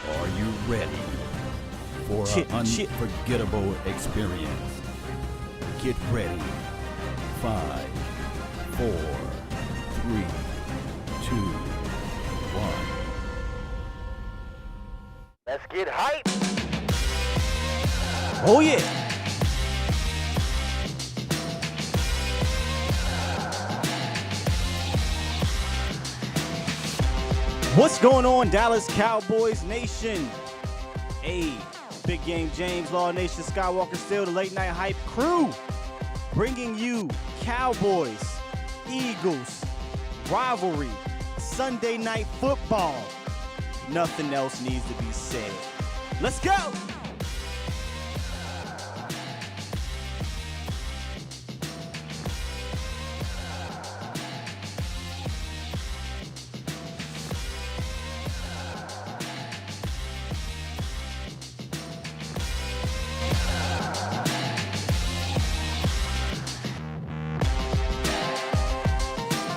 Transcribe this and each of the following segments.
Are you ready for an unforgettable experience? Get ready. 5, 4, 3, 2, 1. Let's get hype. Oh, yeah. What's going on, Dallas Cowboys Nation? Hey, Big Game James, Law Nation, Skywalker Still, the Late Night Hype crew, bringing you Cowboys, Eagles, rivalry, Sunday Night Football. Nothing else needs to be said. Let's go!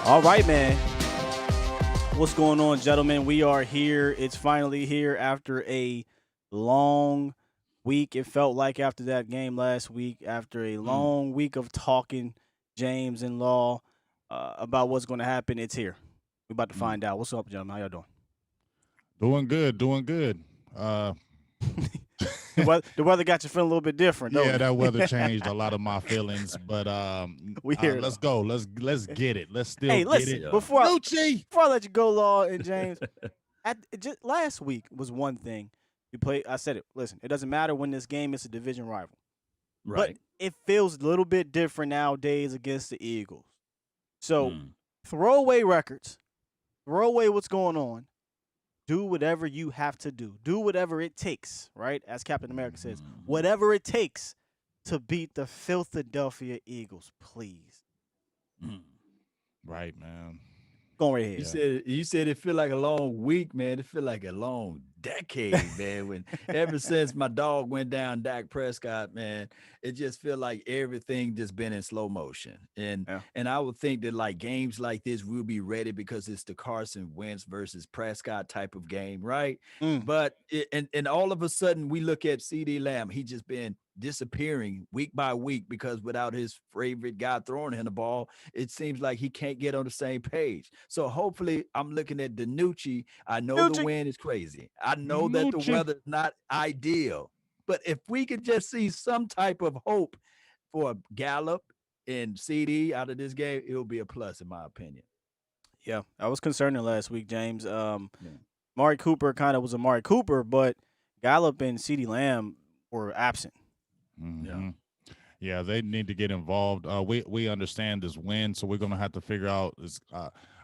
All right, man. What's going on, gentlemen? We are here. It's finally here after a long week. It felt like after that game last week, after a long week of talking, James and Law, about what's going to happen. It's here. We're about to find out. What's up, gentlemen? How y'all doing? Doing good. The weather got you feeling a little bit different. Yeah, that weather changed a lot of my feelings, but we here. Let's go. Let's get it. Let's still hey, get listen, it. Before I let you go, Law and James, just last week was one thing. You play. I said it. Listen, it doesn't matter when this game is a division rival, Right. but it feels a little bit different nowadays against the Eagles. So throw away records, throw away what's going on. Do whatever you have to do. Do whatever it takes, right? As Captain America says, whatever it takes to beat the Philadelphia Eagles, please. Right, man. Going right ahead. You said it feel like a long week, man. It feel like a long decade, man. When ever since my dog went down, Dak Prescott, man, it just feel like everything just been in slow motion. And I would think that like games like this, we'll be ready because it's the Carson Wentz versus Prescott type of game, right? But and all of a sudden we look at CD Lamb, he just been disappearing week by week because without his favorite guy throwing him the ball, it seems like he can't get on the same page. So hopefully I'm looking at Dinucci. I know the wind is crazy. I know that the weather's not ideal, but if we could just see some type of hope for Gallup and CD out of this game, it will be a plus in my opinion. Yeah, I was concerned last week, James. Amari Cooper kind of was Amari Cooper, but Gallup and CD Lamb were absent. Yeah, they need to get involved. We understand this win, so we're going to have to figure out this.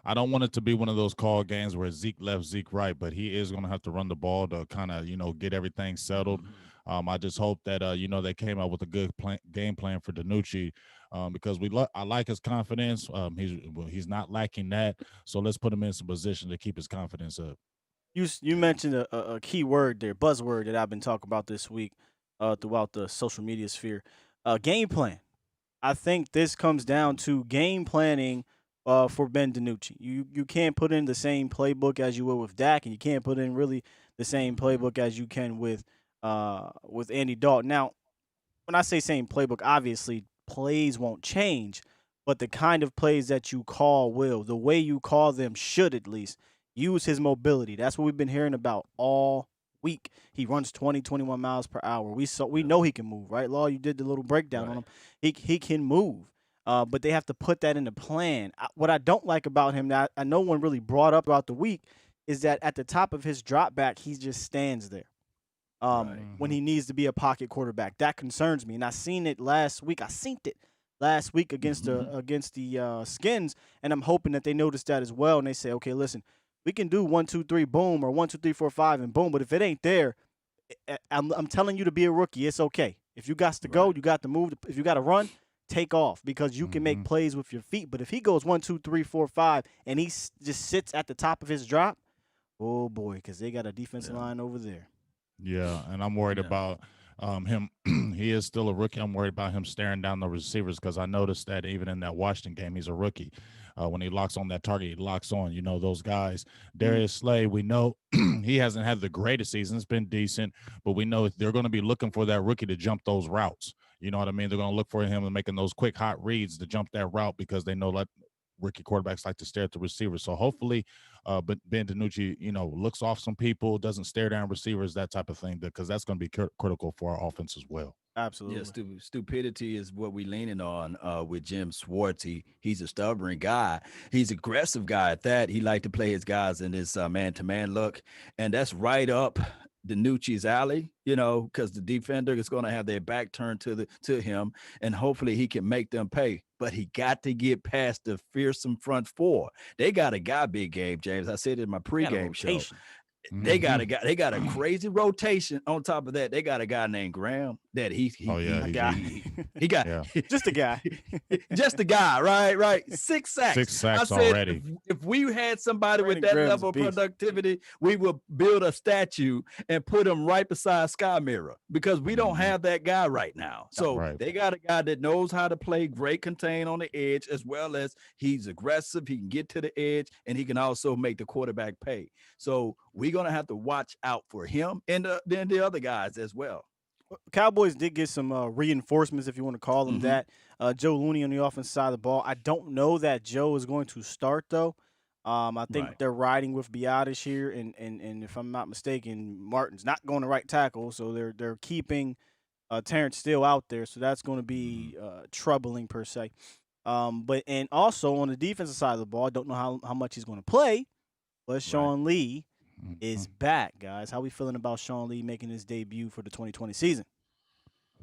I don't want it to be one of those call games where Zeke left, Zeke right, but he is going to have to run the ball to kind of, get everything settled. I just hope that, they came out with a good game plan for Dinucci because I like his confidence. He's not lacking that, so let's put him in some position to keep his confidence up. You mentioned a key word there, buzzword that I've been talking about this week throughout the social media sphere. Game plan. I think this comes down to game planning for Ben Dinucci. You can't put in the same playbook as you would with Dak, and you can't put in really the same playbook as you can with Andy Dalton. Now, when I say same playbook, obviously plays won't change, but the kind of plays that you call will. The way you call them should at least use his mobility. That's what we've been hearing about all week. He runs 20, 21 miles per hour. We know he can move, right, Law? You did the little breakdown on him. He can move. But they have to put that in the plan. What I don't like about him that no one really brought up throughout the week is that at the top of his drop back, he just stands there when he needs to be a pocket quarterback. That concerns me. And I seen it last week. Against the Skins, and I'm hoping that they notice that as well. And they say, okay, listen, we can do 1, 2, 3, boom, or 1, 2, 3, 4, 5, and boom. But if it ain't there, I'm telling you to be a rookie. It's okay. If you got to go, you got to move. If you got to run, take off, because you can make plays with your feet. But if he goes 1, 2, 3, 4, 5, and he just sits at the top of his drop, oh boy, because they got a defensive line over there. Yeah, and I'm worried about him. He is still a rookie. I'm worried about him staring down the receivers, because I noticed that even in that Washington game, he's a rookie. When he locks on that target, he locks on. You know, those guys. Darius Slay, we know he hasn't had the greatest season. It's been decent, but we know they're going to be looking for that rookie to jump those routes. You know what I mean? They're going to look for him and making those quick, hot reads to jump that route, because they know rookie quarterbacks like to stare at the receivers. So hopefully Ben Dinucci, looks off some people, doesn't stare down receivers, that type of thing, because that's going to be critical for our offense as well. Absolutely. Yeah, stupidity is what we leaning on with Jim Schwartz. He's a stubborn guy. He's an aggressive guy at that. He like to play his guys in his man-to-man look, and that's right up Dinucci's alley, because the defender is going to have their back turned to him, and hopefully he can make them pay. But he got to get past the fearsome front four. They got a guy, Big Game James. I said it in my pregame show. They got a guy. They got a crazy rotation. On top of that, they got a guy named Graham that he got just a guy, just a guy, right? 6 sacks. 6 sacks already. If we had somebody with that Graham's level of productivity, we would build a statue and put him right beside Sky Mirror, because we don't have that guy right now. So they got a guy that knows how to play great contain on the edge, as well as he's aggressive. He can get to the edge, and he can also make the quarterback pay. So we're going to have to watch out for him and then the other guys as well. Cowboys did get some reinforcements, if you want to call them that. Joe Looney on the offensive side of the ball. I don't know that Joe is going to start, though. I think they're riding with Biotish here, and if I'm not mistaken, Martin's not going to right tackle, so they're keeping Terrence Steele out there, so that's going to be troubling per se. But also on the defensive side of the ball, I don't know how much he's going to play, but Sean Lee is back, guys. How we feeling about Sean Lee making his debut for the 2020 season?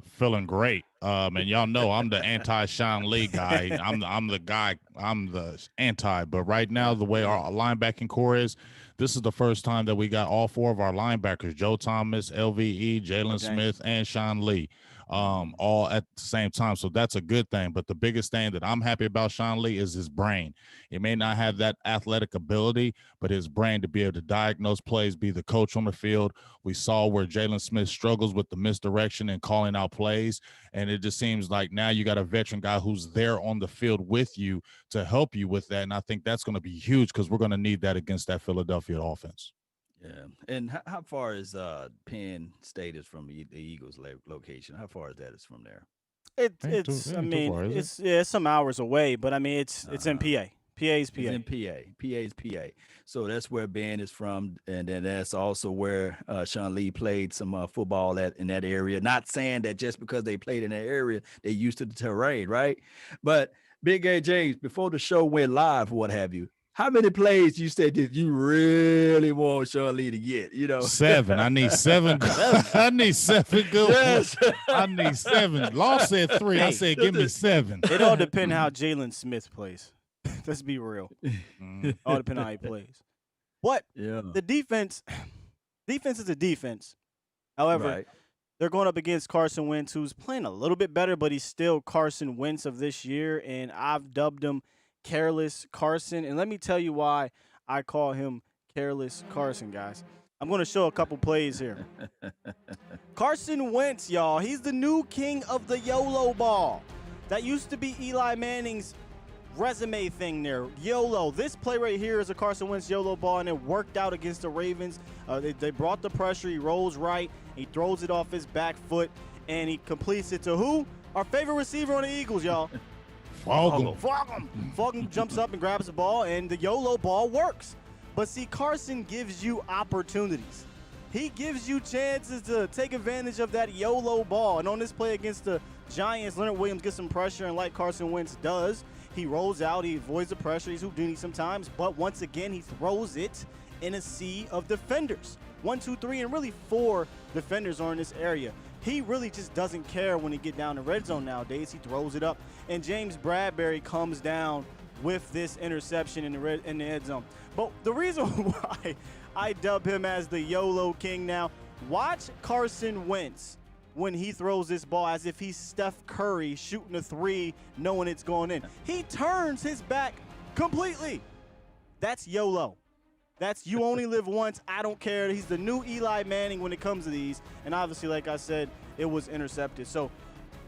Feeling great. And y'all know I'm the anti-Sean Lee guy. I'm the guy. I'm the anti. But right now, the way our linebacking core is, this is the first time that we got all 4 of our linebackers, Joe Thomas, LVE, Jalen Smith, and Sean Lee, all at the same time. So that's a good thing. But the biggest thing that I'm happy about Sean Lee is his brain. He may not have that athletic ability, but his brain to be able to diagnose plays, be the coach on the field. We saw where Jalen Smith struggles with the misdirection and calling out plays. And it just seems like now you got a veteran guy who's there on the field with you to help you with that. And I think that's going to be huge, because we're going to need that against that Philadelphia offense. Yeah. And how far is Penn State is from the Eagles location? How far is that from there? It's some hours away, but I mean, it's in PA. PA's PA. It's in PA's PA. So that's where Ben is from, and then that's also where Sean Lee played some football in that area. Not saying that just because they played in that area, they're used to the terrain, right? But Big A James, before the show went live, what have you, how many plays you said did you really want Sean Lee to get? 7. I need 7. I need 7 good ones. I need 7. Law said 3. I said give me 7. It all depends how Jalen Smith plays. Let's be real. All depends how he plays. But the defense is a defense. However, they're going up against Carson Wentz, who's playing a little bit better, but he's still Carson Wentz of this year, and I've dubbed him Careless Carson. And let me tell you why I call him Careless Carson, guys. I'm going to show a couple plays here. Carson Wentz, y'all, he's the new king of the YOLO ball. That used to be Eli Manning's resume thing there. YOLO. This play right here is a Carson Wentz YOLO ball, and it worked out against the Ravens. They brought the pressure. He rolls right. He throws it off his back foot, and he completes it to who? Our favorite receiver on the Eagles, y'all. Fulgham jumps up and grabs the ball, and the YOLO ball works. But see, Carson gives you opportunities. He gives you chances to take advantage of that YOLO ball. And on this play against the Giants, Leonard Williams gets some pressure, and like Carson Wentz does, he rolls out, he avoids the pressure, he's Houdini sometimes, but once again, he throws it in a sea of defenders. 1, 2, 3, and really 4 defenders are in this area. He really just doesn't care when he get down the red zone nowadays. He throws it up, and James Bradberry comes down with this interception in the end zone. But the reason why I dub him as the YOLO King now, watch Carson Wentz when he throws this ball as if he's Steph Curry shooting a 3 knowing it's going in. He turns his back completely. That's YOLO. That's you only live once. I don't care. He's the new Eli Manning when it comes to these. And obviously, like I said, it was intercepted. So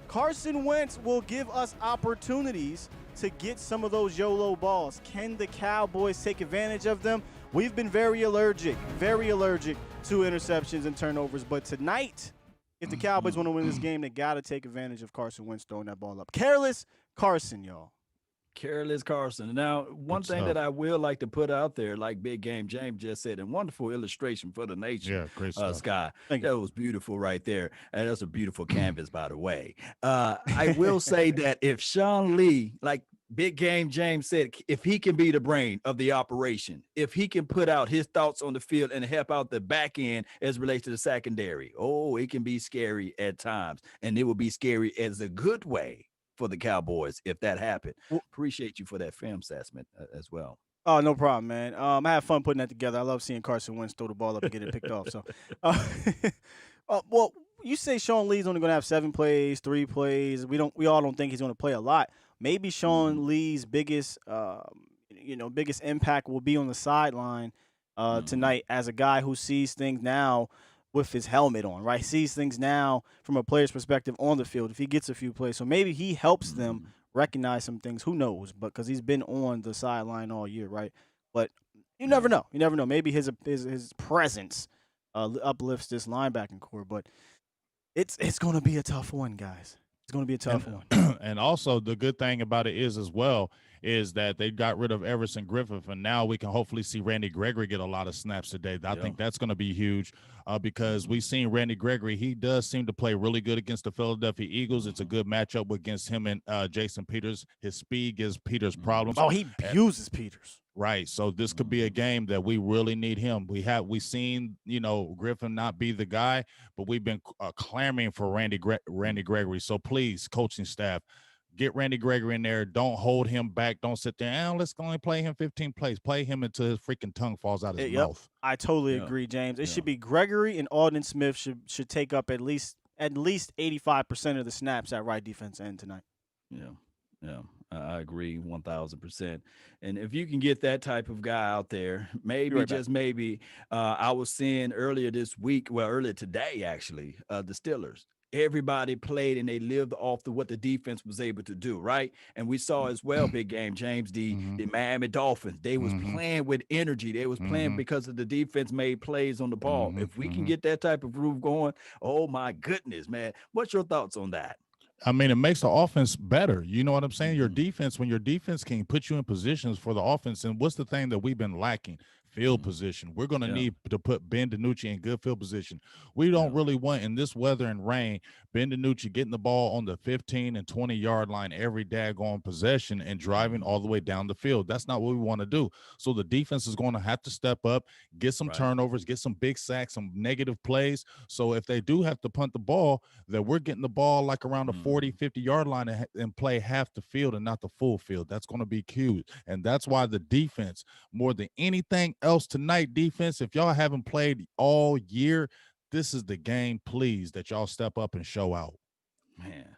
Carson Wentz will give us opportunities to get some of those YOLO balls. Can the Cowboys take advantage of them? We've been very allergic to interceptions and turnovers. But tonight, if the Cowboys want to win this game, they got to take advantage of Carson Wentz throwing that ball up. Careless Carson, y'all. Careless Carson. Now, one thing that I will like to put out there, like Big Game James just said, and wonderful illustration for the nation. Yeah, great stuff. Sky. That was beautiful right there. And that's a beautiful canvas, by the way. I will say that if Sean Lee, like Big Game James said, if he can be the brain of the operation, if he can put out his thoughts on the field and help out the back end as it relates to the secondary, it can be scary at times. And it will be scary as a good way for the Cowboys if that happened. Appreciate you for that film assessment as well. Oh, no problem, man. I had fun putting that together. I love seeing Carson Wentz throw the ball up and get it picked off. So, well, you say Sean Lee's only going to have 7 plays, 3 plays. We all don't think he's going to play a lot. Maybe Sean Lee's biggest impact will be on the sideline tonight as a guy who sees things now with his helmet on, right? Sees things now from a player's perspective on the field if he gets a few plays. So maybe he helps them recognize some things. Who knows? But because he's been on the sideline all year, right? But you never know. You never know. Maybe his presence uplifts this linebacking core. But it's going to be a tough one, guys. It's going to be a tough one. And also the good thing about it is that they got rid of Everson Griffith, and now we can hopefully see Randy Gregory get a lot of snaps today. I think that's going to be huge because we've seen Randy Gregory. He does seem to play really good against the Philadelphia Eagles. It's a good matchup against him and Jason Peters. His speed gives Peters problems. Oh, he abuses Peters. Right. So this could be a game that we really need him. We've seen, Griffin not be the guy, but we've been clamoring for Randy Gregory. So please, coaching staff, get Randy Gregory in there. Don't hold him back. Don't sit there. Let's only play him 15 plays. Play him until his freaking tongue falls out of his mouth. I totally agree, James. It should be Gregory and Alden Smith should take up at least 85% of the snaps at right defense end tonight. Yeah, I agree 1,000%. And if you can get that type of guy out there, maybe maybe, I was seeing earlier today, actually, the Steelers. Everybody played and they lived off what the defense was able to do, right? And we saw as well, Big Game James, the Miami Dolphins. They was playing with energy. They was playing because of the defense made plays on the ball. If we can get that type of groove going, oh my goodness, man. What's your thoughts on that? I mean, it makes the offense better. You know what I'm saying? Your defense, when your defense can put you in positions for the offense, and what's the thing that we've been lacking? Field position. We're going to need to put Ben Dinucci in good field position. We don't really want, in this weather and rain, Ben Dinucci getting the ball on the 15 and 20-yard line every daggone possession and driving all the way down the field. That's not what we want to do. So the defense is going to have to step up, get some turnovers, get some big sacks, some negative plays. So if they do have to punt the ball, that we're getting the ball like around the 40, 50-yard line and play half the field and not the full field. That's going to be huge. And that's why the defense, more than anything else tonight, defense, if y'all haven't played all year, this is the game, please, that y'all step up and show out.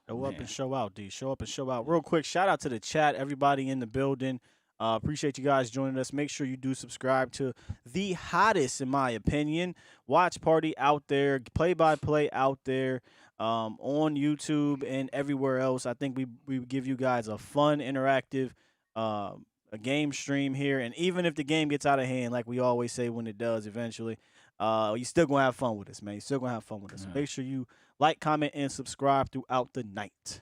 Show up and show out, D. Show up and show out. Real quick, shout out to the chat, everybody in the building. Appreciate you guys joining us. Make sure you do subscribe to the hottest, in my opinion, watch party out there, play-by-play out there on YouTube and everywhere else. I think we give you guys a fun, interactive a game stream here. And even if the game gets out of hand, like we always say when it does eventually, you're still going to have fun with us, man. You're still going to have fun with us. So make sure you like, comment, and subscribe throughout the night.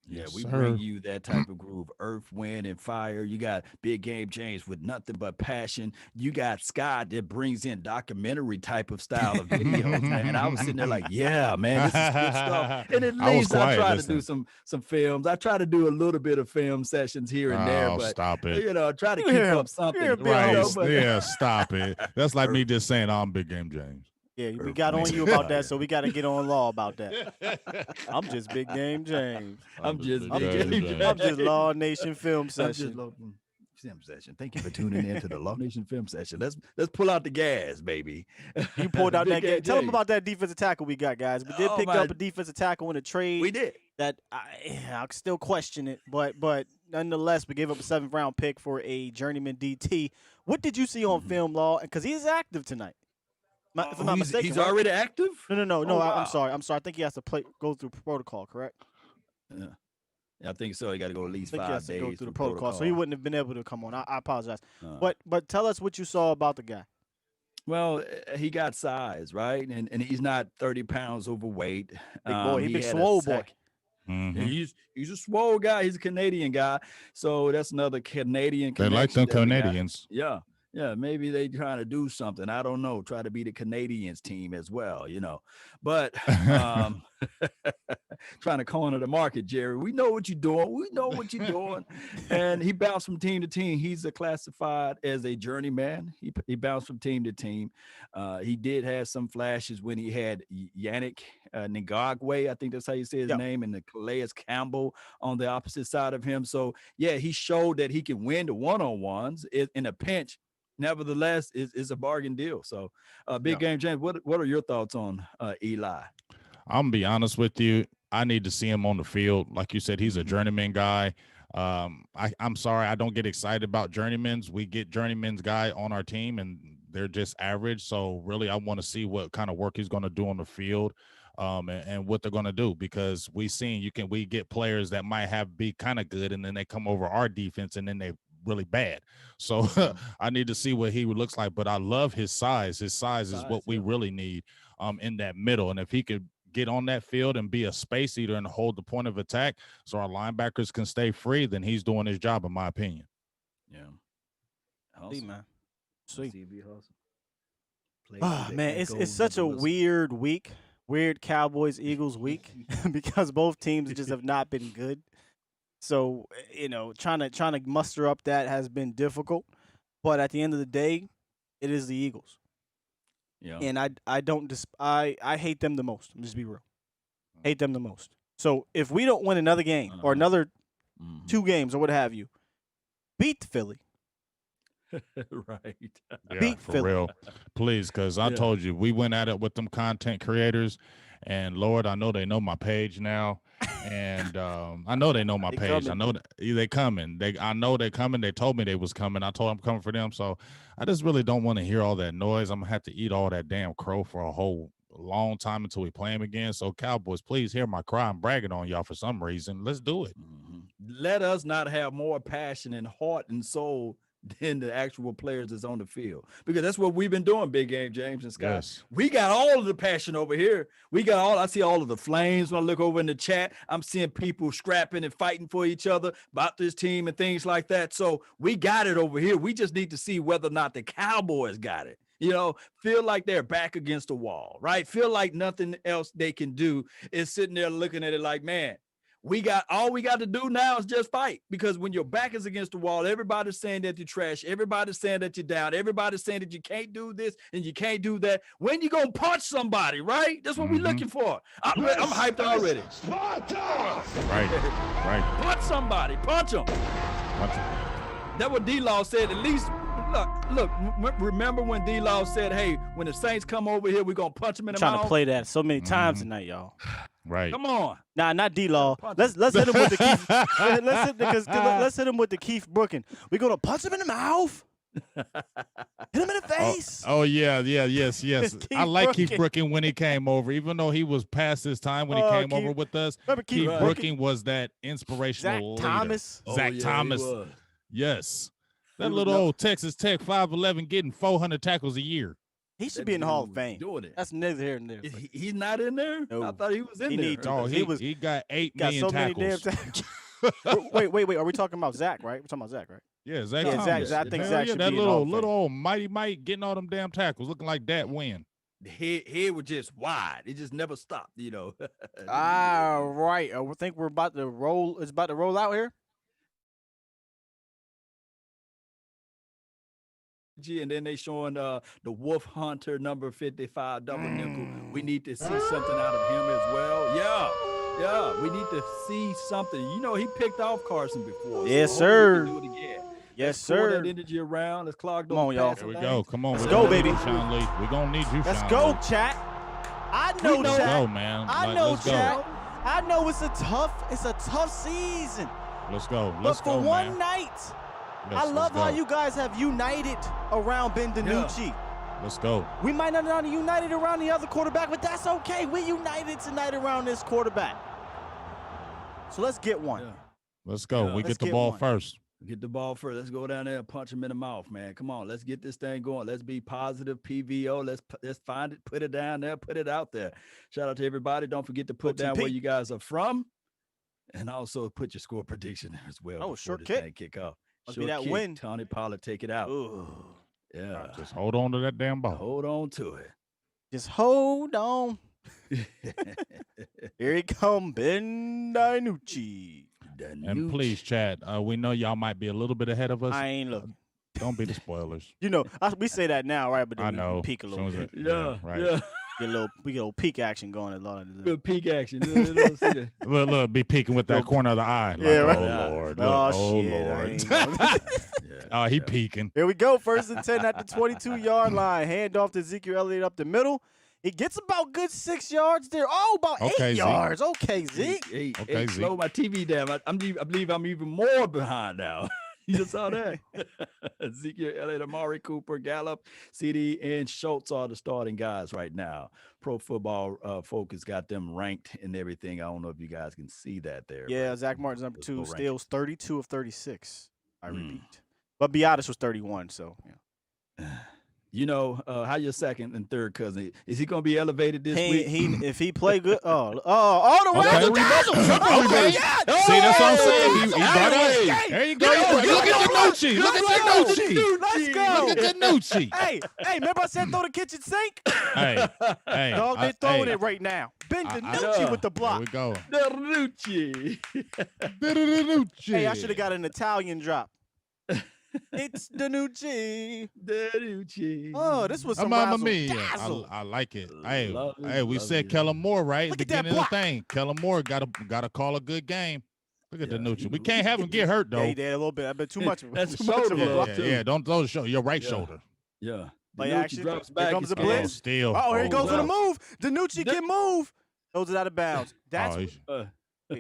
Yeah, Yes, we bring sir. you that type of groove, earth, wind, and fire. You got Big Game James with nothing but passion. You got Scott that brings in documentary type of style of videos, man. I was sitting there like, yeah, man, this is good stuff. And at I was least I quiet try to do listening. some films. I try to do a little bit of film sessions here and there, Oh, but stop it. try to You hear keep him. up You hear something, him being Right. humble. but Yeah, stop it. That's like me earth, just saying I'm Big Game James. Yeah, we earth, got on wind, you and about that, fire. so we got to get on law about that. I'm just Big Game James. I'm I'm just just Big I'm Big just Game Game James. I'm just James. Law Nation Film I'm just Session. film session. Thank you for tuning in to the Law Nation Film Session. Let's pull out the gas, baby. You pulled out Big that game. Game Tell them James. about that defensive tackle we got, guys. We did Oh pick up my, a defensive tackle in a trade we did. that I still question it, but nonetheless, we gave up a 7th-round pick for a journeyman DT. What did you see on Mhm. film, Law? Because he is active tonight, if I'm Oh, not mistaken, he's right? already active. No. Oh I'm wow. sorry. I think he has to go through protocol, correct? Yeah, I think so. You got to go at I least think he has 5 to go days through the through protocol, so he wouldn't have been able to come on. I apologize, Uh, but tell us what you saw about the guy. well, he got size, right, and he's not 30 pounds overweight. Big boy, he He big had a swole boy. sack. Hmm. He's a swole guy. He's a Canadian guy, so that's another Canadian They like connection them that we got. Canadians. Yeah, yeah. Maybe they trying to do something. I don't know. Try to be the Canadians team as well, But um, trying to corner the market, Jerry. We know what you're doing. We know what you're doing. And he bounced from team to team. He's classified as a journeyman. He bounced from team to team. He did have some flashes when he had Yannick Ngagwe, I think that's how you say his Yep. name, and the Calais Campbell on the opposite side of him. So yeah, he showed that he can win the one-on-ones in a pinch. Nevertheless, is a bargain deal. So, Big Yeah. Game James, what are your thoughts on Eli? I'm gonna be honest with you. I need to see him on the field. Like you said, he's a Mhm. journeyman guy. I'm sorry, I don't get excited about journeymans. We get journeyman's guy on our team, and they're just average. So really, I want to see what kind of work he's going to do on the field, and what they're going to do, because we get players that might be kind of good, and then they come over our defense, and then they really bad. So Mhm. I need to see what he looks like. But I love his size. His size is Size, what we yeah. really need in that middle. And if he could get on that field and be a space eater and hold the point of attack so our linebackers can stay free, then he's doing his job, in my opinion. Yeah. See, Awesome. man. See. CV Hustle. Played Ah, through the man, it's echoes such of a the whistle. weird week, weird Cowboys Eagles week because both teams just have not been good. So trying to muster up that has been difficult. But at the end of the day, it is the Eagles, Yeah. and I hate them the most. I'm just be real, hate them the most. So if we don't win another game or Uh-huh. another Mhm. 2 games or what have you, beat Philly. Right. Yeah, Beat for Philly. real. Please, because I Yeah. told you, we went at it with them content creators, and Lord, I know they know my page now. And I know they know my They page. I coming. know they coming. I know they coming. They told me they was coming. I told them I'm coming for them. So I just really don't want to hear all that noise. I'm gonna have to eat all that damn crow for a whole long time until we play them again. So Cowboys, please hear my cry. I'm bragging on y'all for some reason. Let's do it. Mhm. Let us not have more passion and heart and soul than the actual players that's on the field, because that's what we've been doing, Big Game James and Scott. Yes. We got all of the passion over here. I see all of the flames when I look over in the chat. I'm seeing people scrapping and fighting for each other about this team and things like that. So we got it over here. We just need to see whether or not the Cowboys got it. Feel like they're back against the wall, right? Feel like nothing else they can do is sitting there looking at it like, man, all we got to do now is just fight, because when your back is against the wall, everybody's saying that you're trash. Everybody's saying that you're down. Everybody's saying that you can't do this and you can't do that. When you gonna punch somebody, right? That's what we're Mhm. looking for. I'm hyped already. Right. Punch somebody. Punch them. That's what D-Law said. At least, look. Remember when D-Law said, hey, when the Saints come over here, we're going to punch them in the Trying mouth? to play that so many times Mhm. tonight, y'all. Right. Come on. Nah, not D-Law. Punch Let's hit him with the Keith. Let's hit him with the Keith Brookin. We're gonna punch him in the mouth. Hit him in the face. Oh yeah, yes. Keith I like Keith Brookin. Brookin when he came over, even though he was past his time when he Oh, came Keith- over with us. Remember Keith Keith Brookin? Brookin was that Zach inspirational leader. Thomas. Zach yeah, he Thomas. was. Yes. That He was little no- old Texas Tech 5'11" getting 400 tackles a year. He should That be in the Hall of dude Fame. doing it. That's neither here nor there. He's not in there? I No. thought he was in He there. need to. Oh, He he got 8 got million so many damn tackles. tackles. wait. Are we talking about Zach, right? We're talking about Zach, right? Yeah, Zach. Yeah, Thomas. Zach. I think Hell Zach yeah, should that be in the Hall little of Fame. old Mighty Mike getting all them damn tackles, looking like that win. The head was just wide. It just never stopped, you know. All right. I think we're about to roll. It's about to roll out here. And then they showing the Wolf Hunter number 55 double nickel. We need to see something out of him as well. Yeah, we need to see something. You know, he picked off Carson before. Yes, so sir. we can do it again. Yes, Let's pour sir. that energy around. Let's clog those. Come on, y'all. Here we go. Come on. Let's we're go, gonna baby. need you, Sean Lee. We're going to need you, Let's Sean go, Lee. chat. I know, Let's chat. go, man. I know, Let's chat. go. I know it's a tough season. Let's go. But Let's for go, one man. night, Yes, I love let's how go. you guys have united around Ben Dinucci. Let's go. We might not have united around the other quarterback, but that's okay. We united tonight around this quarterback. So let's get one. Yeah. Let's go. Yeah. We Let's get the get ball one. first. Get the ball first. Let's go down there and punch him in the mouth, man. Come on, let's get this thing going. Let's be positive. PVO. Let's find it. Put it down there. Put it out there. Shout out to everybody. Don't forget to put down OTP. where you guys are from, and also put your score prediction there as well. Oh, before short this kick. thing kick off. Must be Short that kick. win. Tony Pollard, take it out. Ooh. Yeah, Just hold on to that damn ball. hold on to it. Just hold on. Here he come, Ben Dinucci. And please, Chad, we know y'all might be a little bit ahead of us. I ain't looking. Don't be the spoilers. You know, we say that now, right? But then I we know. peak a little Soon as bit. it- Yeah, right. yeah. We get a little peak action going. A lot of Good peak action. Let's see that. Look, be peeking with that corner of the eye. Like, Yeah, right. Oh, Lord. Oh, Look, oh, shit, I Lord. ain't gonna- Yeah, He yeah. peeking. Here we go. First and 10 at the 22-yard line. Hand off to Ezekiel Elliott up the middle. He gets about good 6 yards there. Oh, about Okay, 8 Zeke. yards. Okay, Zeke. Hey, Okay, slow my TV down. I believe I'm even more behind now. You just saw that. Ezekiel Elliott, Amari Cooper, Gallup, CD, and Schultz are the starting guys right now. Pro Football Focus got them ranked and everything. I don't know if you guys can see that there. Yeah, but Zach Martin's number let's 2. go rank Steals 32 of 36. I Mm. repeat. But Biotis was 31, so yeah. You know, how your second and third cousin? Is he going to be elevated this week? If he play good, the Okay. razzle-dazzle. Okay. Yeah. See, that's what I'm saying. He Hey, brought up. hey, There you go. hey, Look at go, Dinucci. Look go, at Dinucci. Let's go. Look at Dinucci. Hey, remember I said throw the kitchen sink? Hey, hey. Dog, they throwing it right now. Ben Dinucci with the There block. we go. Dinucci. Dinucci. Hey, I should have got an Italian drop. It's Dinucci. Dinucci. Oh, this was some Mamma mia. razzle-dazzle. I like it. Hey, Love it, hey, we love said it. Kellen Moore, right? Look At at the that beginning of the block. thing. Kellen Moore gotta call a good game. Look at Yeah, Dinucci. We he- can't have him get hurt though. Yeah, he did a little bit. I bet too much. That's too much shoulder of a blow. block. Yeah, too. yeah. Don't throw the shoulder. Your right Yeah. shoulder. Yeah. Play Dinucci action. drops Here back. comes he's the Oh, blitz. still. Oh, here he goes on the wow. move. Dinucci get move. Throws it out of bounds. That's Oh, what, he's- Uh, what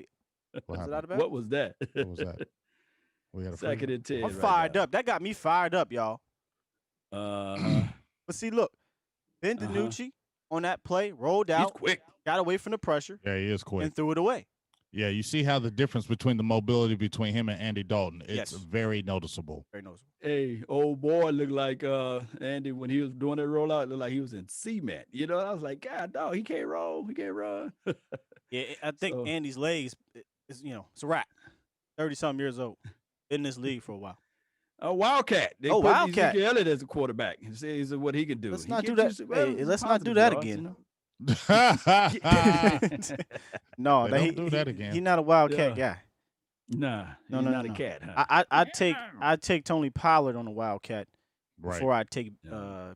was it happened? out of bounds? what was that? What was that? We had a Second free- and 10. I'm right fired now. up. That got me fired up, y'all. Uh-huh. But see, look, Ben Uh-huh. Dinucci on that play rolled He's out, quick. got away from the pressure, Yeah, he is quick. and threw it away. Yeah, you see how the difference between the mobility between him and Andy Dalton. It's Yes. very noticeable. Very noticeable. Hey, old boy looked like Andy when he was doing that rollout. Looked like he was in cement. You know, I was like, God, dog, he can't roll. He can't run. Yeah, I think So- Andy's legs is, it's a wrap. 30-something years old. Been in this league for a while. A Wildcat. They Oh, put Wildcat. Ezekiel Elliott as a quarterback. He says what he can do. Let's He not do gets that. you Hey, some let's not do positive that yards, again. you know? No, They he, don't do that again. He's not a Wildcat Yeah. guy. Nah, No, he's no, not no, a no. cat, huh? I'd take Tony Pollard on a Wildcat Right. before I take Yeah.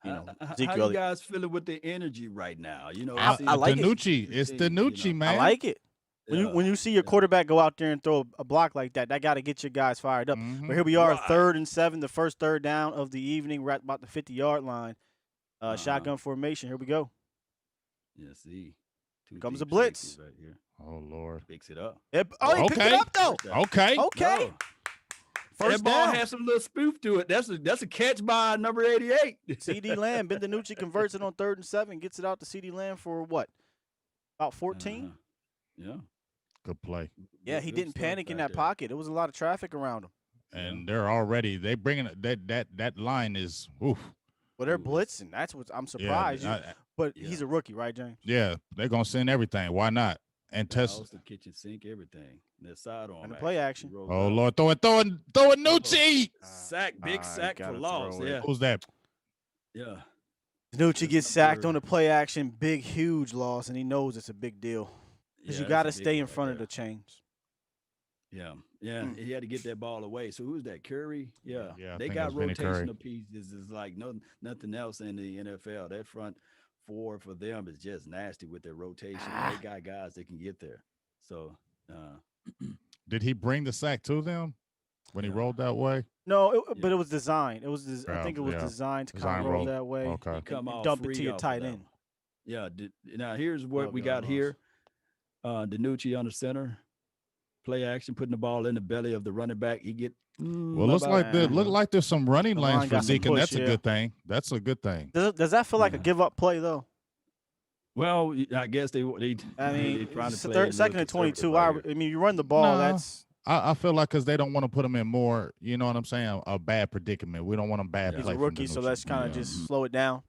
How How you guys feeling with the energy right now? You know, I like it. Dinucci. It's You know, Dinucci, man. I like it. When Yeah. you see your quarterback go out there and throw a block like that, that got to get your guys fired up. Mhm. But here we are, Right. 3rd and 7, the first third down of the evening. We're at about the 50-yard line. Shotgun formation. Here we go. Yeah, see. Two Comes a deep blitz. safeties right here. Oh Lord. Picks it up. He picked it Okay. up though. First down. Okay. Okay. No. First that ball down. has some little spoof to it. That's a catch by number 88. CD Lamb. Ben Dinucci converts it on 3rd and 7. Gets it out to CD Lamb for what? About 14? Uh-huh. Yeah. Good play. Yeah, he Good didn't stuff panic in right that there. pocket. There was a lot of traffic around him. And they're already bringing it. That line is oof. Well, they're He was- blitzing. That's what I'm Yeah, surprised. But Yeah. he's a rookie, right, James? yeah, they're gonna send everything. Why not? And test. House, the kitchen sink, everything. That sidearm. And the play action. Rolls Oh out. Lord, throw it, Nucci. Sack, big I sack for gotta loss. throw it. Yeah, Who's that? yeah. Dinucci That's gets sacked number- on the play action, big, huge loss, and he knows it's a big deal because Yeah, you got to that's a big stay one in right front of there. the chains. Yeah, yeah. Mm. He had to get that ball away. So who's that? Curry. Yeah, Yeah, I they think got it was Vinny Curry. rotational pieces. It's like nothing else in the NFL. That front four for them is just nasty with their rotation. They got guys that can get there. So Did he bring the sack to them when he rolled that way? No, but Yeah. it was designed. It was. I Yeah, think it was yeah. designed to Design kind of roll roll. that way. Okay. and come off dump it free to your off of tight that end. one. Yeah. Now here's what Love we yard got loss. here. Dinucci on the center, play action, putting the ball in the belly of the running back. He get Well, looks like there's some running The lanes line for got some Zeke, and push, that's a yeah. good thing. That's a good thing. Does that feel like a Yeah. give up play though? Well, I guess they I mean, trying to it's play third, a second little and 22. conservative right I here. mean, you run the ball. No. That's I feel like because they don't want to put him in more, you know what I'm saying, a bad predicament. We don't want him bad Yeah. he's play a from rookie, so Dinucci. let's kind of Yeah. just slow it down.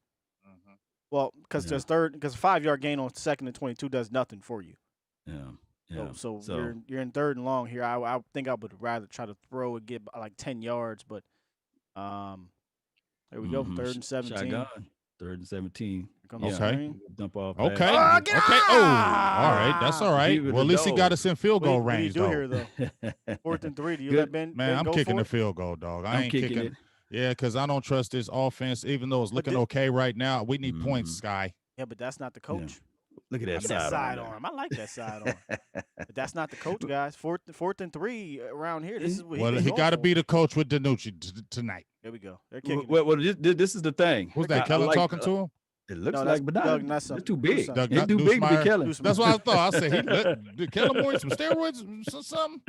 Mhm. Well, because Yeah. there's because 5-yard gain on second and 22 does nothing for you. Yeah, yeah. So you're in third and long here. I think I would rather try to throw and get like 10 yards, but there we go. Mhm. Third and 17. Shotgun. 3rd and 17. Here comes the Okay. screen. Dump off. Okay. pass. get Okay. Oh, all right. That's all right. Give it Well, a at least he got go. us in field goal What do you range, do though. here though? 4th and 3. Do you Good. let Ben? Man, Ben I'm go kicking for the it? field goal, dog. I I'm ain't kicking kicking. it. Yeah, because I don't trust this offense, even though it's looking thi- okay right now. We need points, Mhm. Sky. Yeah, but that's not the coach. Look at I that like that side sidearm. I like that sidearm. But that's not the coach, guys. Fourth and 3 around here. This is what Well, been he going got to for. be the coach with Dinucci tonight. There we go. They're kicking. Well, this is the thing. Who's that? I Kellen like- talking to him? It looks No, like, that's but Doug not. Nessum. It's too big. Newsome. Doug It's too big to be Nussmeier? Kellen. Newsome. That's what I thought. I said, did Kellen Moore some steroids or something?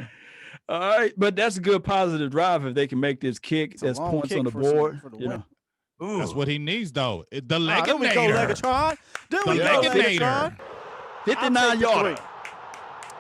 All right, but that's a good positive drive if they can make this kick. It's a That's long points kick on the for some- board. for the you win. know. That's what he needs, though. The There we go, Legginator. Legatron. There The we go, Legginator. Legatron. 59 yards.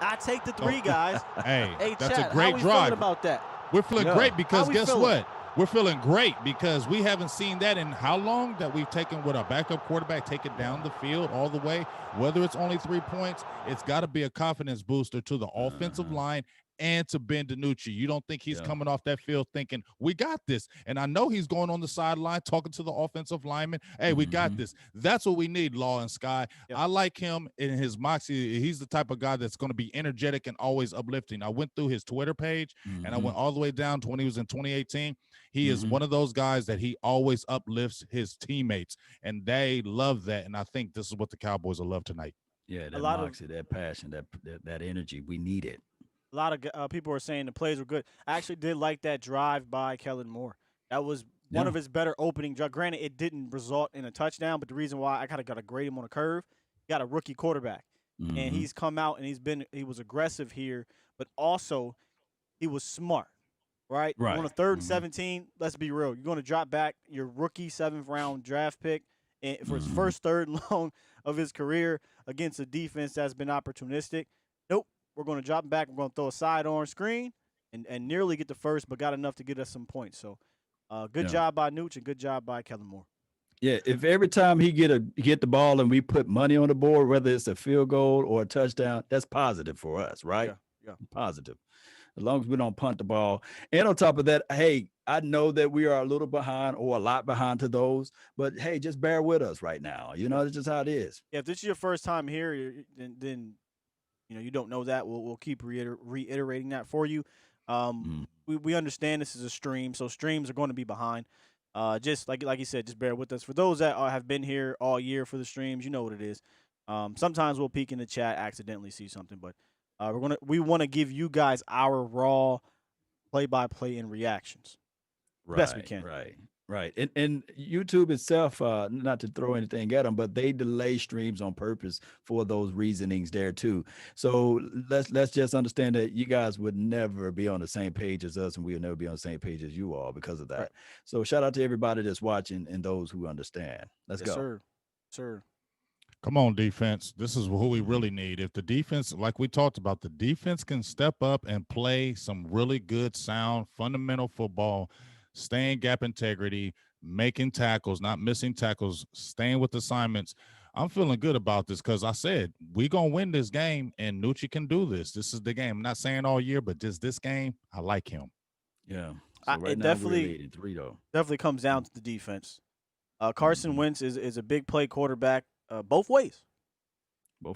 I take the 3, guys. Hey, Hey, that's Chad, a how great we drive. feeling about that? We're feeling Yeah. great because How we guess feeling? what? We're feeling great because we haven't seen that in how long that we've taken with our backup quarterback, take it down the field all the way. Whether it's only 3 points, it's got to be a confidence booster to the offensive line and to Ben Dinucci. You don't think he's Yeah. coming off that field thinking, we got this. And I know he's going on the sideline talking to the offensive lineman. Hey, we got Mhm. this. That's what we need, Law and Sky. Yep. I like him in his moxie. He's the type of guy that's going to be energetic and always uplifting. I went through his Twitter page and I went all the way down to when he was in 2018. He is Mhm. one of those guys that he always uplifts his teammates, and they love that. And I think this is what the Cowboys will love tonight. Yeah, that lot of- moxie, that passion, that energy. We need it. A lot of people are saying the plays were good. I actually did like that drive by Kellen Moore. That was one Yeah. of his better opening drives. Granted, it didn't result in a touchdown, but the reason why I kind of got to grade him on a curve, he got a rookie quarterback. And Mhm. he's come out and he was aggressive here, but also he was smart, right? Right. On a 3rd and Mhm. 17, let's be real. You're going to drop back your rookie 7th round draft pick for his Mhm. first 3rd and long of his career against a defense that's been opportunistic. Nope. We're going to drop back. We're going to throw a sidearm screen and nearly get the first, but got enough to get us some points. So good Yeah. job by Nooch and good job by Kellen Moore. Yeah, if every time he get the ball and we put money on the board, whether it's a field goal or a touchdown, that's positive for us, right? Yeah. Positive. As long as we don't punt the ball. And on top of that, hey, I know that we are a little behind or a lot behind to those, but hey, just bear with us right now. You know, that's just how it is. Yeah, if this is your first time here, then you don't know that. We'll keep reiterating that for you. We understand this is a stream, so streams are going to be behind. Just like you said, just bear with us. For those that have been here all year for the streams, you know what it is. Sometimes we'll peek in the chat, accidentally see something, but we want to give you guys our raw play-by-play and reactions. Best we can. Right. And YouTube itself, not to throw anything at them, but they delay streams on purpose for those reasonings there too. So let's just understand that you guys would never be on the same page as us, and we'll never be on the same page as you all because of that. Right. So shout out to everybody that's watching and those who understand. Let's Yes, go. sir. Come on, defense. This is who we really need. If the defense, like we talked about, the defense can step up and play some really good, sound, fundamental football, stay in gap integrity, making tackles, not missing tackles, staying with assignments. I'm feeling good about this because I said we're going to win this game, and Dinucci can do this. This is the game. I'm not saying all year, but just this game, I like him. Yeah. So right it now definitely we're leading 3 though. definitely comes down to the defense. Carson Wentz is a big play quarterback both ways.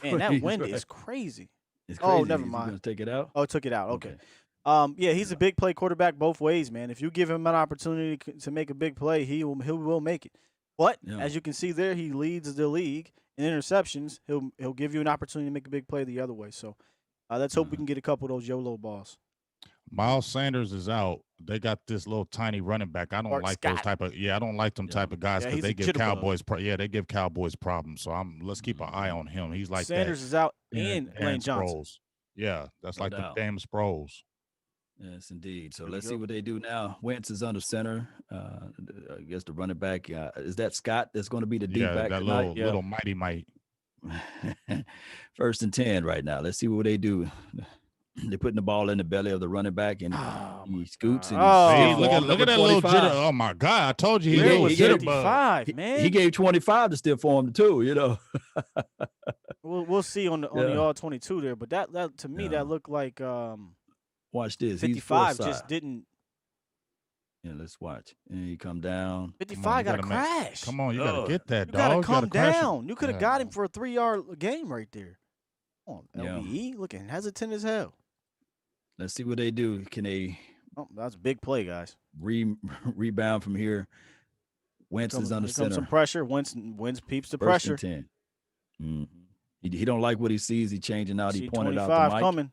Man, that wind is crazy. It's crazy. Oh, never Is he mind. gonna take it out? Oh, took it out. Okay. Yeah, he's a big play quarterback both ways, man. If you give him an opportunity to make a big play, he will make it. But as you can see there, he leads the league in interceptions. He'll give you an opportunity to make a big play the other way. So let's hope we can get a couple of those YOLO balls. Miles Sanders is out. They got this little tiny running back. I don't like those type of I don't like them type of guys because they give Cowboys they give Cowboys problems. So let's keep an eye on him. He's like Sanders is out and Lane Johnson. Sproles. Yeah, that's like the damn Sproles. Yes, indeed. So let's see what they do now. Wentz is under center. I guess the running back is that Scott that's going to be the deep back that tonight? little mighty might. 1st and 10 right now. Let's see what they do. They're putting the ball in the belly of the running back, and he scoots. And look at that little jitter. Oh my God! I told you he gave 55, man. He gave 25 to still form too. You know. we'll see on the all 22 there, but that to me that looked like watch this. 55 just didn't. Yeah, let's watch. And he come down. 55 got to crash. Come on, you got to get that, dog. You got to come down. You could have got him for a 3-yard game right there. Come on, LBE looking hesitant as hell. Let's see what they do. Can they? Oh, that's a big play, guys. Rebound from here. Wentz is under center. Some pressure. Wentz peeps the 1st pressure. and 10. Mm-hmm. He don't like what he sees. He changing out. He pointed out the mic. Coming.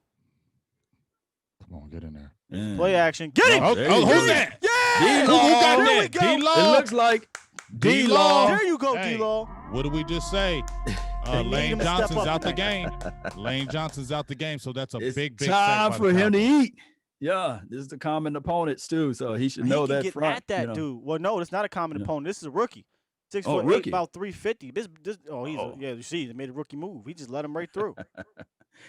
Come on, get in there. Play action. Get him. Who's that? Yeah. Who got that? D-Law. It looks like D-Law. There you go, D-Law. What did we just say? Lane Johnson's out the game. Lane Johnson's out the game, so that's a big time for him to eat. Yeah, this is the common opponents too, so he should know that front. At that dude. Well, no, it's not a common opponent. This is a rookie. 6'8", rookie. about 350. You see, they made a rookie move. He just let him right through.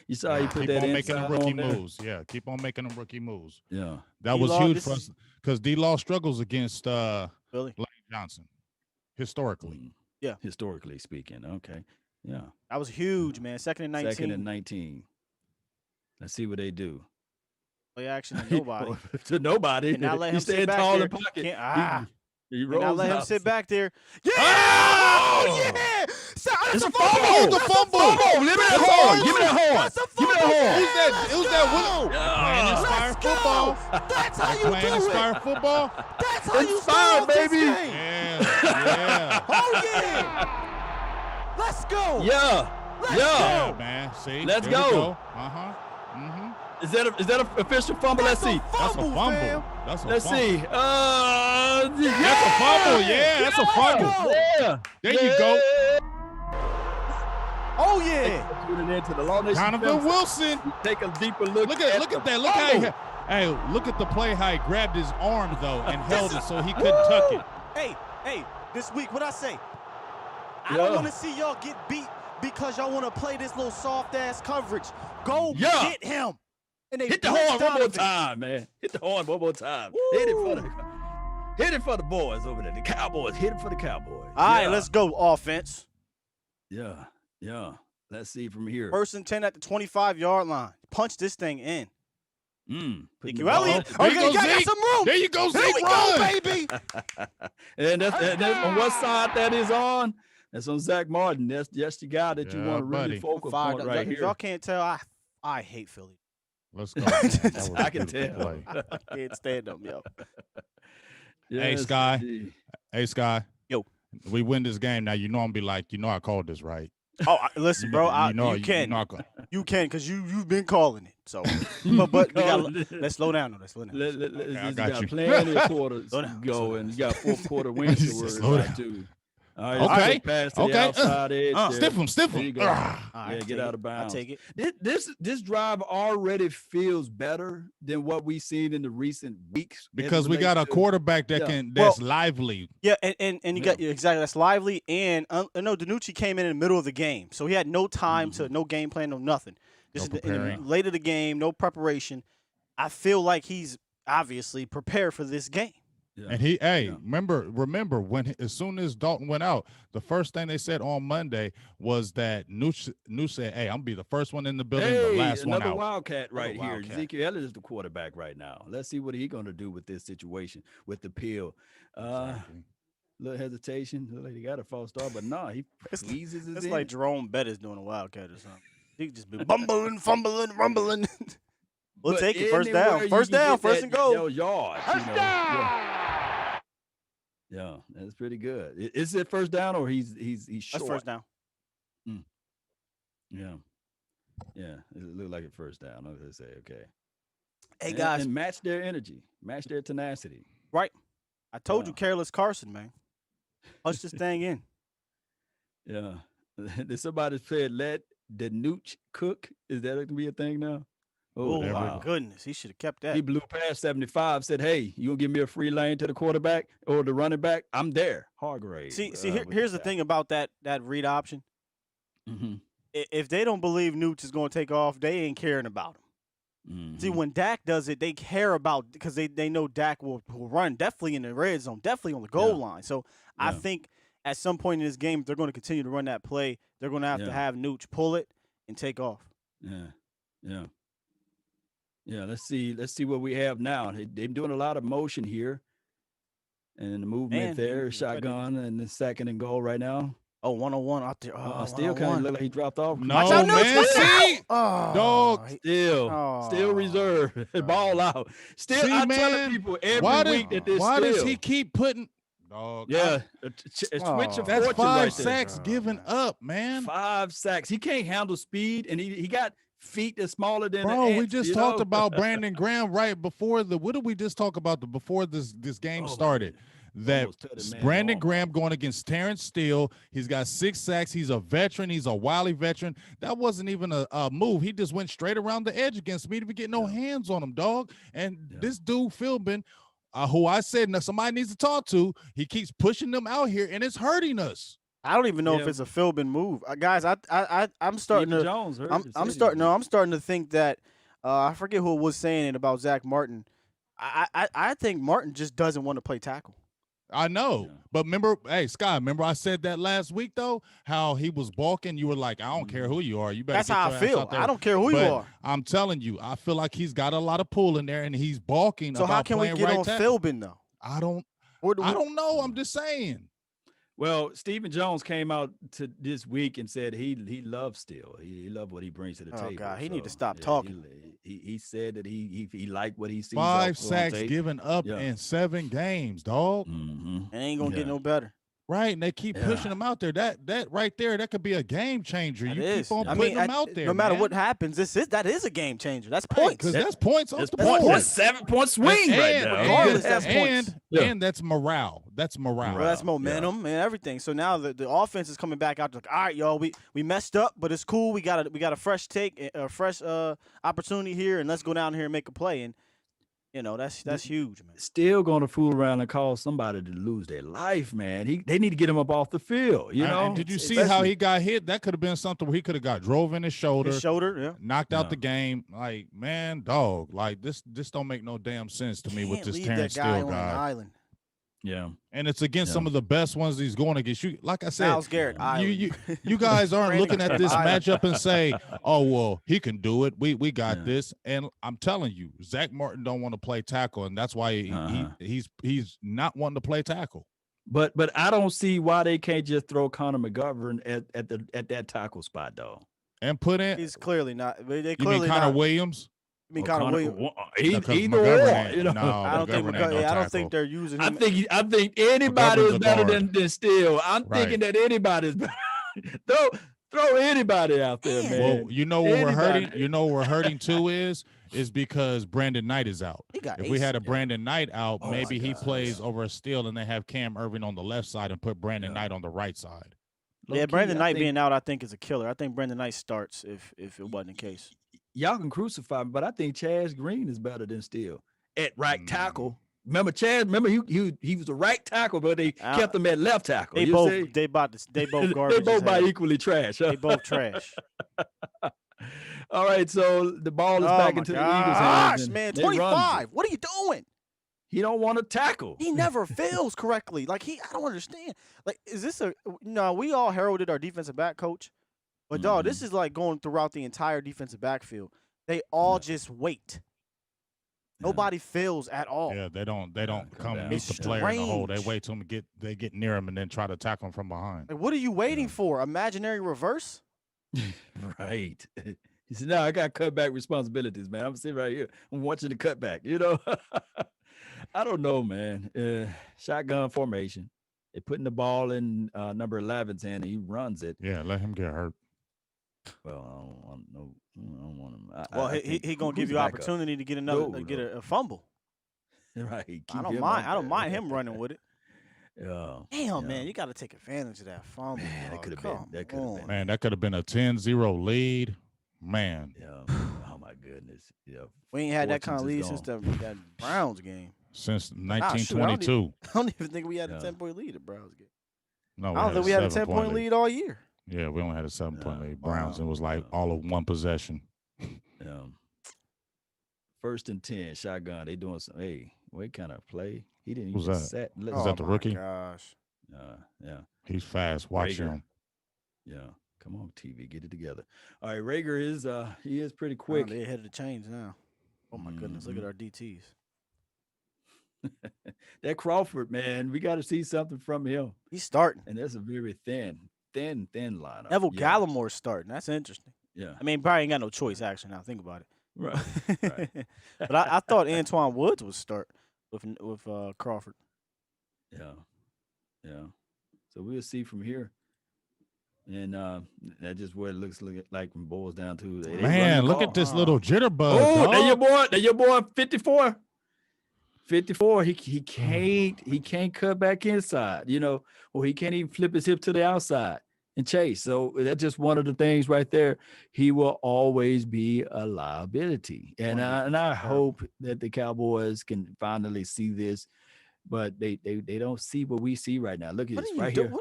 You saw he put that keep on making them rookie moves. Yeah, keep on making them rookie moves. Yeah, that was huge for us because D-Law struggles against Lane Johnson historically. Yeah, historically speaking. Okay. Yeah, that was huge, man. 2nd and 19. 2nd and 19. Let's see what they do. Play action to nobody. To nobody. And not let him sit back tall there. In pocket. He rolls not let him sit back there. Yeah! Oh! Yeah! It's a fumble! It's a fumble! Give me that horn! Give me that horn! Give me that horn! Who's that? Playing inspired football. That's how you playing do it. inspired football. That's how you inspired, baby. Yeah. Oh yeah! Let's go! Yeah! Let's go, man. See? Let's go. Is that a official fumble? Let's see. That's a fumble. Let's see. That's a fumble. Yeah, that's a fumble. Yeah. There you go. Oh yeah. Tune it into the Law Nation. Donovan Wilson. Take a deeper look. Look at that. Look how look at the play how he grabbed his arm though and held it so he couldn't tuck it. Hey, this week what I say? I don't want to see y'all get beat because y'all want to play this little soft ass coverage. Go get him. And they hit the horn one more time, man. Hit the horn one more time. Hit it for the boys over there. The Cowboys. Hit it for the Cowboys. All right, let's go offense. Yeah. Let's see from here. 1st and 10 at the 25-yard line. Punch this thing in. Thank you, Elliott. You got some room. There you go, Zeke. There we go, baby. and that's on what side that is on? That's on Zach Martin. That's the guy that you want to really focal point right here. Y'all can't tell, I hate Philly. Let's go. I can tell. I can't stand them, yo. Yes, Hey, Sky. Yo. We win this game. Now, you know I'm going to be like, I called this, right? Oh, listen, bro. You can because you've been calling it. So, but let's slow down. Let's slow down. You got plenty of quarters going. You got 4th quarter wins to worry about, too. All right, okay. Pass to the outside edge. Stiff him. Get out of bounds. I'll take it. This drive already feels better than what we've seen in the recent weeks because we got a quarterback that's lively. Yeah, and you got exactly that's lively. And I know Dinucci came in the middle of the game, so he had no time to no game plan, no nothing. This is late of the game, no preparation. I feel like he's obviously prepared for this game. Yeah. And he, hey, Yeah. remember when as soon as Dalton went out, the first thing they said on Monday was that Nuce said, "Hey, I'm gonna be the first one in the building, the Hey, last one another out." Wildcat right here. Wildcat. Ezekiel Elliott is the quarterback right now. Let's see what he's going to do with this situation with the pill. Exactly. Little hesitation. Look like he got a false start, but no, he squeezes his It's in. like Jerome Bettis doing a Wildcat or something. He could just be bumbling, fumbling, rumbling. We'll But take it. First anywhere down. you First can down. get First that- and goal. those yards, you know. Yeah. Yeah, that's pretty good. Is it first down or he's short? That's first down. Yeah. Yeah, it looked like a first down. I was gonna say, okay. Hey, guys. And match their energy, match their tenacity. Right. I told you, Yeah. careless Carson, man. Punch this thing in. Yeah. Did somebody say let Dinucci cook? Is that going to be a thing now? Oh, whatever. my goodness. He should have kept that. He blew past 75, said, hey, you going to give me a free lane to the quarterback or the running back? I'm there. Hargrave. See, here's the thing about that read option. Mm-hmm. If they don't believe Nuke is going to take off, they ain't caring about him. Mm-hmm. See, when Dak does it, they care about because they know Dak will run definitely in the red zone, definitely on the goal line. So I think at some point in this game, if they're going to continue to run that play, they're going to have to have Nuke pull it and take off. Yeah. Let's see what we have now. They're doing a lot of motion here, and the movement there, shotgun, and the second and goal right now. Oh, 101 out there. Oh, Still kind of look like he dropped off. No, Watch out, Nuke, man. See, dog. Still reserved. Ball out. Still, I'm telling people every week that this. Why does he keep putting? Dog. Yeah, a switch of That's fortune 5 right sacks there. given up, man. 5 sacks. He can't handle speed, and he got feet that's smaller than. Bro, the we just talked about Brandon Graham right before the. What did we just talk about before this game started? That Brandon Graham going against Terrence Steele. He's got 6 sacks. He's a veteran. He's a wily veteran. That wasn't even a move. He just went straight around the edge against me to get no hands on him, dog. And this dude, Philbin, who I said somebody needs to talk to, he keeps pushing them out here, and it's hurting us. I don't even know if it's a Philbin move, guys. I'm starting Stephen to. Jones I'm starting to think that I forget who was saying it about Zach Martin. I think Martin just doesn't want to play tackle. I know, but remember, hey, Scott, remember I said that last week, though, how he was balking. You were like, I don't care who you are. You better. That's how I feel. I don't care who you are. I'm telling you, I feel like he's got a lot of pull in there, and he's balking. So about how can we get on Philbin, though? I don't know. I'm just saying. Well, Stephen Jones came out to this week and said he loves Steele. He loved what he brings to the table. Oh God, he need to stop talking. He said that he liked what he sees. 5 sacks given up in 7 games, dog. Mm-hmm. It ain't gonna get no better. Right, and they keep pushing him out there. That right there, that could be a game changer. Keep on putting him out there. No matter what happens, that is a game changer. That's points. Because that's points off the board. That's 7-point swing right now. Regardless, that's points. And that's morale. That's morale. Well, that's momentum and everything. So now the offense is coming back out. Like, all right, y'all, we messed up, but it's cool. We got a fresh take, a fresh opportunity here, and let's go down here and make a play. And that's huge, man. Still going to fool around and cause somebody to lose their life, man. They need to get him up off the field. You know. And did you see how he got hit? That could have been something where he could have got drove in his shoulder, knocked out the game. Like, man, dog, like this don't make no damn sense to me with this Terrence Steele guy. Yeah, and it's against some of the best ones he's going against. You, like I said, Myles Garrett, you guys aren't looking at this matchup and say, "Oh well, he can do it. We got this." And I'm telling you, Zach Martin don't want to play tackle, and that's why he's not wanting to play tackle. But I don't see why they can't just throw Connor McGovern at that tackle spot, though. And put in. He's clearly not. They you mean Connor Williams? I mean, Connor Williams. Either or, you know. No, I don't think they're using him. I think anybody is better than Steele. I'm thinking that anybody's better. Throw anybody out there, man. Well, you know what we're hurting. You know what we're hurting too is because Brandon Knight is out. If we had a Brandon Knight out, maybe he plays over a Steele, and they have Cam Irving on the left side and put Brandon Knight on the right side. Brandon Knight being out, I think, is a killer. I think Brandon Knight starts if it wasn't the case. Y'all can crucify me, but I think Chaz Green is better than Steele at right tackle. Remember Chaz? Remember he was a right tackle, but they kept him at left tackle. They both garbage. They both equally trash. Huh? They both trash. All right, so the ball is back into the Eagles' hands. Gosh, man, 25. What are you doing? He don't want to tackle. He never feels correctly. Like I don't understand. Like, is this we all heralded our defensive back coach, but dog, this is like going throughout the entire defensive backfield. They all just wait. Nobody feels at all. Yeah, they don't come down. meet It's the player in the hole. They strange. wait till they get near him and then try to tackle him from behind. Like, what are you waiting for? Imaginary reverse? Right. He said, "No, I got cutback responsibilities, man. I'm sitting right here. I'm watching the cutback. You know, I don't know, man. Shotgun formation. They putting the ball in number 11's hand, and he runs it. Yeah, let him get hurt. Well, I don't want him. Well, he gonna give you opportunity to get a fumble. Right. I don't mind him running with it. Yeah. Damn, man, you got to take advantage of that fumble. Man, that could have been. That could have been. Man, that could have been a 10-0 lead. Man. Yeah. Oh my goodness. Yeah. We ain't had that kind of lead since that Browns game. Since 1922. I don't even think we had a 10-point lead at Browns game. No, I don't think we had a 10-point lead all year. Yeah, we only had a 7-point lead. Browns, it was like all of one possession. Yeah. 1st and 10, shotgun. They doing some. Hey, what kind of play? He didn't Who's even that? set. Is that the rookie? Gosh. Yeah. He's fast. Watch Rager. him. Yeah. Come on, TV, get it together. All right, Rager is pretty quick. They ahead of the chains now. Oh my goodness, look at our DTs. That Crawford, man, we got to see something from him. He's starting. And that's a very thin lineup. Neville Gallimore's starting. That's interesting. Yeah. I mean, probably ain't got no choice, actually, now think about it. Right. But I thought Antoine Woods would start with Crawford. Yeah. So we'll see from here. And that's just what it looks like when it boils down to. Man, look at this little jitterbug. Oh, there your boy, 54. 54. He can't cut back inside, or he can't even flip his hip to the outside and chase. So that's just one of the things right there. He will always be a liability. And I hope that the Cowboys can finally see this, but they don't see what we see right now. Look at this right here.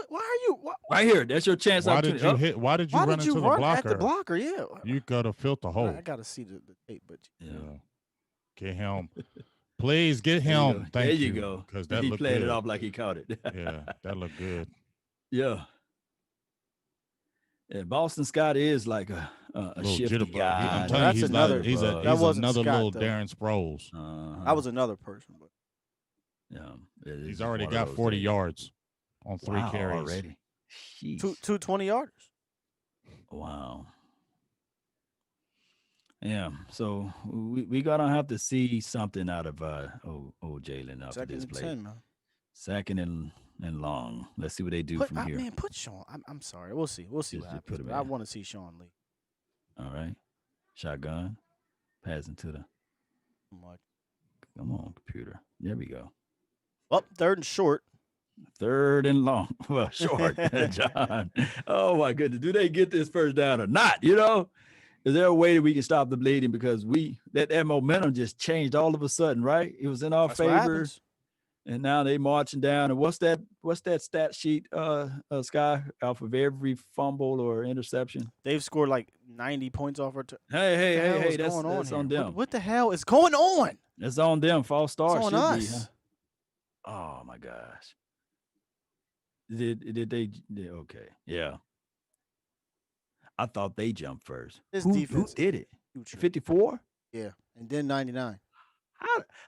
Why are you? Right here. That's your chance. Why did you hit? Why did you run into the blocker? At the blocker? Yeah. You gotta fill the hole. I gotta see the tape, but yeah. Get him. Please get him. There Thank you go. Because that he looked played good. it off like he caught it. Yeah, that looked good. Yeah. And Boston Scott is like a shifty guy. I'm telling you, he's another little though. Darren Sproles. That was another person. But yeah, he's already got 40 yards on 3 carries already. Two 20-yarders. Wow. Yeah, so we gonna have to see something out of Jalen after this play. 10, man. 2nd and long. Let's see what they do from here. Man, put Sean. I'm sorry. We'll see. We'll see what happens. I want to see Sean Lee. All right. Shotgun. Passing to the. Come on, computer. There we go. Up 3rd and short. 3rd and long. Well, short, John. Oh my goodness. Do they get this first down or not? Is there a way that we can stop the bleeding? Because that momentum just changed all of a sudden, right? It was in our favor. And now they marching down. And what's that stat sheet, Sky, off of every fumble or interception? They've scored like 90 points off our Hey, that's on them. What the hell is going on? That's on them. False start. It's on us. Oh my gosh. Did they? Okay. Yeah. I thought they jumped first. Who did it? 54? Yeah. And then 99.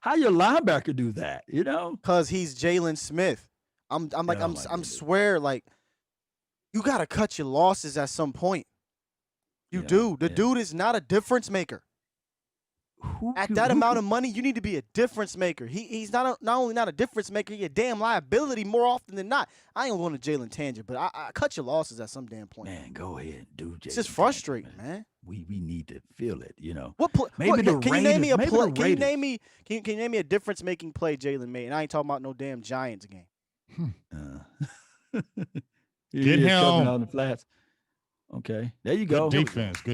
How your linebacker do that? Because he's Jalen Smith. I'm swear, like, you gotta cut your losses at some point. You do. The dude is not a difference maker. At that amount of money, you need to be a difference maker. He's not only not a difference maker, he's a damn liability more often than not. I ain't going to Jalen Tangent, but I cut your losses at some damn point. Man, go ahead, do Jalen. It's just frustrating, man. We need to feel it, What play? Maybe the can you name me a play? Can you name me a difference making play Jalen made? And I ain't talking about no damn Giants game. Get him on the flats. Okay, there you go. Good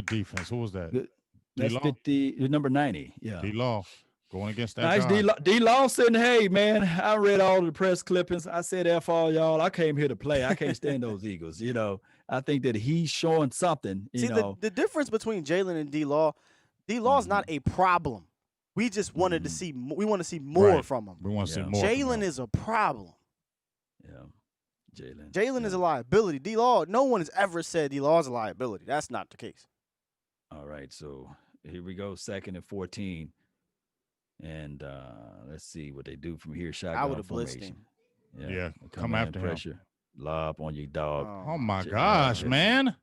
defense. Who was that? That's number 90. Yeah. D-Law going against that nice guy. D-Law saying, hey, man, I read all the press clippings. I said, F all y'all. I came here to play. I can't stand those Eagles. I think that he's showing something. See, the difference between Jalen and D-Law's not a problem. We just wanted to Mhm. see. We want to see more Right. from him. We want to see Yeah. more. from Jalen him. is a problem. Yeah. Jalen. Jalen is a liability. D-Law, no one has ever said D-Law is a liability. That's not the case. All right. So here we go. 2nd and 14. And let's see what they do from here. I Shotgun would have blitzed formation. him. Yeah, they come in, after him. pressure. Lob on your dog. Oh my Jalen gosh, Hurts. man.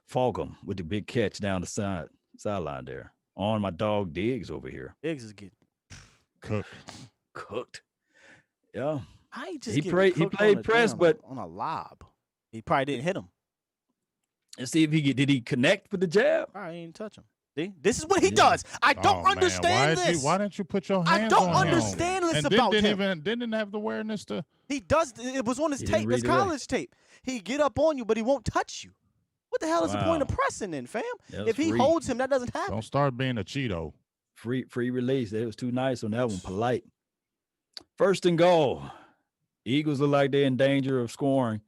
Fulgham with the big catch down the sideline there. On my dog Diggs over here. Diggs is getting Cooked. Yeah. I just He getting cooked played on press, but on a lob. He probably didn't hit him. let's see if did he connect with the jab? I didn't touch him. See, this is what he Yeah. does. I don't Man. understand this. Why didn't you put your I hands don't on understand him? this And about didn't him. didn't have the awareness to. He does. It was on his He didn't tape. read His it right. college tape. He get up on you, but he won't touch you. What the hell is the point of Wow. pressing then, fam? That If was he free. holds him, that doesn't happen. Don't start being a Cheeto. Free release. It was too nice on that one. Polite. 1st and goal. Eagles look like they're in danger of scoring.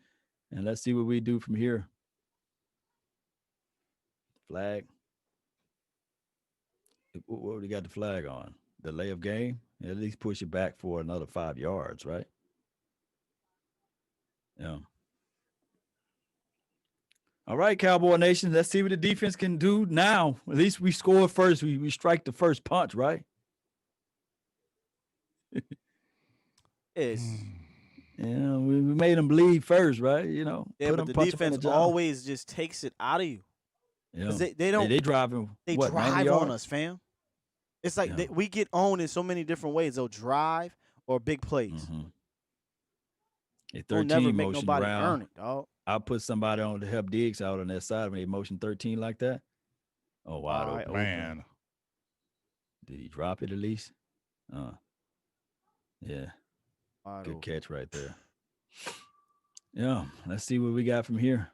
And let's see what we do from here. Flag. What we got the flag on? Delay of game? At least push it back for another 5 yards, right? Yeah. All right, Cowboy Nation. Let's see what the defense can do now. At least we score first. We strike the first punch, right? It's, Yeah, we made them bleed first, right? You know, yeah, put but them, the punch 'em in defense jaw. always just takes it out of you. Yeah. 'Cause they don't. They driving. They what, 90 drive on yards? us, fam. It's like Yeah. we get owned in so many different ways. They'll drive or big plays. Mm-hmm. A They'll 13 never make motion nobody round. earn it, dog. I put somebody on to help Diggs out on that side when they motion 13 like that. Oh, wide Wide open. open. Man. Did he drop it at least? Yeah. Wide Good open. catch right there. Yeah. Let's see what we got from here.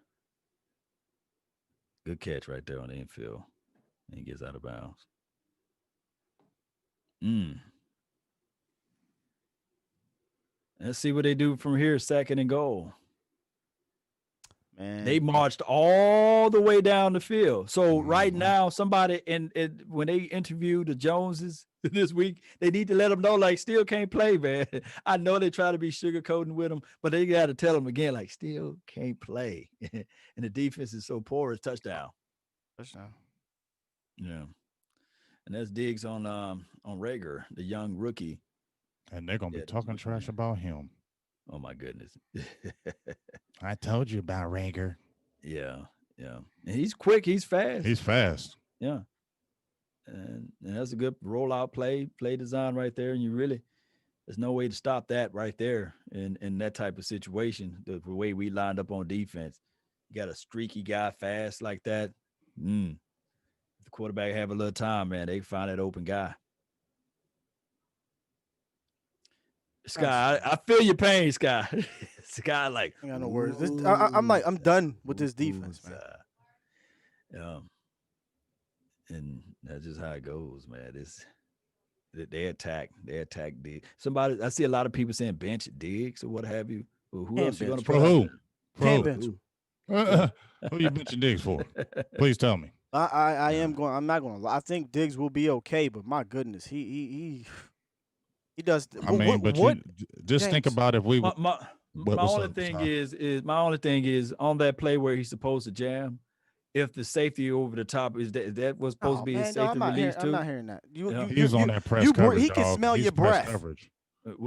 Good catch right there on the infield. And he gets out of bounds. Let's see what they do from here. 2nd and goal. Man, They marched all the way down the field. So right Mhm. now, somebody when they interview the Joneses this week, they need to let them know, like, still can't play, man. I know they try to be sugarcoating with them, but they got to tell them again, like, still can't play. And the defense is so poor, it's touchdown. touchdown. Yeah. And that's Diggs on Rager, the young rookie. And they're gonna be Yeah, talking trash about him. Oh my goodness. I told you about Rager. Yeah. And he's quick, he's fast. He's fast. Yeah. And that's a good rollout play design right there. And there's no way to stop that right there in that type of situation. The way we lined up on defense. You got a streaky guy fast like that. If the quarterback have a little time, man, they find that open guy. Sky, I feel your pain, Sky. Sky, like, I got no words. I'm done with this defense, man. And that's just how it goes, man. They attack Diggs. I see a lot of people saying bench Diggs or what have you. Well, who Can't else you gonna bench put For out who? there? For Can't who? bench him. Who you benching Diggs for? Please tell me. I am going. I'm not going to lie. I think Diggs will be okay, but my goodness, he does. I mean, but what? you just think James? about if we. My what's only up, thing Sky? is on that play where he's supposed to jam. If the safety over the top is that was supposed to be his safety release I'm too. not hearing that. Yeah. He was on that press you coverage. He can dog. smell He's your press breath. coverage.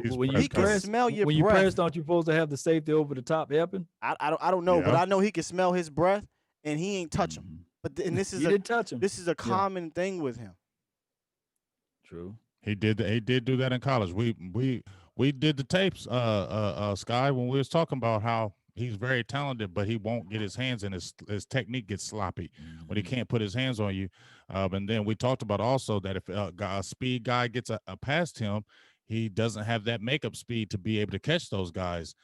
He's When press you can press, smell your when you breath. press, aren't you supposed to have the safety over the top helping? I don't know, but Yeah. I know he can smell his breath, and he ain't touch him. But and this is You didn't touch him. this is a common thing with him. True. He did do that in college. We did the tapes, Sky, when we was talking about how he's very talented, but he won't get his hands in. His technique gets sloppy when he can't put his hands on you. And then we talked about also that if a speed guy gets a past him, he doesn't have that makeup speed to be able to catch those guys.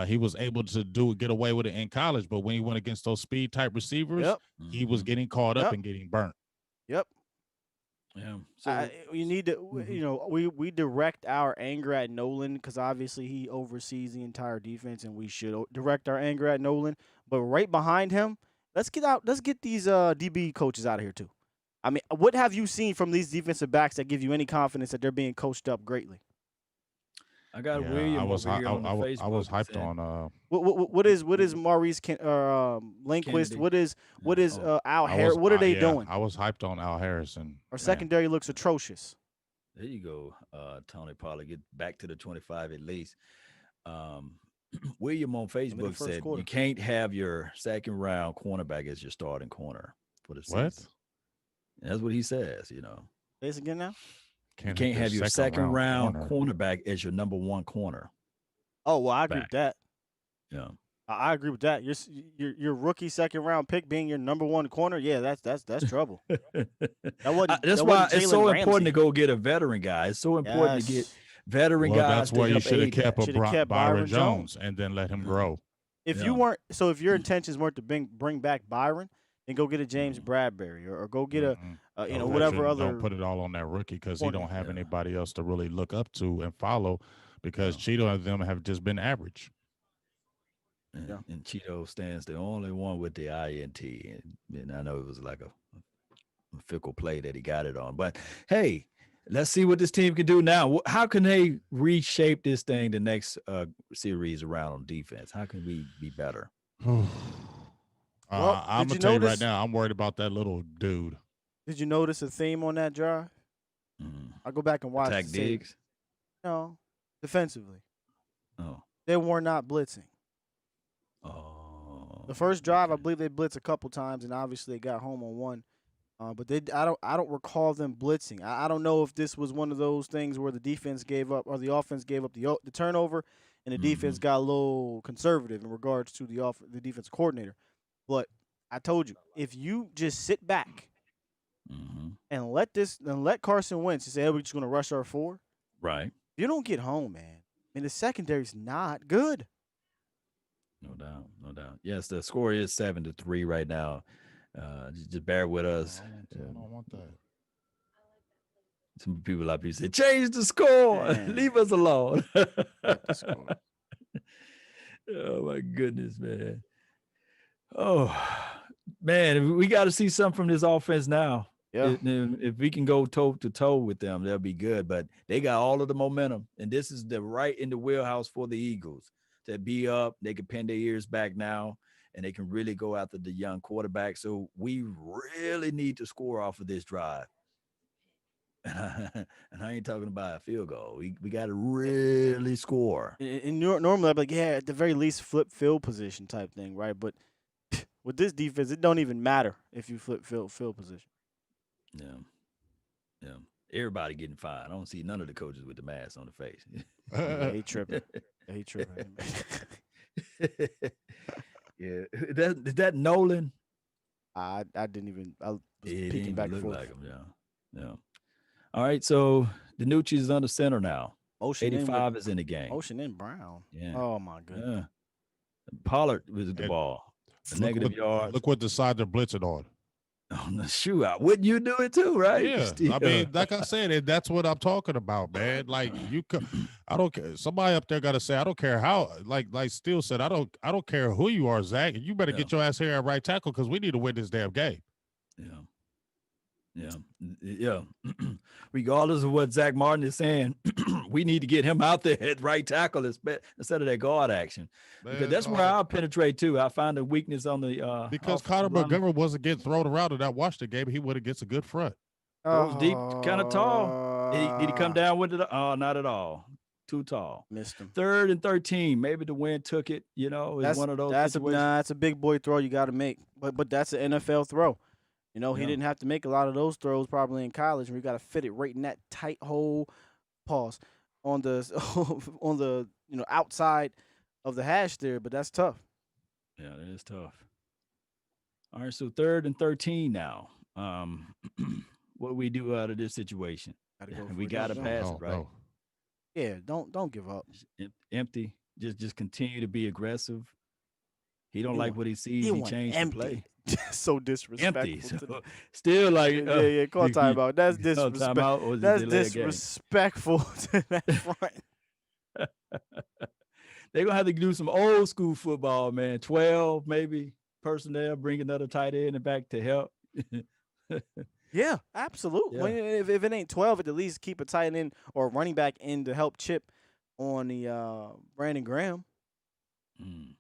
He was able to get away with it in college, but when he went against those speed type receivers, Yep. he was getting caught up Yep. and getting burnt. Yep. Yeah. So You need to, you know, we direct our anger at Nolan because obviously he oversees the entire defense, and we should direct our anger at Nolan. But right behind him, let's get these DB coaches out of here too. I mean, what have you seen from these defensive backs that give you any confidence that they're being coached up greatly? I got Yeah, William over here on the Facebook. I was hyped saying on. What is Maurice Lindquist? Kennedy. What is Oh, Al Harris? What are they doing? I was hyped on Al Harrison. Our secondary looks atrocious. there you go, Tony Pollard. Get back to the 25 at least. William on Facebook said quarter. you can't have your second round cornerback as your starting corner for the season. What? That's what he says. You know, Say this again now. you can't have your second round cornerback as your number one corner. Oh well, I agree with that. Yeah, I agree with that. Your rookie second round pick being your number one corner. Yeah, that's trouble. that's why it's so important to go get a veteran guy. It's so important to get veteran guys. That's why you should have kept Byron Jones and then let him grow. If you weren't, so if your intentions weren't to bring back Byron, then go get a James Bradbury or go get a whatever other. Don't put it all on that rookie because he don't have anybody else to really look up to and follow because Cheeto and them have just been average. And Cheeto stands the only one with the INT, and I know it was like a fickle play that he got it on. But hey, let's see what this team can do now. How can they reshape this thing the next series around on defense? How can we be better? I'm gonna tell you right now, I'm worried about that little dude. Did you notice a theme on that drive? I'll go back and watch. Attack Diggs? No, defensively. Oh, they were not blitzing. Oh, the first drive, I believe they blitzed a couple times, and obviously they got home on one. But I don't recall them blitzing. I don't know if this was one of those things where the defense gave up or the offense gave up the turnover, and the defense got a little conservative in regards to the defense coordinator. But I told you, if you just sit back and let Carson Wentz say, hey, we're just going to rush our four. Right. You don't get home, man. I mean, the secondary's not good. No doubt. Yes, the score is 7-3 right now. Just bear with us. I don't want that. Some people like you say, change the score. Leave us alone. Oh my goodness, man. Oh man, we got to see something from this offense now. Yeah. If we can go toe to toe with them, that'll be good. But they got all of the momentum, and this is right in the wheelhouse for the Eagles to be up. They can pin their ears back now, and they can really go after the young quarterback. So we really need to score off of this drive. And I ain't talking about a field goal. We got to really score. And normally I'd be like, yeah, at the very least, flip field position type thing, right? But with this defense, it don't even matter if you flip field position. Yeah. Everybody getting fined. I don't see none of the coaches with the mask on the face. He tripping. Yeah. Is that Nolan? I didn't even. I was peeking back and forth. Like him, yeah. All right, so Dinucci is under center now. 85 is in the game. Ocean and Brown. Yeah. Oh my goodness. Yeah. Pollard was the ball. Negative yards. Look what the side they're blitzing on. On the shootout. Wouldn't you do it too, right? Yeah. I mean, like I said, that's what I'm talking about, man. Like I don't care. Somebody up there got to say, I don't care how. Like Steele said, I don't care who you are, Zach. You better get your ass here at right tackle because we need to win this damn game. Yeah. Regardless of what Zach Martin is saying, we need to get him out there at right tackle instead of that guard action. Because that's where I'll penetrate too. I find a weakness on the because Connor Montgomery wasn't getting thrown around in that Washington game. He would have gets a good front. Those deep, kind of tall. Did he come down with it? Not at all. Too tall. Missed him. 3rd and 13. Maybe the wind took it. You know, it's one of those. That's a big boy throw you got to make. But that's an NFL throw. You know, he didn't have to make a lot of those throws probably in college. We got to fit it right in that tight hole. Pause on the outside of the hash there, but that's tough. Yeah, that is tough. All right, so 3rd and 13 now. What do we do out of this situation? We got to pass it, right? No. Yeah, don't give up. Empty. Just continue to be aggressive. He don't like what he sees. He changed the play. So disrespectful. Empty. So, still like call timeout. That's disrespectful. That's disrespectful to that front. They're gonna have to do some old school football, man. 12 maybe personnel, bring another tight end back to help. Yeah, absolutely. Yeah. If it ain't 12, at least keep a tight end or a running back in to help chip on the Brandon Graham. Mm.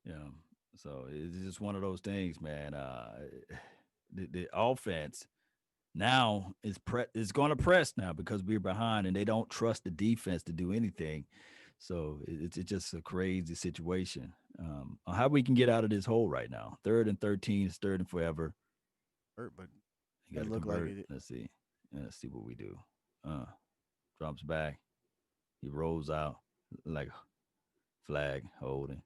Yeah. So it's just one of those things, man. The offense now is going to press now because we're behind and they don't trust the defense to do anything. So it's just a crazy situation. How we can get out of this hole right now? 3rd and 13 is 3rd and forever. But You got to look like convert. it. Let's see. Let's see what we do. Drops back. He rolls out like flag holding.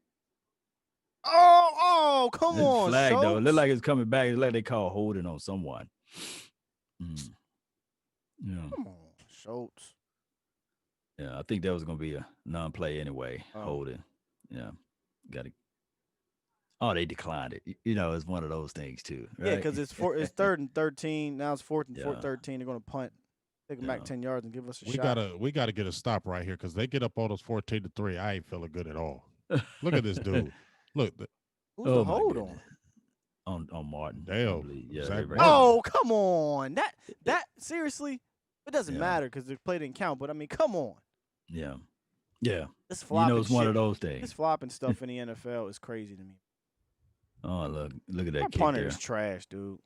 Come It's on, flag though. It Schultz. look like it's coming back. It's like they call holding on someone. Yeah. Come on, Schultz. Yeah, I think that was gonna be a non-play anyway. Oh. Holding. Yeah. Got to. Oh, they declined it. It's one of those things too. Right? Yeah, because it's 3rd and 13. Now it's 4th and Yeah. 13. They're gonna punt, take them back Yeah. 10 yards and give us a We shot. gotta get a stop right here because they get up all those 14-3. I ain't feeling good at all. Look at this dude. Look, Who's the my hold goodness. On Martin. I Dale. believe. Yeah, Zach they Martin. Oh, come on. That seriously, it doesn't Yeah. matter because the play didn't count. But I mean, come on. Yeah. Yeah. This flopping It's one shit- of those This things. flopping stuff in the NFL is crazy to me. Oh, look at Our that kick punter there. is trash, dude.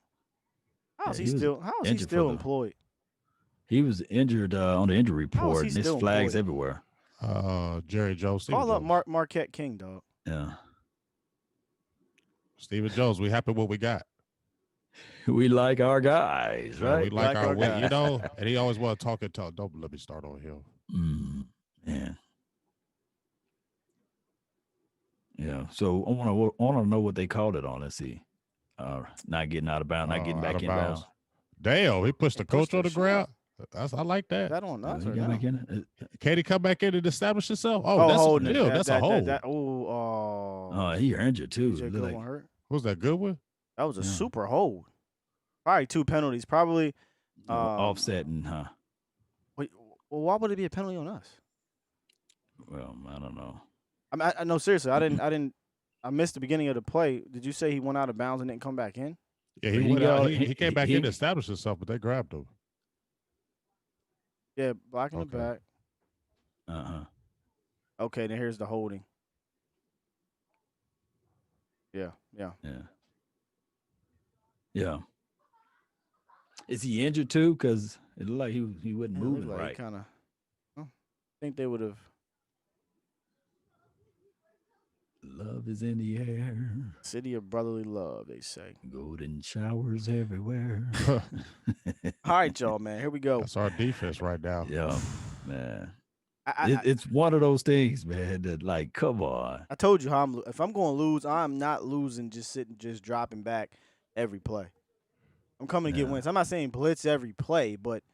How is Yeah, he he was still? How is he injured for still the- employed? He was injured on the injury How is report, he and there's still flags employed? everywhere. Jerry Jones. Stephen Call up Jones. Marquette King, dog. Yeah. Stephen Jones. We happy what we got. We like our guys, Yeah, right? we like our guys. and he always want to talk and talk. Don't let me start on him. Man. Yeah. So I want to know what they called it on. Let's see. Not getting out of bounds, not getting Out back of in bounds. bounds. Damn, he pushed He the coach pushed on the the ground. shit. I like Is that. that on us He or got no? back in it? Can he come back in and establish himself? Oh, that's holding a it. That's a hold. He injured too. DJ Look Goodwin like- hurt. Was that good one? That was a Yeah. super hold. Probably 2 penalties. Probably. offsetting, huh? Wait, well, why would it be a penalty on us? Well, I don't know. I mean, no, seriously, I missed the beginning of the play. Did you say he went out of bounds and didn't come back in? Yeah, He he went got- out. he- He came back he- in to establish himself, but they grabbed him. Yeah, blocking Okay. the back. Uh-huh. Okay, then here's the holding. Yeah. Yeah. Yeah. Is he injured too? Because it looked like he wasn't moving right. Kind of. I think they would have. Love is in the air. City of brotherly love, they say. Golden showers everywhere. All right, y'all, man. Here we go. That's our defense right now. Yeah, man. I It's one of those things, man, that like, come on. I told you how if I'm going to lose, I'm not losing just sitting, just dropping back every play. I'm coming to get Yeah. wins. I'm not saying blitz every play, but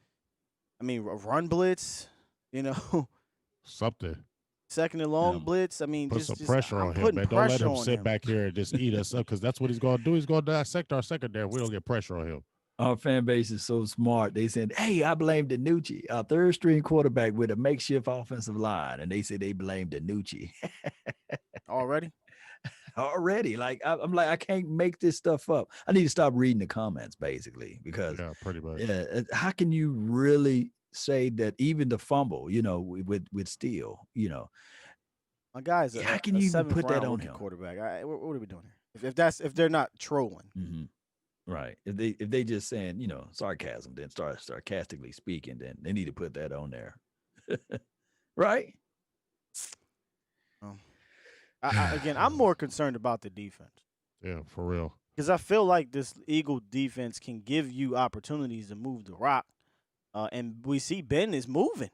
I mean a run blitz, Something. second and long Yeah. blitz. I mean, Put just some pressure I'm on him, putting man. Don't let pressure him on sit him. back here and just eat us up because that's what he's going to do. He's going to dissect our secondary. We don't get pressure on him. Our fan base is so smart. They said, hey, I blame Dinucci, our third string quarterback with a makeshift offensive line. And they said they blamed Dinucci Already? already. Like, I'm like, I can't make this stuff up. I need to stop reading the comments, basically, because Yeah, pretty much. how can you really say that even the fumble, with Steele, My guy's How can you even put that on him? quarterback. What are we doing here? If they're not trolling. Mhm. Right. If they just saying, sarcasm, then start sarcastically speaking, then they need to put that on there. Right? Again, I'm more concerned about the defense Yeah, for real. because I feel like this Eagle defense can give you opportunities to move the rock, and we see Ben is moving.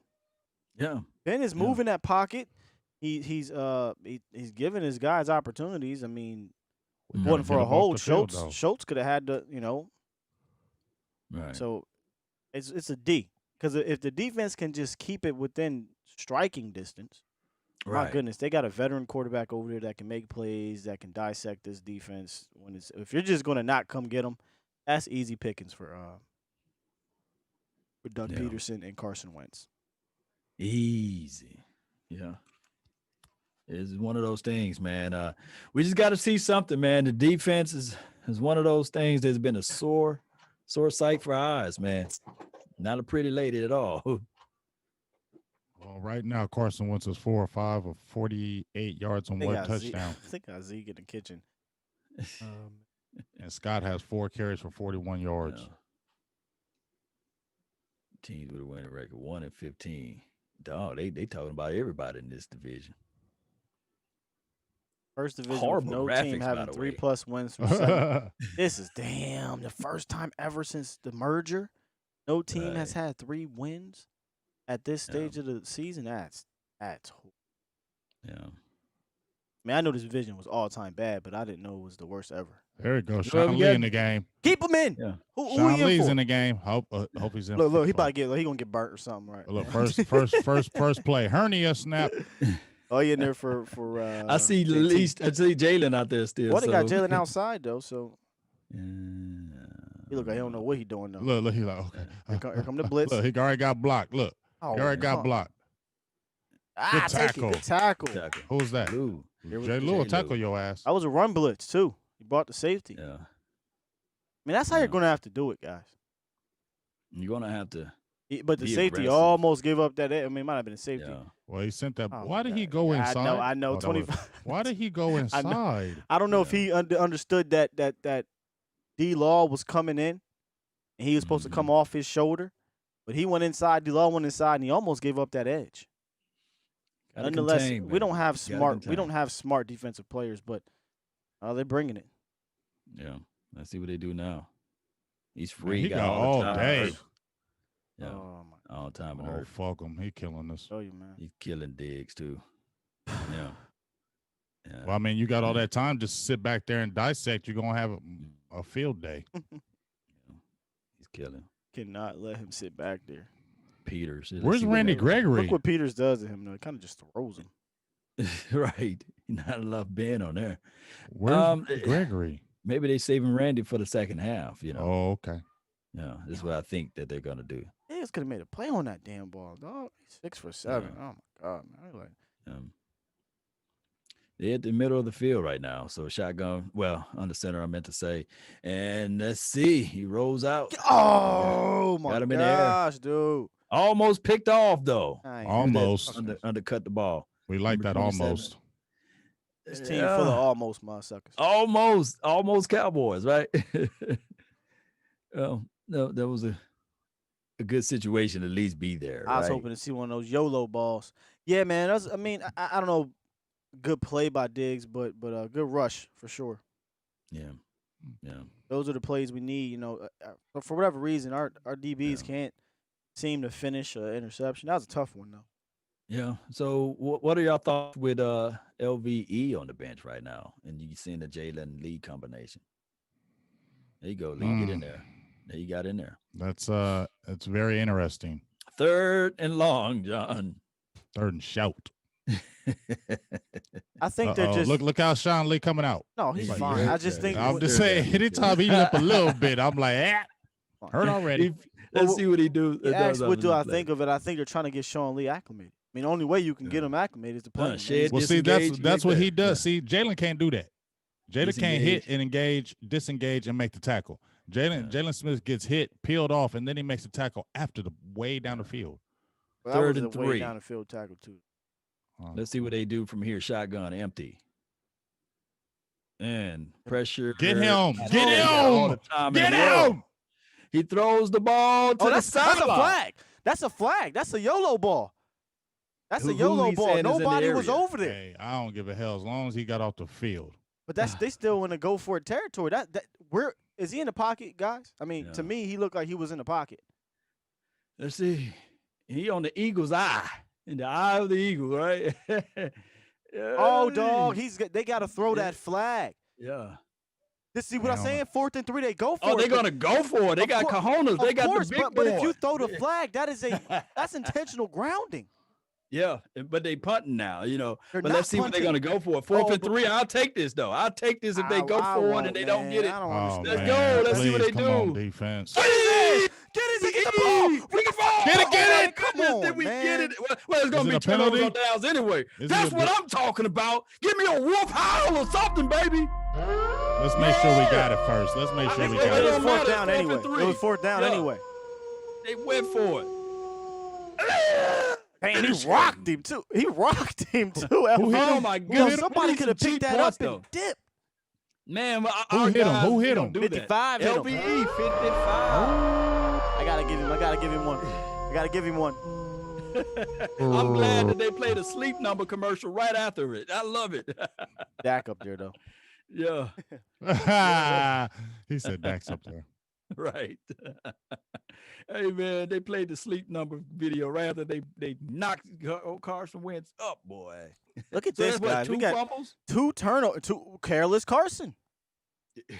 Yeah. Ben is Yeah. moving that pocket. He's giving his guys opportunities. I mean, We Mhm. gotta wasn't for get a him off hold. the field, though. Schultz could have had to, Right. So it's a D because if the defense can just keep it within striking distance, my right. goodness, they got a veteran quarterback over there that can make plays, that can dissect this defense. If you're just going to not come get them, that's easy pickings for Doug Yeah. Peterson and Carson Wentz. Easy. Yeah. It's one of those things, man. We just got to see something, man. The defense is one of those things that's been a sore sight for our eyes, man. Not a pretty lady at all. Well, right now, Carson Wentz is 4 or 5 of 48 yards on one touchdown. I think I Zeke in the kitchen. And Scott has 4 carries for 41 yards. Yeah. Teams with a winning record 1-15. Dog, they talking about everybody in this division. First division Horrible with no team graphics, by having the 3+ wins from 7. This is the first time ever since the merger. No team has had 3 wins at this stage of the season. That's Yeah. I mean, I know this division was all time bad, but I didn't know it was the worst ever. There we go. Well, Sean we Lee got- in the game. Keep him in. Yeah. Who Sean he in Lee's for? in the game. Hope he's in. Look, he for- about to he gonna get burnt or something, right? Look, first play. Hernia snap. Oh, he in there for I see JT. I see Jalen out there still. Well, they got so- Jalen outside though, so Yeah. he look like he don't know what he doing though. Look, he like okay. Here come the blitz. Look, he already got blocked. Look, Oh, he already got come- blocked. Ah, Good take it. tackle. Good tackle. Tackle. Who's that? Lou. Here we Jay go. Lou will J. tackle Lou. your ass. That was a run blitz too. He brought the safety. Yeah. I mean, that's how you're Yeah. gonna have to do it, guys. You're gonna have to. But the Be safety aggressive. almost gave up that. I mean, it might have been a safety. Yeah. Well, he sent that. Oh, Why my did he God. go Yeah, inside? I know. Oh, that 25. was- Why did he go inside? I don't know if he understood that D-Law was coming in, and he was supposed to come off his shoulder, but he went inside. D-Law went inside, and he almost gave up that edge. Gotta Nonetheless, contain, we man. don't have Gotta smart. We contain. don't have smart defensive players, but they're bringing it. Yeah. Let's see what they do now. He's Man, free. he got all all the time. day. Yeah. Oh my All time and Oh, hurt. fuck him. He killing us. show you, man. He's killing Diggs too. Yeah. Yeah. Well, I mean, you got all that time. Just sit back there and dissect. You're gonna have a field day. He's killing. Cannot let him sit back there. Peters. Let's Where's see what Randy they- Gregory? Look what Peters does to him, though. It kind of just throws him. Right. Not enough Ben on there. Where's Gregory? Maybe they saving Randy for the second half, you know. Oh, okay. Yeah. This is what I think that they're gonna do. He just could have made a play on that damn ball, dog. 6 for 7. Yeah. Oh my god, man. I like, They're at the middle of the field right now. So shotgun, well, under center, I meant to say. And let's see. He rolls out. oh my Got him in the air. gosh, dude. Almost picked off though. I ain't- Almost. Undercut the ball. We like Number that 27. almost. This team full of almost motherfuckers. Almost Cowboys, right? Well, no, that was a good situation to at least be there. I was right? hoping to see one of those YOLO balls. Yeah, man. I mean, I don't know. Good play by Diggs, but good rush for sure. Yeah. Yeah. Those are the plays we need. You know, but for whatever reason, our DBs can't seem to finish an interception. That was a tough one though. Yeah. So what are y'all thoughts with LVE on the bench right now? And you seeing the Jalen Lee combination. There you go, Lee. Get in there. There you got in there. That's it's very interesting. 3rd and long, John. 3rd and shout. I think they're just look how Sean Lee coming out. no, he's Like, fine. yeah, I just think I'm what- just saying, anytime he up a little bit, I'm like, hurt already. Let's Well, see what he do. you asked, what do I play. think of it? I think they're trying to get Sean Lee acclimated. I mean, the only way you can get him acclimated is to play him. shed Well, see, disengage, that's make what he that. does. See, Jalen can't do that. Jalen can't hit Disengage. and engage, disengage, and make the tackle. Jalen Smith gets hit, peeled off, and then he makes the tackle after the way down the field. Well, that 3rd was and a way 3. down the field tackle too. Let's see what they do from here. Shotgun empty. And pressure. Get him. All Get the him. time in Get the world. him. He throws the ball to Oh, the that's a sideline. flag. That's a flag. That's a YOLO ball. That's a Who YOLO he ball. saying is in the Nobody was area? over there. Hey, I don't give a hell as long as he got off the field. But they still in the go for it territory. That where is he in the pocket, guys? I mean, to Yeah. me, he looked like he was in the pocket. Let's see. He on the Eagle's eye. In the eye of the eagle, right? Oh, dog, they got to throw that flag. Yeah. This see what I'm Hell saying? 4th and 3, they go for it. Oh, they're but- gonna go for it. They Of got cour- cojones. They of got course, the big but if you boy. throw the flag, that's intentional grounding. Yeah, but they punting now, you know. They're But not let's see what they're punting. gonna go for. 4th Oh, and 3. I'll take this though. I'll take this if they go I for it won't, and they don't get man. it. I don't Oh, understand. Let's man. go. Let's see what Please, they come on, do. defense. Get it, get the ball. We can fall. Get it, get it. Come Goodness, on, did we man. get it? Well, Well, it's gonna it be a turnovers penalty? on downs anyway. Is That's it a what bit- I'm talking about. Give me a wolf howl or something, baby. Let's make sure we got it first. Let's make sure we Wait, got It wait, was it. don't fourth matter. down It's anyway. 4th and 3. It was fourth down Yeah. anyway. They went for it. And he rocked him too. He rocked him too. Who hit Oh him? my Who goodness! hit him? Somebody could have picked that up and dipped. Man, Who our hit him? guys, Who hit don't him? do that. 55 hit him. LVE 55. I gotta give him one. I gotta give him one. I'm glad that they played a sleep number commercial right after it. I love it. Dak up there though. Yeah, He said Dak's up there. right. Hey man, they played the sleep number video right after they knocked Carson Wentz up, boy. Look at So this, that's what, guys. 2 We got fumbles. 2 turnovers. 2 careless Carson.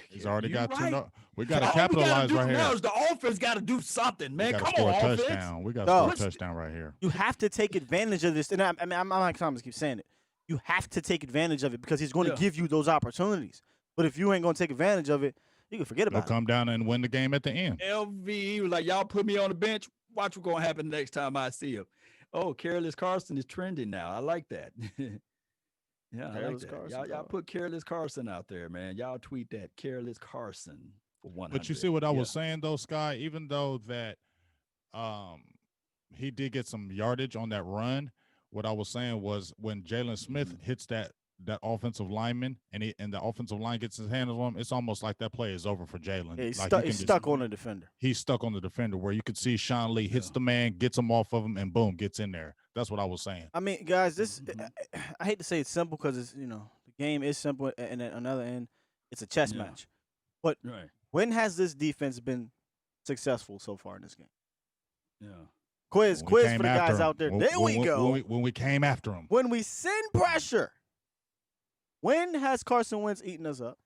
He's already You got right. 2. We got to All we gotta capitalize do right now here. is the offense got to do something, We man. got to Come score on, a offense. touchdown. We got to No. score a touchdown right here. You have to take advantage of this. And I'm like Thomas keeps saying it. You have to take advantage of it because he's going to Yeah. give you those opportunities. But if you ain't going to take advantage of it, you can forget They'll about it. come down and win the game at the end. LVE was like, y'all put me on the bench. Watch what's gonna happen next time I see him. Oh, Careless Carson is trending now. I like that. Yeah, I like Careless that. Carson, Y'all dog. put Careless Carson out there, man. Y'all tweet that Careless Carson for 100. But you see what I Yeah. was saying though, Sky. Even though that he did get some yardage on that run, what I was saying was when Jalen Smith hits that offensive lineman and the offensive line gets his hands on him, it's almost like that play is over for Jalen. Yeah, he's, Like, stuck, he he's can stuck just- on the defender. He's stuck on the defender where you could see Sean Lee hits the man, gets him off of him, and boom, gets in there. That's what I was saying. I mean, guys, this I hate to say it's simple because it's the game is simple, and at another end, it's a chess Yeah. match. But Right. when has this defense been successful so far in this game? Yeah. Quiz When we for came the after guys him. out there. When- There we when- go. When we came after him. When we send pressure. When has Carson Wentz eaten us up?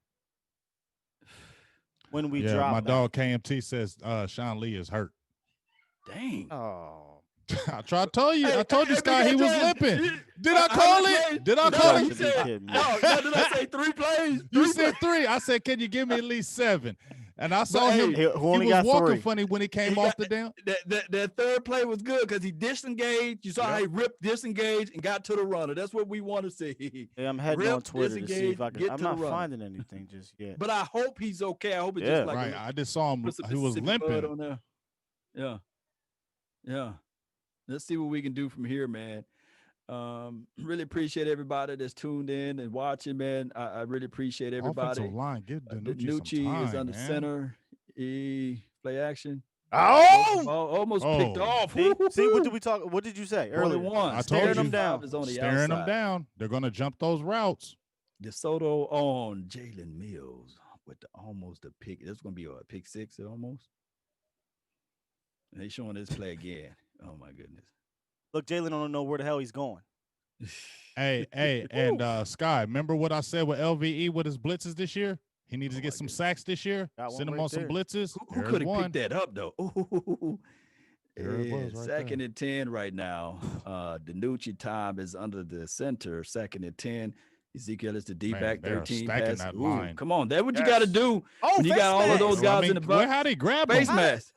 When we Yeah, drop my back. dog KMT says Sean Lee is hurt. Dang. Oh. I tried to tell you. Hey, I told hey, this guy he Big was Ed, limping. you- Did I how call many it? plays? Did I No, call you it? said, kidding me. no, did I say 3 plays? You 3 said 3. I said, can you give me at least 7? And I saw But, him. hey, who only he was got walking 3? funny when he came He off got- the down. That third play was good because he disengaged. You saw how he ripped, disengaged, and got to the runner. That's what we want to see. Yeah, I'm heading Rip, on Twitter to see if I disengage, can. get I'm to the not runner. finding anything just yet. But I hope he's okay. I hope it's Yeah. just like Right. I just saw him. put some He was Mississippi mud limping. on there. Yeah. Yeah. Let's see what we can do from here, man. Really appreciate everybody that's tuned in and watching, man. I really appreciate everybody. Offensive line, give Dinucci Dinucci some time, is under man. center. Play action. Oh! Almost picked Oh. off. See, what Woo-hoo-hoo. did we talk? What did you say earlier? 21. I told Staring you. them down. Is on the Staring them outside. down. They're going to jump those routes. DeSoto on Jalen Mills with almost a pick. This is going to be a pick 6 almost. And they showing this play again. Oh my goodness. Look, Jalen don't know where the hell he's going. Hey, and Sky, remember what I said with LVE with his blitzes this year? He needs Oh, to get my some goodness. sacks this year. Got one Send him right on some there. blitzes. Who There's could have one. picked that up though? Ooh. There it was right Second there. and 10 right now. Dinucci time is under the center. Second and 10. Ezekiel is the D Man, back. they are 13 stacking pass. that Ooh, line. come on, that's what you got to Yes. do Oh, when you face got all of mask. those Well, I guys in the mean, butt. how'd he grab Face him? mask.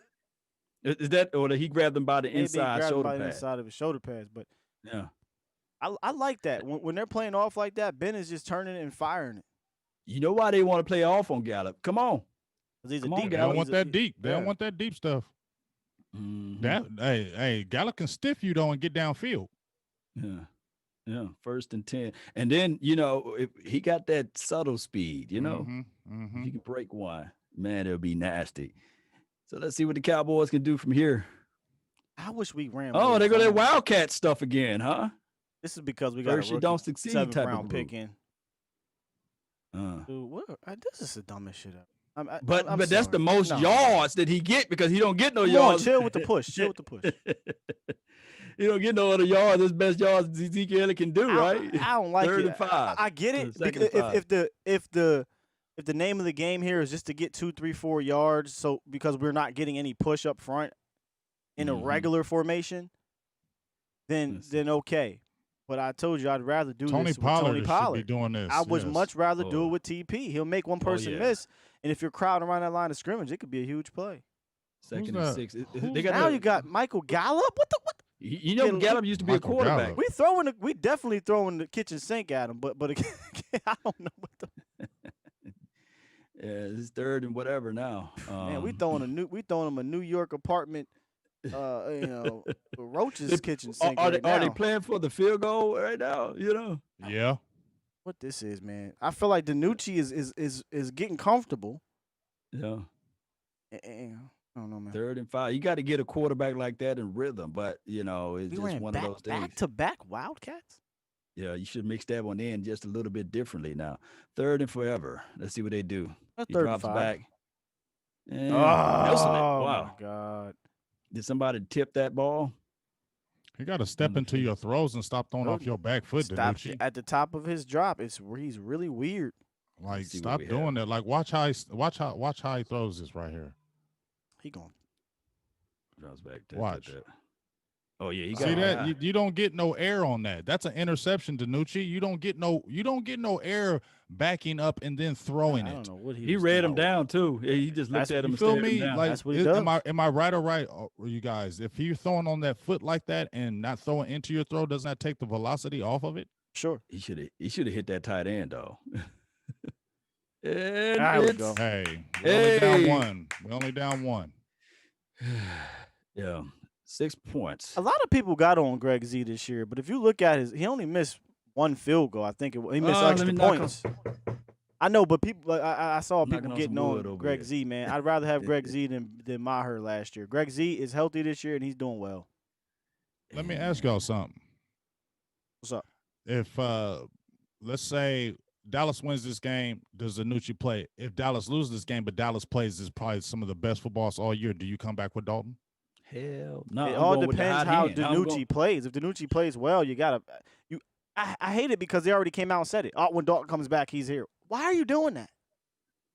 Is that or did he grab them by the Maybe he inside grabbed him shoulder by the pad? inside of his shoulder pads, but Yeah. I like that. When they're playing off like that, Ben is just turning it and firing it. You know why they want to play off on Gallup? Come on. 'Cause he's a Come on, deep They guy. don't Gallup. want that deep. They don't yeah. want that deep stuff. Mhm. That hey, Gallup can stiff you though and get downfield. Yeah. Yeah. First and 10. And then, if he got that subtle speed, Mhm, if mhm. you can break one, man, it'll be nasty. So let's see what the Cowboys can do from here. I wish we ran. Oh, more they go that zone. Wildcat stuff again, huh? This is because we got First a you rookie don't succeed type 7th of round pick move. in. Dude, this is the dumbest shit ever. But I'm that's the sorry. most No. yards that he get because he don't get no Come on, yards. chill with the push. Chill with the push. He don't get no other yards. His best yards Ezekiel can do, right? I don't like 3rd it. and 5. I get Or it. 2nd Because and 5. if the name of the game here is just to get 2, 3, 4 yards, so because we're not getting any push up front in a Mhm. regular formation, then Let's see. okay. But I told you I'd rather do Tony this with Pollard Tony should be Pollard. doing this. I would yes. much rather do Oh. it with TP. He'll make one person yeah. miss, and if you're crowding around that line of scrimmage, it could be a huge play. 2nd Who's and that? 6. Who's They got Now the- you got Michael Gallup. What? You know, Gallup used to be a Michael quarterback. Gallup. We definitely throwing the kitchen sink at him, but I don't know what the Yeah, it's third and whatever now. man. We throwing him a New York apartment, Roach's kitchen sink Are right they now. playing for the field goal right now? You know. Yeah. What this is, man? I feel like Dinucci is getting comfortable. Yeah. I don't know, man. 3rd and 5. You got to get a quarterback like that in rhythm, but it's We just ran one of those things. back to back Wildcats. Yeah, you should mix that one in just a little bit differently now. 3rd and forever. Let's see what they do. He 3rd and drops 5. back. And Oh Nelson, my wow. God! Did somebody tip that ball? You got to step into your throws and stop throwing off your back foot, Stop Dinucci. at the top of his drop. He's really weird. Like, see what stop we doing that. Like, watch how he throws this right here. He going. Drops back. Watch. Oh yeah, you got See that? You don't get no air on that. That's an interception, Dinucci. You don't get no air backing up and then throwing I it. don't know what He was read doing. him down too. Yeah, he just looked at him You and feel stared him me? down. Like, That's what he does. am I right or right, you guys? If you're throwing on that foot like that and not throwing into your throw, doesn't that take the velocity off of it? Sure. He should have hit that tight end though. And There we it's go. Hey, we're only down Hey. one. We're only down one. yeah, 6 points. A lot of people got on Greg Z this year, but if you look at he only missed one field goal. I think he missed let extra me knock on- points. I know, but people, I saw Knocking people on getting some wood on over Greg here. Z, man. I'd rather have Greg Z than Maher last year. Greg Z is healthy this year and he's doing well. Let me ask y'all something. What's up? If let's say Dallas wins this game, does Dinucci play? If Dallas loses this game, but Dallas plays is probably some of the best footballs all year, do you come back with Dalton? Hell no. It I'm all going with the depends hot how hand. I'm Dinucci going- plays. If Dinucci plays well, I hate it because they already came out and said it. Oh, when Dalton comes back, he's here. Why are you doing that?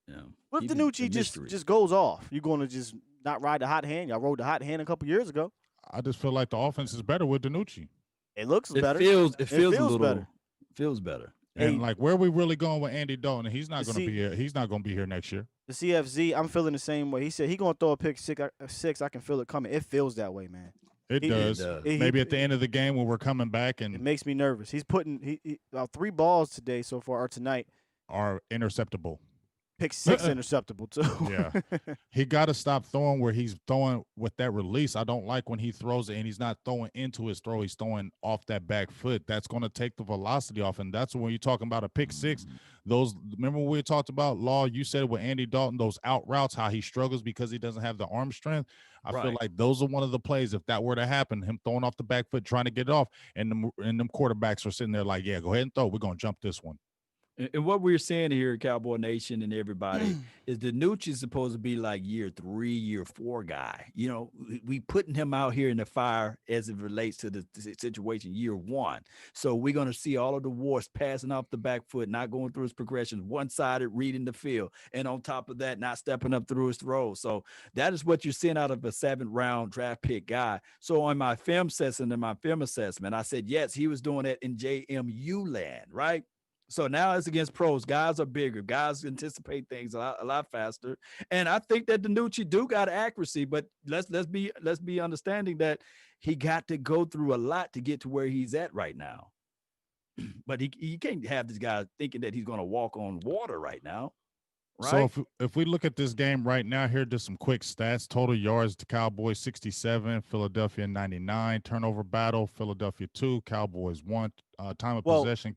Yeah. What if Keep it a Dinucci mystery. just goes off? You going to just not ride the hot hand? Y'all rode the hot hand a couple years ago. I just feel like the offense is better with Dinucci. It looks It better. feels a feels little better. feels better. And Hey, like, where are we really going with Andy Dalton? He's not You going to see- be here. He's not going to be here next year. the CFZ, I'm feeling the same way. He said he going to throw a pick six. I can feel it coming. It feels that way, man. It He- does. does. Maybe at the end of the game when we're coming back It and makes me nervous. He's putting he 3 balls today so far or tonight. are interceptable. Pick 6 interceptable too. Yeah. He got to stop throwing where he's throwing with that release. I don't like when he throws it and he's not throwing into his throw. He's throwing off that back foot. That's going to take the velocity off. And that's when you're talking about a pick 6. Those, remember when we talked about, Law, you said with Andy Dalton, those out routes, how he struggles because he doesn't have the arm strength. I feel Right. like those are one of the plays. If that were to happen, him throwing off the back foot, trying to get it off, and them quarterbacks are sitting there like, yeah, go ahead and throw. We're going to jump this one. And what we're saying here, Cowboy Nation and everybody, is Dinucci's supposed to be like year 3, year 4 guy. You know, we putting him out here in the fire as it relates to the situation year 1. So we're going to see all of the warts passing off the back foot, not going through his progressions, one-sided reading the field, and on top of that, not stepping up through his throws. So that is what you're seeing out of a 7th-round draft pick guy. So on my film assessment, I said, yes, he was doing that in JMU land, right? So now it's against pros. Guys are bigger. Guys anticipate things a lot faster. And I think that Dinucci do got accuracy, but let's be understanding that he got to go through a lot to get to where he's at right now. But he can't have this guy thinking that he's going to walk on water right now. Right? So if we look at this game right now, here just some quick stats. Total yards to Cowboys 67, Philadelphia 99. Turnover battle, Philadelphia 2, Cowboys 1. Time of possession.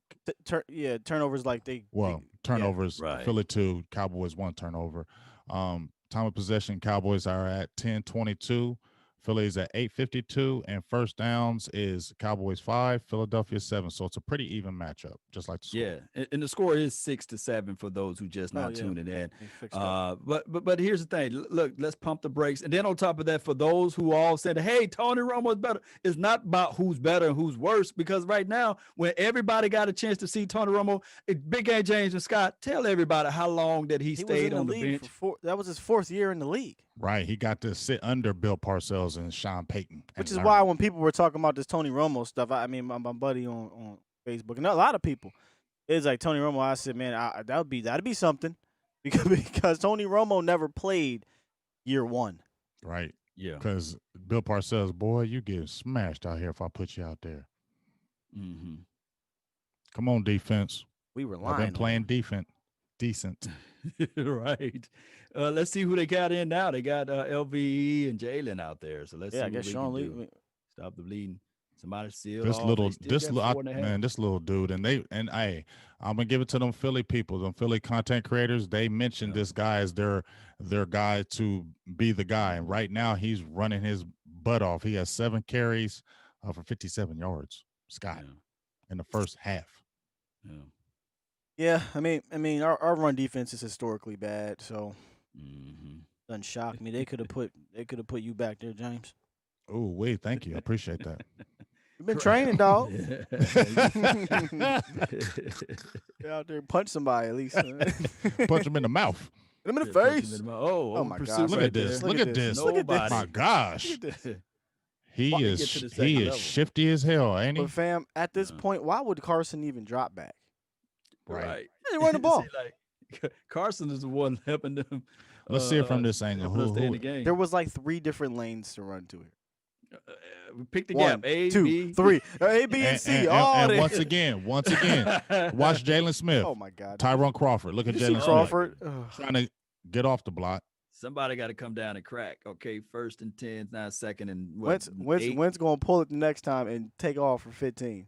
Turnovers like Turnovers, right. Philly 2, Cowboys 1 turnover. Time of possession, Cowboys are at 10-22. Philly's at 8:52, and first downs is Cowboys 5, Philadelphia 7. So it's a pretty even matchup, just like the score. Yeah, and the score is 6-7 for those who just not tuning in. They fixed that. But here's the thing. Look, let's pump the brakes, and then on top of that, for those who all said, "Hey, Tony Romo's better," it's not about who's better and who's worse. Because right now, when everybody got a chance to see Tony Romo, Big Game James and Scott, tell everybody how long that he was stayed in on the league bench. that was his 4th year in the league. Right. He got to sit under Bill Parcells and Sean Payton. Which and is why learn. when people were talking about this Tony Romo stuff, I mean, my buddy on Facebook and a lot of people, it's like Tony Romo. I said, man, that'd be something because Tony Romo never played year 1. Right. Yeah. Because Bill Parcells, boy, you get smashed out here if I put you out there. Mm-hmm. Come on, defense. We I've relying been on playing him. defense. Decent. Right. Let's see who they got in now. They got LVE and Jalen out there. So let's Yeah, see I what guess we Sean can Lee. do. Stop the bleeding. Somebody seal This off. They little, still got I, 4.5. man, this little dude, and hey, I'm gonna give it to them Philly people, them Philly content creators. They mentioned Yeah. this guy as their guy to be the guy, and Mhm. right now he's running his butt off. He has 7 carries for 57 yards, Scott, Yeah. in the first half. Yeah. Yeah, I mean, our run defense is historically bad, so Mm-hmm. doesn't shock me. They could have put you back there, James. Oh, wait, thank you, I appreciate that. You've been training, dog. Yeah. Get out there, and punch somebody at least. Punch him in the mouth. Hit him in the Yeah, punch him face. in the mouth. Oh, my pursuit gosh. Look right at this. there. Look at this. Look at this. Nobody. My gosh, Look at this. he Why- is Get to the he second is level. shifty as hell, ain't he? But fam, at this Yeah. point, why would Carson even drop back? Right. They run the ball. See, like Carson is the one helping them. Let's see it from this angle. helping us stay in Who, the game. There was like 3 different lanes to run to it. We pick the 1, gap. A, 2, B. 3. A, B, and C. and They- once again, watch Jalen Smith, Oh my God. Tyrone Crawford. Look at Did you see Jalen Smith Crawford? Ugh. trying to get off the block. Somebody got to come down and crack. Okay, 1st and 10, now 2nd and what? Wentz gonna pull it the next time and take off for 15.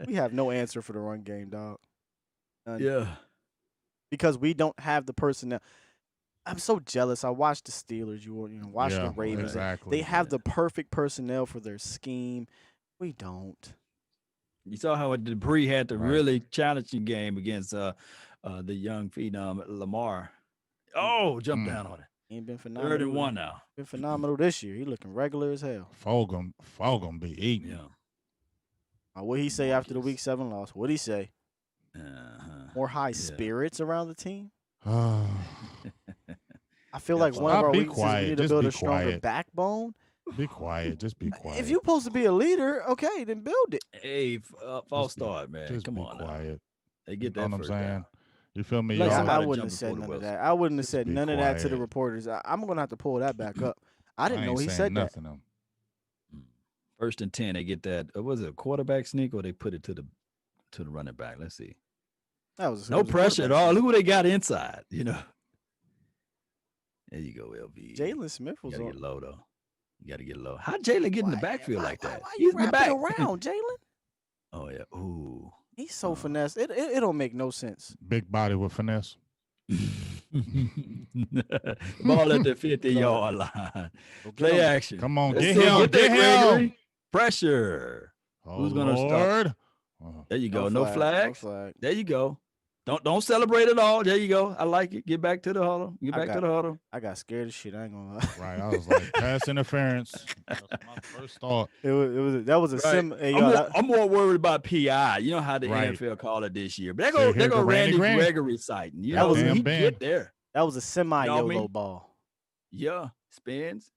We have no answer for the run game, dog. None. Yeah. Because we don't have the personnel. I'm so jealous. I watched the Steelers. Watch the Ravens. Exactly. They have the perfect personnel for their scheme. We don't. You saw how Dupree had the Right. really challenging game against the young phenom Lamar. Oh, jump down on it. He ain't been phenomenal. 3rd and 1 now. Been phenomenal this year. He looking regular as hell. Fogum be eating. Yeah. What he say after the Marcus. Week 7 loss? What he say? Uh-huh. More high Yeah. spirits around the team. Ah, I feel Yeah, like one of I'll our be weaknesses we quiet. need to Just build be a stronger quiet. backbone. be quiet. Just be quiet. If you're supposed to be a leader, okay, then build it. Hey, false Just be- start, man. just Come be on now. quiet. They You get know that what I'm first saying? down. You feel me? Like y'all? I somebody wouldn't have jumping said for the none of Wilson. that. I wouldn't have Just said be none of that to the quiet. reporters. I'm gonna have to pull that back up. I didn't know ain't he saying said that. nothing. 1st and 10, they get that. Was it a quarterback sneak or they put it to the running back? Let's see. That was No it was a pressure at quarterback all. sneak. Look who they got inside. There you go, LV. Jalen Smith You was gotta on. get low though. You gotta get low. How Jalen get in the Why- backfield why- like that? Why He's you in the wrapping back. around, Jalen? Oh yeah. Ooh. He's so Oh. finesse. It don't make no sense. Big body with finesse. Ball at the 50-yard line. Go get Play him. action. Come on, Let's get see, him. Get Get that, him. Gregory. Pressure. Oh, Who's gonna stop? Lord. There you go. No No flags. flag. There you go. Don't celebrate at all. There you go. I like it. Get back to the huddle. Get I back to got- the huddle. I got scared as shit. I ain't gonna lie. Right. I was like, pass interference. That's my first thought. That was a Right. sim. Hey, I'm, yo, more, I'm more worried about PI. You know how the Right. NFL call it this year. But See, there here go go Randy Randy Gregory sighting. You That know, was he Ben. get there. that was a semi You know what I YOLO mean? ball. Yeah, spins.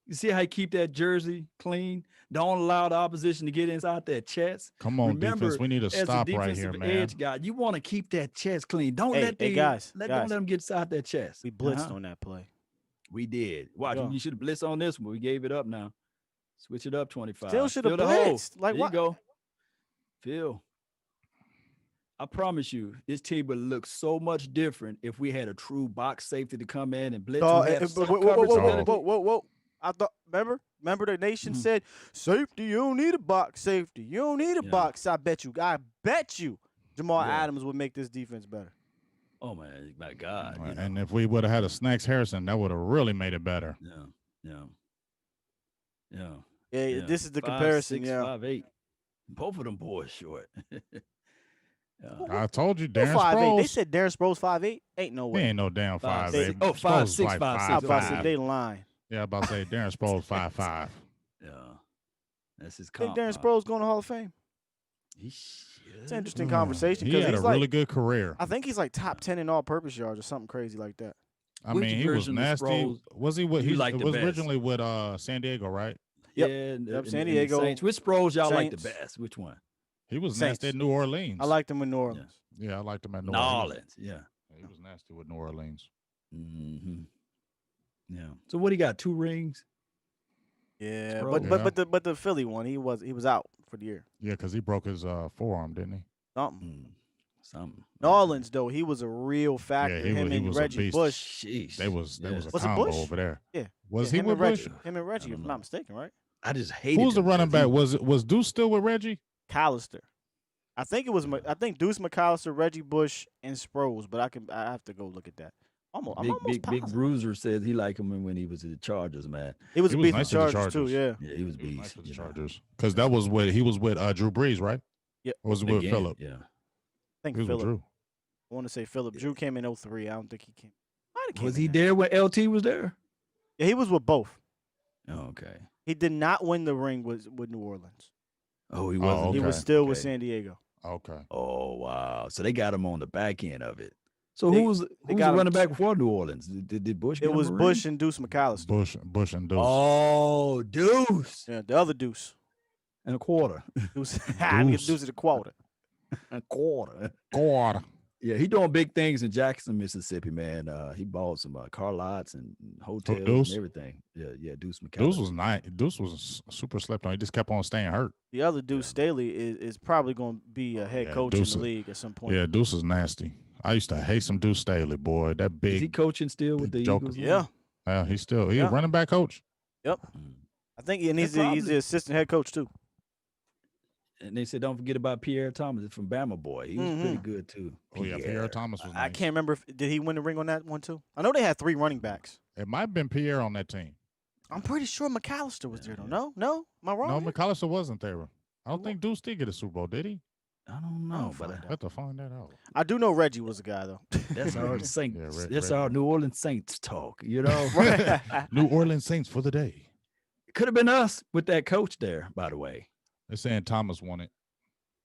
You see how he keep that jersey clean? Don't allow the opposition to get inside that chest. Come on, Remember, defense. We need to as a stop right here, defensive man. edge guy, you want to keep that chest clean. Don't Hey, let hey, the guys, don't guys. let them get inside that chest. We blitzed Uh-huh. on that play. We did. Watch, Yeah. you should have blitzed on this one. We gave it up now. Switch it up 25. Still should have Fill the hole. blitzed. Like There what? you go. Phil. I promise you, this team would look so much different if we had a true box safety to come in and blitz. Dog, who had whoa, some whoa, coverage whoa, ability. whoa. I thought, remember the nation Mhm. said, safety, you don't need a box safety. You don't need a Yeah. box. I bet you Jamal Yeah. Adams would make this defense better. Oh man, my God. you know. And if we would have had a Snacks Harrison, that would have really made it better. Yeah. Yeah, this is the 5'6", comparison. Yeah. 5'8". Both of them boys short. Yeah. I told you, Who Darren 5'8"? They Sproles. said Darren Sproles 5'8". Ain't no He way. ain't no damn 5'6". 5'8". Oh, Sproles 5'6", is like 5'6". I about to say 5'5". they lying. Yeah, about to say Darren Sproles 5'5". Yeah. That's his I think comp. Darren Sproles going to Hall of Fame. He It's should. an interesting conversation He because had a he's like, really good career. I think he's like top 10 in all-purpose yards or something crazy like that. I Which mean, he was version of nasty. Sproles Was he? What you he like the was best? originally with San Diego, right? Yep. Yeah, and- Yep, and- San and the Diego, Saints. Which Sproles y'all like the Saints. best? Which one? He was Saints. nasty at New Orleans. I liked him in New Orleans. Yeah, I liked him at New New Orleans. Orleans. Yeah. He was nasty with New Orleans. Mm-hmm. Yeah. So what he got? 2 rings? Yeah, Sproles. but the Philly one, he was out for the year. Yeah, because he broke his forearm, didn't he? Something. Something. New Orleans though, he was a real factor. Yeah, him he and was a Reggie beast. Bush. Sheesh. They was a Was it combo Bush? over there. Yeah. Was Yeah, he him with and Reggie? Bush? Him and Reggie, I if don't I'm know. not mistaken, right? I just hated Who's the him running because back? he- Was Deuce still with Reggie? Callister. I think it was. I think Deuce McAllister, Reggie Bush, and Sproles. But I have to go look at that. I'm almost Big positive. Bruiser said he liked him when he was at the Chargers, man. He was He a was beast nice with with the Chargers too. Chargers. Yeah. Yeah, he was He was nice beast. with the you know. Chargers because that was he was with Drew Brees, right? Yep. Or was it with Again, Phillip? Yeah. I think He was with Phillip. Drew. I want to say Phillip. Drew came in 03. I don't think he came. Might have came Was in he there. there when LT was there? Yeah, he was with both. Oh, okay. He did not win the ring with New Orleans. Oh, he Oh, wasn't. He was Okay. still with Okay. San Diego. Okay. Oh, wow. So they got him on the back end of it. So They- who was the got him running back for New Orleans? Did Bush? It get him was a ring? Bush and Deuce McAllister. Bush and Deuce. Oh, Deuce Yeah, the other Deuce. and a quarter. Deuce. I get Deuce. Deuce at the quarter. A quarter. God. Yeah, he doing big things in Jackson, Mississippi, man. He bought some car lots and hotels Deuce? and everything. Yeah, Deuce McAllister. Deuce was nice. Deuce was super slept on. He just kept on staying hurt. The other Deuce Staley is probably going to be a head Yeah, coach Deuce in the is- league at some point. Yeah, Deuce is nasty. I used to hate some Deuce Staley, boy. That Is he big. coaching still with the big joker. Eagles? Yeah. He's a Yeah. running back coach. Yep. Mm. I think and he's They're the probably- assistant head coach too. And they said, don't forget about Pierre Thomas from Bama Boy. He was pretty good too. Oh yeah, Pierre Thomas was. I Nice. can't remember did he win the ring on that one too? I know they had 3 running backs. It might have been Pierre on that team. I'm pretty sure McAllister was there though. Yeah. No, am I wrong? No, here? McAllister wasn't there. I don't think Deuce did get a Super Bowl, did he? I don't I'll know, but find out. I have to find that out. I do know Reggie was a guy though. that's our Saints. Yeah, that's Red- our New Orleans Saints talk. You know, New Orleans Saints for the day. could have been us with that coach there. By the way, They're saying Thomas won it.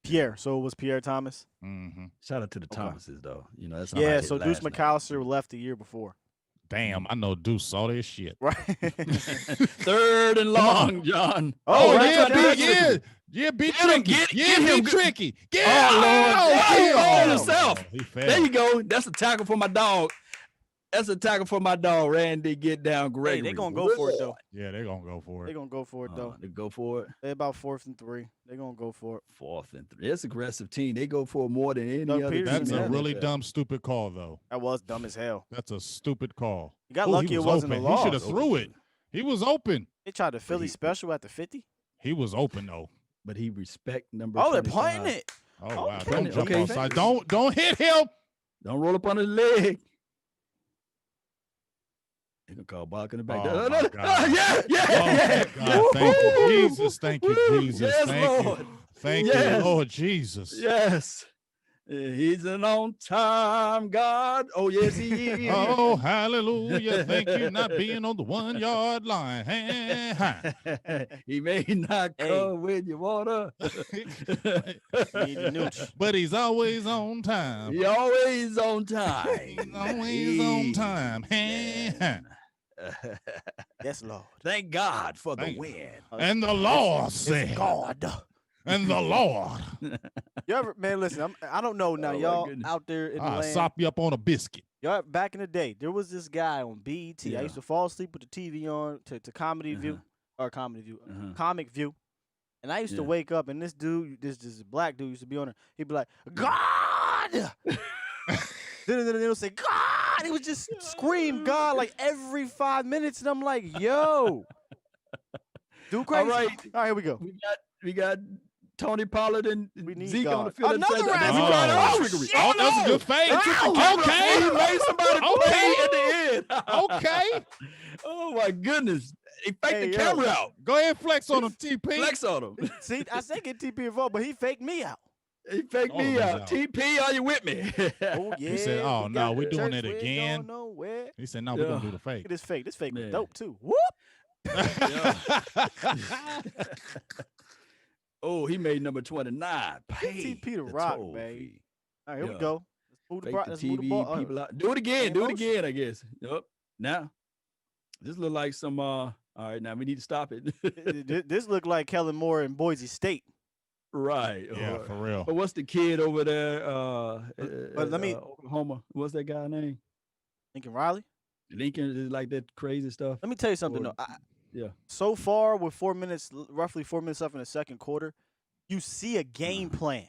Pierre. So it was Pierre Thomas. Mm-hmm. shout out to the Okay. Thomases though. You know, that's how I Yeah. hit So Deuce last night. McAllister left the year before. Damn, I know Deuce saw that shit. Right. 3rd and long, John. Oh, Oh, that's yeah, what that be, is. yeah, be Get him, tricky. get Yeah, him. be tricky. Get Oh, Lord. Yeah, he on himself. He fell. There you go. That's a tackle for my dog. That's a tackle for my dog, Randy. Get down, Hey, Gregory. they gonna go for it though. Yeah, they're gonna go for They it. gonna go for it though. They go for it. They about 4th and 3. They gonna go for it. 4th and 3. It's an aggressive team. They go for it more than any Doug other Peterson, team. That's in a the really NFL. dumb, stupid call, though. That was dumb as hell. That's a stupid call. You got Ooh, lucky he it was wasn't a open. loss. He should have threw it. He was open. They tried to Philly he- special at the 50. He was open though. But he respect number. Oh, they're 25. playing it. Oh Oh, wow! okay. Don't jump Okay. on side. Don't hit him. Don't roll up on his leg. They gonna call block in the back. Oh, my God. Yeah. Oh, God, thank you, Jesus. Thank you, Woo! Jesus. Yes, Thank Lord. you. Thank Yes. you, Lord Jesus. Yes. He's an on-time God. Oh, yes, he is. Oh, hallelujah. Thank you not being on the 1 yard line. He may not Hey. come when you wanna. Need Dinucci. But he's always on time. He always on He's time. always on time. Amen. Yes, Lord. Thank God for the Thank- win. And the Lord It's said, God. and the Lord, You ever, man, listen, I don't know now. Oh, my y'all goodness. out there in the I'll land. sop you up on a biscuit. Y'all, back in the day, there was this guy on BET. I Yeah. used to fall asleep with the TV on to Comedy View or Comedy View, Comic View, and I used to Yeah. wake up and this dude, this black dude used to be on there. He'd be like, God. Then he'll say, God. He would just scream God like every 5 minutes, and I'm like, yo, dude, crazy. All right. All right, here we go. We got Tony Pollard and We need Zeke on the God. field. at the same Another time. round. That's right. Oh, Oh, shit. Oh, that's a good fake. Okay. He made somebody play at the end. Okay. Oh my goodness. He faked Hey, the yo. camera out. Go ahead, flex on him, TP. Flex on him. See, I say get TP involved, but he faked me out. He faked All me of us out. out. TP, are you with me? Oh yeah. said, "Oh, we no, got we the doing church, it we ain't again." going nowhere. He said, no, we're going to do the Look fake. at this fake. This fake was Man. dope too. Whoop. Oh, he made number 29. Pay TP the the rock, toll babe. fee. All right, here we Yeah. go. Let's move the, Fake bro- the let's move the TV ball. people out. Do it again. in Do it motion. again, I guess. Yep. Now, this look like some all right, now we need to stop it. This looked like Kellen Moore in Boise State. Right. Yeah, for real. But what's the kid over there? But let me- Oklahoma. What's that guy name? Lincoln Riley. Lincoln is like that crazy stuff. Let me tell you something. Or, Though. yeah. So far, with roughly 4 minutes left in the second quarter, you see a game plan,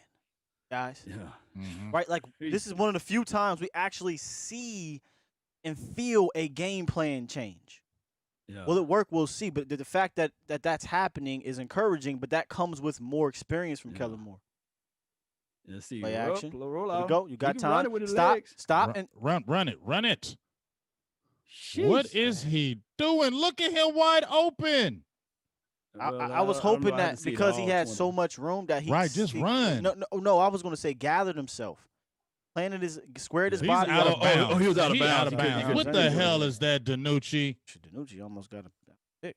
guys. Yeah. Mhm. Right? Like, this is one of the few times we actually see and feel a game plan change. Yeah. Will it work? We'll see. But the fact that that's happening is encouraging, but that comes with more experience from Kellen Moore. Let's see. Play action. Roll Here we out. go. You got can run time. it with his Stop. legs. Stop. And Run it. Sheesh, What is man. he doing? Look at him wide open. I was don't hoping know. I had that to see because the he all had 20. so much room that he Just run. No. I was going to say gathered himself, squared his He's body out up. of bounds. he was out of bounds. He couldn't What defend the it. hell is that, Dinucci? Dinucci almost got a pick.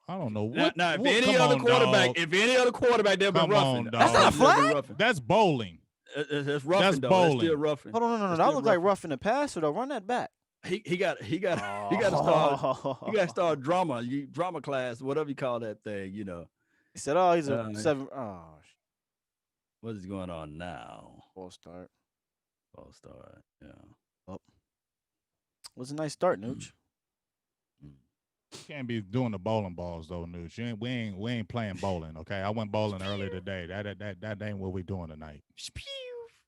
I don't know. Now, if what- any come other on, quarterback, dog. they've been Come roughing. on, dog. That's not a flag? That's bowling. That's roughing, That's though. bowling. That's still roughing. Hold on, no. That's That still looked like roughing. roughing the passer though. Run that back. He got to start drama class, whatever you call that thing. You know He said, "Oh, he's a 7." what is going on now? False start. False start. Yeah. Was a nice start, Nooch. You can't be doing the bowling balls though, Nooch. We ain't playing bowling, okay? I went bowling earlier today. That ain't what we doing tonight.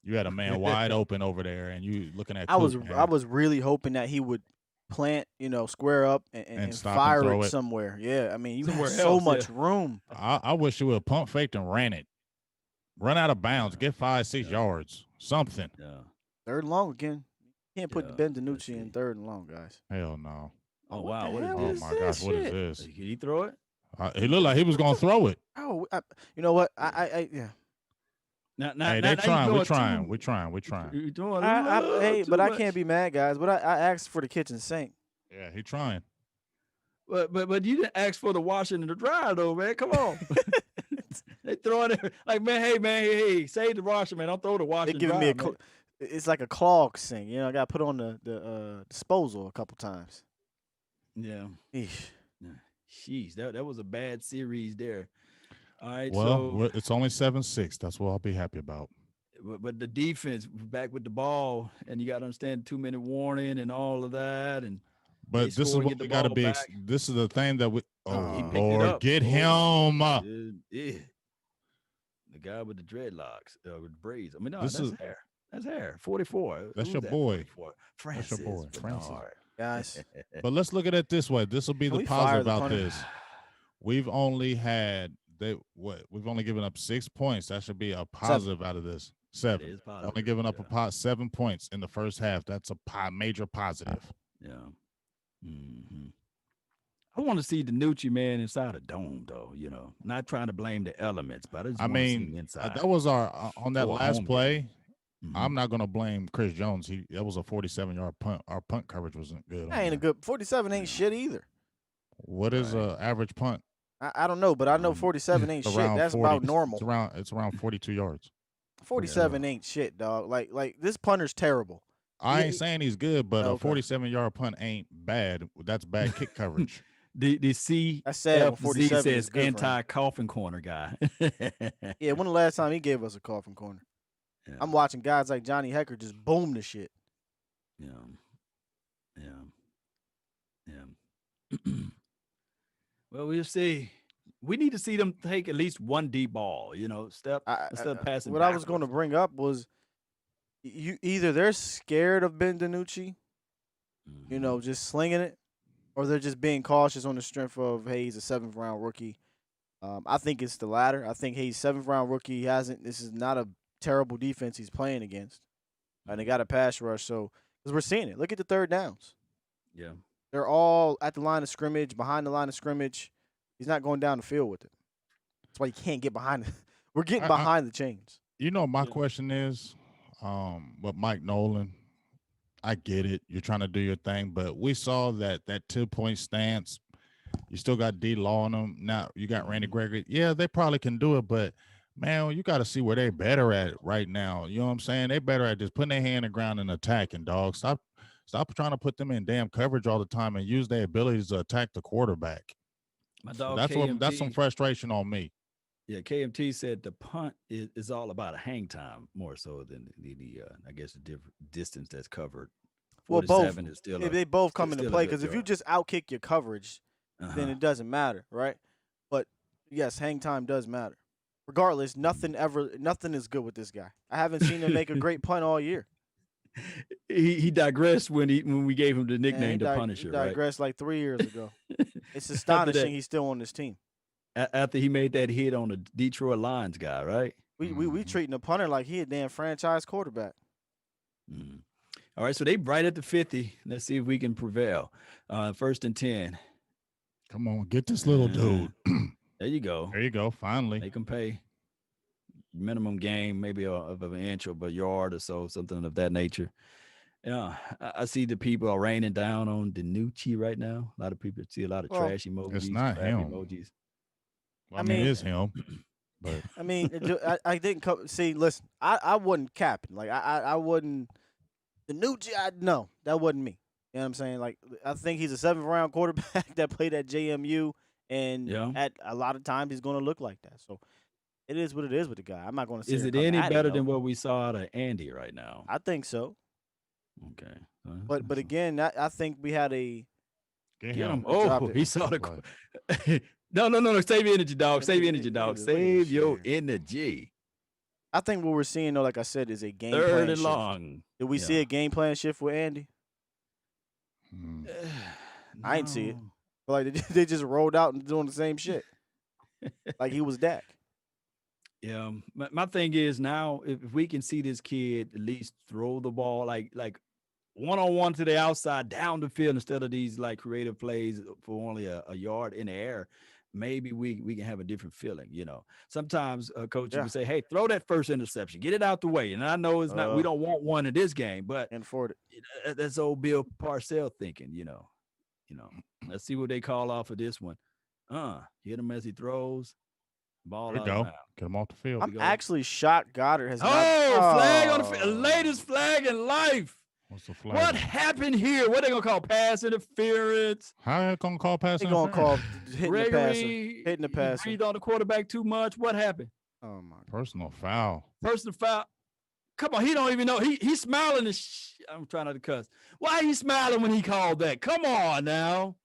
You had a man wide open over there, and you looking at. I was Coop, really hoping that he would plant, square up and stop and fire throw it it. somewhere. Yeah, I mean, you have Somewhere so else, much yeah. room. I wish you would have pump faked and ran it. Run out of bounds. Get 5-6 yards. Something. Yeah. Third and long again. You can't put Yeah, Ben let's Dinucci in see. third and long, guys. Hell no. Oh What wow! the What hell is Oh this? my gosh, what is Shit. this? Can he throw it? He looked like he was gonna throw it. Oh, you know what? Yeah. Now, Hey, now they trying. you We're doing trying. too- We're trying. We're trying. You doing Hey, too but I much. can't be mad, guys. But I asked for the kitchen sink. Yeah, he trying. But you didn't ask for the washing and the dryer though, man. Come on. They throwing it like, man, hey, save the washer, man. Don't throw the washer. They're giving me it's like a clog sink. I got to put on the disposal a couple times. Yeah. Eesh. Jeez, that was a bad series there. All right, Well, it's only 7-6. That's what I'll be happy about. but the defense back with the ball, and you got to understand 2-minute warning and all of that, and But they this is score and what get the we got to ball be. back. This is the thing that we. He Oh picked it Lord, up. get Oh, him! yeah. The guy with the dreadlocks, with braids. I mean, no, This that's is- hair. That's hair. 44. That's Who's your that? boy. 44? Francis. your boy, Francis. Bernard. Guys, But let's look at it this way. This will be Can the we fire positive the about punter? this. We've only had We've only given up 6 points. That should be a positive out of this. It 7. is positive. Only giving up yeah. 7 points in the first half. That's a major positive. Yeah. Mm-hmm. I want to see Dinucci, man, inside a dome, though. Not trying to blame the elements, but I just want to see him inside. that was our on that For a last home play. game. Mhm. I'm not gonna blame Chris Jones. That was a 47-yard punt. Our punt coverage wasn't good. on that ain't a there. good 47 ain't shit either. What is Right. average punt? I don't know, but I know 47 ain't It's shit. around That's 40. about normal. It's around 42 yards. 47 ain't shit, dog. Like this punter's terrible. I Yeah, ain't saying he's good, but a Okay. 47-yard punt ain't bad. That's bad kick coverage. The C That's sad when FZ 47 is says good for him. anti-coffin corner guy. Yeah, when the last time he gave us a call from corner? Yeah. I'm watching guys like Johnny Hecker just boom the shit. Yeah. Well, we'll see. We need to see them take at least one deep ball, instead of passing. What I was going to backwards. bring up was either they're scared of Ben Dinucci, Mhm. just slinging it, or they're just being cautious on the strength of, hey, he's a 7th round rookie. I think it's the latter. I think he's 7th round rookie. This is not a terrible defense he's playing against. And they got a pass rush. So, because we're seeing it. Look at the third downs. Yeah. They're all at the line of scrimmage, behind the line of scrimmage. He's not going down the field with it. That's why he can't get behind it. We're getting behind the chains. My Yeah. question is, with Mike Nolan, I get it. You're trying to do your thing, but we saw that 2-point stance. You still got D Law on them. Now you got Randy Gregory. Yeah, they probably can do it, but man, you got to see where they're better at right now. You know what I'm saying? They better at just putting their hand in the ground and attacking, dog. Stop trying to put them in damn coverage all the time and use their abilities to attack the quarterback. My dog That's some KMT, frustration on me. Yeah, KMT said the punt is all about a hang time more so than the I guess the distance that's covered 4 to both. 7 is still They both come into still a play good because if you yard. just outkick your coverage, then Uh-huh. it doesn't matter, right? But yes, hang time does matter. Regardless, nothing is good with this guy. I haven't seen him make a great punt all year. He digressed when we gave him the Man, nickname the he Punisher, right? digressed like 3 years ago. It's After astonishing that, he's still on this team. after he made that hit on the Detroit Lions guy, right? We treating the punter like he a damn franchise quarterback. Mhm. All right, so they right at the 50. Let's see if we can prevail. 1st and 10. Come on, get this little dude. There you go. There you go. Finally. Make them pay minimum gain, maybe of an inch or a yard or so, something of that nature. Yeah, I see the people are raining down on Dinucci right now. A lot of people see a lot of Well, trash emojis. it's not crap him. Emojis. I mean, mean- it is him. But I mean, I didn't see. Listen, I wasn't capping. Like I wouldn't. The new no, that wasn't me. You know what I'm saying? Like I think he's a 7th round quarterback that played at JMU, and Yeah. at a lot of times he's going to look like that. So it is what it is with the guy. I'm not going to say. Is it any better than what we saw out of Andy right now? I think so. Okay. But again, I think we had a. get Get him. him. Drop Oh, it. he saw the. Right. No. Save your energy, dog. Save your Look at- energy, look dog. at this- look at this Save your shit here. energy. I think what we're seeing, though, like I said, is a game 3rd plan and shift. long. Did we see Yeah. a game plan shift with Andy? Hmm. I ain't see it. No. But like they just rolled out and doing the same shit, like he was Dak. Yeah, my thing is now if we can see this kid at least throw the ball like one-on-one to the outside down the field instead of these like creative plays for only a yard in the air, maybe we can have a different feeling. Sometimes coach Yeah. would say, hey, throw that first interception, get it out the way. And I know it's not, we don't want one in this game, but And for it. that's old Bill Parcells thinking. Let's see what they call off of this one. Hit him as he throws. Ball There out you of go. bounds. Get him off the field. I'm actually shocked Goddard has not. Flag on the Oh. latest flag in life. What's the flag? What happened here? What they gonna call pass interference? How you gonna call pass They gonna interference? call hitting the passer. Gregory Hitting the he passer. breathed on the quarterback too much. What happened? Oh my. Personal foul. Personal foul. Come on, he don't even know. He's smiling and I'm trying not to cuss. Why he smiling when he called that? Come on now.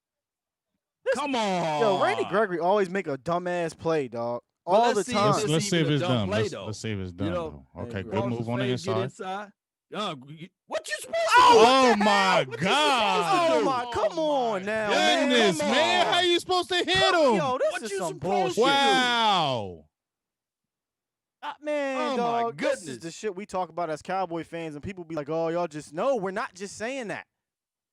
Come on. Yo, Randy Gregory always make a dumbass play, dog. Well, All the let's see time. if Let's see even if a it's dumb done. play, Let's, though. let's see if it's done. know, though. Okay, Hey, good Cross move on the Get inside. inside. What you supposed to Oh do? my What you God! supposed to Oh my, come on now, man. Goodness, come man, on. how you supposed to hit him? Yo, this What is you some supposed bullshit. to do? Wow! Man, Oh, my dog, this is goodness. the shit we talk about as Cowboy fans, and people be like, "Oh, y'all just no, we're not just saying that."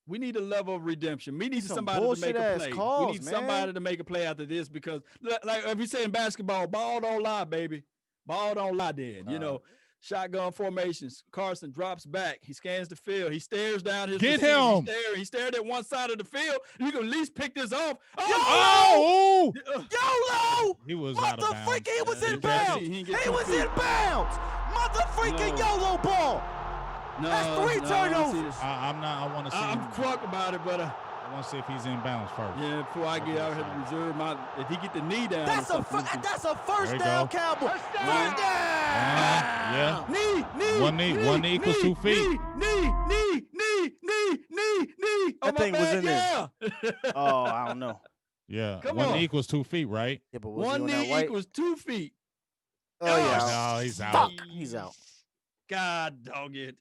We need a level of redemption. We need Some somebody to make a bullshit-ass play. calls, we need man. somebody to make a play after this because, like if you say in basketball, ball don't lie, baby. Ball don't lie then. Shotgun formations. Carson drops back. He scans the field. He stares down his Get receiver. him. He stared at one side of the field. You can at least pick this off. Oh! YOLO! He was out of bounds. Motherfucker, he was Yeah, in he bounds. didn't He get 2 was feet. in bounds. Motherfucking No. YOLO ball. No, That's 3 I don't see turnovers. this. I'm not. I want to see. I'm crunk about it, but I want to see if he's in bounds first. yeah, before I get out here to reserve my, if he get the knee down, That's or a something, that's a first There you down, go. Cowboy. First down. First down. Yeah. knee, One knee equals 2 feet. knee. Oh, That my thing was bad, in there. yeah. Oh, I don't know. Yeah. Come One on. knee equals 2 feet, right? Yeah, but was he One on that knee white? equals 2 feet. Oh yeah. No, he's out. Fuck, he's out. God dog it.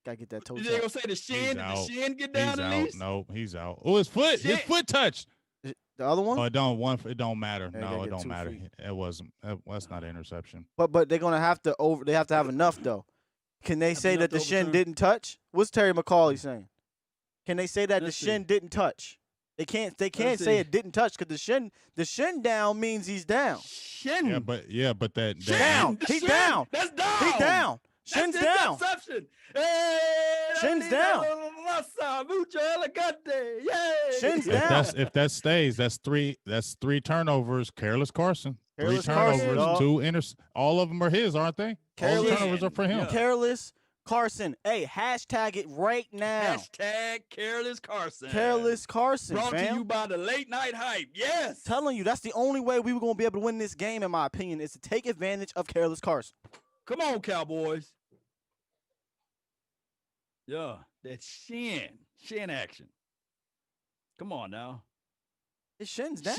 Gotta get that toe You tap. ain't gonna say the shin? Did the out. shin get down He's at out. least? No, he's out. Oh, his foot. His Shit. foot touched. The other one? Oh, it don't matter. Yeah, No, gotta it get don't 2 matter. feet. It wasn't. That's not an interception. But they're gonna have to they have to have enough though. Can they say enough that to the shin overturn? didn't touch? What's Terry McCauley saying? Can they say that Let's the shin see. didn't touch? They can't say see. it didn't touch because the shin down means he's down. Shin. Yeah, but that Shin. Down. The He's shin. down. That's down. He down. Shin's That's down. interception. Hey, Shin's down. Mucho elegante. Yay. Shin's down. if that stays, that's three turnovers. Careless Carson. Careless 3 Carson, turnovers, dog. 2 all of them are his, aren't they? All the Careless- turnovers are for him. Yeah. Careless Carson. Hey, hashtag it right now. Hashtag Careless Carson. Careless Carson, Brought fam. to you by the late night hype. Yes. Telling you, that's the only way we were going to be able to win this game, in my opinion, is to take advantage of Careless Carson. Come on, Cowboys. Yeah, that shin action. Come on now, His shin's down.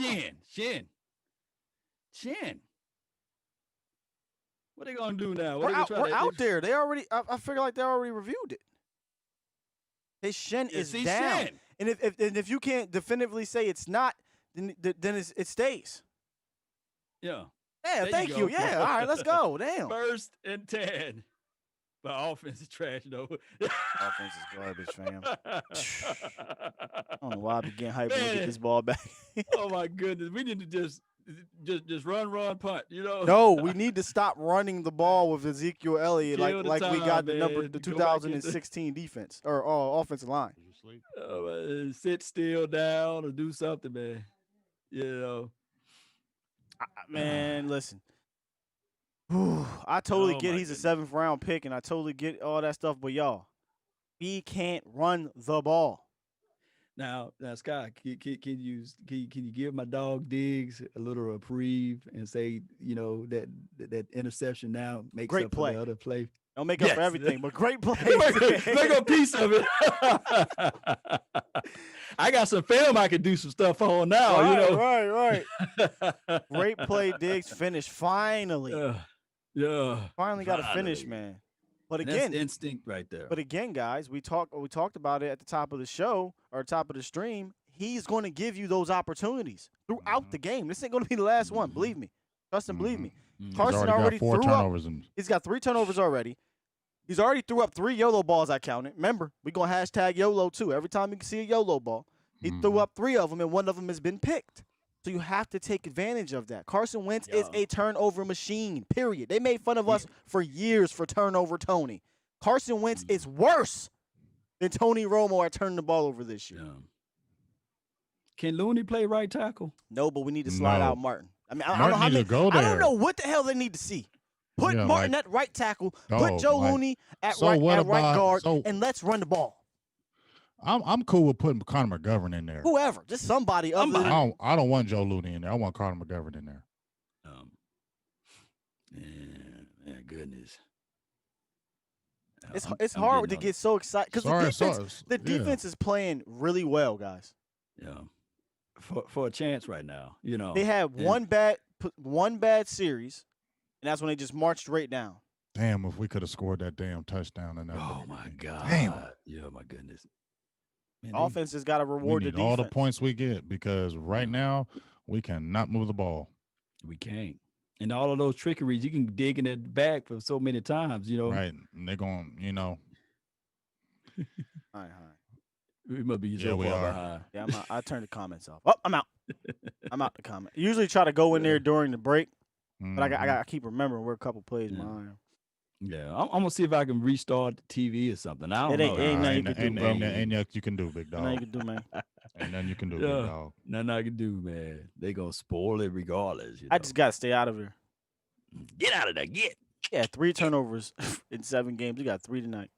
shin. What they gonna do now? We're out there. They already. I figure like they already reviewed it. His shin is down, shin. and if you can't definitively say it's not, then it stays. Yeah. Yeah, There thank you you. go. Yeah, all right, let's go. Damn. 1st and 10. But offense is trash though. Offense is garbage, fam. I don't know why I be getting hyped when we Man. get this ball back. Oh my goodness, we need to just run, punt. You know. No, we need to stop running the ball with Ezekiel Elliott Kill like the we got time, the man. 2016 defense or offensive line. Sit still down or do something, man. You know. Man, listen. I totally get he's a 7th round pick, and I totally get all that stuff. But y'all, he can't run the ball. Now, Scott, can you give my dog Diggs a little reprieve and say, you know, that interception now makes Great up play. for the other play? Don't make up for everything, but great play. make a piece of it. I got some film I can do some stuff on now. Right. Great play, Diggs. Finish finally. Yeah. Finally got to finish, man. But again, that's instinct right there. But again, guys, we talked about it at the top of the show or top of the stream. He's going to give you those opportunities throughout the game. This ain't going to be the last one. Believe me. Trust and believe me. Carson already got 4 turnovers. He's got 3 turnovers already. He's already threw up 3 YOLO balls, I counted. Remember, we're going to hashtag YOLO too. Every time you can see a YOLO ball, he threw up 3 of them, and 1 of them has been picked. So you have to take advantage of that. Carson Wentz is a turnover machine, period. They made fun of us for years for turnover Tony. Carson Wentz is worse than Tony Romo at turning the ball over this year. Yeah. Can Looney play right tackle? No, but we need to slide out Martin. I mean, I don't know what the hell they need to see. Put Martin at right tackle. Put Joe Looney at right guard, and let's run the ball. I'm cool with putting Connor McGovern in there. Whoever, just somebody other than. I don't want Joe Looney in there. I want Connor McGovern in there. Man, goodness. It's hard to get so excited because the defense is playing really well, guys. Yeah, for a chance right now, you know. They had one bad series, and that's when they just marched right down. Damn, if we could have scored that damn touchdown in that. Oh my God. Damn. Yeah, my goodness. Man, offense has got to reward the defense. All the points we get because right now we cannot move the ball. We can't. And all of those trickeries, you can dig in it back for so many times, you know. Right. And they're going, you know. All right. We must be so far behind. Yeah, I'm out. I turned the comments off. Oh, I'm out. I'm out the comment. Usually try to go in there during the break, but I got to keep remembering we're a couple plays behind. Yeah, I'm gonna see if I can restart the TV or something. I don't know. Ain't nothing you can do, bro. Ain't nothing you can do, big dog. Nothing you can do, man. Ain't nothing you can do, big dog. Nothing I can do, man. They gonna spoil it regardless. I just gotta stay out of here. Get out of there, get. Yeah, 3 turnovers in 7 games. We got 3 tonight.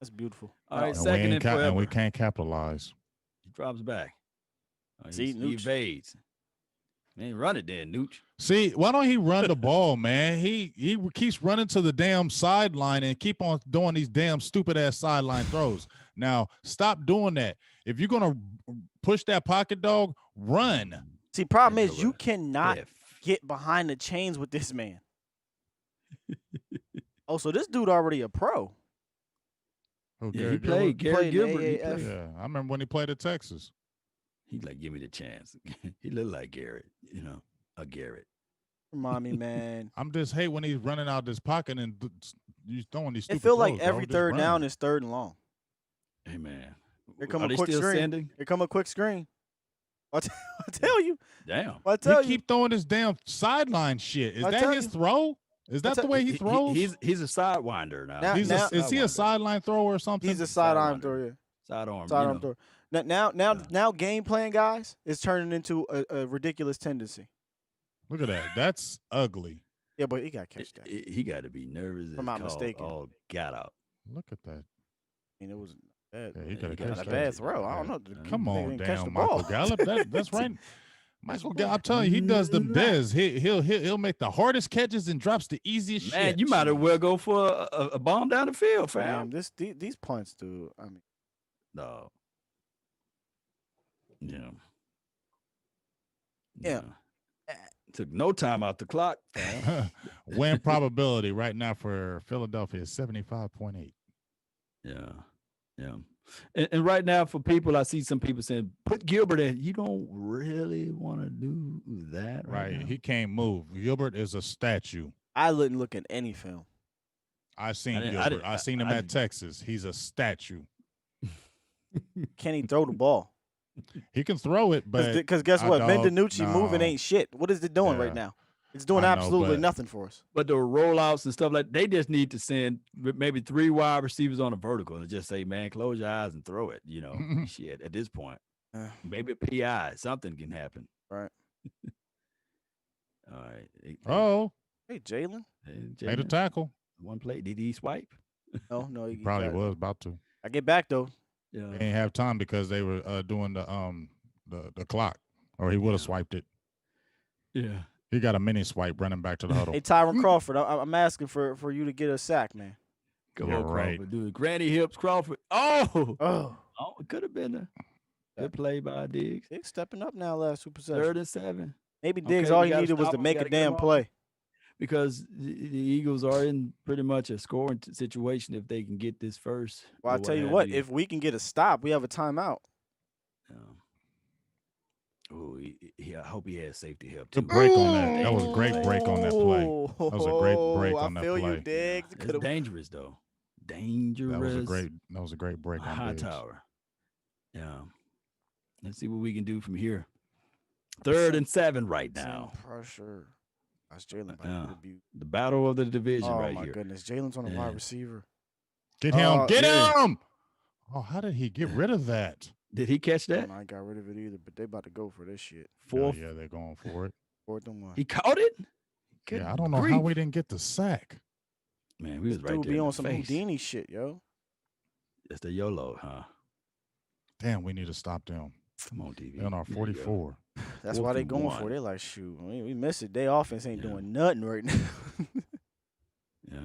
That's beautiful. All right, second and forever. And we can't capitalize. He drops back. See, he evades. Man, run it then, Nooch. See, why don't he run the ball, man? He keeps running to the damn sideline and keep on doing these damn stupid ass sideline throws. Now, stop doing that. If you're gonna push that pocket dog, run. See, problem is you cannot get behind the chains with this man. Oh, so this dude already a pro. Oh, yeah, he played Gary Gilbert. Yeah, I remember when he played at Texas. He's like, give me the chance. He looked like Garrett, you know, a Garrett. Remind me, man. I'm just hate when he's running out this pocket and you throwing these stupid It feel throws, like every third down is 3rd and long. Hey, man. Here come a quick screen. Here come a quick screen. I tell you. Damn. I tell you. Keep throwing this damn sideline shit. Is that his throw? Is that the way he throws? He's a sidewinder now. Is he a sideline thrower or something? He's a sidearm thrower. Yeah. Sidearm thrower. Now, game plan, guys, is turning into a ridiculous tendency. Look at that. That's ugly. Yeah, but he got to catch that. He got to be nervous. If I'm not mistaken. Oh, got out. Look at that. I mean, it was bad. Yeah, he got a bad throw. I don't know. Come on down, Michael Gallup. That's right. Michael, I'm telling you, he does them Dez. He'll make the hardest catches and drops the easiest Man, shit. you might as well go for a bomb down the field, fam. Damn, these punts, dude. I mean, No. Yeah. Yeah. Took no time out the clock. Win probability right now for Philadelphia is 75.8. Yeah. Yeah. And right now, for people, I see some people saying, put Gilbert in. You don't really want to do that. Right. Now. He can't move. Gilbert is a statue. I wouldn't look at any film. I seen Gilbert. I seen him at Texas. He's a statue. Can he throw the ball? He can throw it, but because guess what? Ben Dinucci moving ain't shit. What is it doing right now? It's doing absolutely nothing for us. But the rollouts and stuff they just need to send maybe 3 wide receivers on a vertical and just say, man, close your eyes and throw it. You know, shit. At this point, maybe a PI, something can happen. Right. All right. Hey, Jalen. Made a tackle. One play. Did he swipe? No, he probably was about to. I get back though. Yeah. They didn't have time because they were doing the clock, or he would have swiped it. Yeah. He got a mini swipe running back to the huddle. Hey, Tyron Crawford, I'm asking for you to get a sack, man. Go on, Crawford. Dude, Granny Hips Crawford. Oh, it could have been a good play by Diggs. Diggs stepping up now last Super Session. 3rd and 7. Maybe Diggs, all he needed was to make a damn play. Because the Eagles are in pretty much a scoring situation if they can get this first. Well, I'll tell you what, if we can get a stop, we have a timeout. Oh, I hope he has safety help too. Good break on that. That was a great break on that play. That was a great break on that play. I feel you, Diggs. It's dangerous though. Dangerous. That was a great break on High tower. Yeah. Let's see what we can do from here. 3rd and 7 right now. Pressure. That's Jalen. The battle of the division right here. Oh my goodness, Jalen's on a wide receiver. Get him! Get him! Oh, how did he get rid of that? Did he catch that? I ain't got rid of it either, but they about to go for this shit. 4th. Yeah, they're going for it. 4th and 1. He caught it? I don't know how we didn't get the sack. Man, we was right there. Dude be on some Houdini shit, yo. That's the YOLO, huh? Damn, we need to stop them. Come on, DV. They're on our 44. That's why they going for it. They like, shoot, we miss it. They offense ain't doing nothing right now. Yeah.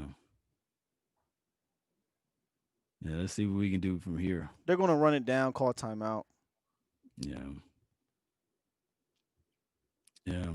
Yeah, let's see what we can do from here. They're going to run it down, call timeout. Yeah. Yeah.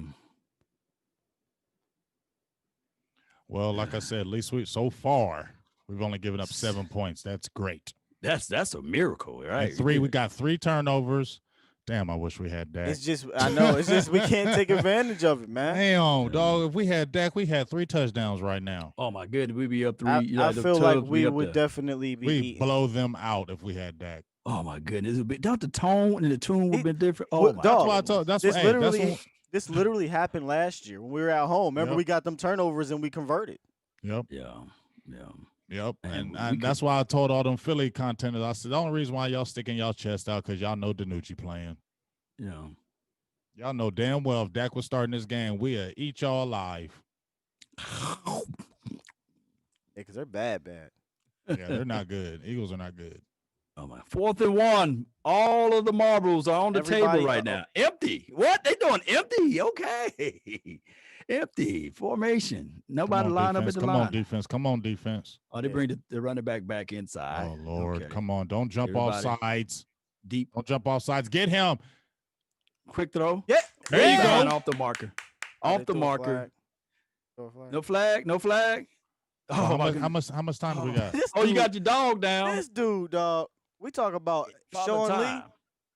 Well, like I said, at least so far, we've only given up 7 points. That's great. That's a miracle, right? We got 3 turnovers. Damn, I wish we had Dak. I know. It's just we can't take advantage of it, man. Damn, dog. If we had Dak, we had 3 touchdowns right now. Oh, my goodness. We'd be up 3. I feel like we would definitely be We'd blow them out if we had Dak. Oh, my goodness. Don't the tone and the tune would have been different. Oh, my dog. God. This literally happened last year when we were at home. Remember, we got them turnovers and we converted. Yep. Yeah. Yep, and that's why I told all them Philly contenders, I said, the only reason why y'all sticking y'all chest out because y'all know Dinucci playing. Yeah. Y'all know damn well if Dak was starting this game, we'll eat y'all alive. Yeah, because they're bad. Yeah, they're not good. Eagles are not good. Oh, my. 4th and 1. All of the marbles are on the table right now. Empty. What? They doing empty? Okay. Empty formation. Nobody line up at the line. Come on, defense. Oh, they bring the running back inside. Oh, Lord. Okay. Come on. Don't jump off sides. Deep. Don't jump off sides. Get him. Quick throw. Yeah. There you go. Off the marker. Off the marker. No flag. Oh, how much time do we got? You got your dog down. This dude, dog. We talk about Sean Lee.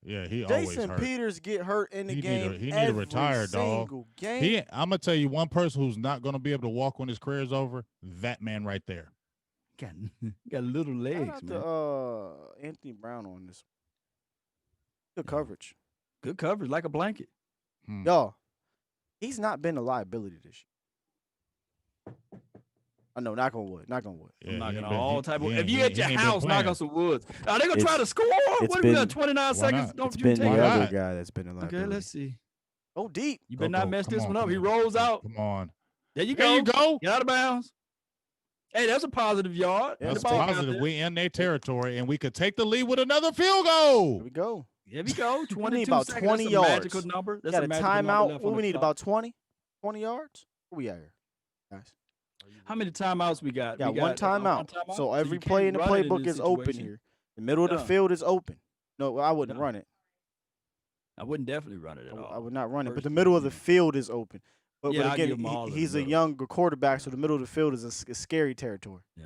Yeah, he always Jason hurt. Peters get hurt in the game. He need to retire, dog. I'm gonna tell you one person who's not gonna be able to walk when his career's over. That man right there. Got little legs, man. Anthony Brown on this. Good coverage. Good coverage, like a blanket. Y'all, he's not been a liability this year. I know, knock on wood. Yeah, I'm knocking on all type of. If you at your house, knock on some woods. Are they gonna try to score? What if we got 29 seconds? Don't you take the other guy that's been a liability. Okay, let's see. Oh, deep. You better not mess this one up. He rolls out. Come on. There you go. Get out of bounds. Hey, that's a positive yard. That's positive. We in their territory, and we could take the lead with another field goal. Here we go. Here we go. We 22 need about seconds. 20 That's a yards. magical number. That's Got a a magical number timeout. left What on we the need clock. about 20 yards. Where we at here, guys? How many timeouts we got? Got we one got timeout. timeout? So you every can't play in the run it playbook this is open situation. here. The middle of the Yeah. field is open. No, I wouldn't No. run it. I wouldn't definitely run it at all. I would not run it. But First the middle of the down. field is open. But Yeah, I'll give again, him all of the he's a middle. younger quarterback, so the middle of the field is a scary territory. Yeah.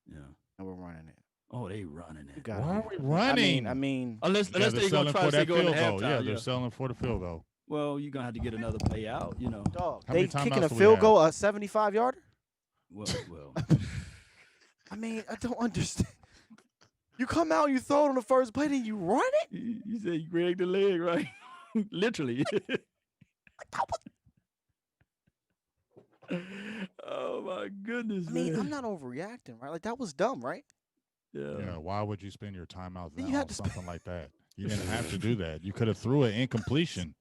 Yeah. And we're running it. Oh, they running You it. got Why it. are we running? I mean, Unless Yeah, they're they're going selling to try for to say that go into field goal. halftime. Yeah, they're selling for the field goal. Well, you're going to have to get another play out, you know. dog, How they many kicking timeouts a do we field have? goal, a 75-yarder? Well. I mean, I don't understand. You come out, you throw it on the first play, then you run it? You said you grabbed the leg, right? Literally. Oh, my goodness, I mean, man. I'm not overreacting, right? Like, that was dumb, right? Yeah, why would you spend your timeout You then had on to something like that? You didn't have to do that. You could have threw it incompletion.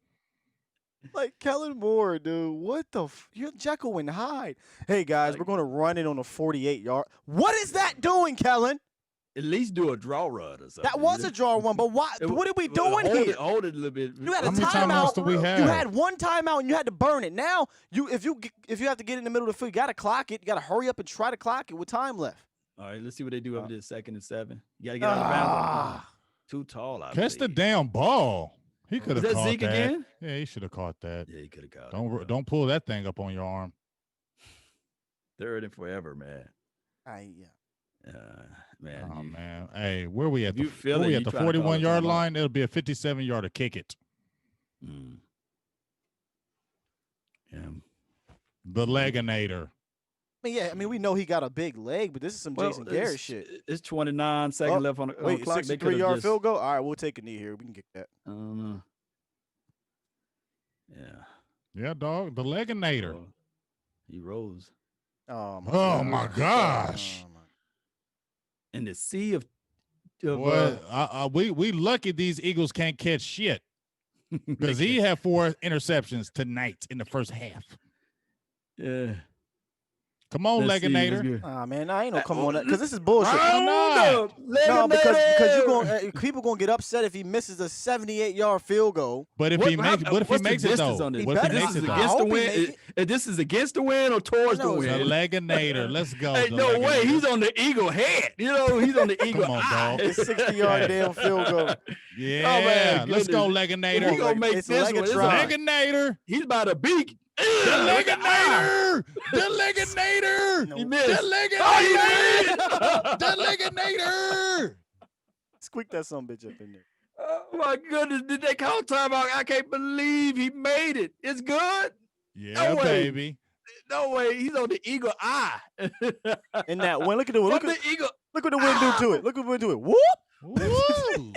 Like, Kellen Moore, dude, what the you're Jekyll and Hyde. Hey, guys, we're going to run it on a 48-yard. What is that doing, Kellen? At least do a draw run or something. That was a draw one, but why? What are we doing here? Hold it a little bit. You had a How many timeouts timeout. do we have? You had one timeout and you had to burn it. Now, if you have to get in the middle of the field, you got to clock it. You got to hurry up and try to clock it with time left. All right, let's see what they do after this 2nd and 7. You got to get out of bounds. Too tall, I Catch the believe. damn ball. He could have that caught Zeke that. again? Yeah, he should have caught that. Yeah, he could have caught it. Don't pull that thing up on your arm. 3rd and forever, man. Yeah. Man. Oh man. Hey, where we at? you feel Where it, we you at the trying to call a 41-yard timeout. line? It'll be a 57-yarder kick it. Mm. Yeah. The Leginator. I mean, we know he got a big leg, but this is some Jason Garrett shit. It's 29 seconds Oh, left on the Wait, clock. They could've 63-yard just- field goal? All right, we'll take a knee here. We can get that. Yeah. Yeah, dog. The Leginator. Well, he rose. Oh, My gosh. Oh, my- In the sea of Boy, we lucky these Eagles can't catch shit. Because he had 4 interceptions tonight in the first half. yeah. Come on, Let's see, let's Leginator. go. Nah, man, I ain't no come on because this is bullshit. Why not? No, because you going people gonna get upset if he misses a 78-yard field goal. But if What he makes, hap- what if he what's the makes it distance though? on this? What if he better makes not. it I Against though? the hope he win. make This is against the win or towards the know, The win. Leginator. Let's go. Hey, the no way. Leginator. He's on the eagle head. You know, he's on the eagle on, eye. dog. It's 60-yard damn field goal. Yeah, man, let's go, goodness. Leginator. We gonna make It's this one. It's Legatron. Leginator. He's by the beak. The Leginator. The Leginator. No. He The missed. Leginator. The Leginator. Squeak that son bitch up in there. Oh my goodness! Did they call timeout? I can't believe he made it. It's good. Yeah, No way. baby. No way. He's on the eagle eye. In that wind, look at the wind. From Look the eagle. what the wind do to it. Look what the wind do it. Whoop! Woo.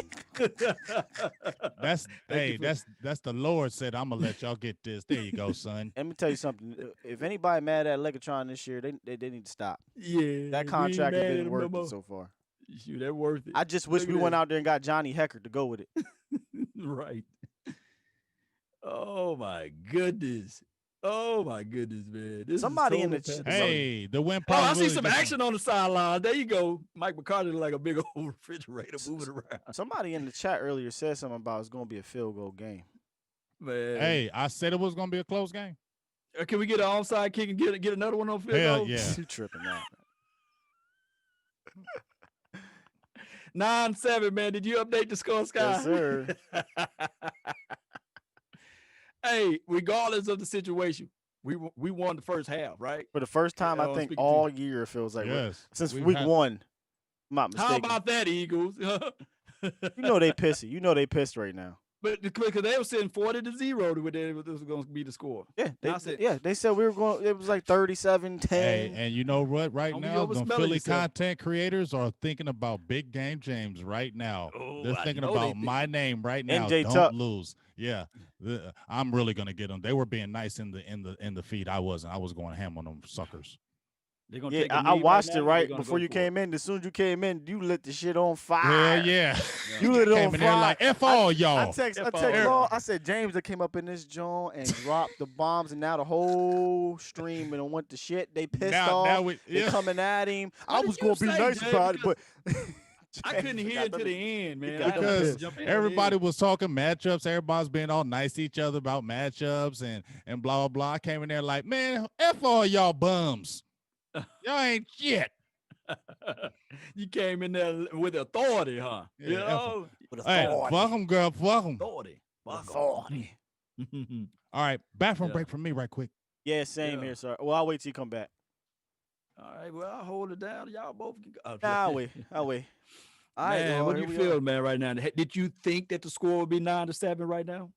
That's you for- that's the Lord said, I'm gonna let y'all get this. There you go, son. Let me tell you something. If anybody mad at Legatron this year, they need to stop. Yeah. That we contract ain't has mad at been him worth no it more. so far. Shoot, that worth it. I just wish Look we at went that. out there and got Johnny Hecker to go with it. Right. Oh my goodness. Oh my goodness, man. This Somebody is in so the ch- fantastic. Hey, the win Oh, I see probability some difference. action on the sideline. There you go. Mike McCarthy like a big old refrigerator moving around. Somebody in the chat earlier said something about it's going to be a field goal game. Man. Hey, I said it was gonna be a close game. Can we get an onside kick and get another one on field Hell goal? yeah. You tripping now. 9-7, man. Did you update the score, Sky? Yes, sir. Hey, regardless of the situation, we won the first half, right? For the first time, Yeah, I I'll think speak to all year it feels like Yes. since We've week had- 1. I'm not How mistaken. about that, Eagles? You know they pissy. You know they pissed right now. But because they were sitting 40-0 when this was going to be the score. Yeah, That's it. they said we were going. It was like 37-10. Hey, and you know what? Right Don't be now, the oversmelling Philly yourself. content creators are thinking about Big Game James right now. Oh, They're I thinking know they about think- my name right now. NJ Don't Tuck. lose. Yeah, I'm really gonna get them. They were being nice in the feed. I wasn't. I was going ham on them suckers. They're gonna Yeah, take a I knee watched now, it or right they're gonna before go you for came it? in. As soon as you came in, you lit the shit on fire. Hell yeah. You lit it Came on in there like fire. F all y'all. I text F all. Law. I said James that came up in this joint and dropped the bombs, and now the whole stream and went to shit. They pissed off. now we, They yeah. coming at him. I did was you gonna be say, nice James? about it, but I couldn't hear it to the end, man. got I them had to pissed. jump in Everybody at the was talking matchups. Everybody's being all nice to each other about matchups and blah blah blah. I came in there like, man, F all y'all bums. Y'all ain't shit. end. You came in there with authority, huh? Yeah, you F 'em. know, With Hey, authority. fuck them, girl. Fuck them. authority. With Fuck 'em. authority. All right, bathroom Yeah. break for me right quick. Yeah, same Yeah. here, sir. Well, I'll wait till you come back. All right, well, I'll hold it down. Y'all both can go. Nah, I'll wait. I'll wait. All right, Man, well, what do here you we are. feel, man, right now? Did you think that the score would be 9-7 right now?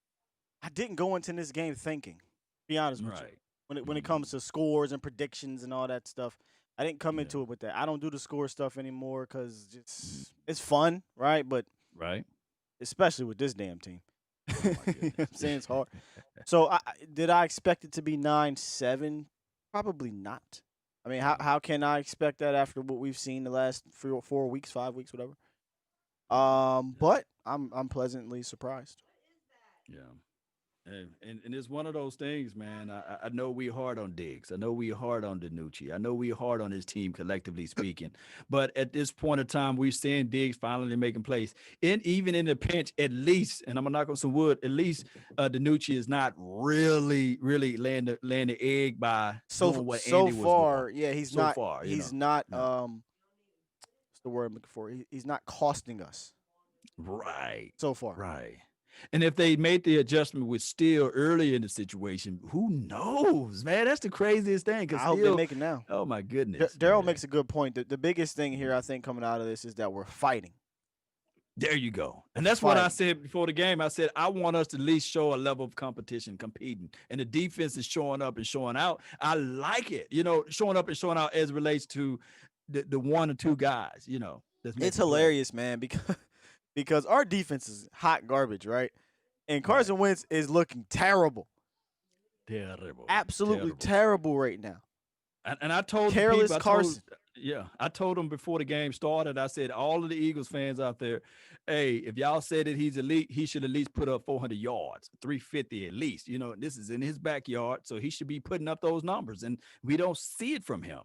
I didn't go into this game thinking. Be honest with you. Right. When it comes to scores and predictions and all that stuff, I didn't come into Yeah. it with that. I don't do the score stuff anymore because it's fun, right? But Right. especially with this damn team. Oh, my You know what I'm goodness. saying? It's hard. So did I expect it to be 9-7? Probably not. I mean, how can I expect that after what we've seen the last 4 weeks, 5 weeks, whatever? But I'm pleasantly surprised. Yeah. And it's one of those things, man. I know we hard on Diggs. I know we hard on Dinucci. I know we hard on his team, collectively speaking. But at this point in time, we're seeing Diggs finally making plays. And even in the pinch, at least, and I'm gonna knock on some wood, at least Dinucci is not really laying the egg by doing what Andy was far, doing. yeah, he's So not. far, you He's know. not. No. What's the word I'm looking for? He's not costing us Right. so far. Right. And if they made the adjustment with Steele early in the situation, who knows, man? That's the craziest thing. I Because hope they make it now. oh my goodness, Daryl man. makes a good point. The biggest thing here, I think, coming out of this is that we're fighting. There you go. And that's what I Fighting. said before the game. I said, I want us to at least show a level of competition, competing. And the defense is showing up and showing out. I like it, showing up and showing out as it relates to the one or two guys, that's making It's plays. hilarious, man, because our defense is hot garbage, right? And Carson Wentz is looking terrible, Terrible. absolutely terrible right now. And I told the Careless people, Carson. I told them before the game started, I said, all of the Eagles fans out there, hey, if y'all said that he's elite, he should at least put up 400 yards, 350 at least. This is in his backyard, so he should be putting up those numbers, and we don't see it from him.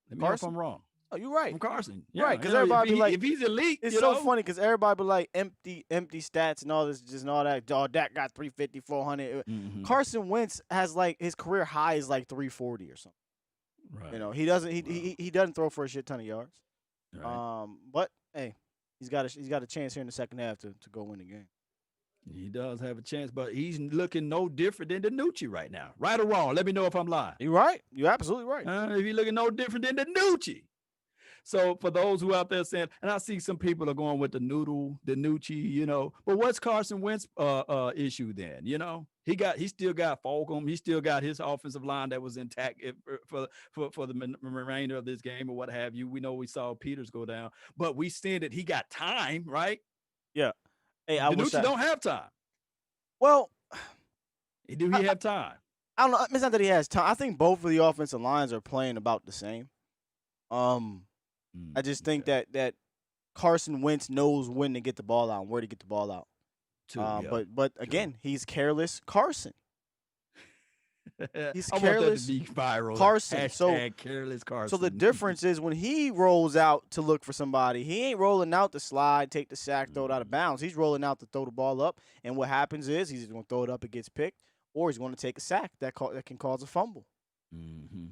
Let me know if Carson? I'm wrong. Oh, you're right. From Carson. Right, 'cause if everybody be like- if he's elite, It's so funny because everybody be like empty stats and all this, just and all that. Oh, Dak got 350, 400. Mhm. Carson Wentz has like his career high is like 340 or something. Right. He doesn't he doesn't throw for a shit ton of yards. Right. But hey, he's got a chance here in the second half to go win the game. He does have a chance, but he's looking no different than Dinucci right now. Right or wrong? Let me know if I'm lying. You're right. You're absolutely right. If he's looking no different than Dinucci. So for those who out there saying, and I see some people are going with the Dinucci, but what's Carson Wentz issue then? He still got Fulgham, he still got his offensive line that was intact for the remainder of this game or what have you. We know we saw Peters go down, but we said that he got time, right? Yeah. Hey, Dinucci don't have time. Well, Do he have time? I don't know. It's not that he has time. I think both of the offensive lines are playing about the same. I just think that Carson Wentz knows when to get the ball out and where to get the ball out. But again, he's careless Carson. He's careless I want that to be viral. Carson. Hashtag careless Carson. So the difference is when he rolls out to look for somebody, he ain't rolling out to slide, take the sack, throw it out of bounds. He's rolling out to throw the ball up, and what happens is he's going to throw it up, it gets picked, or he's going to take a sack that can cause a fumble. Mm-hmm.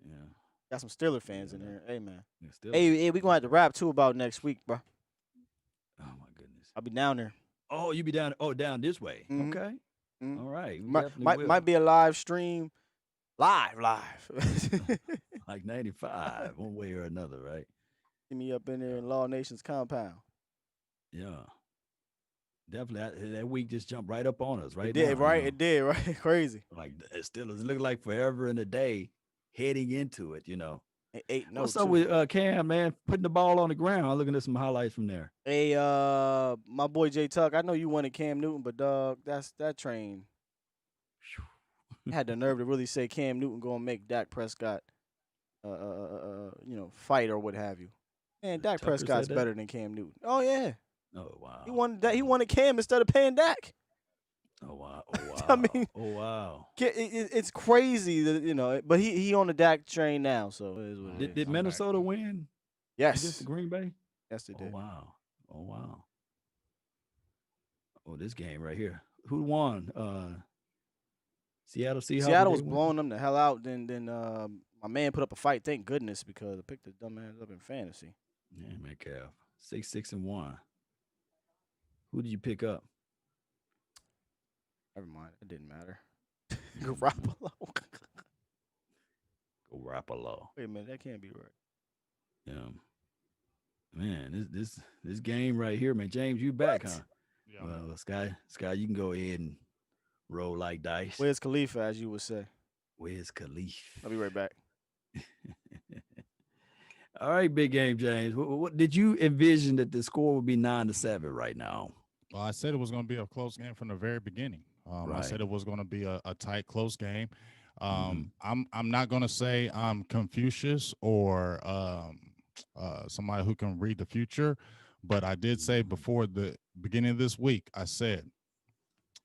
Yeah. Got some Steeler fans in here. Hey, man. Yeah, Hey, we going to have to rap, too, about next week, bro. Oh, my goodness. I'll be down there. Oh, you be down. Oh, down this way. Mhm. Okay. Mhm. All right. We Might definitely will. might be a live stream. Live. Like 95, one way or another, right? See me up in there in Law Nation's compound. Yeah. Definitely. That week just jumped right up on us, right? It did, now, right? It did, right? Crazy. Like it still look like forever in a day heading into it, What's What's up with Cam, man? Putting the ball on the ground. I'm looking at some highlights from there. Hey, my boy Jay Tuck. I know you wanted Cam Newton, but dog, that train had the nerve to really say Cam Newton gonna make Dak Prescott, fight or what have you. Man, Dak Tucker Prescott's said that? better than Cam Newton. Oh yeah, Oh wow. he wanted Cam instead of paying Dak. Oh wow! Oh I wow! mean, Oh wow! it's crazy that but he on the Dak train now, so it is what it Um, Did is. did I'm back. Minnesota win against the Yes, Green Bay? yes, they Oh did. wow! Oh wow! Oh, this game right here. Who won? Seattle Seahawks. Did Seattle they was win? blowing them the hell out. Then my man put up a fight. Thank goodness, because I picked the dumbass up in fantasy. Yeah, Metcalf. 6-6-1. Who did you pick up? Never mind, it didn't matter. Mm, Garoppolo. Garoppolo. Wait a minute, that can't be right. Yeah, man. This game right here, man. James, you back, huh? What? Yeah, I'm back. Well, Sky, you can go ahead and roll like dice. Where's Khalifa, as you would say? Where's Khalif? I'll be right back. All right, big game, James. What did you envision that the score would be 9-7 right now? Well, I said it was going to be a close game from the very beginning. I Right. said it was going to be a tight, close game. Mm-hmm. I'm not going to say I'm Confucius or somebody who can read the future, but I did say before the beginning of this week, I said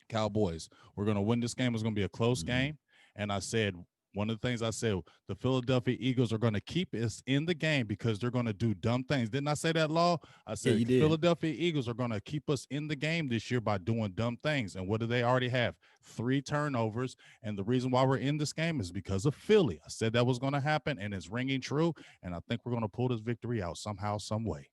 Cowboys, we're going to win this game. It's going to be a close Mm-hmm. game. And I said, one of the things I said, the Philadelphia Eagles are going to keep us in the game because they're going to do dumb things. Didn't I say that, Law? I Yeah, you said, did. Philadelphia Eagles are going to keep us in the game this year by doing dumb things. And what do they already have? 3 turnovers. And the reason why we're in this game is because of Philly. I said that was going to happen, and it's ringing true. And I think we're going to pull this victory out somehow, some way.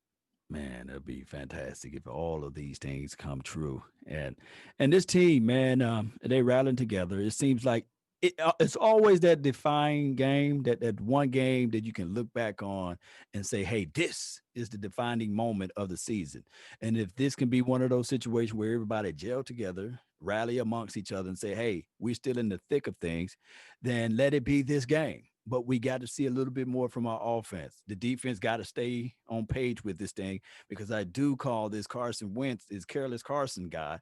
Man, that'd be fantastic if all of these things come true. And this team, man, they rallying together. It seems like it's always that defining game, that one game that you can look back on and say, "Hey, this is the defining moment of the season." And if this can be one of those situations where everybody gel together, rally amongst each other, and say, "Hey, we're still in the thick of things," then let it be this game. But we got to see a little bit more from our offense. The defense got to stay on page with this thing because I do call this Carson Wentz, this careless Carson guy,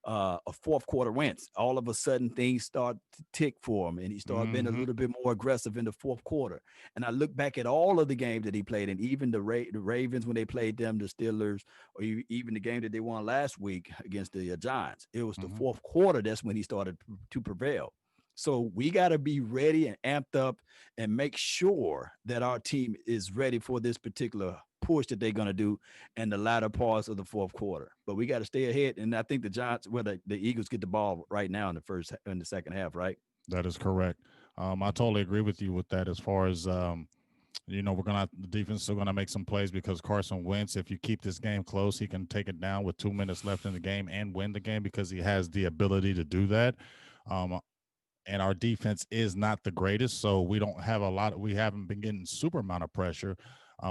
a fourth quarter Wentz. All of a sudden, things start to tick for him, and he started being a Mm-hmm. little bit more aggressive in the fourth quarter. And I look back at all of the games that he played, and even the Ravens when they played them, the Steelers, or even the game that they won last week against the Giants. It was the Mm-hmm. fourth quarter. That's when he started to prevail. So we got to be ready and amped up and make sure that our team is ready for this particular push that they're going to do in the latter parts of the fourth quarter. But we got to stay ahead. And I think the Giants, well, the Eagles get the ball right now in the second half, right? That is correct. I totally agree with you with that as far as we're gonna the defense is still gonna make some plays because Carson Wentz, if you keep this game close, he can take it down with 2 minutes left in the game and win the game because he has the ability to do that. Um, and our defense is not the greatest, so we don't have we haven't been getting super amount of pressure.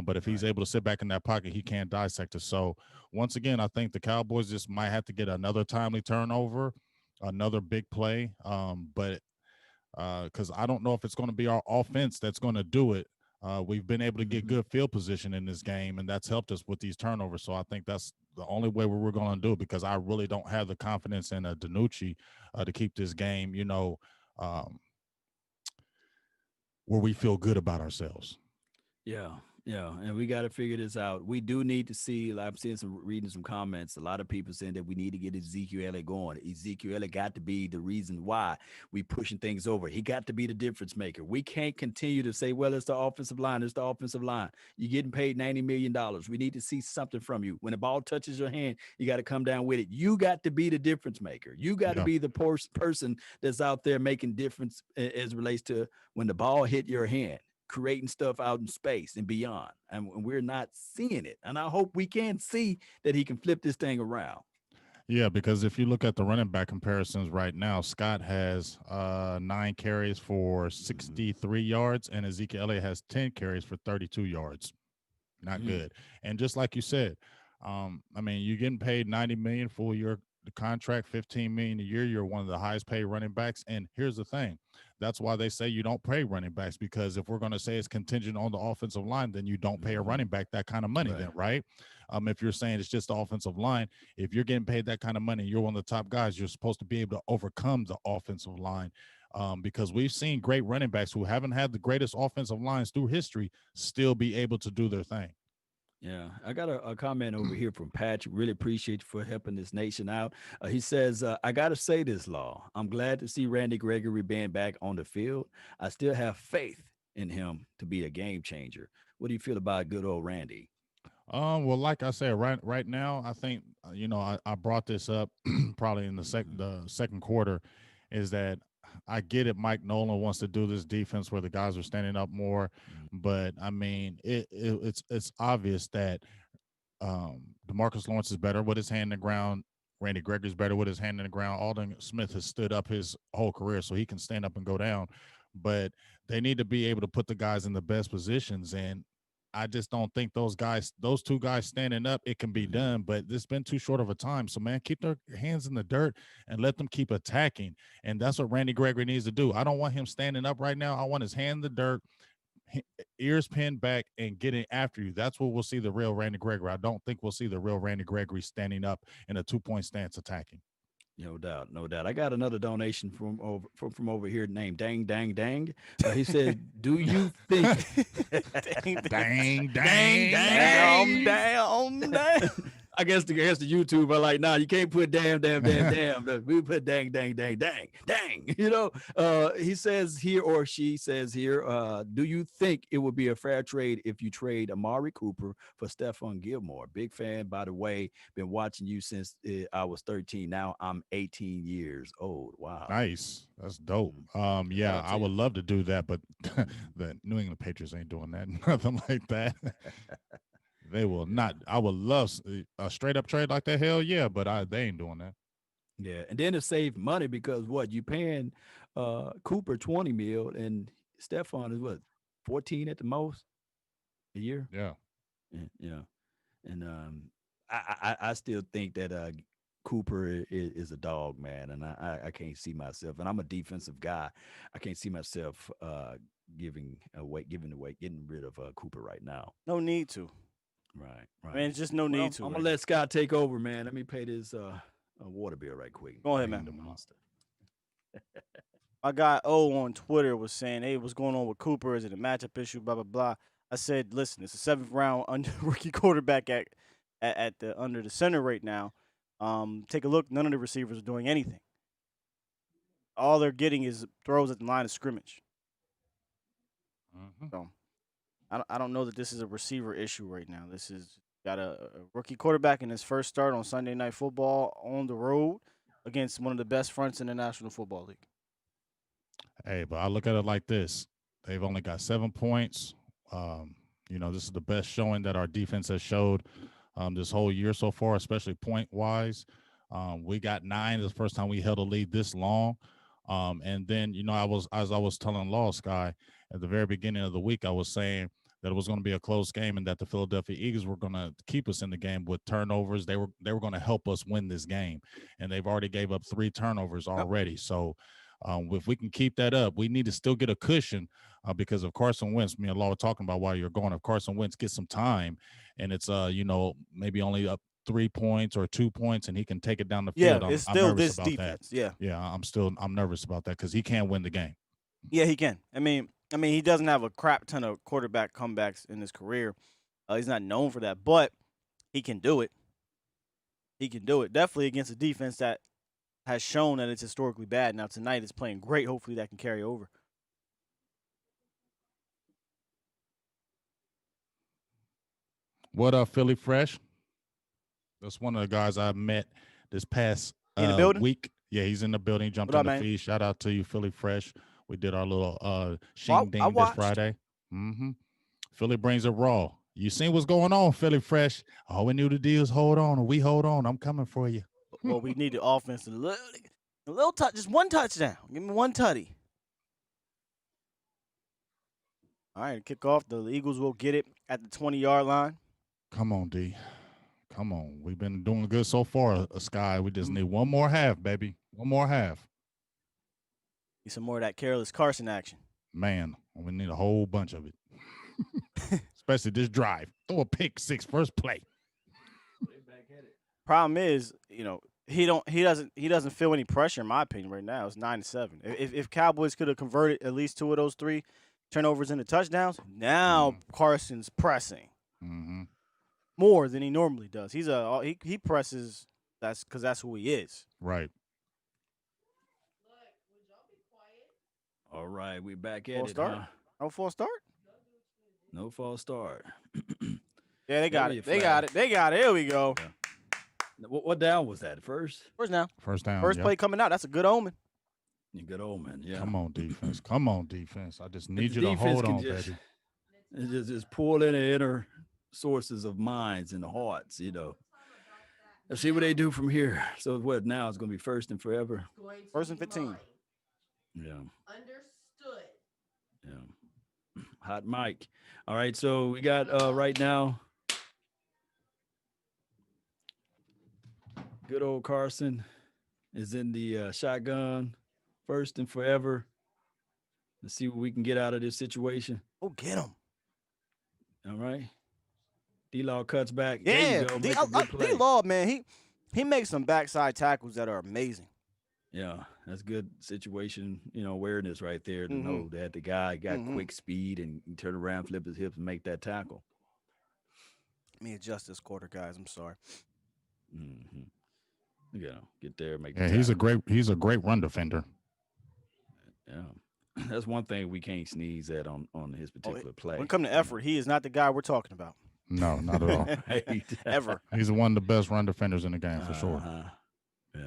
But if he's Right. able to sit back in that pocket, he can't dissect it. So once again, I think the Cowboys just might have to get another timely turnover, another big play. But because I don't know if it's going to be our offense that's going to do it. We've been able to get Mhm. good field position in this game, and that's helped us with these turnovers. So I think that's the only way we're going to do it because I really don't have the confidence in Dinucci to keep this game, um, where we feel good about ourselves. Yeah, yeah, and we got to figure this out. We do need to see. Like, I'm seeing reading some comments. A lot of people saying that we need to get Ezekiel Elliott going. Ezekiel Elliott got to be the reason why we pushing things over. He got to be the difference maker. We can't continue to say, "Well, it's the offensive line. It's the offensive line." You're getting paid $90 million. We need to see something from you. When the ball touches your hand, you got to come down with it. You got to be the difference maker. You got to Yeah. be the person that's out there making difference as relates to when the ball hit your hand, creating stuff out in space and beyond. And we're not seeing it. And I hope we can see that he can flip this thing around. Yeah, because if you look at the running back comparisons right now, Scott has 9 carries for Mhm. 63 yards, and Ezekiel Elliott has 10 carries for 32 yards. Not Mm. good. And just like you said, I mean, you're getting paid 90 million full year contract, 15 million a year. You're one of the highest paid running backs. And here's the thing. That's why they say you don't pay running backs, because if we're going to say it's contingent on the offensive line, then you don't pay a Mhm. running back that kind of money Right. then, right? If you're saying it's just the offensive line, if you're getting paid that kind of money, you're one of the top guys, you're supposed to be able to overcome the offensive line. Because we've seen great running backs who haven't had the greatest offensive lines through history still be able to do their thing. Yeah, I got a comment over here from Patrick. Really appreciate you for helping this nation out. He says, I got to say this, Law. I'm glad to see Randy Gregory being back on the field. I still have faith in him to be a game changer. What do you feel about good old Randy? Well, like I said, right now, I think I brought this up probably in Mhm. the second quarter, is that I get it. Mike Nolan wants to do this defense where the guys are standing up more, Mhm. but I mean, it's obvious that Demarcus Lawrence is better with his hand in the ground. Randy Gregory's better with his hand in the ground. Alden Smith has stood up his whole career, so he can stand up and go down. But they need to be able to put the guys in the best positions. And I just don't think those two guys standing up, it can be Mhm. done. But it's been too short of a time. So, man, keep their hands in the dirt and let them keep attacking. And that's what Randy Gregory needs to do. I don't want him standing up right now. I want his hand in the dirt, ears pinned back, and getting after you. That's where we'll see the real Randy Gregory. I don't think we'll see the real Randy Gregory standing up in a 2 point stance attacking. No doubt, no doubt. I got another donation from over here named Dang Dang Dang. He says, "Do you think?" Dang, dang, Dang, Dang dang, Dang damn, Dang. damn, damn. I guess the YouTube are like, nah, you can't put damn, damn, damn, dang. damn. We put dang, dang, dang, dang, dang. He says here or she says here, do you think it would be a fair trade if you trade Amari Cooper for Stephon Gilmore? Big fan, by the way. Been watching you since I was 13. Now I'm 18 years old. Wow. Nice. That's dope. Mm. Shout Yeah, out I to you. would love to do that, but Mhm. the New England Patriots ain't doing that. Nothing like that. They will Yeah. not. I would love a straight up trade like that. Hell yeah, but they ain't doing that. Yeah, and then it saved money because what you paying Cooper 20 mil and Stephon is what 14 at the most a year. Yeah. Yeah, and I still think that Cooper is a dog man, and I can't see myself. And I'm a defensive guy. I can't see myself getting rid of Cooper right now. No need to. Right, I mean, right. it's just no need Well, to I'm right gonna now. let Scott take over, man. Let me pay this water bill right quick. Go ahead, Drink man. the Mhm. monster. My guy O on Twitter was saying, "Hey, what's going on with Cooper? Is it a matchup issue? Blah blah blah." I said, "Listen, it's a seventh round rookie quarterback at the under the center right now. Take a look. None of the receivers are doing anything. All they're getting is throws at the line of scrimmage. Mhm. So I don't know that this is a receiver issue right now. This is got a rookie quarterback in his first start on Sunday Night Football on the road against one of the best fronts in the National Football League. Hey, but I look at it like this: they've only got 7 points. Um, this is the best showing that our defense has showed this whole year so far, especially point wise. We got 9. It's the first time we held a lead this long. And then, as I was telling Lost Guy at the very beginning of the week, I was saying that it was going to be a close game and that the Philadelphia Eagles were going to keep us in the game with turnovers. They were going to help us win this game, and they've already gave up 3 turnovers Yep. already. So if we can keep that up, we need to still get a cushion because of Carson Wentz. Me and Law were talking about while you're going. If Carson Wentz gets some time, and it's maybe only up 3 points or 2 points, and he can take it down the Yeah, field, I'm it's I'm still nervous this about that. defense. Yeah. Yeah, I'm nervous about that because he can't win the game. Yeah, he can. I mean, he doesn't have a crap ton of quarterback comebacks in his career. He's not known for that, but he can do it. He can do it. Definitely against a defense that has shown that it's historically bad. Now tonight it's playing great. Hopefully that can carry over. What up, Philly Fresh? That's one of the guys I met this past He in the building? week. Yeah, he's in the building. Jumped What in up, the man? feed. Shout out to you, Philly Fresh. We did our little Well, shing I ding this watched. Friday. Philly brings it raw. You seen what's going on, Philly Fresh? All we need to do is hold on, and we hold on. I'm coming for you. Well, we need the offense a little touch, just one touchdown. Give me one tutty. All right, kick off. The Eagles will get it at the 20-yard line. Come on, D. Come on. We've been doing good so far, Sky. We just need one more half, baby. One more half. Need some more of that careless Carson action. Man, we need a whole bunch of it. Especially this drive. Throw a pick 6 first play. Problem is, he doesn't feel any pressure in my opinion right now. It's 9-7. If Cowboys could have converted at least 2 of those 3 turnovers into touchdowns, now Carson's pressing. Mm-hmm. more than he normally does. He presses. That's because that's who he is. Right. All right, we back at False it, start. huh? No false start. No false start. Yeah, they got That'll be it. a They flag. got it. They got it. Here we go. Yeah. What down was that? First? First down. First down. First yep. play coming out. That's a good omen. Good old man. Yeah. Come on, defense. Come on, defense. I just need The you to defense hold can on, just- baby. Just pull in the inner sources of minds and the hearts, Let's see what they do from here. So what now? It's going to be first and forever. First and 15. Yeah. Understood. Yeah. Hot mic. All right. So we got right now. Good old Carson is in the shotgun, first and forever. Let's see what we can get out of this situation. Oh, get him. All right. D-Law cuts back. There Yeah. you go. Make a good play. D-Law, man, he makes some backside tackles that are amazing. Yeah, that's good situation, awareness right there to know that the guy got quick speed and can turn around, flip his hips, and make that tackle. Let me adjust this quarter, guys. I'm sorry. Mm-hmm. Get there, make. Yeah, the he's a great run defender. Yeah, that's one thing we can't sneeze at on his particular play. When it comes to effort, he is not the guy we're talking about. No, not at all. Right. Ever. He's one of the best run defenders in the game for sure. Yeah.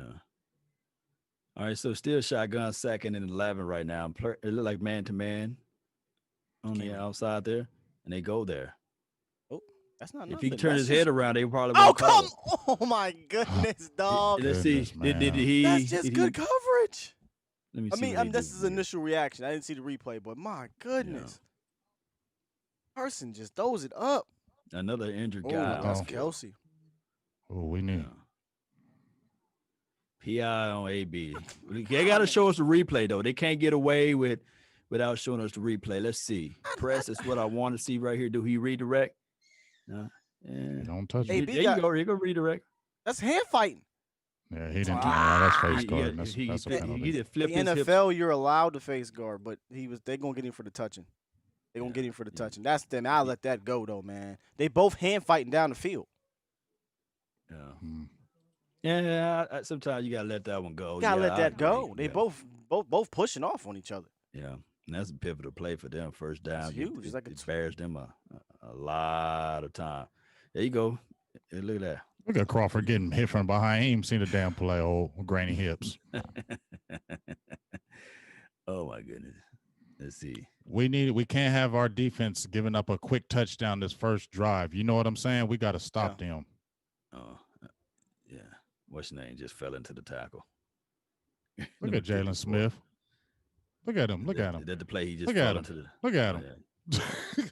All right, so still shotgun second and 11 right now. It look like man to man on the outside there, and they go there. Oh, that's not. If nothing. he turn That's his head just- around, they probably Oh won't call come! Oh my goodness, dog. Let's see. Goodness, man. Did he? That's just did good he, coverage. Let me I see. mean, what they this do is here. initial reaction. I didn't see the replay, but my goodness, Carson just throws it up. Another injured Oh, guy. that's on- Kelsey. Oh, we need. PI on AB. They got to show us the replay though. They can't get away without showing us the replay. Let's see. Press is what I want to see right here. Do he redirect? No. Yeah. Don't touch Hey, it. B- There you go. Here go redirect. That's hand fighting. Yeah, he didn't. That's face He- guard. he- That's, he- that's a he- penalty. he did flip The his hips. NFL, you're allowed to face guard, but they're gonna get him for the touching. They're gonna Yeah, get him for the yeah. touching. That's them. I'll let that go though, man. They both hand fighting down the field. Yeah. Mm. Yeah. Sometimes you gotta let that one go. Gotta Yeah, let I that go. agree. They Yeah. both pushing off on each other. Yeah, and that's a pivotal play for them. First down, It's huge. It's like a it bears them a lot of time. There you go. Hey, look at Look at Crawford getting hit from behind. He ain't even seen the damn play. Old granny hips. that. Oh my goodness. Let's see. We can't have our defense giving up a quick touchdown this first drive. You know what I'm saying? We got to stop them. Oh, yeah. What's your name? Just fell into the tackle. Look Number at Jalen 54. Smith. Look at him. Look at him. That the play he just Look at fell him. into the. Look at him.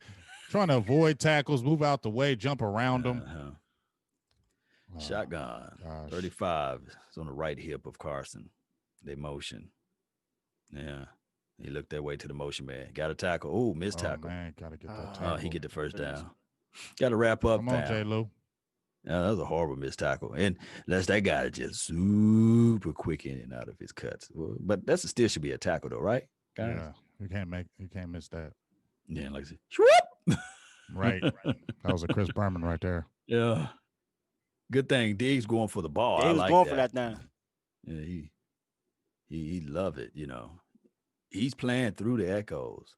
Trying to avoid tackles, move out the way, jump around them. Shotgun. Gosh. 35 is on the right hip of Carson. They motion. Yeah. He looked that way to the motion man. Got a tackle. Oh, missed Oh, tackle. man, got to get that Oh, tackle. He get the first Goodness. down. Got to wrap up. Come on, now. J. Lou. Yeah, that was a horrible missed tackle. And that's that guy just super quick in and out of his cuts. Well, but that's still should be a tackle though, right? Guys? Yeah, you can't miss that. Yeah, like I said, "Shwoop!" Right. That was a Chris Berman right there. Yeah. Good thing Diggs going for the ball. Yeah, he I was like going for that now. Yeah, he love it, He's playing through the echoes.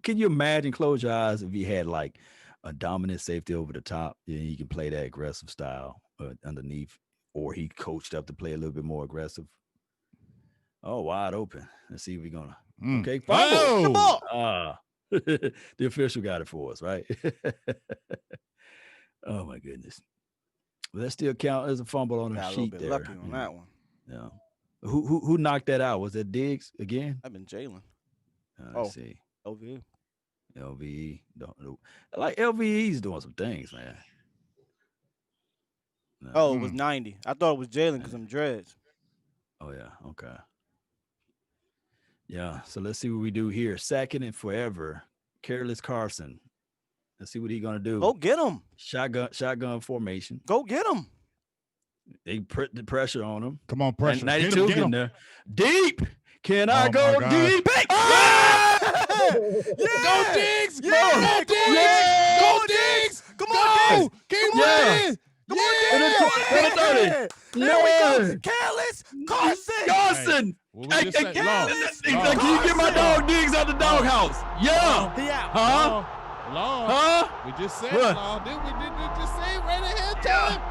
Can you imagine, close your eyes, if he had like a dominant safety over the top, he can play that aggressive style underneath, or he coached up to play a little bit more aggressive. Oh, wide open. Let's see if we're gonna. Okay, fumble. Oh! The ball. The official got it for us, right? Oh my goodness. But that still count as a fumble on the Got a little sheet bit there. lucky on that one. Yeah. Who knocked that out? Was that Diggs again? I've been Jalen. Let's see. OV. LVE. Like LVE's doing some things, man. No. Oh, it was 90. I thought it was Jalen because I'm dreads. Oh, yeah. Okay. Yeah. So let's see what we do here. Second and forever. Careless Carson. Let's see what he's gonna do. Go get him. Shotgun formation. Go get him. They put the pressure on him. Come on, pressure. 92 Get him. getting there. Deep. Can I Oh, go my deep? Yeah! Go Diggs! Yeah! Go Diggs! Go Diggs! Come on, go. Keep Yeah. running. Come on, In the Dan. 30. There we go. Yeah. Careless Carson. Carson. What we just said, Law. Can you get my dog Diggs out the doghouse? Yeah. He out. Huh? Law. Huh? We just said, What? Law. Did we just say right ahead to him?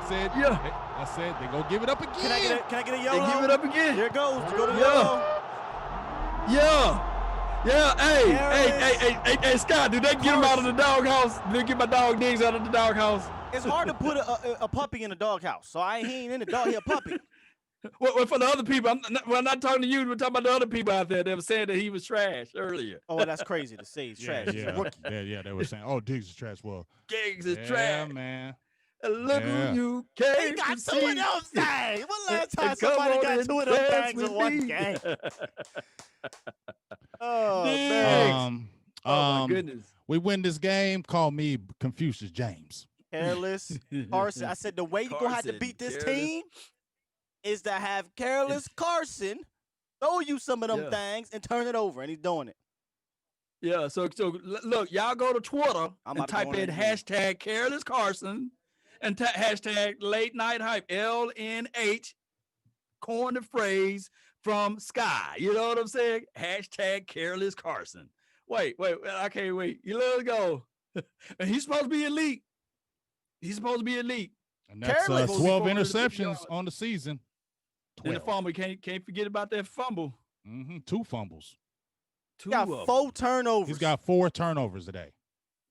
Said, Yeah. I said they gonna give it up again. Can I get a They YOLO? give it up again. Here it goes. Go to Yeah. YOLO. Yeah. Hey, Scott, did they get him out of the doghouse? Did they get my dog Diggs out of the doghouse? It's hard to put a puppy in a doghouse, so he ain't in the dog. He a puppy. Well, for the other people, I'm not talking to you. We're talking about the other people out there that were saying that he was trash earlier. Oh, that's crazy to say. He's trash. He's a rookie. Yeah, they were saying, oh, Diggs is trash. Well, Diggs is yeah, trash. man. And look Yeah. who you came He got to two of see. them things. When last time And come somebody on got and two of them dance things with in one me. game? Oh, Diggs. man. Oh my goodness. We win this game. Call me Confucius James. Careless Carson. I said the way you're going to have to Carson, beat this careless. team is to have Careless Carson throw you some of them Yeah. things and turn it over, and he's doing it. Yeah, so look, y'all go to Twitter I'm and about to type go on in that again. hashtag Careless Carson and hashtag Late Night Hype, LNH, coin the phrase from Sky. You know what I'm saying? Hashtag Careless Carson. Wait, I can't wait. You let it go. And he's supposed to be elite. He's supposed to be elite. And that's Careless. 12 450 interceptions yards. on the season. And the 12. fumble, can't forget about that fumble. 2 fumbles. Two He got of 4 turnovers. He's got 4 turnovers today.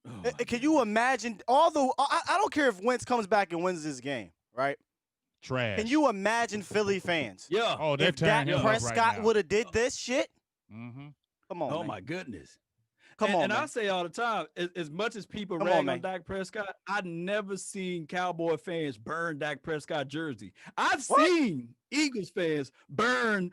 them. Oh, my Can you imagine? Although I don't care if Wentz comes back and wins this game, right? Trash. Can you imagine Philly fans? yeah. Oh, they're If tearing Dak him up right Prescott now. would have did this shit, Mm-hmm. come on, Oh man. my goodness. Come on, And man. I say all the time, as much as people Come rag on, on man. Dak Prescott, I've never seen Cowboy fans burn Dak Prescott jersey. I've What? seen Eagles fans burn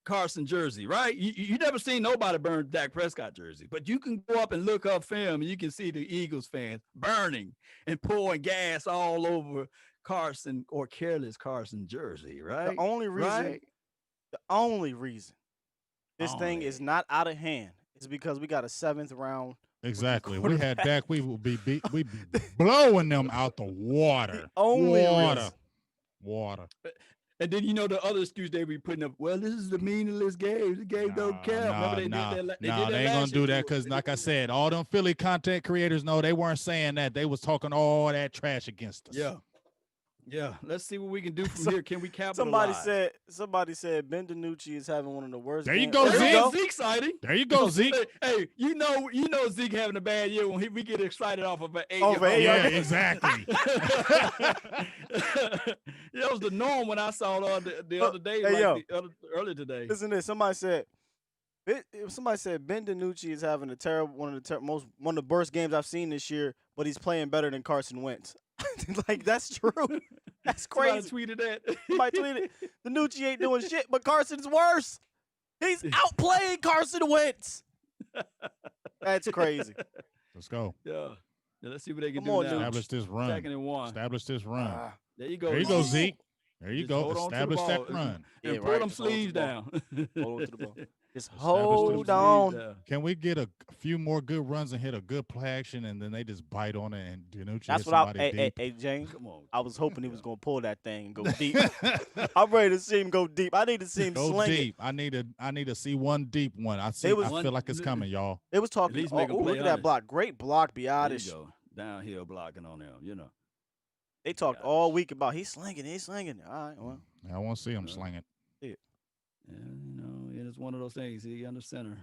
Carson jersey, right? You never seen nobody burn Dak Prescott jersey, but you can go up and look up film and you can see the Eagles fans burning and pouring gas all over Carson or Careless Carson jersey, right? The only reason, Right? the only reason this thing Only. is not out of hand is because we got a 7th round. Exactly. We had Dak. We would be blowing them out the water. Only water. reason. Water. And then the other excuse they be putting up. Well, this is the meaningless game. The game don't count. Remember they did that. They ain't gonna do that because, like I said, all them Philly content creators know they weren't saying that. They was talking all that trash against us. Yeah. Let's see what we can do from here. Can we capitalize? Somebody said Ben Dinucci is having one of the worst. There you games. go, There Zeke. you go. Zeke's exciting. There you go, Zeke. Hey, you know Zeke having a bad year when we get excited off of an 8. Over 8 Yeah, yards. exactly. That was the norm when I saw the other day, Hey, yo. earlier today. Listen to this. Somebody said Ben Dinucci is having one of the worst games I've seen this year, but he's playing better than Carson Wentz. Like, that's true. That's crazy. Somebody tweeted that. Somebody tweeted Dinucci ain't doing shit, but Carson's worse. He's outplaying Carson Wentz. That's crazy. Let's go. Yeah. Let's see what they can Come do on, now. dude. Establish this run. Second and 1. Establish this run. Ah, There you go. There you go, Zeke. Zeke. There you Just go. hold on to the Establish that ball. run. Yeah, And pull right. them Just hold sleeves the ball. down. Hold on to the ball. Just Establish hold them on. Yeah. Can we get a few more good runs and hit a good play action, and then they just bite on it and Dinucci That's hit what somebody hey, deep? James. Come on. I was hoping he was gonna pull that thing and go deep. I'm ready to see him go deep. I need to see him Go sling it. deep. I need to see one deep one. I They was- feel like it's coming, y'all. They was talking. least Oh, make 'em ooh, play look at that honest. block. Great block, There you Biotish. go. Downhill blocking on them, They talked all week about he's slinging. All right, well, I want to see him sling it. Yeah, it's one of those things. See, under center,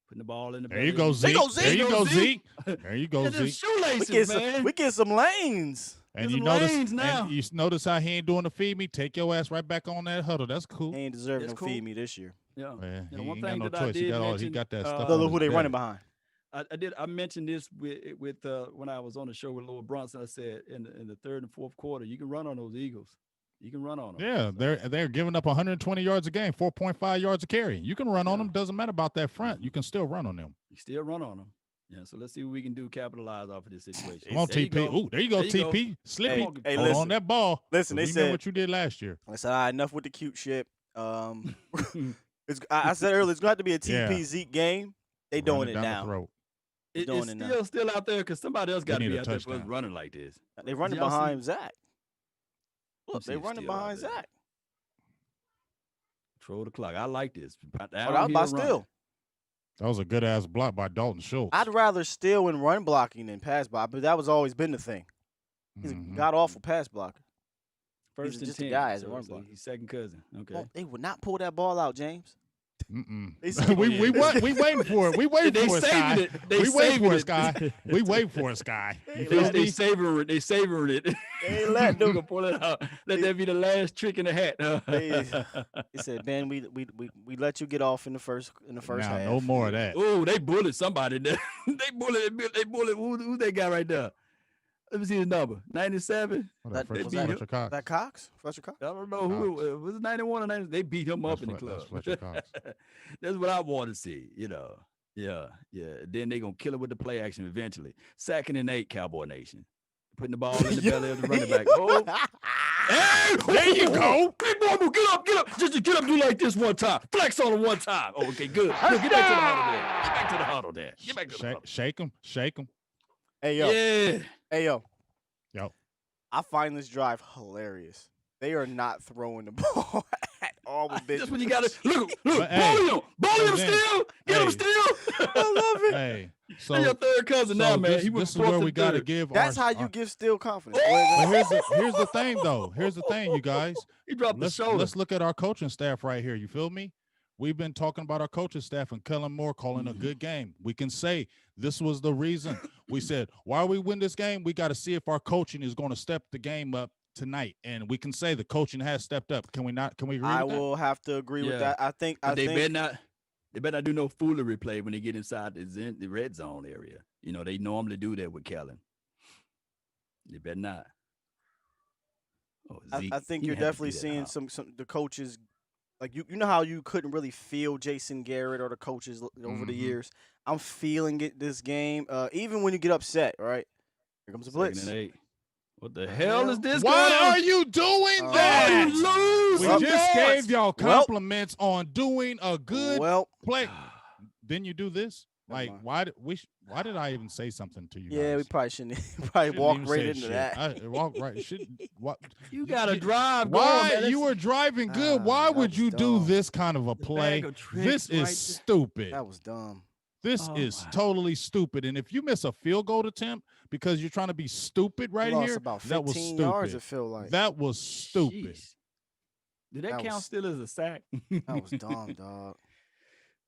putting the ball in the. There you belly. go, There Zeke. go Zeke. There you go, Zeke. Zeke. There you go, Get them Zeke. shoelaces, man. we get some lanes. And Get you some notice, lanes now. and you notice how he ain't doing the feed me. Take your ass right back on that huddle. That's cool. He ain't deserving That's no cool. feed me this year. Yeah. Yeah, You know, he one ain't got thing no that I choice. He did got mention, he got that stuff. Look on who his they belly. running behind. I mentioned this with when I was on the show with Lord Brunson. I said in the third and fourth quarter, you can run on those Eagles. You can run on them. Yeah, they're giving up 120 yards a game, 4.5 yards a carry. You can run on them. Doesn't matter about that front. You can still run on them. You still run on them. Yeah. So let's see what we can do. Capitalize off of this situation. Come on, There you TP. go. Ooh, there you go, There you go. TP. Slippy. Hey, Hold listen. on that ball. Listen, they Remember said what you did last year. I said, all right, enough with the cute shit. I said earlier, it's going to have to be a TP Yeah. Zeke game. They Run doing it it down the now. throat. It's still out there because somebody else got to need be a out there for us touchdown. running like this. They running Y'all see- behind Zach. Look, see they if running still out behind there. Zach. Control the clock. I like this. Oh, that was by Steele. That was a good ass block by Dalton Schultz. I'd rather steal and run blocking than pass block, but that was always been the thing. He's a god awful pass blocker. First He's and just a 10. guy as a so- run so blocker. he's second cousin. Okay. Well, they would not pull that ball out, James. We said- waiting for it. We waiting They for it, saving Sky. it. They We waiting for saving it, it. Sky. We waiting for it, Sky. You feel They me? savoring it. They savoring it. They ain't let They them. gonna pull it out. Let that be the last trick in the hat. He said, "Ben, we let you get off in the first Now, half. no more of that. Oh, they bullied somebody there. They bullied. Who that guy right there? Let me see his number. 97. What up, That- Fletcher- was that- Fletcher Cox? That Cox, Fletcher Cox. I don't know who it was. 91 or 90. They beat him up in the That's club. Fletcher Cox. That's what I want to see. Yeah. Then they gonna kill it with the play action eventually. 2nd and 8, Cowboy Nation. Putting the ball in the belly of the running back. Oh, hey, There you go. Big boy, get up. Just get up, do like this one time. Flex on him one time. Oh, okay, good. Get back to the huddle there. Get back to the huddle there. Get back to the huddle. Shake him. Hey yo, Yeah. hey yo. Yo. I find this drive hilarious. They are not throwing the ball at all with That's bitches. when you gotta look. But, hey, Bully him then- still. Get him hey. still. I love it. Hey, so That's your third cousin now, man. this, He was this is where fourth we and got to third. give. That's our, how you our- give Steele confidence. Oh! But here's the thing, though. Here's the thing, you guys. He dropped the shoulder. Let's look at our coaching staff right here. You feel me? We've been talking about our coaching staff and Kellen Moore calling a good game. We can say this was the reason. We said, why we win this game? We got to see if our coaching is going to step the game up tonight. And we can say the coaching has stepped up. Can we not? Can we agree I with that? will have to agree with Yeah. that. I think But they better not do no foolery play when they get inside the red zone area. They normally do that with Kellen. They better not. Oh, Zeke, I think he you're had to definitely do that seeing hop. some the coaches, like you know how you couldn't really feel Jason Garrett or the coaches over the Mhm. years. I'm feeling it this game. Even when you get upset, right? Here comes the 2nd blitz. and 8. What the hell is this? Why going on? are you doing Oh, that? you lose? We Well, just gave y'all well- compliments on doing a good Well, play. Then you do this? Never Like, mind. why did I even say something to you yeah, we guys? probably shouldn't. Probably Shouldn't walk even right say into shit. that. I walk right. What? You got to you- drive. Why going, man. you were driving good? Ah, Why that would was you do dumb. this kind of a The play? bag of tricks This is right there. stupid. That was dumb. This Oh, is my. totally stupid. And if you miss a field goal attempt because you're trying to be stupid right We lost here, about that was 15 stupid. yards. It feel like That was stupid. Jeez. Did that That count was- still as a sack? that was dumb, dog.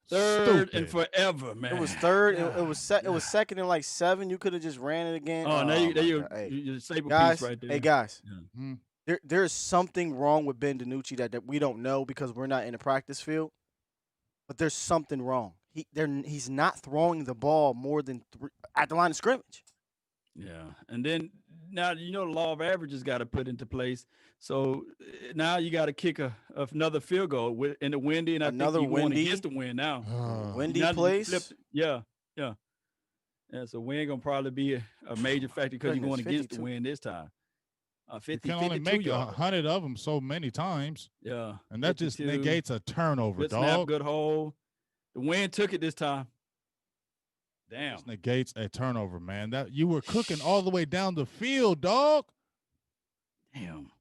Third Stupid. and forever, man. It was third. It God. was it was second and like 7. You could have just ran it again. Oh, there my you God. Hey, you sable guys, piece right there. hey guys, Hmm. there is something wrong with Ben Dinucci that we don't know because we're not in the practice field. But there's something wrong. He's not throwing the ball more than 3 at the line of scrimmage. Yeah, and then now the law of averages got to put into place. So now you got to kick another field goal in the windy, and I Another think you going windy? against the wind now. Windy Now that you place. flipped- Yeah. So wind gonna probably be a major factor because you're Goodness, going against the 52. wind this time. You 50, can only 52 make yards. 100 of them so many times, Yeah, and that just 52. negates a turnover, Good snap, dog. good hold. The wind took it this time. Damn. Just negates a turnover, man. That you were cooking all the way down the field, dog. Damn.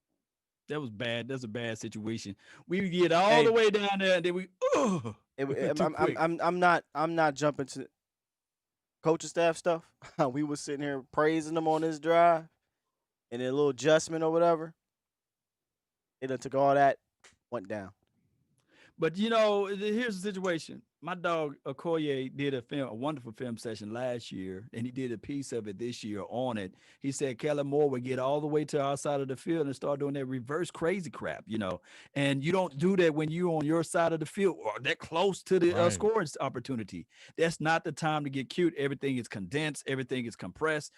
That was bad. That's a bad situation. We would get all Hey. the way down there, and then we Too quick. I'm not jumping to coaching staff stuff. We was sitting here praising them on this drive, and then a little adjustment or whatever. It done took all that, went down. But here's the situation. My dog Okoye did a wonderful film session last year, and he did a piece of it this year on it. He said Kellen Moore would get all the way to our side of the field and start doing that reverse crazy crap, And you don't do that when you're on your side of the field or that close to the Right. scoring opportunity. That's not the time to get cute. Everything is condensed. Everything is compressed.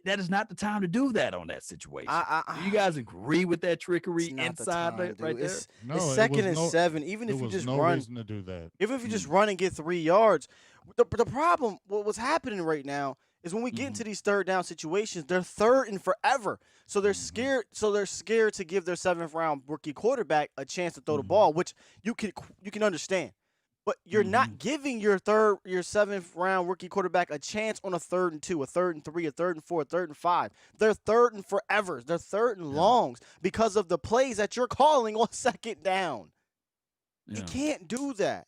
That is not the time to do that on that situation. Do you guys agree with that trickery It's not the inside time, that dude. right there? No, It's it second was and no- 7. Even There if you was just no run, reason to do that. even if you just run and get 3 yards, the problem, what's happening right now is when we get into these third down situations, they're third and forever. So they're scared. So they're scared to give their 7th round rookie quarterback a chance to throw the ball, which you can understand. But you're not giving your 7th round rookie quarterback a chance on a 3rd and 2, a 3rd and 3, a 3rd and 4, a 3rd and 5. They're 3rd and forevers. They're 3rd and longs because of the plays that you're calling on 2nd down. You can't do that.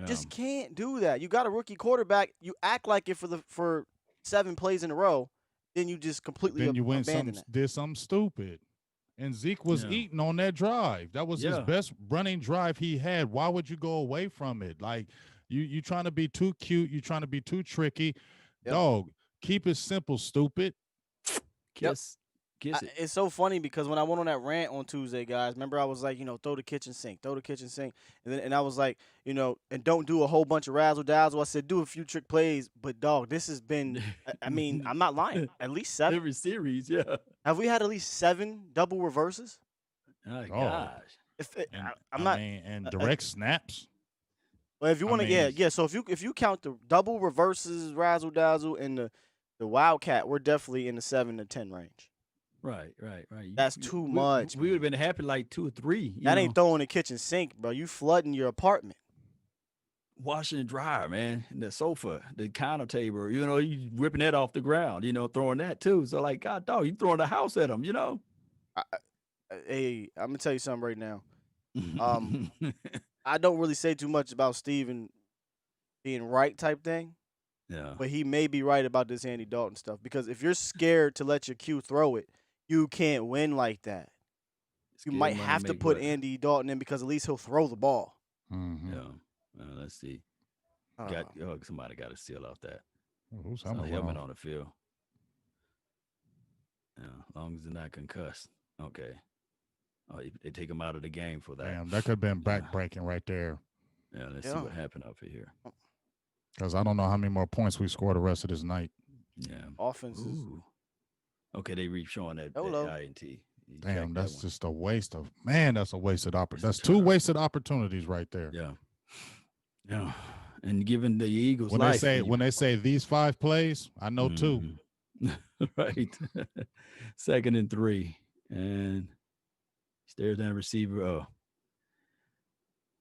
Just can't do that. You got a rookie quarterback. You act like it for 7 plays in a row, then you just completely then you went did something stupid. And Zeke was eating on that drive. That was his best running drive he had. Why would you go away from it? Like, you trying to be too cute. You trying to be too tricky. Dog, keep it simple, stupid. Kiss it. It's so funny because when I went on that rant on Tuesday, guys, remember I was like, throw the kitchen sink. And I was like, and don't do a whole bunch of razzle-dazzle. I said, do a few trick plays. But, dog, this has been, I mean, I'm not lying. At least 7. Every series, Have we had at least 7 double reverses? Oh, gosh. And direct snaps. Well, if you want to, So if you count the double reverses, razzle-dazzle, and the wildcat, we're definitely in the 7 to 10 range. Right. That's too much. We would have been happy like 2 or 3. That ain't throwing the kitchen sink, bro. You flooding your apartment. Washing and dryer, man. And the sofa, the counter table, you ripping that off the ground, throwing that too. So like, God, dog, you throwing the house at them, Hey, I'm gonna tell you something right now. I don't really say too much about Steven being right type thing. Yeah. But he may be right about this Andy Dalton stuff because if you're scared to let your Q throw it, you can't win like that. You might have to put Andy Dalton in because at least he'll throw the ball. Mm-hmm. Yeah. Let's see. Somebody got to steal off that. Who's helmet on the field? Yeah, as long as they're not concussed. Okay. Oh, they take him out of the game for that. Damn, that could have been back-breaking right there. Yeah, let's see what happened up here. Because I don't know how many more points we score the rest of this night. Yeah. Offenses. Okay, they showing that INT. Damn, that's just a waste of that's a wasted opportunity. That's 2 wasted opportunities right there. Yeah. And given the Eagles when they say these 5 plays, I know 2. Right. 2nd and 3. And stares down the receiver. Oh.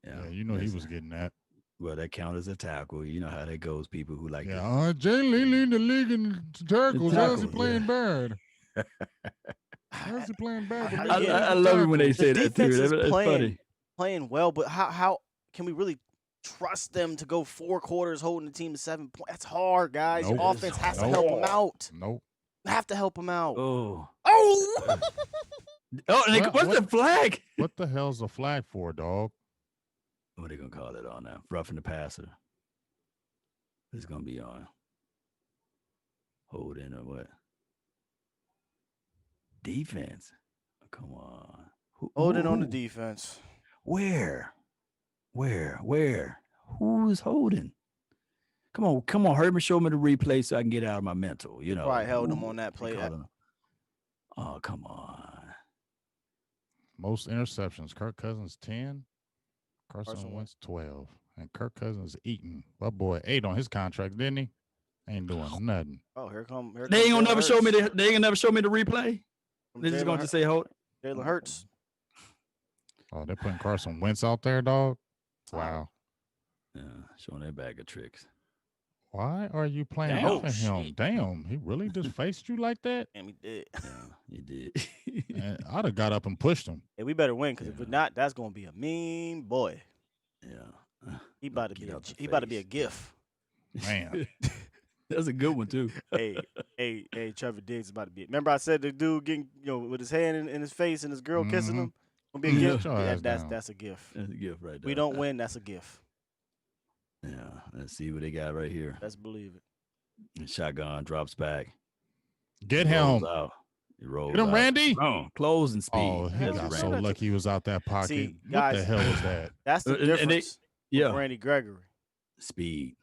Yeah, he was getting that. Well, that counts as a tackle. You know how that goes. People who like Jay Lee leading the league in tackles. How's he playing bad? How's he playing bad? I love it when they say that too. That's funny. Playing well, but how can we really trust them to go 4 quarters holding the team to 7 points? That's hard, guys. Nope. Your offense has to help them out. Nope. Have to help them out. Oh. What's the flag? What the hell's the flag for, dog? What are they going to call it on now? Roughing the passer. It's going to be on. Hold in or what? Defense. Oh, come on. Holding on the defense. Where? Who is holding? Come on. Hurry me, show me the replay so I can get out of my mental. Probably held him on that play. Oh, come on. Most interceptions. Kirk Cousins 10. Carson Wentz 12. And Kirk Cousins eating. My boy 8 on his contract, didn't he? Ain't doing nothing. Oh, here come. They ain't gonna never show me the. They ain't gonna never show me the replay. They're just going to say hold. Jalen Hurts. Oh, they're putting Carson Wentz out there, dog. Wow. Yeah, showing their bag of tricks. Why are you playing off of him? Damn, he really just faced you like that? Damn, he did. Yeah, he did. Man, I'd have got up and pushed him. Yeah, we better win because if not, that's going to be a mean boy. Yeah. He about to be a GIF. Man. That's a good one too. hey, Trevor Diggs is about to be. Remember I said the dude getting, with his hand in his face and his girl kissing him? Gonna be a gift. Yeah, that's a gift. That's a gift right there. We don't win, that's a gift. Yeah, let's see what they got right here. Let's believe it. And shotgun drops back. Get him. He rolls Get him, out. Randy. Closing speed. Oh, he got so lucky he was out that pocket. See, what guys, the hell is that? That's the difference with Randy Gregory. Speed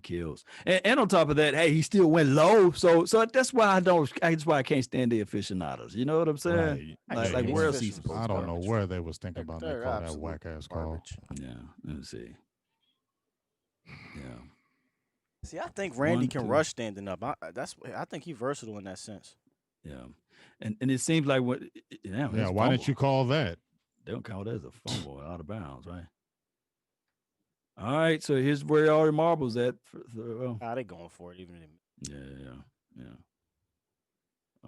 kills. And on top of that, hey, he still went low. So that's why that's why I can't stand the aficionados. You know what I'm saying? Right. Like where else he supposed to I don't know where they was thinking about that call, that whack ass call. Yeah, let me see. Yeah. See, I think Randy can rush standing up. I think he's versatile in that sense. Yeah. And it seems like what why didn't you call that? They don't call that as a fumble out of bounds, right? All right, so here's where all the marbles at. They going for it even. Yeah.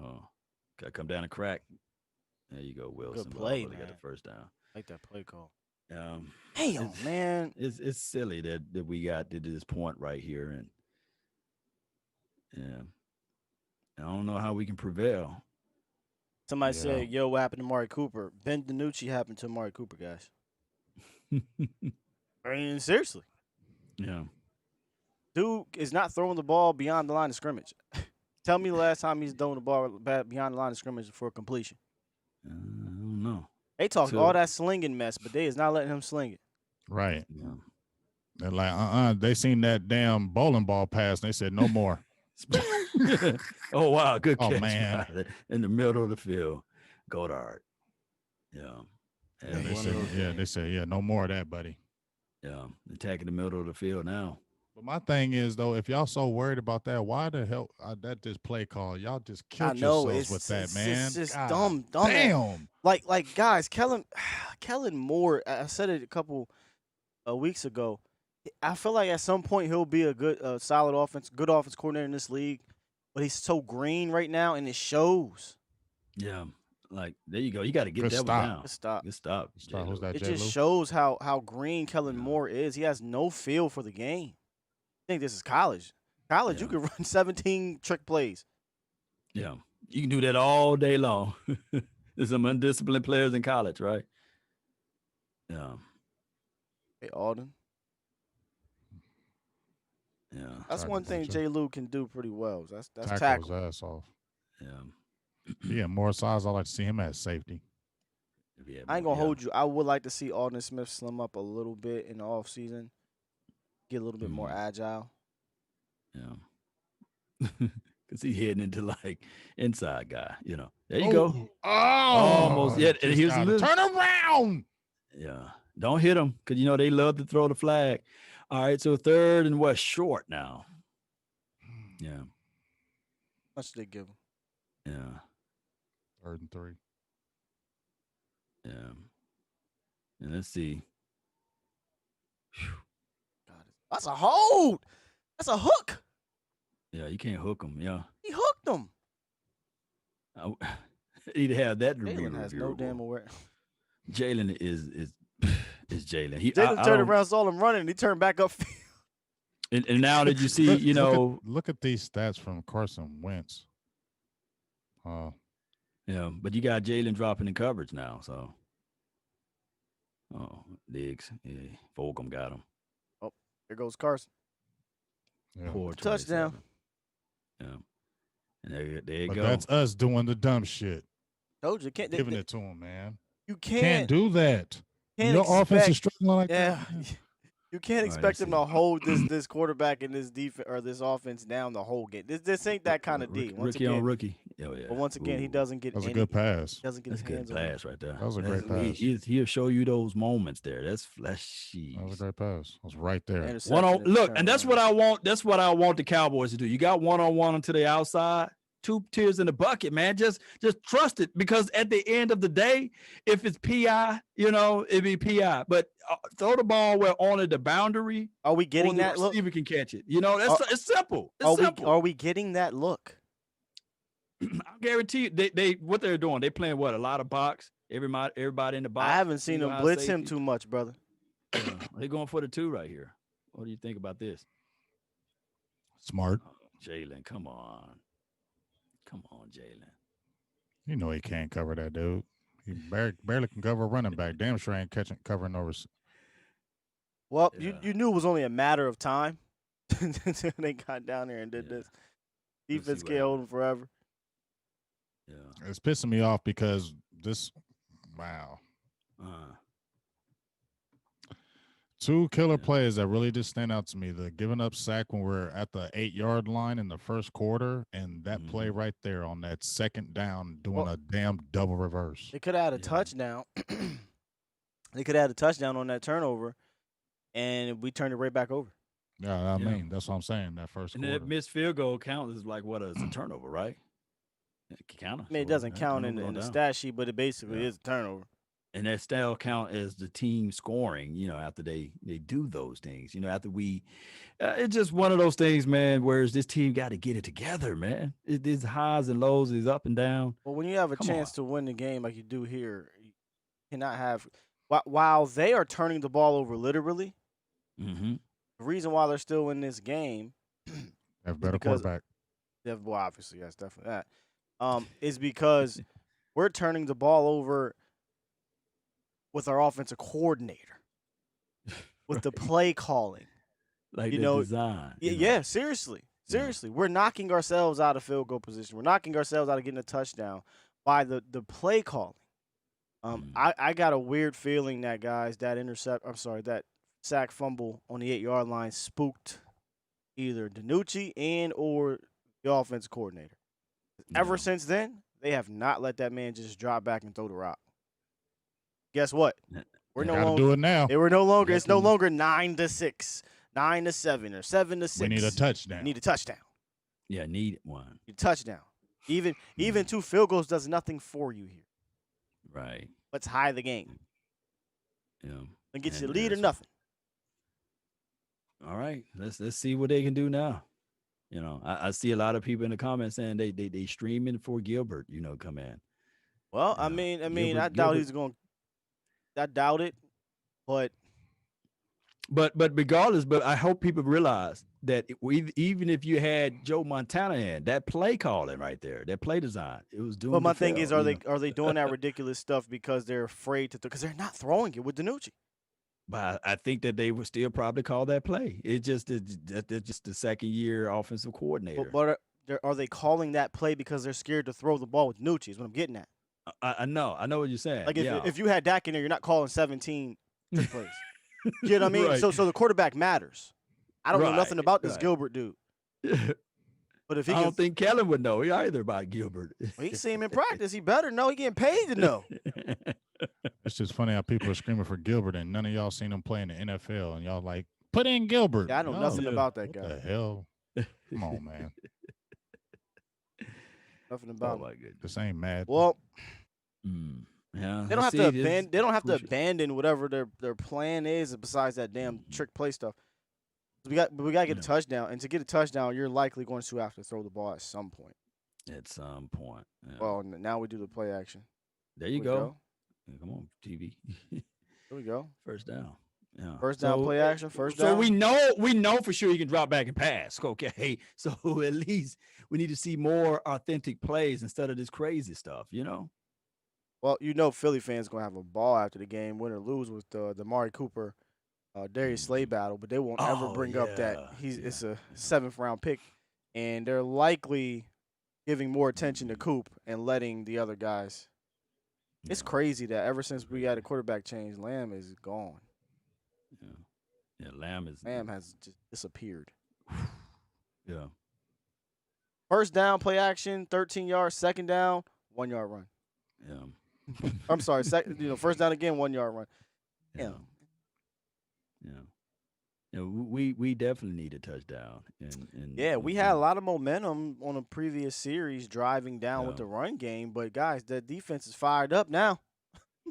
Oh, gotta come down and crack. There you go, Wilson. Good play, Really got the man. first down. Like that play call. Damn, Man. It's silly that we got to this point right here, and yeah, I don't know how we can prevail. Somebody said, "Yo, what happened to Amari Cooper?" Ben Dinucci happened to Amari Cooper, guys. I mean, seriously. Yeah. Dude is not throwing the ball beyond the line of scrimmage. Tell me the last time he's throwing the ball beyond the line of scrimmage for completion. I don't know. They talk all that slinging mess, but they is not letting him sling it. Right. Yeah. They're like, They seen that damn bowling ball pass, and they said, no more. Oh, wow. Good catch. Oh, man. In the middle of the field. Goddard. Yeah. They said, no more of that, buddy. Yeah. Attacking the middle of the field now. But my thing is, though, if y'all so worried about that, why the hell that this play call? Y'all just killed yourselves with that, man. It's just God dumb. Damn. Like guys, Kellen Moore, I said it a couple weeks ago. I feel like at some point he'll be a good, solid good offense coordinator in this league, but he's so green right now, and it shows. Yeah. Like, there you go. You got to get Good that stop. one down. Good stop. Who's that, It J. just Lou? shows how green Kellen Moore is. He has no feel for the game. I think this is college. You can run 17 trick plays. Yeah. You can do that all day long. There's some undisciplined players in college, right? Yeah. Hey, Alden. Yeah. That's one thing J. Lou can do pretty well. That's tackle tackle. his ass off. Yeah. Yeah, more size. I like to see him at safety. I ain't gonna hold you. I would like to see Alden Smith slim up a little bit in the offseason. Get a little bit more agile. Yeah. Because he's heading into like inside guy, There you go. Oh, almost. Yeah, and here's a little turn around. Yeah. Don't hit them because they love to throw the flag. All right, so 3rd and short now. Yeah. How much did they give him? Yeah. 3rd and 3. Yeah. And let's see. God, that's a hold. That's a hook. Yeah, you can't hook them. Yeah. He hooked them. He'd have that. Jalen has no damn awareness. Jalen is Jalen. Jalen turned around, saw him running, and he turned back up. And now that you see, look at these stats from Carson Wentz. Yeah, but you got Jalen dropping in coverage now, so. Oh, Diggs. Yeah, Fulgham got him. Oh, there goes Carson. Yeah. Poor touchdown. Yeah. And there you but go. That's us doing the dumb shit. Told you, can't giving it to him, man. You can't do that. Your offense is struggling like that. You can't expect him to hold this quarterback and this defense or this offense down the whole game. This ain't that kind of D. Rookie on rookie. Oh, yeah. But once again, he doesn't get. That was a good pass. Doesn't get That's his hands a good pass right there. That was a great pass. He'll show you those moments there. That's flashy. That was a great pass. It was right there. Look, and that's what I want. That's what I want the Cowboys to do. You got 1-on-1 to the outside. 2 tiers in the bucket, man. Just trust it, because at the end of the day, if it's PI, it'd be PI. But throw the ball where on the boundary. Are we getting that look? Receiver can catch it. It's simple. It's simple. Are we getting that look? I guarantee you, they what they're doing. They playing a lot of box. Everybody in the box. I haven't seen them blitz him too much, brother. They're going for the 2 right here. What do you think about this? Smart. Jalen, come on. Come on, Jalen. You know he can't cover that dude. He barely can cover a running back. Damn sure ain't covering over. Well, you knew it was only a matter of time until they got down there and did this. Defense can't hold him forever. Yeah. It's pissing me off because wow. 2 killer plays that really just stand out to me. The giving up sack when we're at the 8-yard line in the first quarter, and that play right there on that 2nd down doing a damn double reverse. They could have had a touchdown. They could have had a touchdown on that turnover, and we turned it right back over. Yeah, I mean, that's what I'm saying, that first quarter. And that missed field goal count is like, it's a turnover, right? I mean, it doesn't count in the stat sheet, but it basically is a turnover. And that still count as the team scoring, after they do those things, after we it's just one of those things, man, whereas this team got to get it together, man. These highs and lows, these up and down. Well, when you have a Come on. chance to win the game like you do here, you cannot have. While they are turning the ball over literally, Mm-hmm. the reason why they're still in this game Have better because quarterback. well, obviously, yes, definitely that. Is because we're turning the ball over with our offensive coordinator, with the play calling. Like You the know, design. yeah, seriously. Yeah. Seriously. We're knocking ourselves out of field goal position. We're knocking ourselves out of getting a touchdown by the play calling. Mm. I got a weird feeling that, guys, that sack fumble on the 8-yard line spooked either Dinucci and or the offensive coordinator. Ever Yeah. since then, they have not let that man just drop back and throw the rock. Guess what? We're Yeah. no Got to longer. do it now. They were no longer. It's no Nothing. longer 9-6, 9-7, or 7-6. We need a touchdown. We need a touchdown. Yeah, need one. Need a touchdown. Even 2 field goals does nothing for you here. Right. Let's high the game Yeah. and get you And the lead or that's- nothing. All right. Let's see what they can do now. I see a lot of people in the comments saying they streaming for Gilbert, come in. Well, Yeah. I mean, Gilbert- I doubt Gilbert- he's going. I doubt it, but But regardless, but I hope people realize that even if you had Joe Montana in, that play calling right there, that play design, it was doing. but my the thing fill, is, are they doing that ridiculous stuff because they're afraid to? Because they're not throwing it with Dinucci. But I think that they would still probably call that play. It's just the second year offensive coordinator. But are they calling that play because they're scared to throw the ball with Dinucci? Is what I'm getting at. I know what you're saying. Like yeah. if you had Dak in there, you're not calling 17 trick plays. You know what I mean? Right. So the quarterback matters. I don't know nothing Right, about this right. Gilbert dude. But if he I can, don't think Kellen would know either about Gilbert. well, he see him in practice, he better know. He getting paid to know. It's just funny how people are screaming for Gilbert and none of y'all seen him play in the NFL and y'all like, put in Gilbert. Yeah, I know No, nothing yeah. about that What guy. the hell? Come on, man. Nothing Oh about my him. goodness. This ain't mad. Well, Yeah. they don't have see, to it is abandon. They don't have to crucial. abandon whatever their plan is besides that damn trick play stuff. We got to get a Yeah. touchdown, and to get a touchdown, you're likely going to have to throw the ball at some point. At some point. Yeah. Well, now we do the play action. there you Here we go. Yeah, come on, TV. Here we go. First down. Yeah. First down, play action. First So down. we know for sure he can drop back and pass. Okay. So at least we need to see more authentic plays instead of this crazy stuff, Well, Philly fans gonna have a ball after the game, win or lose, with the Amari Cooper, Darius Slay battle, but they won't ever Oh, bring up that yeah, it's a 7th-round pick, and they're likely giving more attention to Coop and letting the other guys. It's Yeah. crazy that ever since we had a quarterback change, Lamb is gone. Yeah, Lamb Has just disappeared. Yeah. First down, play action, 13 yards. Second down, 1-yard run. Yeah. I'm sorry, first down again, 1-yard run. Yeah. Yeah. We definitely need a touchdown. Yeah, we had a lot of momentum on a previous series driving down with Yeah. the run game, but guys, the defense is fired up now.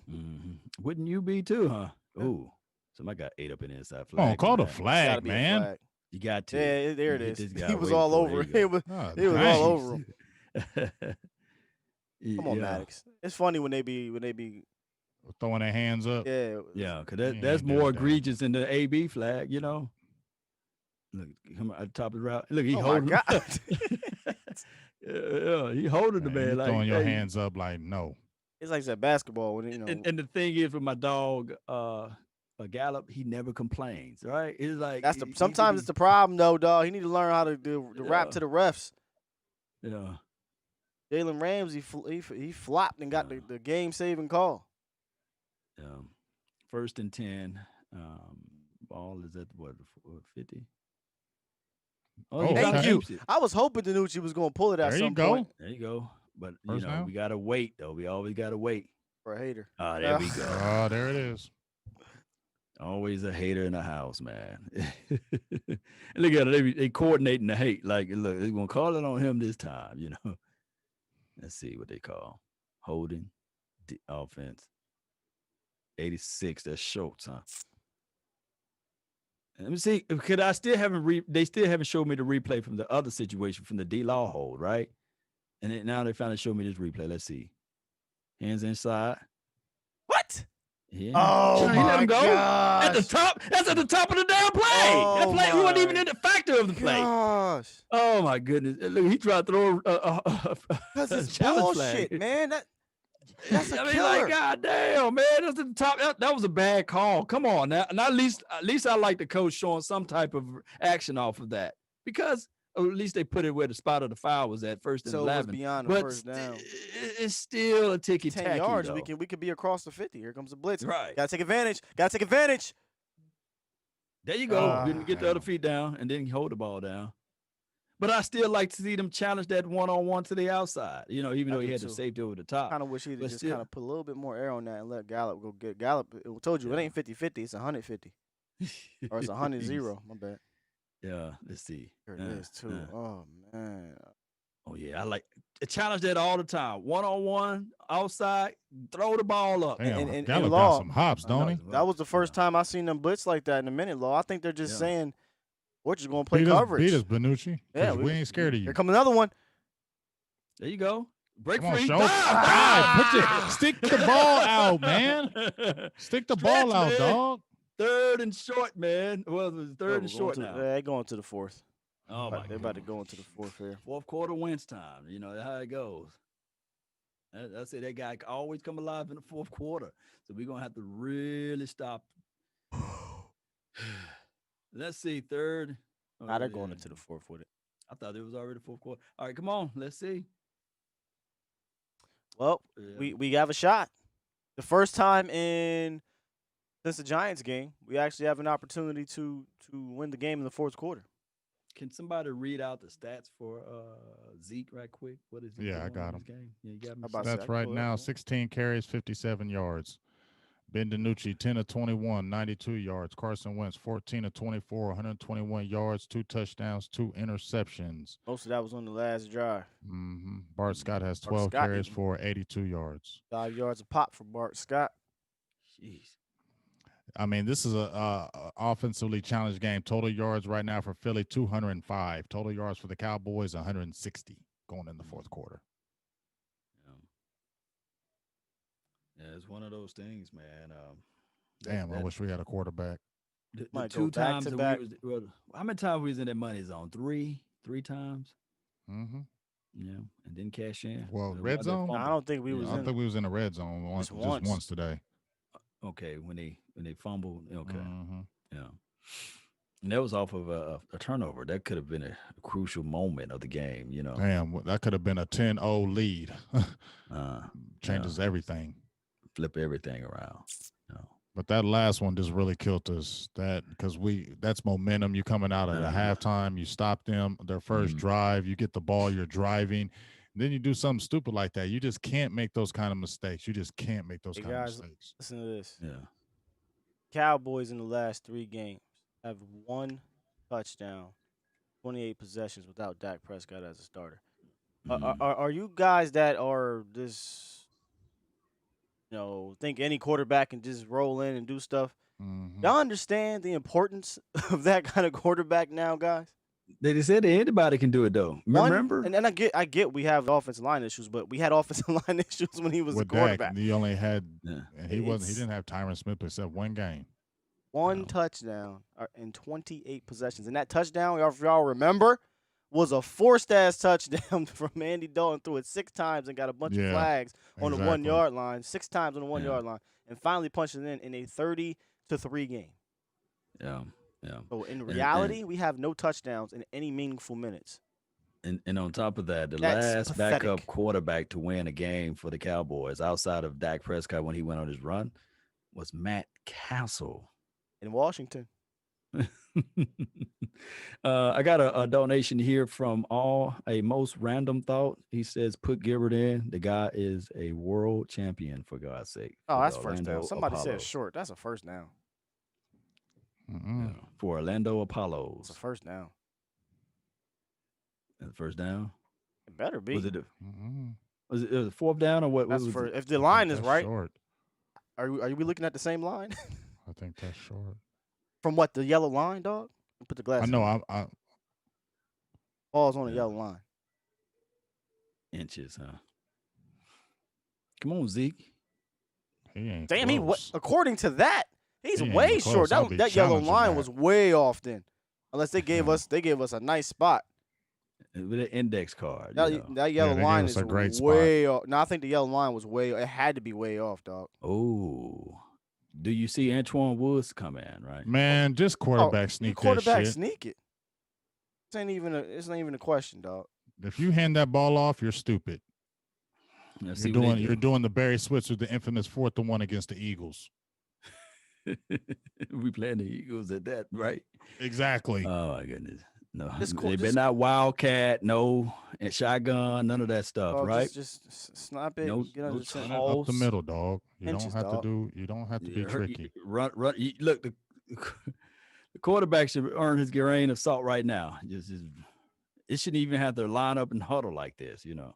Mhm. Wouldn't you be too, huh? Ooh, somebody got 8 up in the inside Come on, flag. call the man. Gotta flag, be a man. flag. You got to. Yeah, there it You hit is. this guy He was way all before. over. There you It was, Oh, it was dang. all over him. Come Come on, Maddox. It's funny when they be Throwing their hands up. yeah. Yeah, because He that's ain't do more it, though. egregious than the AB flag, Look, come on, at the top of the route. Look, he Oh my holding. God. Yeah, he holding the Man, man you like throwing your hey. hands up like no. It's like that basketball when And the thing is, with my dog, Gallup, he never complains. Right? It's like that's he sometimes could it's the problem though, dog. He need to learn how to do the rap Yeah. to the refs. be, yeah. Jalen Ramsey he flopped and got the game saving call. First and 10. Ball is at what 50? Oh, he okay. Thank you. keeps it. I was hoping Dinucci was going to pull it at There you some go. point There you go. But First down. we gotta wait though. We always gotta wait. for a hater. Ah, there we go. Oh, there it is. Always a hater in the house, man. Look at it. They coordinating the hate. Like, look, they're gonna call it on him this time. Let's see what they call holding the offense. 86. That's Schultz, huh? Let me see. Could I still haven't they still haven't showed me the replay from the other situation from the D-Law hold, right? And then now they finally showed me this replay. Let's see. Hands inside. What? Yeah. Oh, He let my him go at the gosh. top. That's at the top of the damn play. That Oh, play wasn't even my in the factor of the play. Gosh. Oh my goodness! Look, he tried to throw Because a it's challenge bullshit, flag. man. That's a I mean, killer. like, God damn, man, that's at the top. That was a bad call. Come on now. And at least I like the coach showing some type of action off of that because at least they put it where the spot of the foul was at first and So it was 11. beyond the But first down. it's still a ticky 10 tacky. yards. Though. We could be across the 50. Here comes the blitz. Right. Gotta take advantage. Gotta take advantage. There you go. Oh, Didn't get the other feet down and then hold the ball down. But I still like to see them challenge that one-on-one to the outside. You know, even though he had the safety over the top. Kind of wish he'd But just still- kind of put a little bit more air on that and let Gallup go get Gallup. It told you it ain't 50-50. It's 150. Or it's 100-0. My bad. Yeah, let's see. Here it is, too. Oh, man. Oh, yeah, I like to challenge that all the time. One-on-one, outside, throw the ball up. Damn, and Gallup Law- got some hops, don't he? That was the first time I seen them blitz like that in a minute, Law. I think they're just saying, we're just going to play coverage. Beat us, Benucci. Yeah, we ain't scared of you. Here come another one. There you go. Break Come on, free. Schultz. Stick the ball out, man. Stick the ball out, man. dog. Third and short, man. Well, it was third and We're short going now. They're going to the fourth. Oh, my They're about to go into the fourth here. Fourth quarter Wentz time. You know, that's how it goes. That's it. That guy always come alive in the fourth quarter. So we're going to have to really stop. Let's see. Third. Now they're going into the fourth with it. I thought it was already fourth quarter. All right, come on. Let's see. Well, we have a shot. The first time since the Giants game, we actually have an opportunity to win the game in the fourth quarter. Can somebody read out the stats for Zeke right quick? What is he? Yeah, I doing got in him. this game? Yeah, you got me. That's right now, 16 carries, 57 yards. Ben Dinucci, 10 of 21, 92 yards. Carson Wentz, 14 of 24, 121 yards, 2 touchdowns, 2 interceptions. Most of that was on the last drive. Mm-hmm. Bart Scott has 12 carries for 82 yards. 5 yards a pop for Bart Scott. Jeez. I mean, this is a offensively challenged game. Total yards right now for Philly, 205. Total yards for the Cowboys, 160 going in the fourth quarter. Yeah, it's one of those things, man. Damn, I wish we had a quarterback. The Might two go back times to that back. how many times we was in that money zone? Three times. Mm-hmm. Yeah, and didn't cash in. Well, red zone. I don't think we was I don't in. think we was in the red zone just once today. Okay, when they fumbled. Okay, Mm-hmm. yeah, and that was off of a turnover. That could have been a crucial moment of the game. You know, Damn, that could have been a 10-0 lead. Changes everything. Flip everything around. No. But that last one just really killed us. That's momentum. You coming out at a halftime, you stop them, their first drive, you get the ball, you're driving. Then you do something stupid like that. You just can't make those kind of mistakes. You just can't make those kind of mistakes. Listen to this. Yeah. Cowboys in the last 3 games have 1 touchdown, 28 possessions without Dak Prescott as a starter. Are you guys that are this, think any quarterback can just roll in and do stuff? Mm-hmm. Y'all understand the importance of that kind of quarterback now, guys? They said that anybody can do it though. Remember? And I get we have offensive line issues, but we had offensive line issues when he was With the quarterback. Dak, he only had, and he didn't have Tyron Smith except one game. 1 touchdown in 28 possessions, and that touchdown, if y'all remember, was a forced-ass touchdown from Andy Dalton. Threw it 6 times and got a bunch of flags on the 1-yard line, 6 times on the 1-yard line, and finally punched it in a 30-3 game. Yeah. So in reality, we have no touchdowns in any meaningful minutes. And on top of that, That's last pathetic. backup quarterback to win a game for the Cowboys outside of Dak Prescott when he went on his run was Matt Castle. In Washington. I got a donation here from a most random thought. He says, put Gilbert in. The guy is a world champion, for God's sake. Oh, that's first down. Somebody said short. That's a first down. Mm-hmm. For Orlando Apollos. It's a first down. And the first down? It better be. Was it a fourth down or what? That's was first. it? If the line is right, Short. Are we looking at the same line? I think that's short. From what, the yellow line, dog? Put the I glasses know. on. I Ball's on the Yeah. yellow line. Inches, huh? Come on, Zeke. he ain't Damn, close. according to that, he's He ain't way even short. close. I'll be That yellow challenging line that. was way off then. Unless they gave us a nice spot. With an index card. That, You know. that yellow they gave line us is a great spot. way off. No, I think the yellow line was way. It had to be way off, dog. Oh. Do you see Antoine Woods come in, right? Man, just quarterback sneak Quarterback that shit. sneak it. It's not even a question, dog. If you hand that ball off, you're stupid. Let's You're see what they you're do. doing the Barry Switzer, the infamous 4th-1 against the Eagles. We playing the Eagles at that, right? Exactly. Oh my goodness. No, Just they been not wildcat, no, and shotgun, none of that stuff, Dog, right? Just snap it. No- Get under no the center. Run it up the middle, dog. You Inches, don't have dog. to do. You don't have to be Yeah, tricky. Run. Look, the quarterback should earn his grain of salt right now. It shouldn't even have to line up and huddle like this, you know.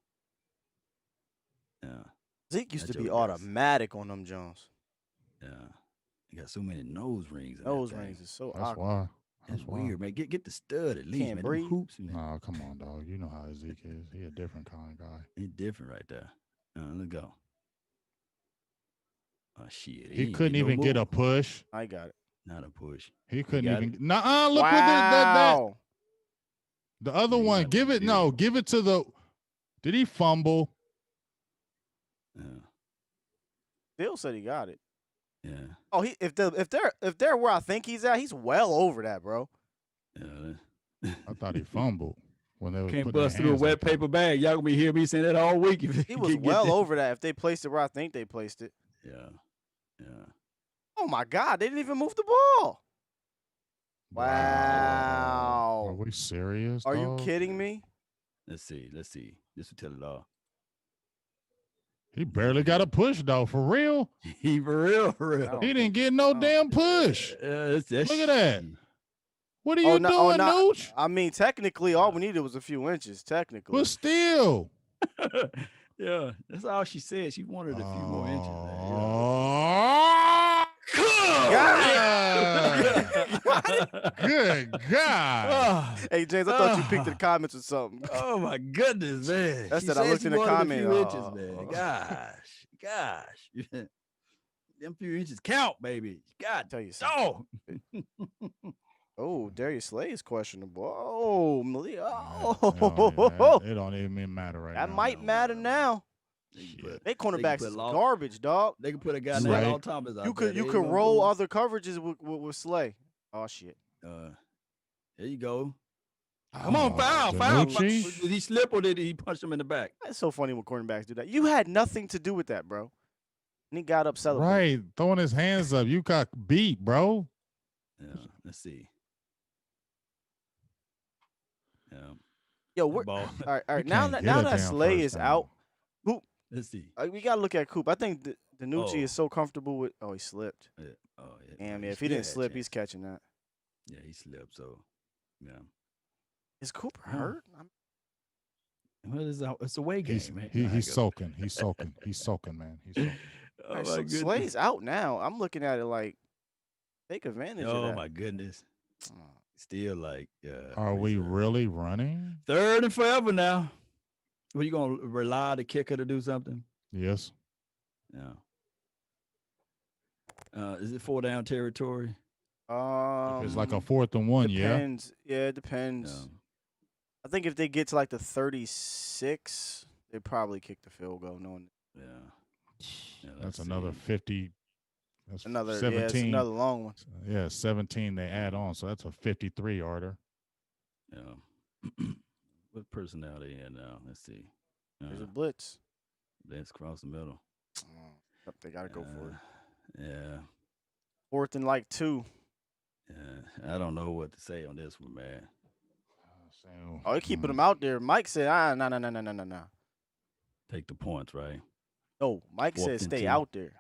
Yeah, Zeke used That to be joke is- automatic on them Jones. yeah. You got so many nose rings. In Nose that thing. rings is so That's awkward. why. That's That's why. weird, man. Get the stud at least, Can't man. breathe. Them hoops, man. Nah, come on, dog. You know how Zeke is. He a different kind of guy. He's different right there. Let's go. Oh shit. He couldn't even get a push. I got it. Not a push. He couldn't got even. Nuh-uh, look what Wow. the other Yeah, he one. got Give the it. No, give it to the. Did he fumble? Yeah. Bill said he got it. Yeah. Oh, if they're where I think he's at, he's well over that, bro. Yeah. I thought he fumbled when they was Can't putting their bust through a hands wet up on him. paper bag. Y'all gonna be hearing me saying that all week. If He was well over that if they placed it where I think they placed it. Yeah. Yeah. Oh my God, they didn't even move the ball. Are Wow. we serious? Are you dog? kidding me? Let's see. This will tell it all. He barely got a push though. For real, He for real. Oh. he didn't get no Oh. damn push. That's Look at that. shit. What are you doing, Nooch? I mean, technically, all we needed was a few inches. Technically, But still. Yeah, that's all she said. She wanted a few more inches. Good God. Oh, hey James, I thought you picked the comments or something. oh my goodness, man. That's She that I said looked she in the wanted a comment. few inches, Oh. man. Gosh. Them few inches count, baby. God, Tell you something. oh. Oh, Darius Slay is questionable. Oh, Malia. It don't even matter right That now. might matter now. Shit. They cornerbacks put is Law- garbage, dog. They could put a guy Right. named Al Thomas out You there. could They ain't could gonna roll lose. other coverages with Slay. Oh shit. There you go. Come on, Oh, foul. Dinucci? Did he slip or did he punch him in the back? That's so funny when cornerbacks do that. You had nothing to do with that, bro. And he got up celebrating. Right. Throwing his hands up. You got beat, bro. Yeah, let's see. Yeah, Yo, that we're ball. all right. You Now can't that get a now that damn Slay first is down. out, Coop, Let's see. we gotta look at Coop. I think Dinucci Oh. is so comfortable with. Oh, he slipped. Yeah. Oh, yeah. Damn, He yeah. If he still didn't had slip, chance. he's catching that. Yeah, he slipped. So, yeah. Is Cooper Yeah. hurt? Well, it's a way game, He's man. he's soaking. He's soaking. He's soaking, man. He's soaking. Oh All right, my so goodness. Slay's out now. I'm looking at it like take advantage of Oh that. my goodness. Oh. Still like. Are we really running? third and forever now? Were you gonna rely on the kicker to do something? Yes. No. Is it 4-down territory? If it's like a 4th-1, yeah. Depends. Yeah, it depends. No. I think if they get to like the 36, they probably kick the field goal. Knowing Yeah. That's let's another see. 50. That's another 17. yeah, it's another long one. Yeah, 17 they add on. So that's a 53-yarder. Yeah. What personnel they in now? Let's see. There's a blitz. Let's cross the middle. Yep, they gotta go for it. Yeah. 4th and like 2. Yeah. I don't know what to say on this one, man. Oh, they keeping him out there. Mike said, no. Take the points, right? No, Mike Walked said stay into- out there.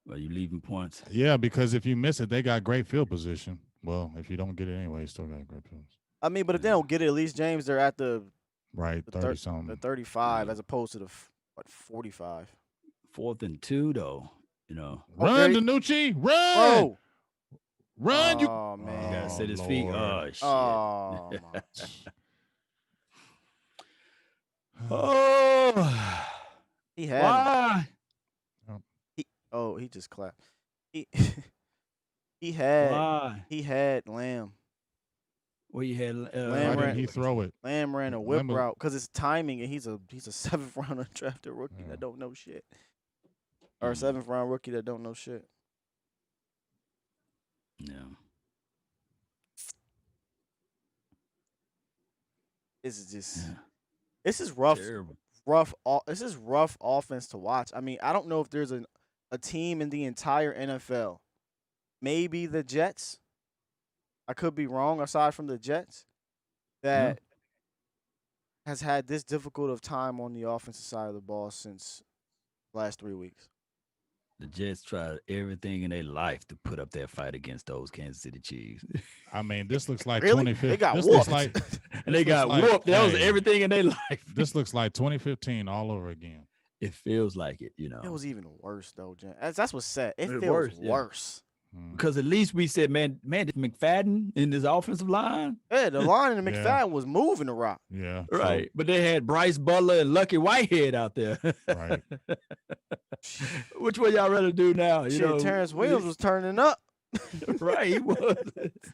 Well, you leaving points. Yeah, because if you miss it, they got great field position. Well, if you don't get it anyway, you still got great field position. I mean, but if they don't get it, at least James, they're at the Right, the 30 something. the 35 Yeah. as opposed to the 45. 4th and 2 though. You know, Run, Okay. Dinucci, run, Bro. run! You. Oh he gotta man. set his feet. Lord. Oh shit. Oh my. Oh, He had him. why? He just clapped. He he had Lamb. Where you had Lamb Why ran- didn't he throw it? Lamb ran a whip Lamb was- route because it's timing, and he's a 7th round undrafted rookie Yeah. that don't know shit, or a 7th round rookie that don't know shit. No. This is just Yeah. this is rough. Terrible. This is rough offense to watch. I mean, I don't know if there's a team in the entire NFL, maybe the Jets. I could be wrong. Aside from the Jets, that has had this difficult of time on the offensive side of the ball since the last 3 weeks. The Jets tried everything in their life to put up their fight against those Kansas City Chiefs. I mean, this looks like Really? 2015. They got this whooped. looks like And they This got looks like- whooped. That was hey. everything in their life. this looks like 2015 all over again. It feels like it, you know. It was even worse though, Jen. That's what's sad. It It feels worse, yeah. worse. Because at least we said, man, this McFadden in this offensive line. Yeah, the line in the Yeah. McFadden was moving the rock. Yeah. Right. But they had Bryce Butler and Lucky Whitehead out there. Right. Which one y'all rather do now? You Shit, know, Terrence Williams was turning up. right. He was.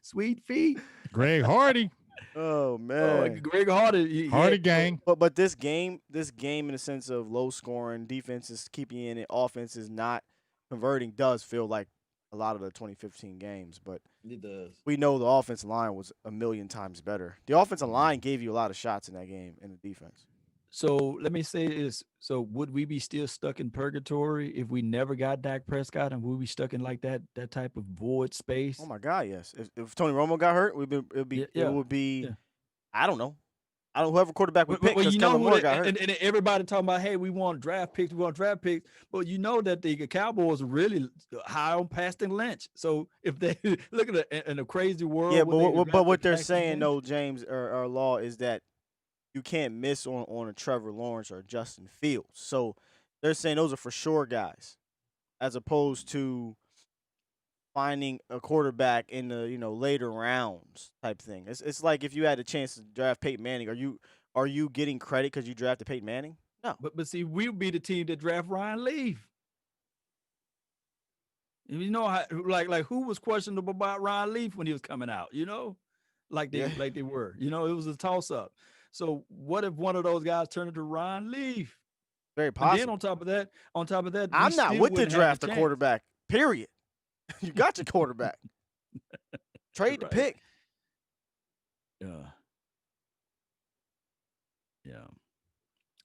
Sweet feet. Greg Hardy. Oh Oh, man. Greg Hardy. Hardy gang. But this game in the sense of low scoring, defense is keeping you in it, offense is not converting, does feel like a lot of the 2015 games. But It does. we know the offensive line was a million times better. The offensive line gave you a lot of shots in that game in the defense. So let me say this. So would we be still stuck in purgatory if we never got Dak Prescott, and would we stuck in like that type of void space? Oh my God, yes. If Tony Romo got hurt, Yeah, it would be. yeah. I don't know. I don't whoever quarterback we But pick because you know Kellen who Moore they- got hurt. and everybody talking about, hey, we want draft picks, but you know that the Cowboys are really high on Paxton Lynch. So if they look at it in a crazy world, Yeah, would they but draft what they're Paxton saying Lynch? though, James or Law, is that you can't miss on a Trevor Lawrence or Justin Fields. So they're saying those are for sure guys, as opposed to finding a quarterback in the later rounds type thing. It's like if you had a chance to draft Peyton Manning, are you getting credit because you drafted Peyton Manning? No. But see, we'll be the team that draft Ryan Leaf. You know how, like who was questionable about Ryan Leaf when he was coming out? You know, like they were. You know, it was a toss up. So what if one of those guys turned into Ryan Leaf? Very And possible. then on top of that, we I'm not still with the wouldn't have draft a chance. quarterback. Period. You got your quarterback. Trade the Right. pick. Yeah. Yeah.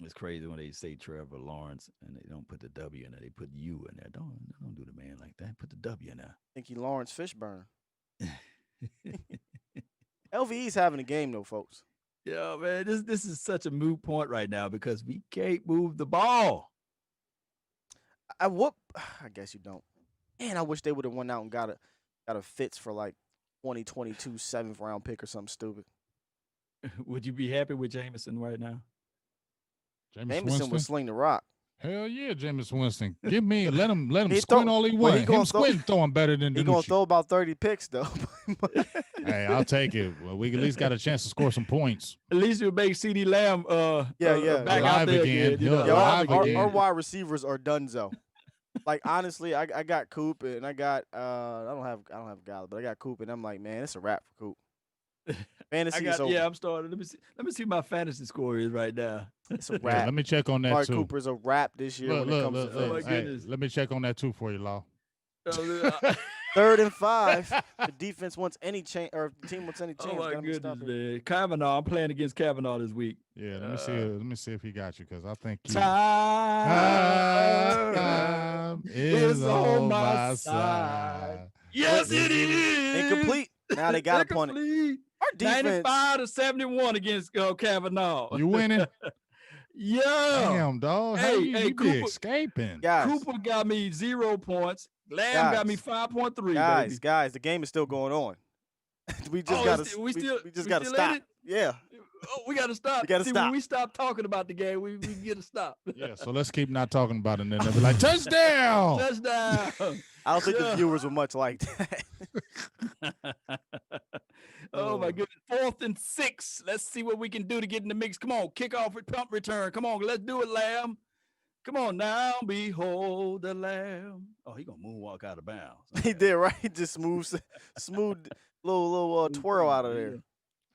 It's crazy when they say Trevor Lawrence and they don't put the W in there. They put U in there. Don't do the man like that. Put the W in there. Think he Lawrence Fishburne. LVE's having a game though, folks. Yeah, man. This is such a moot point right now because we can't move the ball. I guess you don't. Man, I wish they would have went out and got a Fitz for like 2022 7th round pick or something stupid. Would you be happy with Jameson right now? Jameson would sling the rock. Hell yeah, Jameis Winston. Let him He squint throw- all he well, he wants. gonna Him squinting throwing better than He gonna Dinucci. throw about 30 picks though. Hey, I'll take it. Well, we at least got a chance to score some points. At least you'll make CD Lamb Yeah. back Alive out there again. again. You He'll know? Yo, alive again. our wide receivers are donezo. Like honestly, I got Coop and I got I don't have Gallup, but I got Coop and I'm like, man, it's a wrap for Coop. Fantasy is over. I'm starting. Let me see what my fantasy score is right now. It's a Yeah, wrap. let me check on that Amari too. Cooper's a wrap this year when it comes to Oh, my fantasy. Hey, goodness. let me check on that too for you, Law. 3rd and 5. The defense wants any change, or if the team wants any change. Oh my gotta be goodness, stopped. man! Kavanaugh, I'm playing against Kavanaugh this week. Yeah, let me see. Let me see if he got you because I think he Time is on my side. Yes, it is. Incomplete. Now they got to punt it. Incomplete. Our defense. 95-71 against Kavanaugh. You winning? Yeah. Damn, dog. How Hey, you, hey, you be Cooper- escaping? Guys, Cooper got me 0 points. Lamb got me 5.3. baby. guys, the game is still going on. we just gotta stop. Yeah. Oh, we gotta stop. We gotta See, stop. when we stop talking about the game, we get to stop. Yeah, so let's keep not talking about it, and then they'll be like, touchdown! Touchdown. I don't think the viewers were much like that. Oh my goodness. 4th and 6. Let's see what we can do to get in the mix. Come on, kickoff punt return. Come on, let's do it, Lamb. Come on now, behold the Lamb. Oh, he gonna moonwalk out of bounds. He did, right? He just smooth little twirl out of there.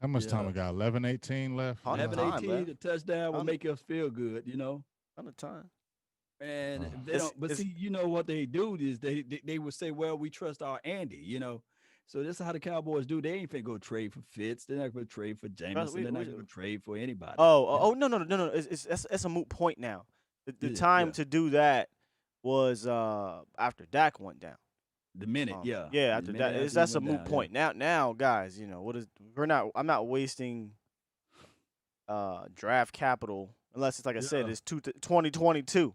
How much time we got? 11:18 left. 11:18. The touchdown will make us feel good, you know. On the time. And they don't. But see, you know what they do is they would say, "Well, we trust our Andy," you know. So this is how the Cowboys do. They ain't finna go trade for Fitz. They're not gonna trade for Jameson. They're not gonna trade for anybody. No. It's a moot point now. The time to do that was after Dak went down. The minute, after that, that's a moot point. Now, guys, you know I'm not wasting draft capital unless it's like I said, it's 2022.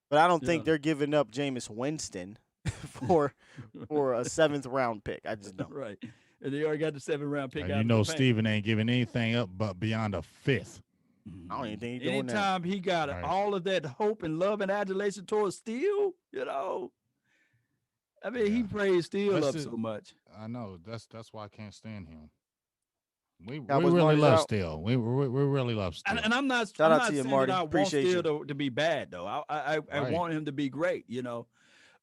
But I don't think they're giving up Jameis Winston for a 7th round pick. I just don't. Right, and they already got the 7th round pick. You know, Steven ain't giving anything up but beyond a 5th. I don't even think he's doing that. Anytime he got all of that hope and love and adulation towards Steele, you know. I mean, he praised Steele up so much. I know. That's why I can't stand him. We really love Steele. We really love Steele. And I'm not Shout out to saying you, Marty. that I want Steele to be bad, though. I want him to be great, you know.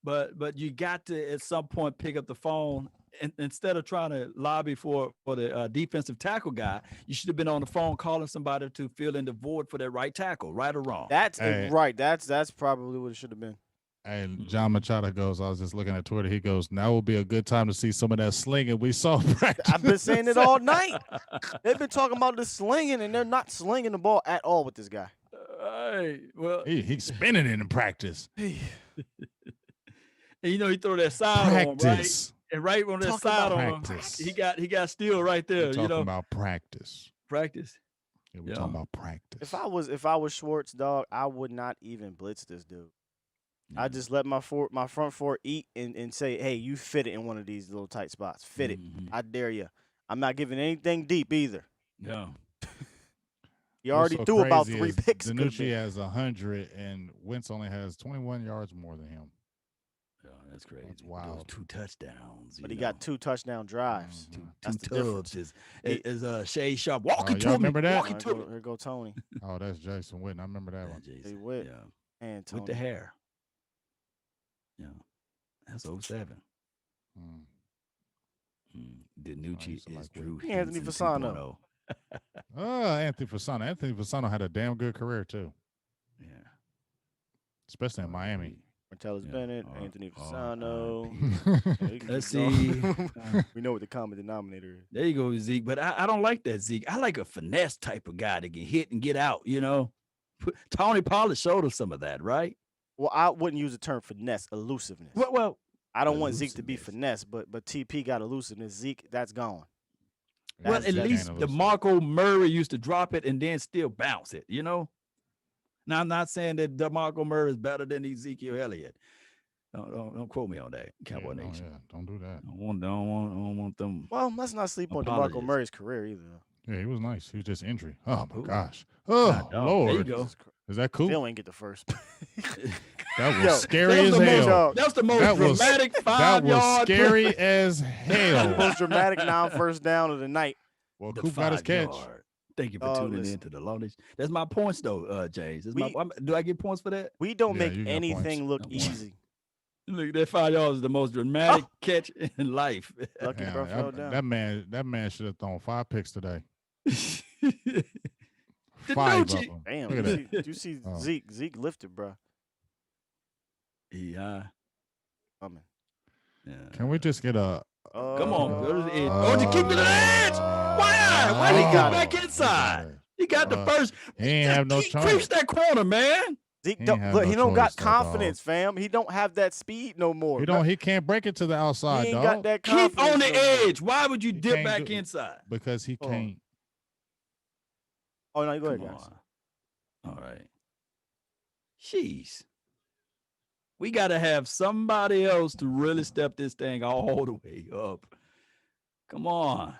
But you got to, at some point, pick up the phone. And instead of trying to lobby for the defensive tackle guy, you should have been on the phone calling somebody to fill in the void for that right tackle, right or wrong. That's right. That's probably what it should have been. And John Machado goes, I was just looking at Twitter. He goes, now will be a good time to see some of that slinging we saw practice. I've been saying it all night. They've been talking about the slinging, and they're not slinging the ball at all with this guy. Well, he's spinning it in practice. And you know, he threw that side on, right? And right on that side on, he got Steele right there. We're talking about practice. Practice. Yeah, we're talking about practice. If I was Schwartz, dog, I would not even blitz this dude. I just let my front four eat and say, hey, you fit it in one of these little tight spots. Fit it. I dare you. I'm not giving anything deep either. Yeah. You already threw about 3 picks. Dinucci has 100, and Wentz only has 21 yards more than him. Yeah, that's crazy. That's wild. Those 2 touchdowns. But he got 2 touchdown drives. Two tubs. Is Shay Sharp walking to me. Remember that? Here go Tony. Oh, that's Jason Witten. I remember that one. Jason Witten. Yeah. And Tony. With the hair. Yeah, that's 07. Dinucci is Drew Anthony Fasano. Anthony Fasano. Anthony Fasano had a damn good career too. Yeah, especially in Miami. Martellus Bennett, Anthony Fasano. Let's see. We know what the common denominator is. There you go, Zeke. But I don't like that, Zeke. I like a finesse type of guy that can hit and get out. You know, Tony Pollard showed us some of that, right? Well, I wouldn't use the term finesse, elusiveness. Well, I don't want Zeke to be finesse, but TP got elusiveness. Zeke, that's gone. Well, at least DeMarco Murray used to drop it and then still bounce it, you know? Now, I'm not saying that DeMarco Murray is better than Ezekiel Elliott. Don't quote me on that, Cowboy Nation. Yeah, don't do that. I don't want them. Well, let's not sleep on DeMarco Murray's career either. Yeah, he was nice. He was just injury. Oh, my gosh. Oh, Lord. There you go. Is that cool? Phil ain't get the first. That was scary as hell. That's the most dramatic 5 yard. That was scary as hell. The most dramatic non-first down of the night. Well, Coop got his catch. Thank you for tuning in to the Loners. That's my points, though, James. Do I get points for that? We don't make anything look easy. Look, that 5 yards is the most dramatic catch in life. Lucky bro fell down. That man should have thrown 5 picks today. 5 of them. Damn, you see Zeke. Zeke lifted, bro. Yeah. Coming. Yeah. Can we just get a... Come on. Go to the edge. Just keep it to the edge. Why he got back inside? He got the first. He ain't have no choice. Creeps that corner, man. Zeke he don't got confidence, fam. He don't have that speed no more. He can't break it to the outside, he ain't got that confidence. Keep on the edge. Why would you dip back inside? Because he can't. Oh, no, you go ahead, guys. All right. Jeez. We got to have somebody else to really step this thing all the way up. Come on.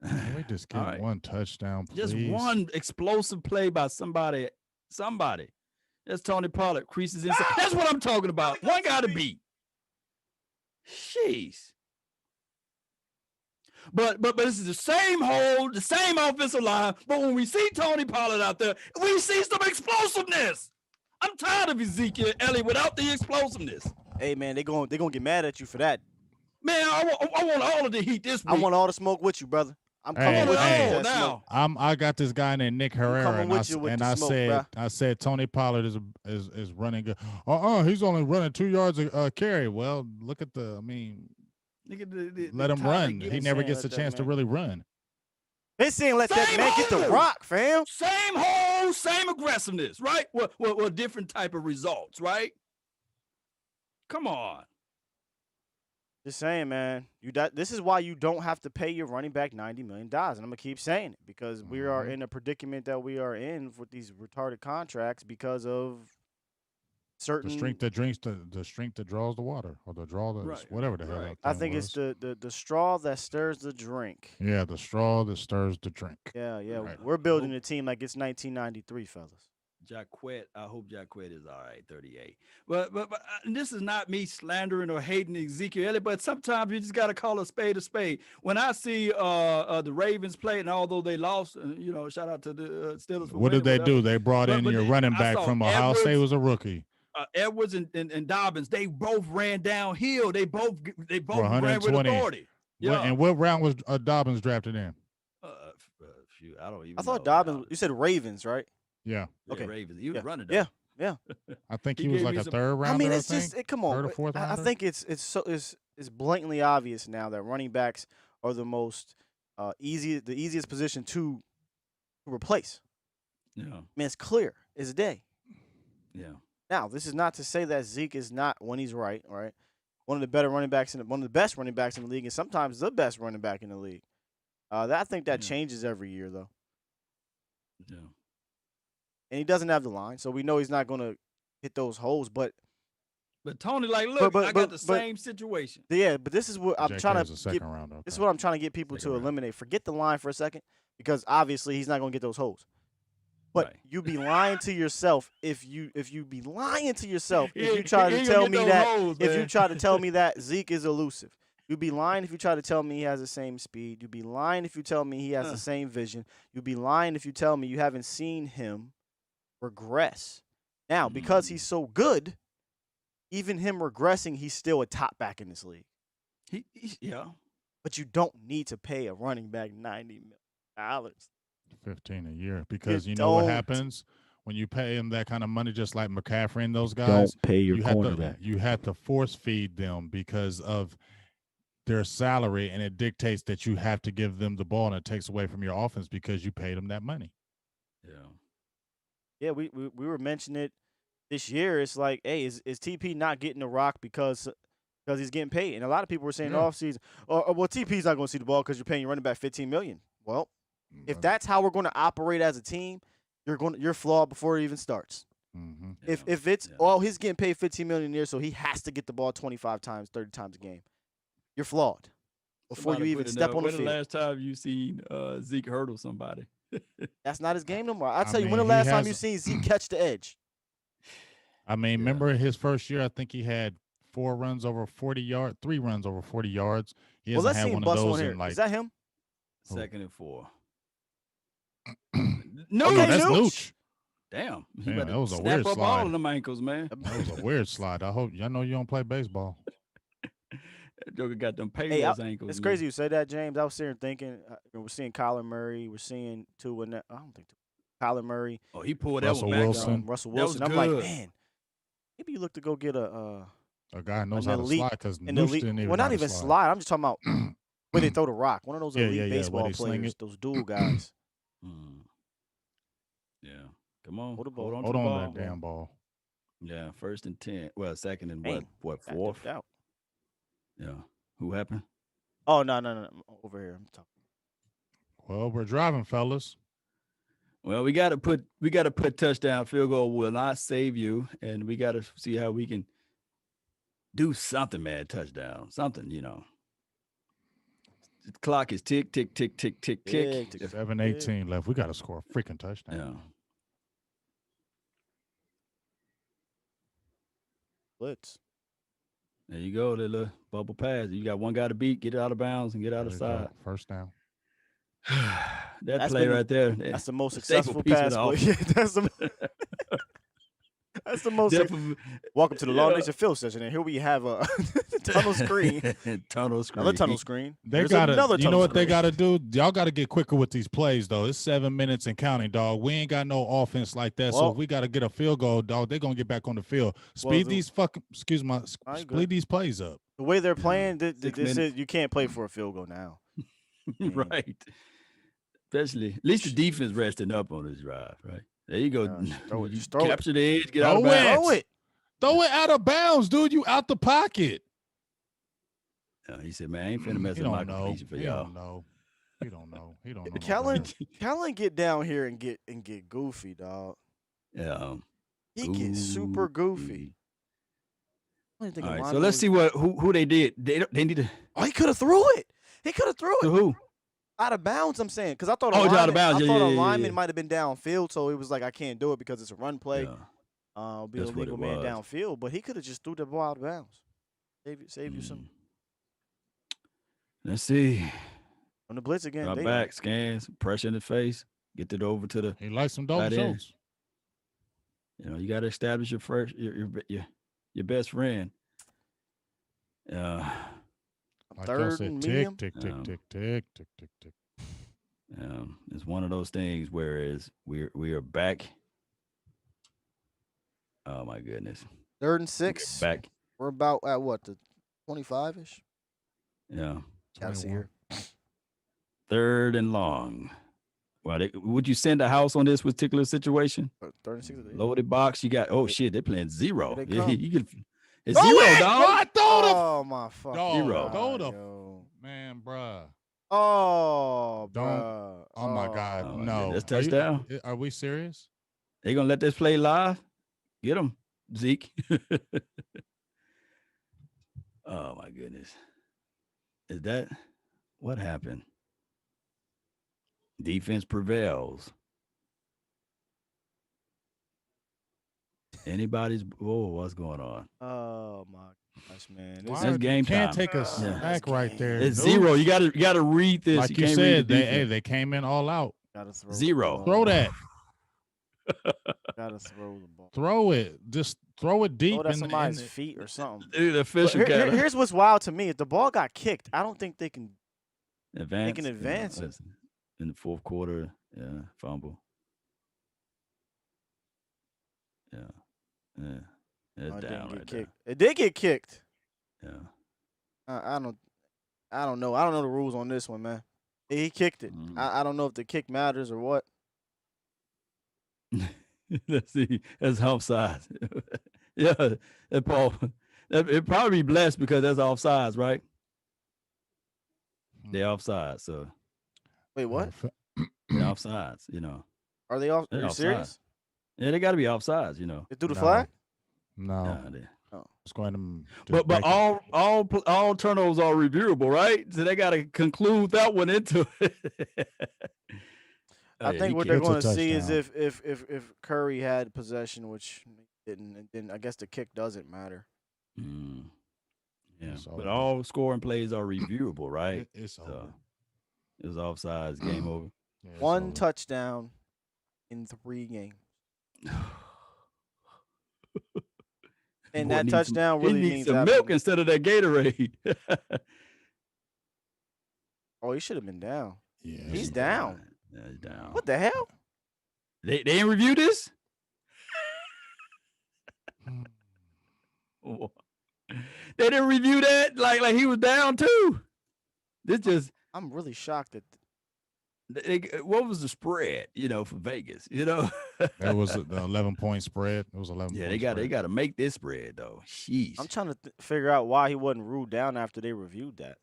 Can we just All get right. one touchdown, Just please? one explosive play by somebody. Somebody. That's Tony Pollard creases inside. That's what I'm talking about. One guy to beat. Jeez. But this is the same hole, the same offensive line. But when we see Tony Pollard out there, we see some explosiveness. I'm tired of Ezekiel Elliott without the explosiveness. Hey man, they gonna get mad at you for that. Man, I want all of the heat this week. I want all the smoke with you, brother. I'm Hey, coming with hey. you with that smoke. I got this guy named Nick Herrera, coming and with you with the I smoke, said bruh. I said Tony Pollard is running good. He's only running 2 yards a carry. Well, look at let him run. He never gets a chance to really run. They saying let that man get the rock, fam. Same hole, same aggressiveness, right? Well, different type of results, right? Come on. Just saying, man. This is why you don't have to pay your running back $90 million. And I'm gonna keep saying it because we are in a predicament that we are in with these retarded contracts because of certain the strength that draws the water, or whatever the hell. I think it's the straw that stirs the drink. Yeah, the straw that stirs the drink. Yeah. Right. We're building a team like it's 1993, fellas. Jacquet, I hope Jacquet is all right, 38. But this is not me slandering or hating Ezekiel Elliott, but sometimes you just got to call a spade a spade. When I see the Ravens play, and although they lost, shout out to the Steelers. What did they do? They brought in your running back from Ohio State, was a rookie. Edwards and Dobbins, they both ran downhill. They both ran with authority. Yeah. And what round was Dobbins drafted in? Shoot, I don't even. I thought Dobbins. You said Ravens, right? Yeah. Okay. Ravens. He was running. Yeah. I think he was like a third rounder. I mean, it's just come on. Third or fourth rounder? I think it's blatantly obvious now that running backs are the most easiest position to replace. Yeah. I mean, it's clear as day. Yeah. Now, this is not to say that Zeke is not, when he's right, one of the better running backs one of the best running backs in the league, and sometimes the best running back in the league. I think that changes every year, though. Yeah. And he doesn't have the line, so we know he's not going to hit those holes. But Tony, look, I got the same situation. Yeah, but this is what I'm trying to get. Round, okay. This is what I'm trying to get people to eliminate. Forget the line for a second, because obviously he's not going to get those holes. But you be lying to yourself if you be lying to yourself if you try to tell me that if you try to tell me that Zeke is elusive. You'd be lying if you try to tell me he has the same speed. You'd be lying if you tell me he has the same vision. You'd be lying if you tell me you haven't seen him regress. Now, because he's so good, even him regressing, he's still a top back in this league. Yeah. But you don't need to pay a running back $90 million. 15 a year, because you know what happens when you pay him that kind of money, just like McCaffrey and those guys. Don't pay your cornerback. You have to force feed them because of their salary, and it dictates that you have to give them the ball, and it takes away from your offense because you paid them that money. Yeah, we were mentioning it this year. It's like, hey, is TP not getting the rock because he's getting paid? And a lot of people were saying off season, well, TP's not going to see the ball because you're paying your running back $15 million. Well, if that's how we're going to operate as a team, you're flawed before it even starts. Mm-hmm. If it's he's getting paid $15 million a year, so he has to get the ball 25 times, 30 times a game, you're flawed before you even step on the field. When the last time you seen Zeke hurdle somebody? That's not his game no more. I'll tell you, when the last time you seen Zeke catch the edge? I mean, remember his first year, I think he had 4 runs over 40 yards, 3 runs over 40 yards. He hasn't had one of those in like. Is that him? 2nd and 4. No, that's Nooch. Damn, that was a weird snap up slide. all of them ankles, man. That was a weird slide. I know you don't play baseball. That Joker got them Payless ankles. It's crazy you say that, James. I was sitting thinking, we're seeing Kyler Murray. We're seeing I don't think Kyler Murray. Oh, he pulled Russell Wilson. Russell Wilson. I'm like, man, maybe you look to go get a guy who knows how to slide, because Nooch didn't even. Well, not even slide. I'm just talking about where they throw the rock. One of those elite baseball players, those dual guys. Yeah, come on. Hold on that damn ball. Yeah, 1st and 10. Well, 2nd and what 4th? Yeah. Who happened? Oh, no. Over here. I'm talking. Well, we're driving, fellas. Well, we got to put touchdown, field goal will not save you, and we got to see how we can Do something, man. Touchdown. Something, The clock is tick, tick, tick, tick, tick, tick. Tick, tick, 7:18 left. We got to score a freaking touchdown. Yeah. Blitz. There you go, little bubble pass. You got one guy to beat, get it out of bounds and get out of There you go. side. First down. That's play right there. That's the most a staple successful piece of pass the play. offense. That's the most. Welcome to the Law Nation Field session, and here we have a tunnel screen. Tunnel screen. Another tunnel screen. They got to, you know what they got to do? Y'all got to get quicker with these plays, though. It's 7 minutes and counting, dog. We ain't got no offense like that, so if we got to get a field goal, dog, they're going to get back on the field. Speed these plays up. The way they're playing, this is, you can't play for a field goal now. Right. Especially, at least the defense resting up on this drive, right? There you go. Throw it. Just capture the edge, get out of bounds. Throw it out of bounds, dude. You out the pocket. He said, man, I ain't finna mess with my completion for y'all. He don't know. Kellen get down here and get goofy, dog. Yeah. He gets super goofy. All right, so let's see who they did. They need to. Oh, he could have threw it. He could have threw it. To who? Out of bounds, I'm saying, because I thought out of bounds. I thought a lineman might have been downfield, so it was like I can't do it because it's a run play. Yeah. Be a legal man downfield, but he could have just threw the ball out of bounds. Save you some. Let's see. On the blitz again. Drop back, scans, pressure in the face, get it over to the. He likes some double shows. You got to establish your best friend. Like third and medium. Tick, tick, tick, tick, tick, tick, tick. It's one of those things. Whereas we are back. Oh my goodness. 3rd and 6. Back. We're about at what, the 25-ish. Yeah. Gotta see here. 3rd and long. Well, would you send a house on this particular situation? 3rd and 6. Loaded box. You got. Oh shit! They're playing zero. You could. It's Throw zero, it, dog. Oh my fuck. Zero. Man, bruh. Oh, don't. Oh my God, no. That's touchdown. Are we serious? They gonna let this play live? Get him, Zeke. Oh my goodness. Is that what happened? Defense prevails. Anybody's what's going on? Oh my gosh, man! This game time. Can't take a sack right there. It's zero. You gotta read this. Like you said, they came in all out. Gotta throw zero. Throw that. Gotta throw the ball. Throw it. Just throw it deep in somebody's feet or something. Dude, the official here's what's wild to me: if the ball got kicked, I don't think they can advance. They can advance it in the 4th quarter. Yeah, fumble. Yeah. It's down right there. It did get kicked. Yeah. I don't know. I don't know the rules on this one, man. He kicked it. I don't know if the kick matters or what. Let's see. That's offsides. Yeah, that Paul. It'd probably be blessed because that's offsides, right? They're offsides. So. Wait, what? They're offsides. Are they off? Are you serious? Yeah, they got to be offsides. They threw the flag? No. It's going to. But all turnovers are reviewable, right? So they got to conclude that one into it. I think what they're going to see is if Curry had possession, which he didn't, and then I guess the kick doesn't matter. Yeah, but all scoring plays are reviewable, right? It's over. It was offsides. Game over. Yeah, one touchdown in 3 games. And that touchdown really means some milk instead of that Gatorade. Oh, he should have been down. Yeah, he's down. Yeah, he's down. What the hell? They didn't review this? They didn't review that? Like he was down too. I'm really shocked that. What was the spread? For Vegas. That was the 11-point spread. It was 11. Yeah, they got to make this spread though. Jeez. I'm trying to figure out why he wasn't ruled down after they reviewed that.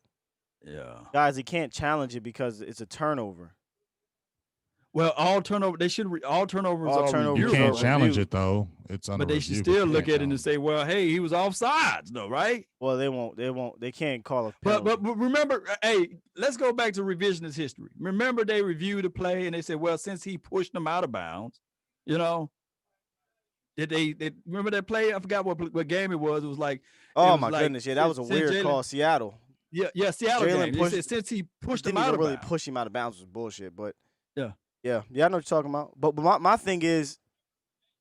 Yeah, guys, he can't challenge it because it's a turnover. Well, all turnover. They should all turnovers All are turnovers You are reviewable. can't challenge reviewed. it though. It's under But they review. should but still you look can't at it and challenge say, well, hey, he was offsides, though, right? Well, they won't. They can't call a But penalty. but remember, hey, let's go back to revisionist history. Remember, they reviewed the play and they said, well, since he pushed them out of bounds, you know, did they remember that play? I forgot what game it was. It was like, Oh was my like, goodness, yeah, that was a since weird Jalen- call. Seattle Yeah, Seattle Jalen game. They pushed- said since he pushed didn't them out even of really bounds. push him out of bounds was bullshit. But Yeah. yeah, I know what you're talking about. But my thing is,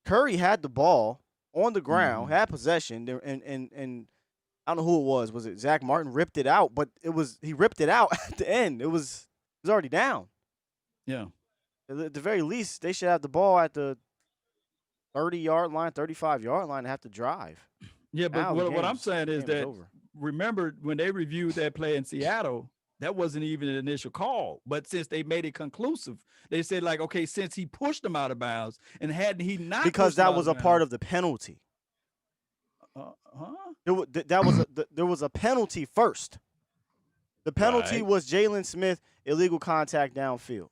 Curry had the ball on the ground, had possession, and I don't know who it was. Was it Zach Martin ripped it out? But he ripped it out at the end. It was already down. Yeah. At the very least, they should have the ball at the 30-yard line, 35-yard line, and have to drive. Yeah, but Now the what I'm game's- saying is game is that over. remember when they reviewed that play in Seattle, that wasn't even an initial call. But since they made it conclusive, they said like, okay, since he pushed them out of bounds and hadn't he not Because pushed them that out was of a part bounds- of the penalty. huh? There was a penalty first. The penalty Right. was Jalen Smith illegal contact downfield,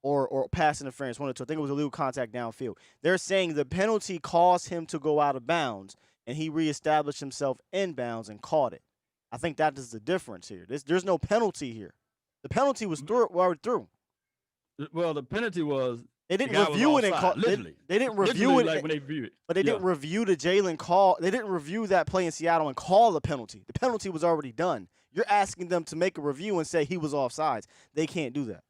or pass interference. One or two. I think it was illegal contact downfield. They're saying the penalty caused him to go out of bounds, and he reestablished himself in bounds and caught it. I think that is the difference here. There's no penalty here. The penalty was already through. Well, the penalty was They the didn't guy was review it and offside, call. literally. They didn't review Literally, it, like when they reviewed it. but they didn't review the Jalen call. They didn't review that play in Seattle and call the penalty. The penalty was already done. You're asking them to make a review and say he was offsides. They can't do that.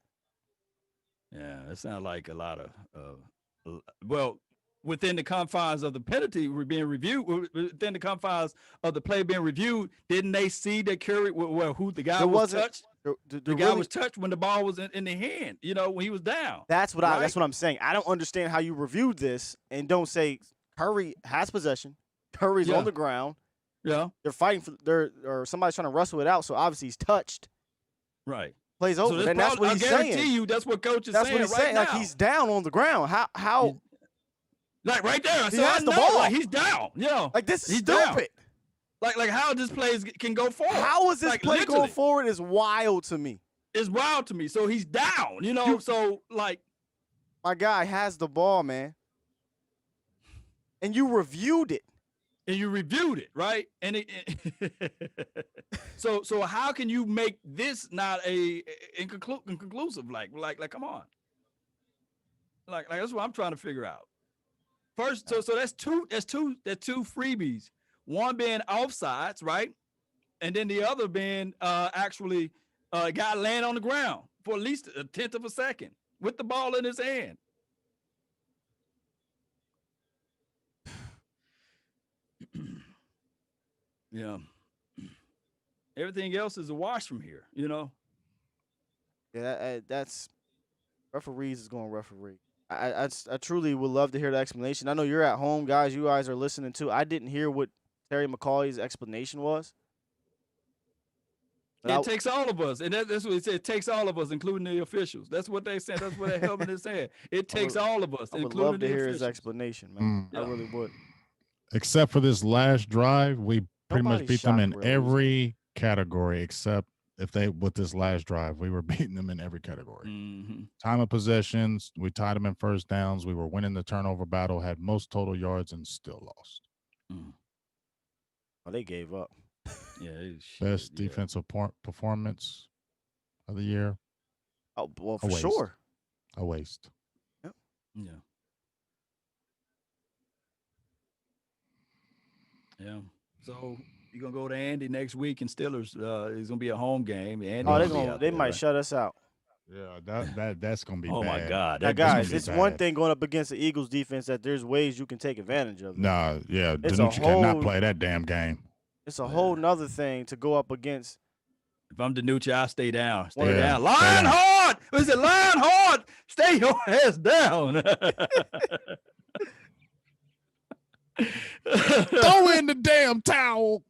Yeah, it sounds like a lot of well, within the confines of the penalty being reviewed, within the confines of the play being reviewed, didn't they see that Curry, well, who the guy There was wasn't- touched? The The guy really- was touched when the ball was in the hand, you know, when he was down. That's what right? I'm saying. I don't understand how you reviewed this and don't say Curry has possession. Curry's Yeah. on the ground. Yeah, They're fighting or somebody's trying to wrestle it out. So obviously he's touched. right. Plays So over. And that's what he's I guarantee saying. you, that's what coach is That's saying what he's right saying. now. Like he's down on the ground. How like right there. He So has I the know, ball. like he's down. You know, like this is He's down. stupid. like how this plays can go forward. How is this Like, play literally. going forward is wild to me. It's wild to me. So he's down. You know, so like. My guy has the ball, man. And you reviewed it. And you reviewed it, right? And so how can you make this not inconclusive? Like come on. Like that's what I'm trying to figure out. First, so that's two freebies. One being offsides, right? And then the other being actually a guy laying on the ground for at least a tenth of a second with the ball in his hand. Yeah. Everything else is a wash from here, you know? Yeah, that's referees is going to referee. I truly would love to hear the explanation. I know you're at home, guys. You guys are listening too. I didn't hear what Terry McCauley's explanation was. It takes all of us. And that's what he said. It takes all of us, including the officials. That's what they said. That's what that helmet is saying. It takes all of us, I would including love to the hear officials. his explanation, man. I really would. Except for this last drive, we pretty much Nobody's beat them shocked in we're losing. every category except if they with this last drive, we were beating them in every category. Mhm. Time of possessions, we tied them in first downs. We were winning the turnover battle, had most total yards, and still lost. Oh, they gave up. Yeah, Best defensive performance of the year, Oh, well, A for waste. sure. a waste. Yeah. Yeah. So you're gonna go to Andy next week, and Steelers. It's gonna be a home game. Andy Oh, gonna be they out might there, shut us out. Yeah, that's gonna be. right? Oh my bad. God! Now, That's guys, gonna it's be one bad. thing going up against the Eagles defense that there's ways you can take advantage of. Nah, yeah, It's a Dinucci cannot whole- play that damn game. It's a whole nother thing to go up against. If I'm Dinucci, I stay down. Stay Yeah, down. stay Line down. hard. Is it line hard? Stay your ass down. Throw in the damn towel.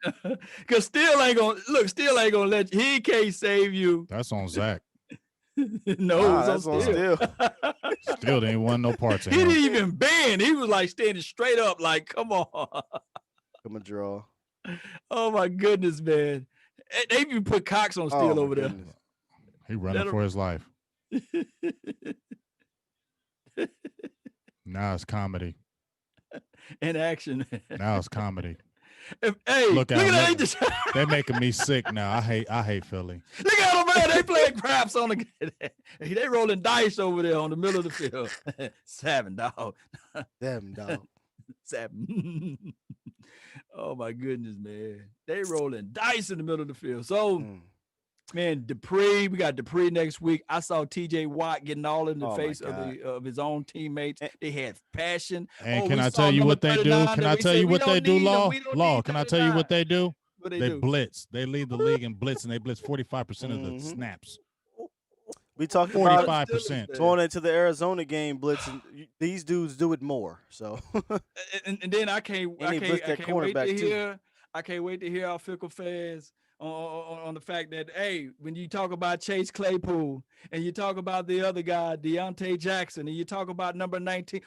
Cause still ain't gonna let you. He can't save you. That's on Zach. No, it's that's on on Steele. Still didn't want no parts in He him. didn't even bend. He was like standing straight up, like, come on. Come and draw. Oh my goodness, man. They even put Cox on Steele Oh, my over there. goodness. He running That'll- for his life. Now it's comedy. In action. Now it's comedy. Hey, look at that. They're making me sick now. I hate Philly. Look at them, man. They playing craps on the. They rolling dice over there on the middle of the field. 7, dog. 7, dog. 7. Oh my goodness, man. They rolling dice in the middle of the field. So, man, Dupree, we got Dupree next week. I saw TJ Watt getting all in the face of his own teammates. They had passion. And can I tell you what they do? Can I tell you what they do, Law? Can I tell you what they do? They blitz. They lead the league in blitz, and they blitz 45% of the snaps. We talked 45% going into the Arizona game blitzing. These dudes do it more. So, and then I can't wait to hear our fickle fans on the fact that, hey, when you talk about Chase Claypool and you talk about the other guy, Deontay Jackson, and you talk about number 19,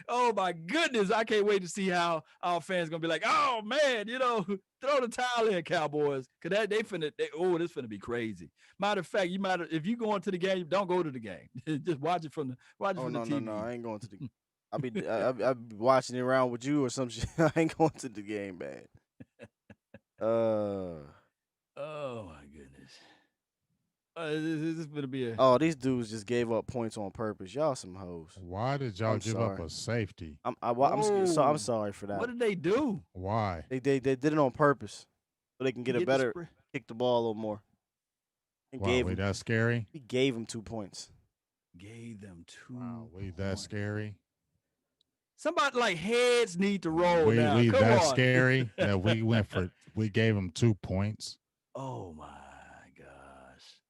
oh my goodness, I can't wait to see how our fans gonna be like, oh man, throw the towel in, Cowboys, because this finna be crazy. Matter of fact, if you going to the game, don't go to the game. Just watch it from the TV. No, I ain't going to the game. I'll be watching it around with you or some shit. I ain't going to the game, man. Oh my goodness. This is gonna be these dudes just gave up points on purpose. Y'all some hoes. Why did y'all give up a safety? I'm sorry for that. What did they do? Why? They did it on purpose so they can get kick the ball a little more. Wait, that's scary. He gave them 2 points. Gave them 2. Wow, wait, that's scary. Somebody like heads need to roll now. Come that's on. Scary that we gave them 2 points. Oh my gosh.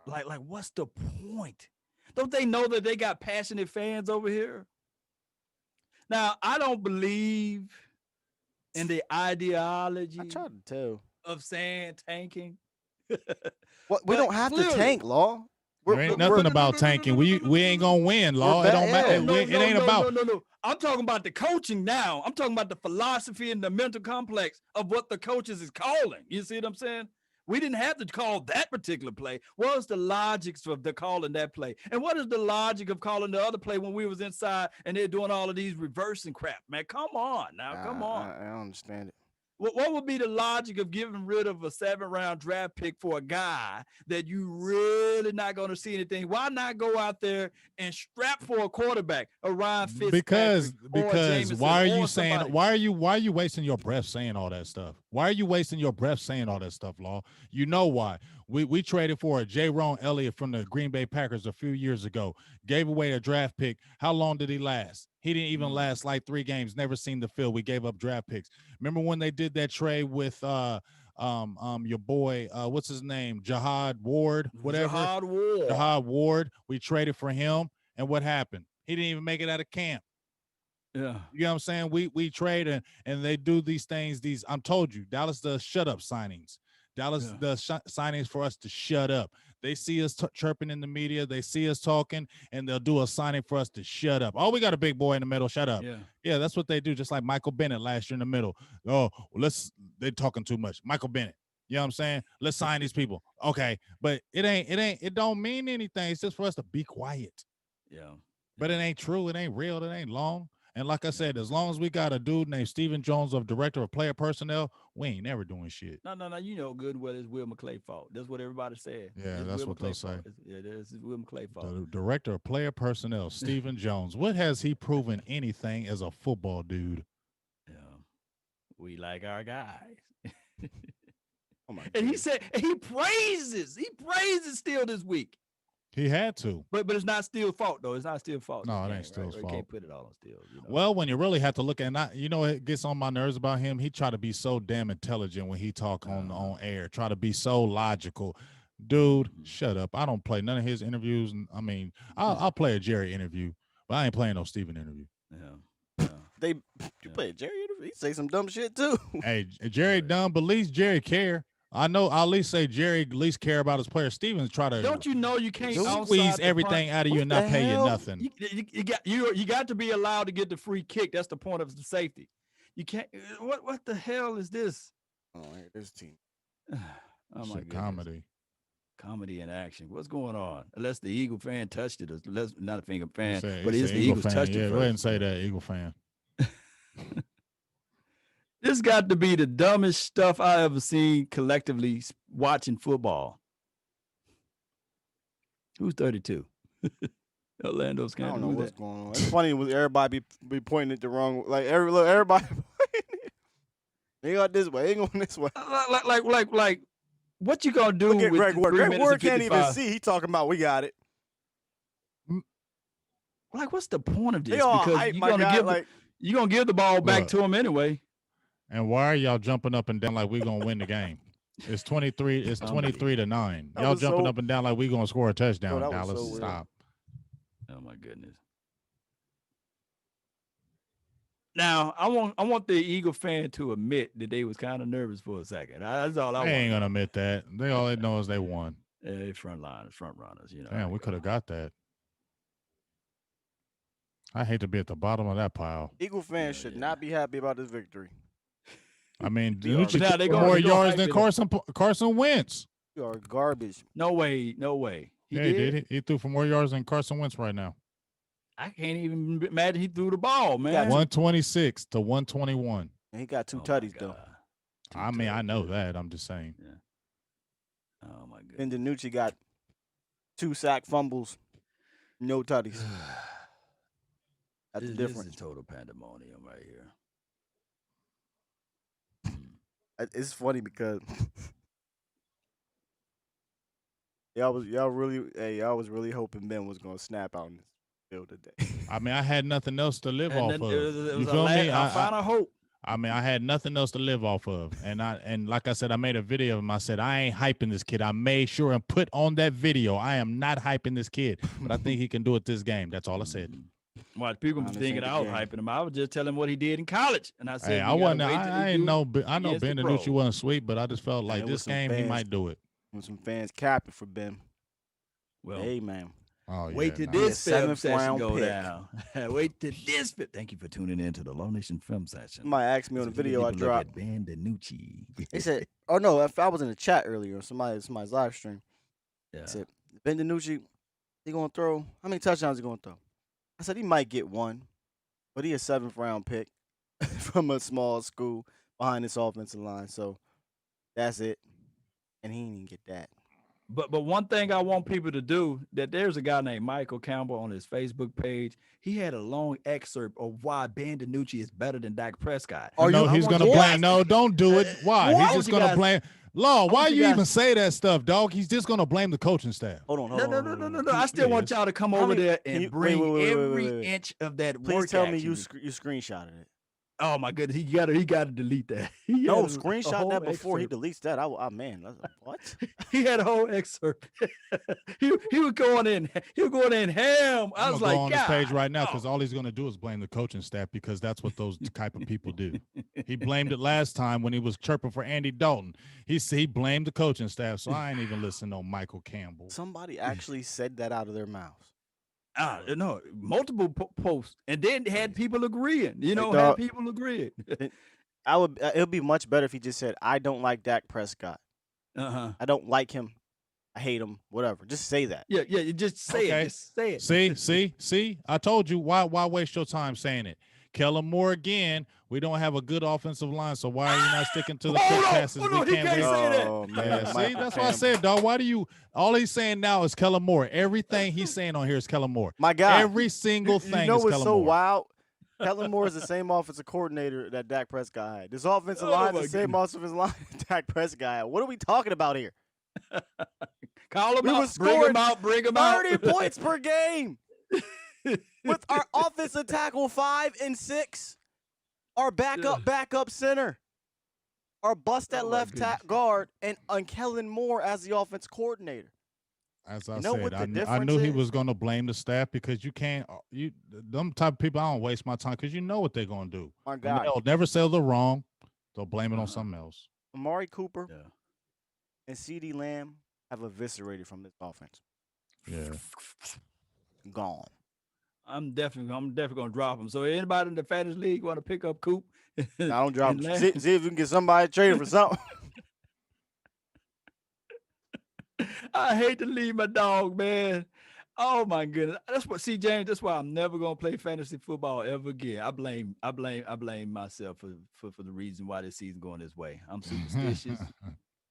Like what's the point? Don't they know that they got passionate fans over here? Now, I don't believe in the ideology I tried to tell. of saying tanking. We don't have to tank, Law. There ain't nothing about tanking. We ain't gonna win, Law. It don't matter. It ain't about. No. I'm talking about the coaching now. I'm talking about the philosophy and the mental complex of what the coaches is calling. You see what I'm saying? We didn't have to call that particular play. What was the logic of the calling that play? And what is the logic of calling the other play when we was inside and they're doing all of these reversing crap? Man, come on now. Come on. I don't understand it. What would be the logic of getting rid of a 7th-round draft pick for a guy that you really not going to see anything? Why not go out there and strap for a quarterback, a Ryan Fitzpatrick? Because why are you wasting your breath saying all that stuff? Why are you wasting your breath saying all that stuff, Law? You know why. We traded for a J-Ron Elliott from the Green Bay Packers a few years ago. Gave away a draft pick. How long did he last? He didn't even last like 3 games. Never seen the field. We gave up draft picks. Remember when they did that trade with your boy, what's his name? Jihad Ward, whatever. Jihad Ward. We traded for him, and what happened? He didn't even make it out of camp. Yeah. You know what I'm saying? We trade and they do these things. I'm told you, Dallas does shut up signings. Dallas does signings for us to shut up. They see us chirping in the media. They see us talking, and they'll do a signing for us to shut up. Oh, we got a big boy in the middle. Shut up. Yeah, that's what they do, just like Michael Bennett last year in the middle. Oh, they're talking too much. Michael Bennett. You know what I'm saying? Let's sign these people. Okay, but it don't mean anything. It's just for us to be quiet. Yeah. But it ain't true. It ain't real. It ain't long. And like I said, as long as we got a dude named Stephen Jones of Director of Player Personnel, we ain't never doing shit. No. You know good well it's Will McClay fault. That's what everybody said. Yeah, that's what they'll say. This is Will McClay fault. The Director of Player Personnel, Stephen Jones. What has he proven anything as a football dude? Yeah, we like our guys. Oh my! And he said he praises still this week. He had to. But it's not Steele's fault, though. It's not Steele's fault. No, it ain't Steele's fault. You can't put it all on Steele. Well, when you really have to look at it gets on my nerves about him. He try to be so damn intelligent when he talk on air. Try to be so logical. Dude, shut up. I don't play none of his interviews. I mean, I'll play a Jerry interview, but I ain't playing no Steven interview. Yeah. You play a Jerry interview? He say some dumb shit, too. Hey, Jerry dumb, but at least Jerry care. I know I'll at least say Jerry at least care about his players. Stevens try to don't you know you can't squeeze everything out of you and not pay you nothing. You got to be allowed to get the free kick. That's the point of the safety. You can't. What the hell is this? Oh, this team. Oh my goodness. Comedy. Comedy in action. What's going on? Unless the Eagle fan touched it, or not a finger fan, but It's it's an the Eagle Eagles fan. touched it Yeah, first. go ahead and say that, Eagle fan. This got to be the dumbest stuff I ever seen collectively watching football. Who's 32? Orlando's I can't don't know do what's that. going on. It's funny with everybody be pointing it the wrong. Like everybody. They got this way. They going this way. Like, what you gonna do Look at with Greg the Ward. 3 Greg minutes Ward and can't even 55? see. He talking about we got it. Like, what's the point of this? They all Because hype, you're my gonna guy. give Like, you're gonna give the ball back Look. to him anyway. And why are y'all jumping up and down like we gonna win the game? It's 23. It's 23-9. That Y'all was jumping so- up and down like we gonna score a touchdown. that was Dallas, so weird. stop. Oh my goodness. Now I want the Eagle fan to admit that they was kind of nervous for a second. That's all I want. They ain't gonna admit that. They all they know is they won. They front runners. You know. Damn, we could have got that. I hate to be at the bottom of that pile. Eagle fans should not be happy about this victory. I mean, We are- Dinucci Now threw they for gonna- more they gonna yards hype than it up. Carson Wentz. You are garbage. No way. He Yeah, did. he did. He threw for more yards than Carson Wentz right now. I can't even imagine he threw the ball, man. 126 to 121. And he got two Oh, my tutties though. God. I mean, I know that. I'm just saying. Oh my goodness. And Dinucci got 2 sack fumbles, no tutties. That's the This difference. is total pandemonium right here. It's funny because y'all was really hoping Ben was gonna snap out in this field today. I mean, I had nothing else to live And off then of. it You was feel me? I found a hope. I mean, I had nothing else to live off of. And like I said, I made a video of him. I said, I ain't hyping this kid. I made sure and put on that video, I am not hyping this kid, but I think he can do it this game. That's all I said. Watch people Honest thinking ain't the I was game. hyping him. I was just telling him what he did in college. And I said, Hey, you I gotta wasn't. wait till I he ain't do know. I know against the Ben Dinucci pros. wasn't sweet, but I just felt like it was this some game he fans. might do it. When some fans capping for Ben. Well, Hey man. Oh yeah. wait till nah. this Be a film 7th session round go pick. down. Wait till this film. Thank you for tuning in to the Low Nation Film Session. Somebody asked me on the As we video I take a look dropped. at Ben Dinucci. They said, "Oh no, if I was in the chat earlier, somebody's live stream. yeah. They said, Ben Dinucci, he gonna throw? How many touchdowns he gonna throw?" I said he might get 1, but he a 7th round pick from a small school behind this offensive line. So that's it, and he didn't even get that. But one thing I want people to do, that there's a guy named Michael Campbell on his Facebook page. He had a long excerpt of why Ben Dinucci is better than Dak Prescott. Are No, you- he's I gonna want you blame. guys- No, don't do it. Why? Why He's would just you gonna guys- blame. Law, why want you you even guys- say that stuff, dog? He's just gonna blame the coaching staff. Hold on, hold No, on. no, hold no, on, no, hold no, on. no. I still want y'all to come How over many- there can and you- bring wait, every inch of that Please work tell me action. you screenshotted it. Oh my goodness, he got to delete that. He No, had a screenshot whole that before he excerpt. deletes that. Man, what? He had a whole excerpt. he was going in. He was going in ham. I I'm was gonna like, go on this page God, right now no. because all he's gonna do is blame the coaching staff because that's what those type of people do. He blamed it last time when he was chirping for Andy Dalton. He blamed the coaching staff, so I ain't even listening to Michael Campbell. Somebody actually said that out of their mouths. No, multiple posts, and then had people agreeing. You know, dog. had people agreeing. It'll be much better if he just said, "I don't like Dak Prescott. I don't like him. I hate him. Whatever." Just say that. Yeah. You just say Okay. it. Just say it. See. I told you why waste your time saying it. Kellen Moore again. We don't have a good offensive line, so why are you not sticking to the Hold quick on, passes? hold We on, he can't can't win. say that. Oh man, Yeah, see, Michael that's why I Campbell. said, dog. Why do you? All he's saying now is Kellen Moore. Everything he's saying on here is Kellen Moore. My God, Every single thing You know is what's Kellen so Moore. wild? Kellen Moore is the same offensive coordinator that Dak Prescott had. This offensive Oh, line my is the same offensive line that Dak Prescott had. What are we talking about here? Call him We out. was Bring scoring him out. Bring him out. 30 points per game with our offensive tackle 5 and 6, our backup center, our bust at Oh, my left goodness. guard, and Kellen Moore as the offense coordinator. As I You know what said, the I knew difference he is? was going to blame the staff because you can't. Them type of people, I don't waste my time because you know what they're going to do. My And God, they'll never say they're wrong. They'll blame it on Uh-huh. something else. Amari Cooper Yeah. and CeeDee Lamb have eviscerated from this offense. Yeah. Gone. I'm definitely gonna drop him. So anybody in the fantasy league want to pick up Coop? Now don't drop And him. See if we can get somebody traded for something. I hate to leave my dog, man. Oh my goodness. That's what see, James. That's why I'm never gonna play fantasy football ever again. I blame myself for the reason why this season going this way. I'm superstitious.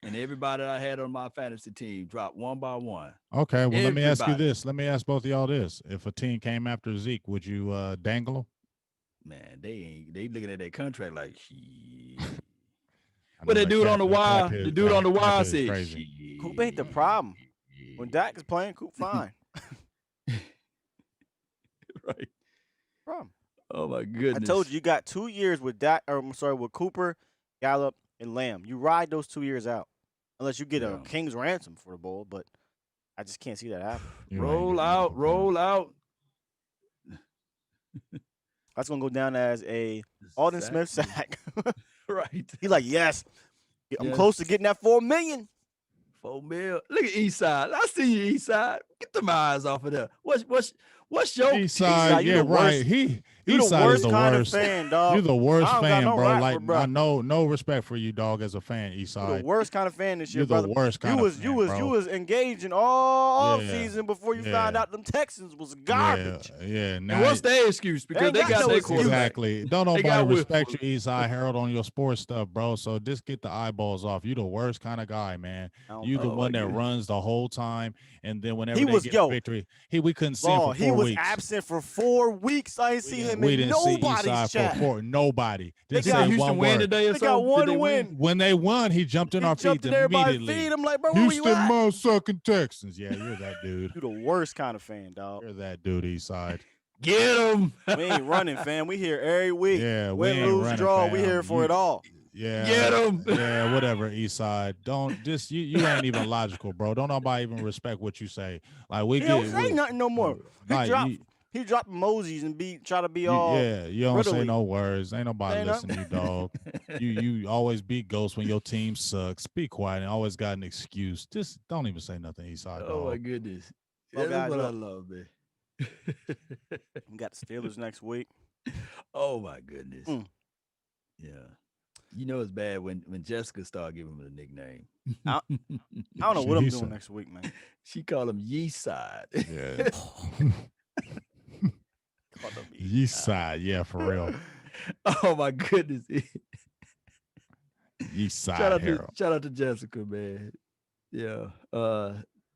And everybody that I had on my fantasy team dropped one by one. Okay, well, let me ask you Everybody. this. Let me ask both of y'all this. If a team came after Zeke, would you dangle him? Man, they looking at that contract like shit. I But know that dude on the wire, the dude on the wire is said, crazy. shit. Coop ain't the problem. When Dak is playing, Coop fine. Right. Problem. Oh my I goodness. told you got 2 years with Dak. Or I'm sorry, with Cooper, Gallup, and Lamb. You ride those 2 years out, unless you get a Yeah. king's ransom for the bowl. But I just can't see that happen. You ain't Roll getting out, no roll out. That's gonna go down as a Alden Smith sack. Right. He's like, yes, I'm Yes. close to getting that $4 million. 4 mil. Look at Eastside. I see you, Eastside. Get them eyes off of there. What's your East Eastside, side, you yeah, the right. worst- He You East the side is worst the kind worst. of fan, dog. You're the worst I don't got fan, no bro. rap Like for bro. I know no respect for you, dog, as a fan, East You're side. the worst kind of fan this year, You're the brother. worst kind you of was fan, you bro. was engaging all Yeah, season before you yeah. found out them Texans was garbage. Yeah. and Now what's their excuse? Because ain't they got got no their excuse. quarterback. exactly. Don't They nobody got respect Whip. you, East Side Harold, on your sports stuff, bro. So just get the eyeballs off. You the worst kind of guy, man. I don't You the know. Oh, one my that goodness. runs the whole time, and then whenever He they was- get yo, a victory, we couldn't see him Law, for he 4 was weeks. absent for 4 weeks. I ain't see him We in didn't see East nobody's Side chat. for nobody. They Didn't Did got- say Houston one win word. today or They got something? one Did they win. When they won, he jumped in He our jumped feet in everybody's immediately. feet. I'm like, bro, where Houston, you at? motherfucking Texans. Yeah, you're that dude. You the worst kind of fan, dog. You're that dude, East Side. Get them. We ain't running, fam. We here every week. Yeah, we Win, ain't lose, running, draw. We fam. here for You- it all. Yeah. Get 'em. Yeah, whatever, East Side. Don't just you ain't even logical, bro. Don't nobody even respect what you say. Like we He don't get say nothing no more. He like, dropped he dropped emojis and try to be you all you don't say riddly. no words. Ain't nobody Say listening to you, dog. You always beat ghosts when your team sucks. Be quiet and always got an excuse. Just don't even say nothing, East Side, Oh my dog. goodness. Well, That's guys, what I look. love, man. We got the Steelers next week. Oh my goodness. Mm. Yeah. You know it's bad when Jessica started giving him a nickname. I don't know what I'm He doing said- next week, man. She called him Yeast Side. Yeah. Called them East Side, yeah, for real. Oh my goodness. East Side shout Harold. out to Jessica, man. Yeah.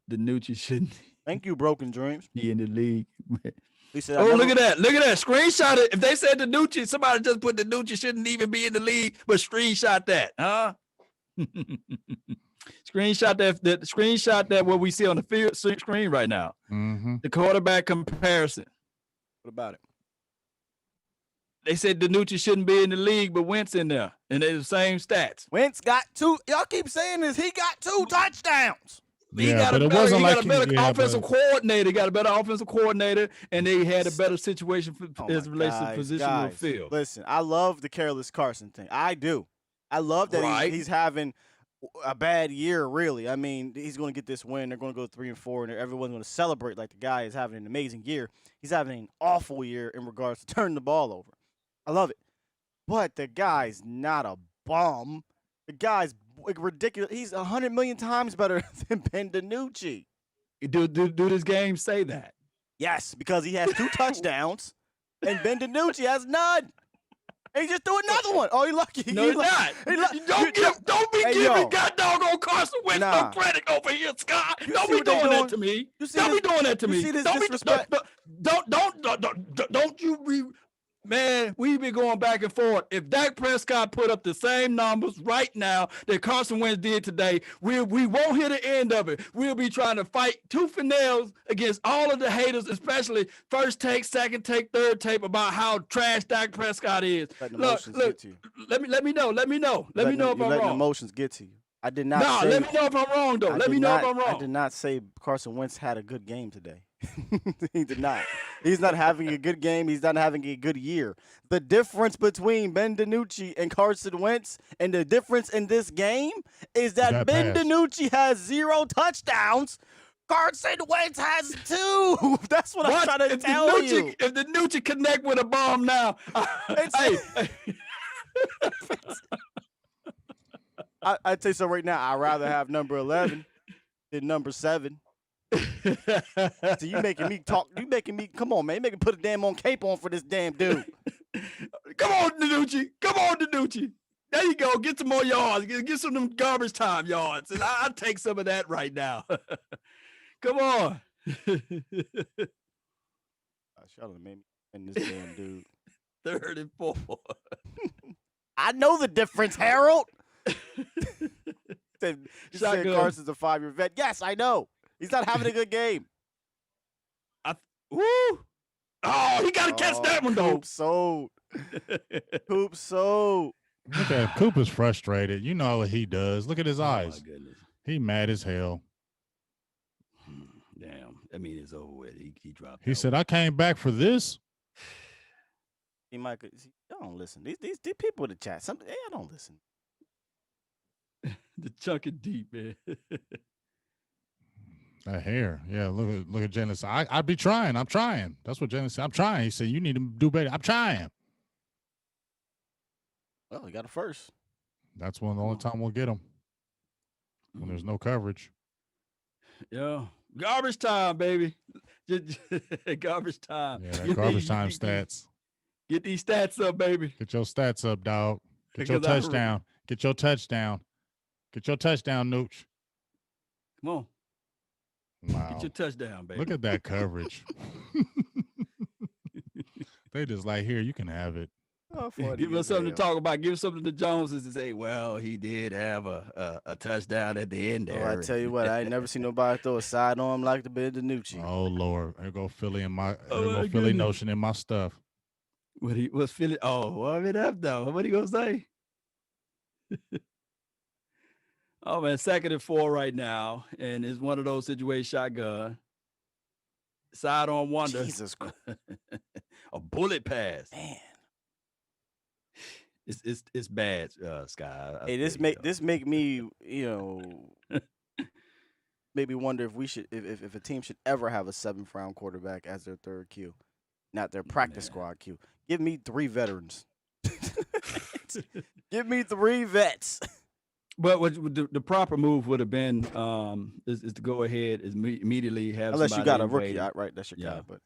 Dinucci shouldn't Thank you, Broken Dreams. be in the league. He said, Oh, look at that. Look at that. Screenshot it. If they said Dinucci, somebody just put Dinucci shouldn't even be in the league, but screenshot that, huh? Screenshot that what we see on the field screen right now. Mm-hmm. The quarterback comparison. What about it? They said Dinucci shouldn't be in the league, but Wentz in there, and they're the same stats. Wentz got 2. Y'all keep saying this. He got 2 touchdowns. He Yeah, got but a it better, wasn't he like got a better yeah, offensive but- coordinator. He got a better offensive coordinator, and they had a better situation for Oh as my relates to guys, position on the guys, field. Listen, I love the careless Carson thing. I do. I love that Right. he's having a bad year, really. I mean, he's going to get this win. They're going to go 3-4, and everyone's going to celebrate like the guy is having an amazing year. He's having an awful year in regards to turning the ball over. I love it. But the guy's not a bum. The guy's like ridiculous. He's 100 million times better than Ben DiNucci. Do this game say that? Yes, because he has 2 touchdowns, and Ben DiNucci has none. And he just threw another one. Oh, he lucky. No, He it's lu- not. he lu- Don't be Hey, giving yo. God doggone Carson Wentz Nah. no credit over here, Scott. You Don't see be what they doing doing? that to me. You see Don't this- be doing that to you me. see this Don't disrespect? Don't you be. Man, we've been going back and forth. If Dak Prescott put up the same numbers right now that Carson Wentz did today, we won't hear the end of it. We'll be trying to fight tooth and nails against all of the haters, especially first take, second take, third tape about how trash Dak Prescott is. Letting Look, emotions get to you. let me know. Let me know if You're I'm letting wrong. emotions get to you. I did not Nah, say. let me know if I'm wrong though. I Let did me know not- if I'm wrong. I did not say Carson Wentz had a good game today. He did not. He's not having a good game. He's not having a good year. The difference between Ben DiNucci and Carson Wentz and the difference in this game is that That Ben pass. DiNucci has 0 touchdowns. Carson Wentz has 2. That's what I'm trying to if tell you. If the Dinucci connect with a bomb now, hey, I'd say so right now. I'd rather have number 11. Did number 7. So you making me talk. You making me come on, man. You making me put a damn on cape on for this damn dude. Come on, Dinucci. Come on, Dinucci. There you go. Get some more yards. Get some of them garbage time yards. And I'll take some of that right now. Come on. Y'all done made me and this damn dude. 3rd and 4. I know the difference, Harold. You said Carson's a 5-year vet. Yes, I know. He's not having a good game. Woo! Oh, he got to catch that one, though. Coop sold. Coop sold. Look at Coop is frustrated. You know what he does. Look at his eyes. My goodness. He mad as hell. Damn. I mean, it's over with. He dropped. He said, I came back for this. He might. Y'all don't listen. These people in the chat. Y'all don't listen. The chunk it deep, man. That hair. Yeah, look at Jalen. I'd be trying. I'm trying. That's what Jalen said. I'm trying. He said, you need to do better. I'm trying. Well, he got a first. That's the only time we'll get him. When there's no coverage. Yeah. Garbage time, baby. Garbage time. Yeah, that garbage time stats. Get these stats up, baby. Get your stats up, dog. Get your touchdown. Get your touchdown. Get your touchdown, Nooch. Come on. Wow. Get your touchdown, baby. Look at that coverage. They just like, here, you can have it. Oh, give us something to talk about. Give us something to Joneses to say, well, he did have a touchdown at the end there. Oh, I tell you what, I ain't never seen nobody throw a side arm like the Ben Dinucci. Oh, Lord. There go Philly in my Philly notion in my stuff. What's Philly? Oh, warm it up, though. What he going to say? Oh, man, 2nd and 4 right now. And it's one of those situations, shotgun. Side on wonder. Jesus Christ. A bullet pass. Man. It's bad, Sky. Hey, this make me, maybe wonder if we should if a team should ever have a 7th round quarterback as their 3rd Q, not their practice squad Q. Give me 3 veterans. Give me 3 vets. But what the proper move would have been is to go ahead immediately have unless you got a rookie, right? That's your guy, but.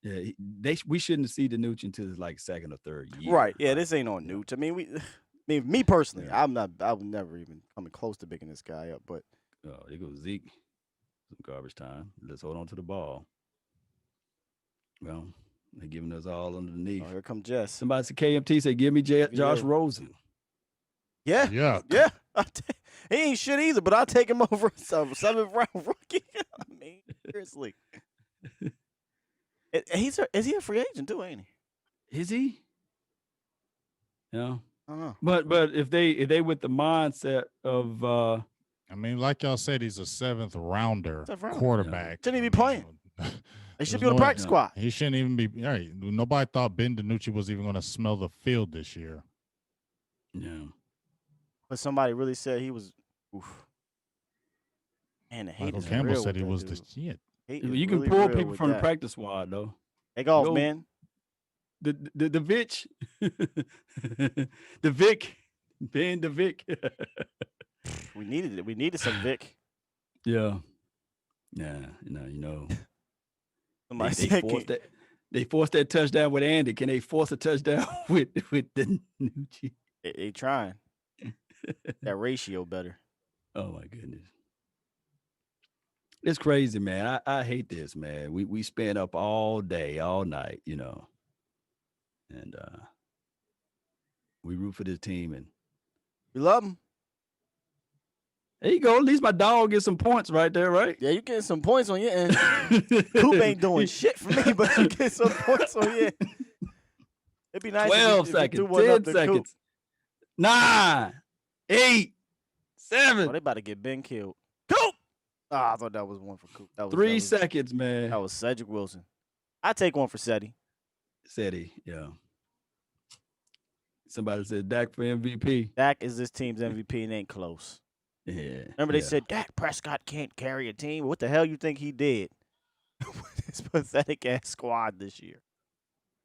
Yeah, we shouldn't see Dinucci until his like 2nd or 3rd year. Right. Yeah, this ain't on Nooch. I mean, me personally, I would never even come close to picking this guy up. But there goes Zeke. Some garbage time. Let's hold on to the ball. Well, they're giving us all underneath. Oh, here comes Jess. Somebody said KMT said, "Give me Josh Rosen." Yeah. Yeah. He ain't shit either, but I'll take him over a 7th round rookie. I mean, seriously. Is he a free agent too, ain't he? Is he? Yeah. Uh-huh. But if they with the mindset of I mean, like y'all said, he's a 7th rounder quarterback. Shouldn't he be playing? He should be on the practice squad. He shouldn't even be. Right. Nobody thought Ben Dinucci was even going to smell the field this year. Yeah. But somebody really said he was. Oof. Man, the hate is Campbell real said he with was that the dude. shit. You can pull people from the practice squad though. Take off, man. The Vic, the Vic, Ben the Vic. We needed it. We needed some Vic. Yeah. Yeah. You know. They forced that touchdown with Andy. Can they force a touchdown with Dinucci? They trying. That ratio better. Oh my goodness. It's crazy, man. I hate this, man. We spend up all day, all night, and we root for this team, and we love them. There you go. At least my dog gets some points right there, right? Yeah, you getting some points on your end. Coop ain't doing shit for me, but you get some points on your end. It'd be nice. 12 seconds, 10 seconds, 9, 8, 7. Oh, they about to get Ben killed. Coop. I thought that was one for Coop. That was 3 seconds, man. That was Cedric Wilson. I take one for Seti. Seti, yeah. Somebody said Dak for MVP. Dak is this team's MVP and ain't close. Yeah. Remember they said Dak Prescott can't carry a team? What the hell you think he did with his pathetic ass squad this year?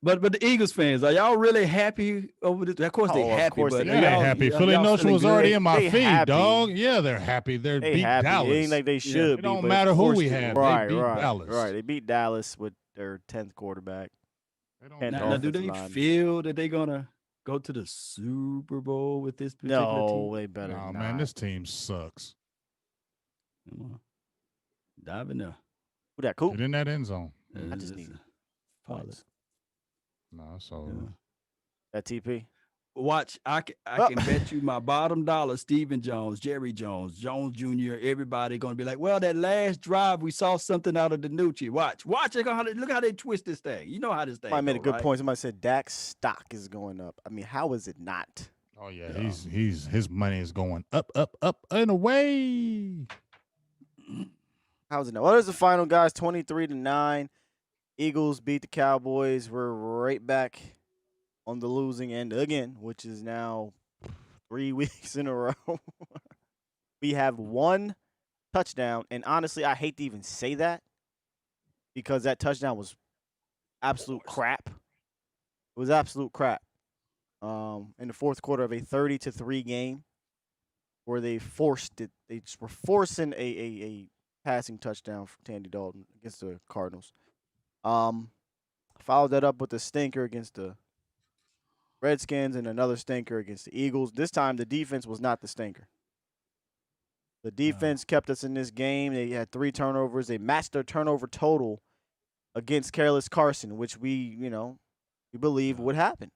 But the Eagles fans, are y'all really happy over this? Of course they Oh, of happy, course but they are They are. ain't y'all, happy. are Philly y'all Notion feeling was already good? in my They feed, happy. dog. Yeah, they're happy. They They beat happy. It Dallas. ain't like they Yeah. should It be. don't But matter of who course we they- had. Right, They beat right, Dallas. right. They beat Dallas with their 10th quarterback. They don't 10th Now, care. do offensive they line. feel that they're gonna go to the Super Bowl with this particular No, team? they better Nah, not. man, this team sucks. Come on. Dive in there. Who that? Coop? Get in that end zone. I just It's need solid. points. No, it's over. Yeah. That TP. Watch, I can bet you my bottom dollar, Stephen Jones, Jerry Jones, Jones Jr., everybody gonna be like, well, that last drive, we saw something out of Dinucci. Watch, look how they twist this thing. You know how this thing Somebody made a go, good right? point. Somebody said Dak's stock is going up. I mean, how is it not? Oh yeah, Yeah. his money is going up, and away. How is it not? Well, there's the final, guys. 23-9. Eagles beat the Cowboys. We're right back on the losing end again, which is now 3 weeks in a row. We have one touchdown, and honestly, I hate to even say that because that touchdown was absolute crap. It was absolute crap. In the fourth quarter of a 30-3 game, where they forced it, they just were forcing a passing touchdown from Tandy Dalton against the Cardinals. Followed that up with a stinker against the Redskins and another stinker against the Eagles. This time, the defense was not the stinker. The defense kept us in this game. They had 3 turnovers. They matched their turnover total against careless Carson, which we believe would happen.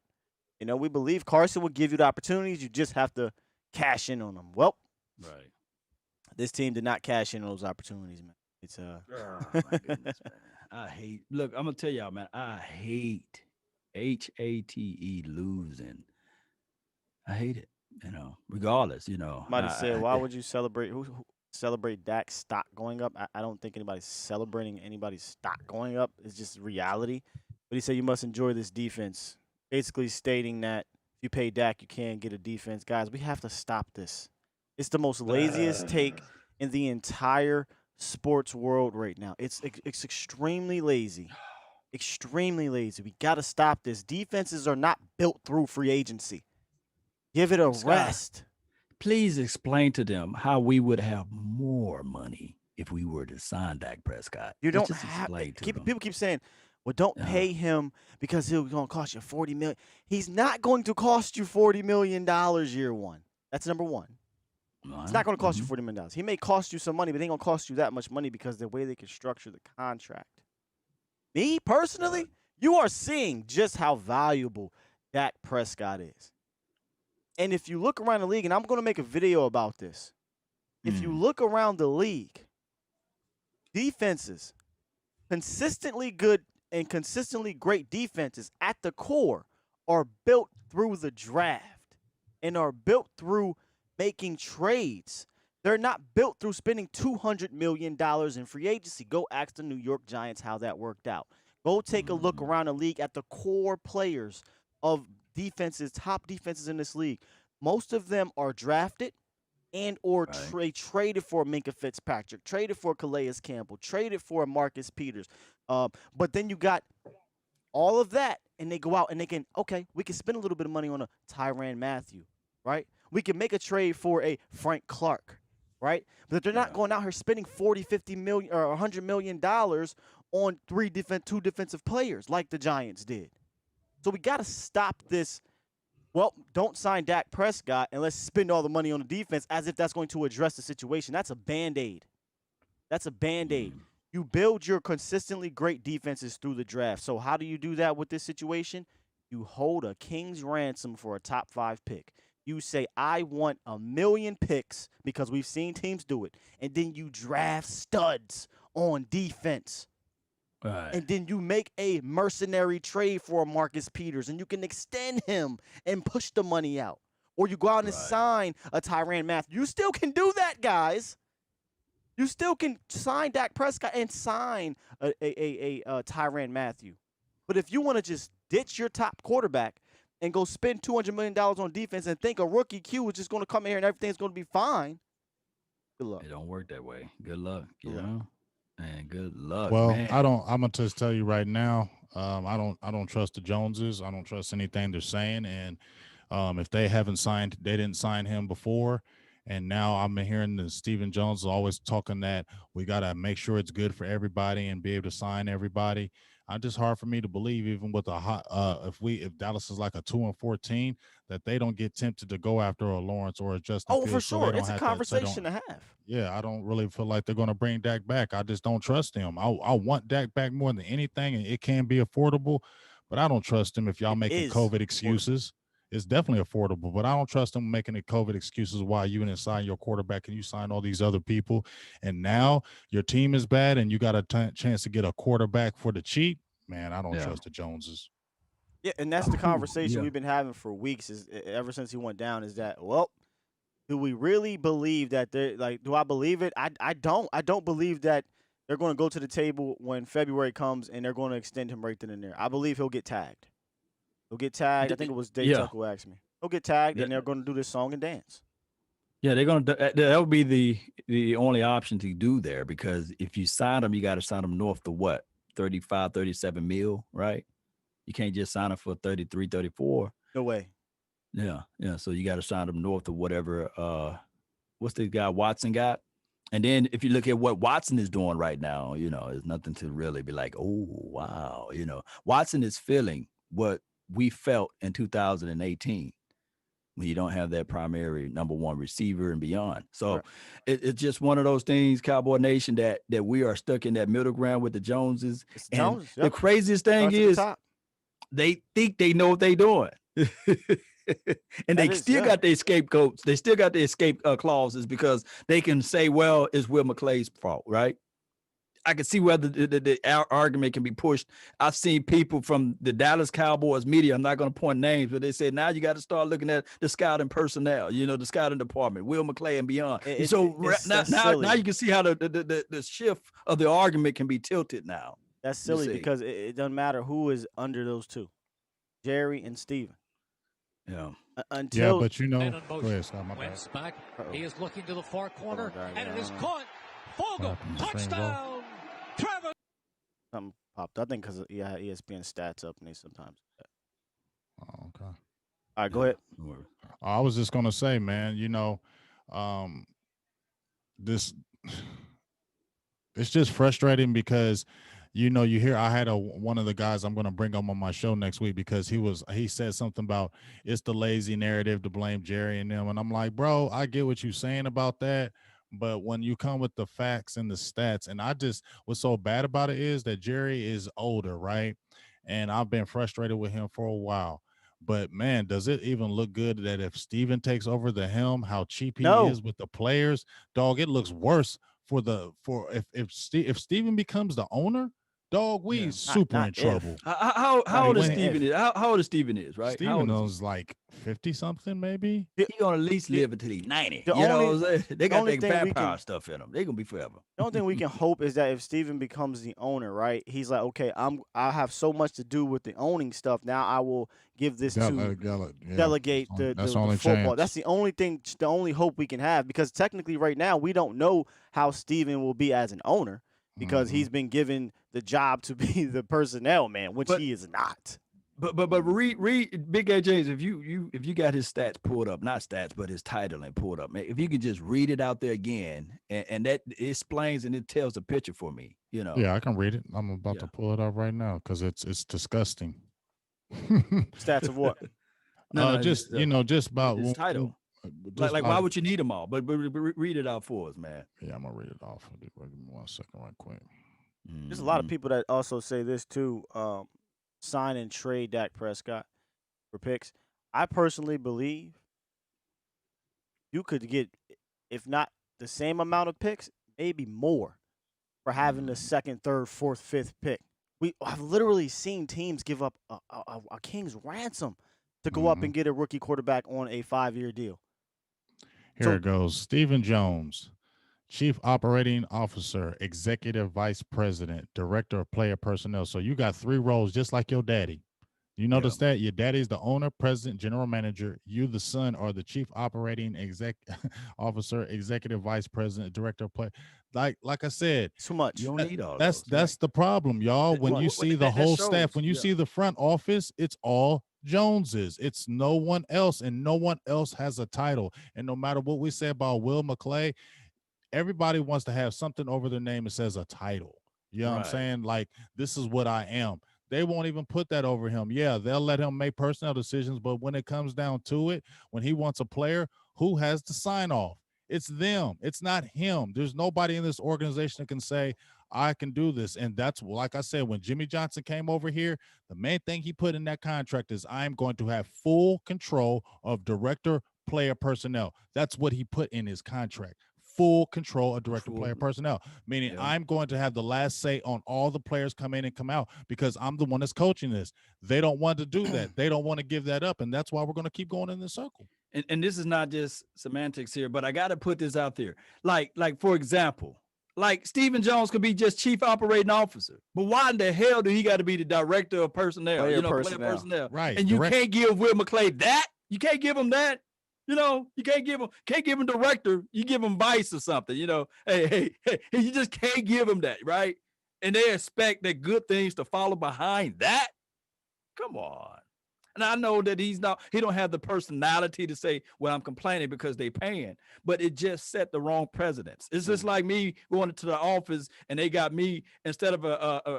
We believe Carson would give you the opportunities. You just have to cash in on them. Well, Right. this team did not cash in on those opportunities, man. It's Oh my goodness, man. I hate. Look, I'm gonna tell y'all, man. I hate HATE losing. I hate it. Regardless. Somebody said, "Why would you celebrate? Who celebrate Dak's stock going up?" I don't think anybody's celebrating anybody's stock going up. It's just reality. But he said you must enjoy this defense, basically stating that if you pay Dak, you can't get a defense. Guys, we have to stop this. It's the most laziest take in the entire sports world right now. It's extremely lazy. Extremely lazy. We got to stop this. Defenses are not built through free agency. Give it a rest. Please explain to them how we would have more money if we were to sign Dak Prescott. You Let's don't just have explain to them. people keep saying, "Well, don't pay him because he's going to cost you $40 million." He's not going to cost you $40 million year one. That's number one. It's not going to cost you $40 million. He may cost you some money, but it ain't going to cost you that much money because the way they can structure the contract. Me, personally, you are seeing just how valuable Dak Prescott is. And if you look around the league, and I'm going to make a video about this. If you look around the league, defenses, consistently good and consistently great defenses at the core are built through the draft and are built through making trades. They're not built through spending $200 million in free agency. Go ask the New York Giants how that worked out. Go take a look around the league at the core players of defenses, top defenses in this league. Most of them are drafted and or traded for Minkah Fitzpatrick, traded for Calais Campbell, traded for Marcus Peters. But then you got all of that, and they go out and they can, we can spend a little bit of money on a Tyrann Mathieu, right? We can make a trade for a Frank Clark, right? But they're not going out here spending $40, $50 million or $100 million on two defensive players like the Giants did. So we got to stop this. Well, don't sign Dak Prescott and let's spend all the money on the defense as if that's going to address the situation. That's a Band-Aid. That's a Band-Aid. You build your consistently great defenses through the draft. So how do you do that with this situation? You hold a king's ransom for a top 5 pick. You say, I want 1 million picks because we've seen teams do it. And then you draft studs on defense. Right. And then you make a mercenary trade for Marcus Peters, and you can extend him and push the money out. Or you go out and sign a Tyrann Mathieu. You still can do that, guys. You still can sign Dak Prescott and sign a Tyrann Mathieu. But if you want to just ditch your top quarterback and go spend $200 million on defense and think a rookie Q is just going to come in here and everything's going to be fine, good luck. It don't work that way. Good luck, you know? Man, good luck. Well, man. I'm gonna just tell you right now, I don't trust the Joneses. I don't trust anything they're saying. And if they haven't signed, they didn't sign him before. And now I'm hearing that Stephen Jones is always talking that we got to make sure it's good for everybody and be able to sign everybody. Just hard for me to believe, even with a hot, if Dallas is like a 2-14, that they don't get tempted to go after a Lawrence or a Justin Oh, for Fields, so they sure. don't It's a have to. They don't. conversation to have. Yeah, I don't really feel like they're going to bring Dak back. I just don't trust him. I want Dak back more than anything, and it can be affordable, but I don't trust him if y'all It making is COVID affordable. excuses. It's definitely affordable, but I don't trust him making the COVID excuses why you didn't sign your quarterback and you signed all these other people. And now your team is bad and you got a chance to get a quarterback for the cheap. Man, I don't Yeah. trust the Joneses. Yeah, and that's the conversation Yeah. we've been having for weeks. Is ever since he went down, is that well, do we really believe that they're like? Do I believe it? I don't. I don't believe that they're going to go to the table when February comes and they're going to extend him right then and there. I believe he'll get tagged. He'll get tagged. I think it was Dave Yeah. Tucker who asked me. He'll get tagged, That- and they're going to do this song and dance. Yeah, they're gonna. That would be the only option to do there, because if you sign them, you got to sign them north to what, 35, 37 mil, right? You can't just sign them for 33, 34. No way. Yeah, yeah. So you got to sign them north of whatever. What's the guy Watson got? And then if you look at what Watson is doing right now, there's nothing to really be like, oh wow, Watson is feeling what we felt in 2018. When you don't have that primary number one receiver and beyond. So Right. it's just one of those things, Cowboy Nation, that we are stuck in that middle ground with the Joneses. It's the And Joneses. the Yep. craziest thing Starts at the is top. they think they know what they're doing. And they That is, still yeah. got their scapegoats. They still got their escape clauses, because they can say, well, it's Will McClay's fault, right? I can see where the argument can be pushed. I've seen people from the Dallas Cowboys media, I'm not going to point names, but they said, now you got to start looking at the scouting personnel, the scouting department, Will McClay and beyond. Now silly. you can see how the shift of the argument can be tilted now. That's silly see. because it doesn't matter who is under those two, Jerry and Steven. Yeah. Until Yeah, but Man on go motion. ahead, Scott, my bad. Wentz back. Uh-oh. He is looking to the far corner, Hold on, and it is guys. caught. Fogel, happened? The screen go? touchdown. Trevor. something popped. I think because ESPN stats up and they sometimes. Oh, okay. All right, go ahead. I was just gonna say, man, this it's just frustrating because you hear I had one of the guys I'm going to bring on my show next week because he said something about it's the lazy narrative to blame Jerry and them, and I'm like, bro, I get what you're saying about that, but when you come with the facts and the stats, and what's so bad about it is that Jerry is older, right? And I've been frustrated with him for a while. But man, does it even look good that if Steven takes over the helm, how cheap he No. is with the players, dog? It looks worse if Steven becomes the owner, dog. We Yeah. super Not in if. trouble. How old is when- Steven? How old is Steven is, right? How Steven old is is like 50 something, maybe. he gonna at least live until he's 90. the You know only- what I'm saying? They got only that thing we vampire can- stuff in them. They're gonna be forever. The only thing we can hope is that if Steven becomes the owner, right? He's like, okay, I have so much to do with the owning stuff. Now I will give this to delegate the only football. chance. That's the only thing, the only hope we can have, because technically right now we don't know how Steven will be as an owner because he's been given the job to be the personnel man, which But- he is not. But read Big A James, if you got his stats pulled up, not stats, but his titling pulled up, man. If you could just read it out there again, and that explains and it tells a picture for me, Yeah, I can read it. I'm about Yeah. to pull it up right now because it's disgusting. Stats of what? Just about his title. Like why would you need them all? But read it out for us, man. Yeah, I'm gonna read it off. Give me 1 second, right quick. There's a lot of people that also say this too. Sign and trade Dak Prescott for picks. I personally believe you could get, if not the same amount of picks, maybe more for having the second, third, fourth, fifth pick. I've literally seen teams give up a king's ransom to go up and get a rookie quarterback on a 5-year deal. Here it goes. Stephen Jones, Chief Operating Officer, Executive Vice President, Director of Player Personnel. So you got 3 roles just like your daddy. You notice that your daddy's the owner, president, general manager. You, the son, are the chief operating officer, executive vice president, director of play. Like I said, Too much. You don't need all that's those. the problem, y'all. When you see the whole staff, when you see the front office, it's all Joneses. It's no one else, and no one else has a title. And no matter what we say about Will McClay, everybody wants to have something over their name that says a title. You know what I'm saying? Like, this is what I am. They won't even put that over him. Yeah, they'll let him make personnel decisions, but when it comes down to it, when he wants a player, who has to sign off? It's them. It's not him. There's nobody in this organization that can say, I can do this. And that's, like I said, when Jimmy Johnson came over here, the main thing he put in that contract is, I'm going to have full control of director, player, personnel. That's what he put in his contract. Full control of director, player, personnel, meaning I'm going to have the last say on all the players come in and come out because I'm the one that's coaching this. They don't want to do that. They don't want to give that up, and that's why we're going to keep going in this circle. And this is not just semantics here, but I got to put this out there. Like for example, like Stephen Jones could be just chief operating officer, but why in the hell do he got to be the director of personnel? Player Player personnel, right? And you can't give Will McClay that. You can't give him that. You can't give him director. You give him vice or something. Hey, you just can't give him that, right? And they expect that good things to follow behind that. Come on. And I know that he don't have the personality to say, well, I'm complaining because they paying, but it just set the wrong precedence. It's just like me going into the office and they got me, instead of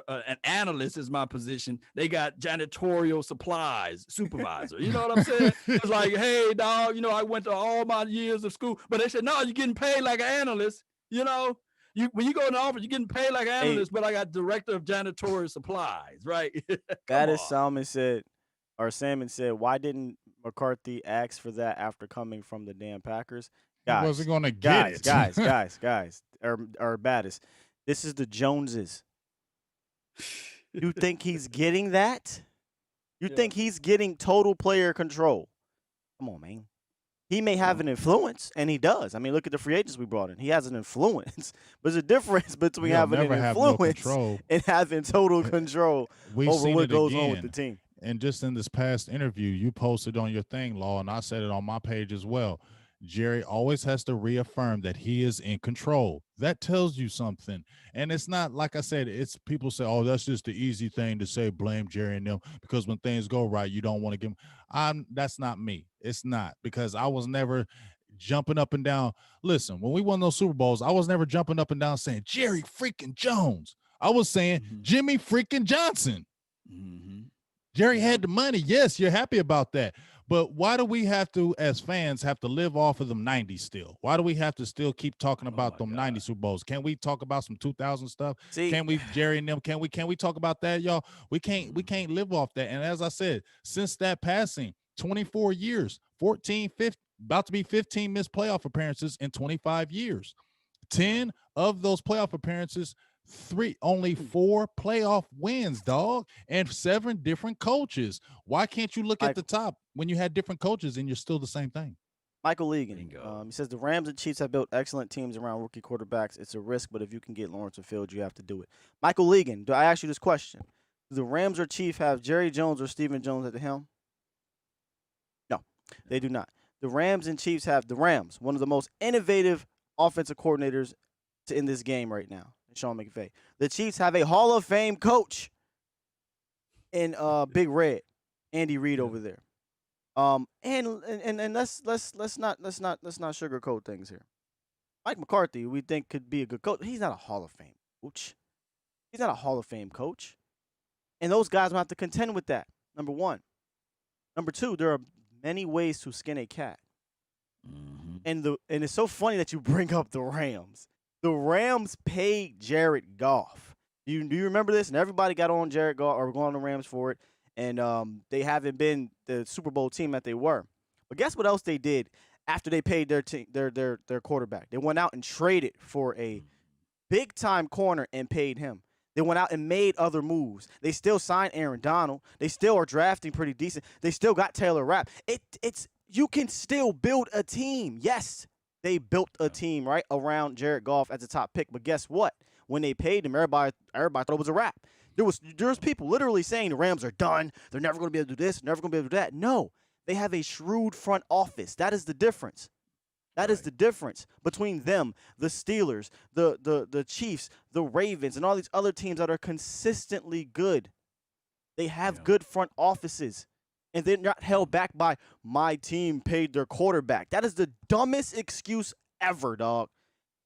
an analyst is my position, they got janitorial supplies supervisor. You know what I'm saying? It's like, hey, dog, I went to all my years of school, but they said, no, you're getting paid like an analyst. When you go in the office, you're getting paid like an analyst, but I got director of janitorial supplies, right? That is Salmon said, why didn't McCarthy ask for that after coming from the damn Packers? Guys, he wasn't going to get it. guys, or baddest. This is the Joneses. You think he's getting that? You think he's getting total player control? Come on, man. He may have an influence, and he does. I mean, look at the free agents we brought in. He has an influence. But there's a difference between having an influence and having total control over what goes on with the team. And just in this past interview, you posted on your thing, Law, and I said it on my page as well. Jerry always has to reaffirm that he is in control. That tells you something. And it's not, like I said, it's people say, oh, that's just the easy thing to say, blame Jerry and them, because when things go right, you don't want to give them. That's not me. It's not, because I was never jumping up and down. Listen, when we won those Super Bowls, I was never jumping up and down saying Jerry freaking Jones. I was saying Jimmy freaking Johnson. Jerry had the money. Yes, you're happy about that. But why do we have to, as fans, have to live off of them 90s still? Why do we have to still keep talking about them 90 Super Bowls? Can we talk about some 2000 stuff? Can we, Jerry and them, can we talk about that, y'all? We can't live off that. And as I said, since that passing, 24 years, 14, 15, about to be 15 missed playoff appearances in 25 years. 10 of those playoff appearances, only 4 playoff wins, dog, and 7 different coaches. Why can't you look at the top when you had different coaches and you're still the same thing? Michael Legan, he says the Rams and Chiefs have built excellent teams around rookie quarterbacks. It's a risk, but if you can get Lawrence and Fields, you have to do it. Michael Legan, do I ask you this question? Do the Rams or Chiefs have Jerry Jones or Stephen Jones at the helm? No, they do not. The Rams and Chiefs have the Rams, one of the most innovative offensive coordinators in this game right now. Sean McVay. The Chiefs have a Hall of Fame coach in Big Red, Andy Reid over there. And let's not sugarcoat things here. Mike McCarthy, we think could be a good coach. He's not a Hall of Fame coach. He's not a Hall of Fame coach. And those guys will have to contend with that. Number one. Number two, there are many ways to skin a cat. And it's so funny that you bring up the Rams. The Rams paid Jared Goff. Do you remember this? And everybody got on Jared Goff or going on the Rams for it. And they haven't been the Super Bowl team that they were. But guess what else they did after they paid their quarterback? They went out and traded for a big-time corner and paid him. They went out and made other moves. They still signed Aaron Donald. They still are drafting pretty decent. They still got Taylor Rapp. You can still build a team. Yes. They built a team right around Jared Goff as a top pick. But guess what? When they paid him, everybody thought it was a wrap. There's people literally saying the Rams are done. They're never going to be able to do this. Never going to be able to do that. No, they have a shrewd front office. That is the difference. That is Right. the difference between them, the Steelers, the Chiefs, the Ravens, and all these other teams that are consistently good. They have Yeah. good front offices, and they're not held back by my team paid their quarterback. That is the dumbest excuse ever, dog.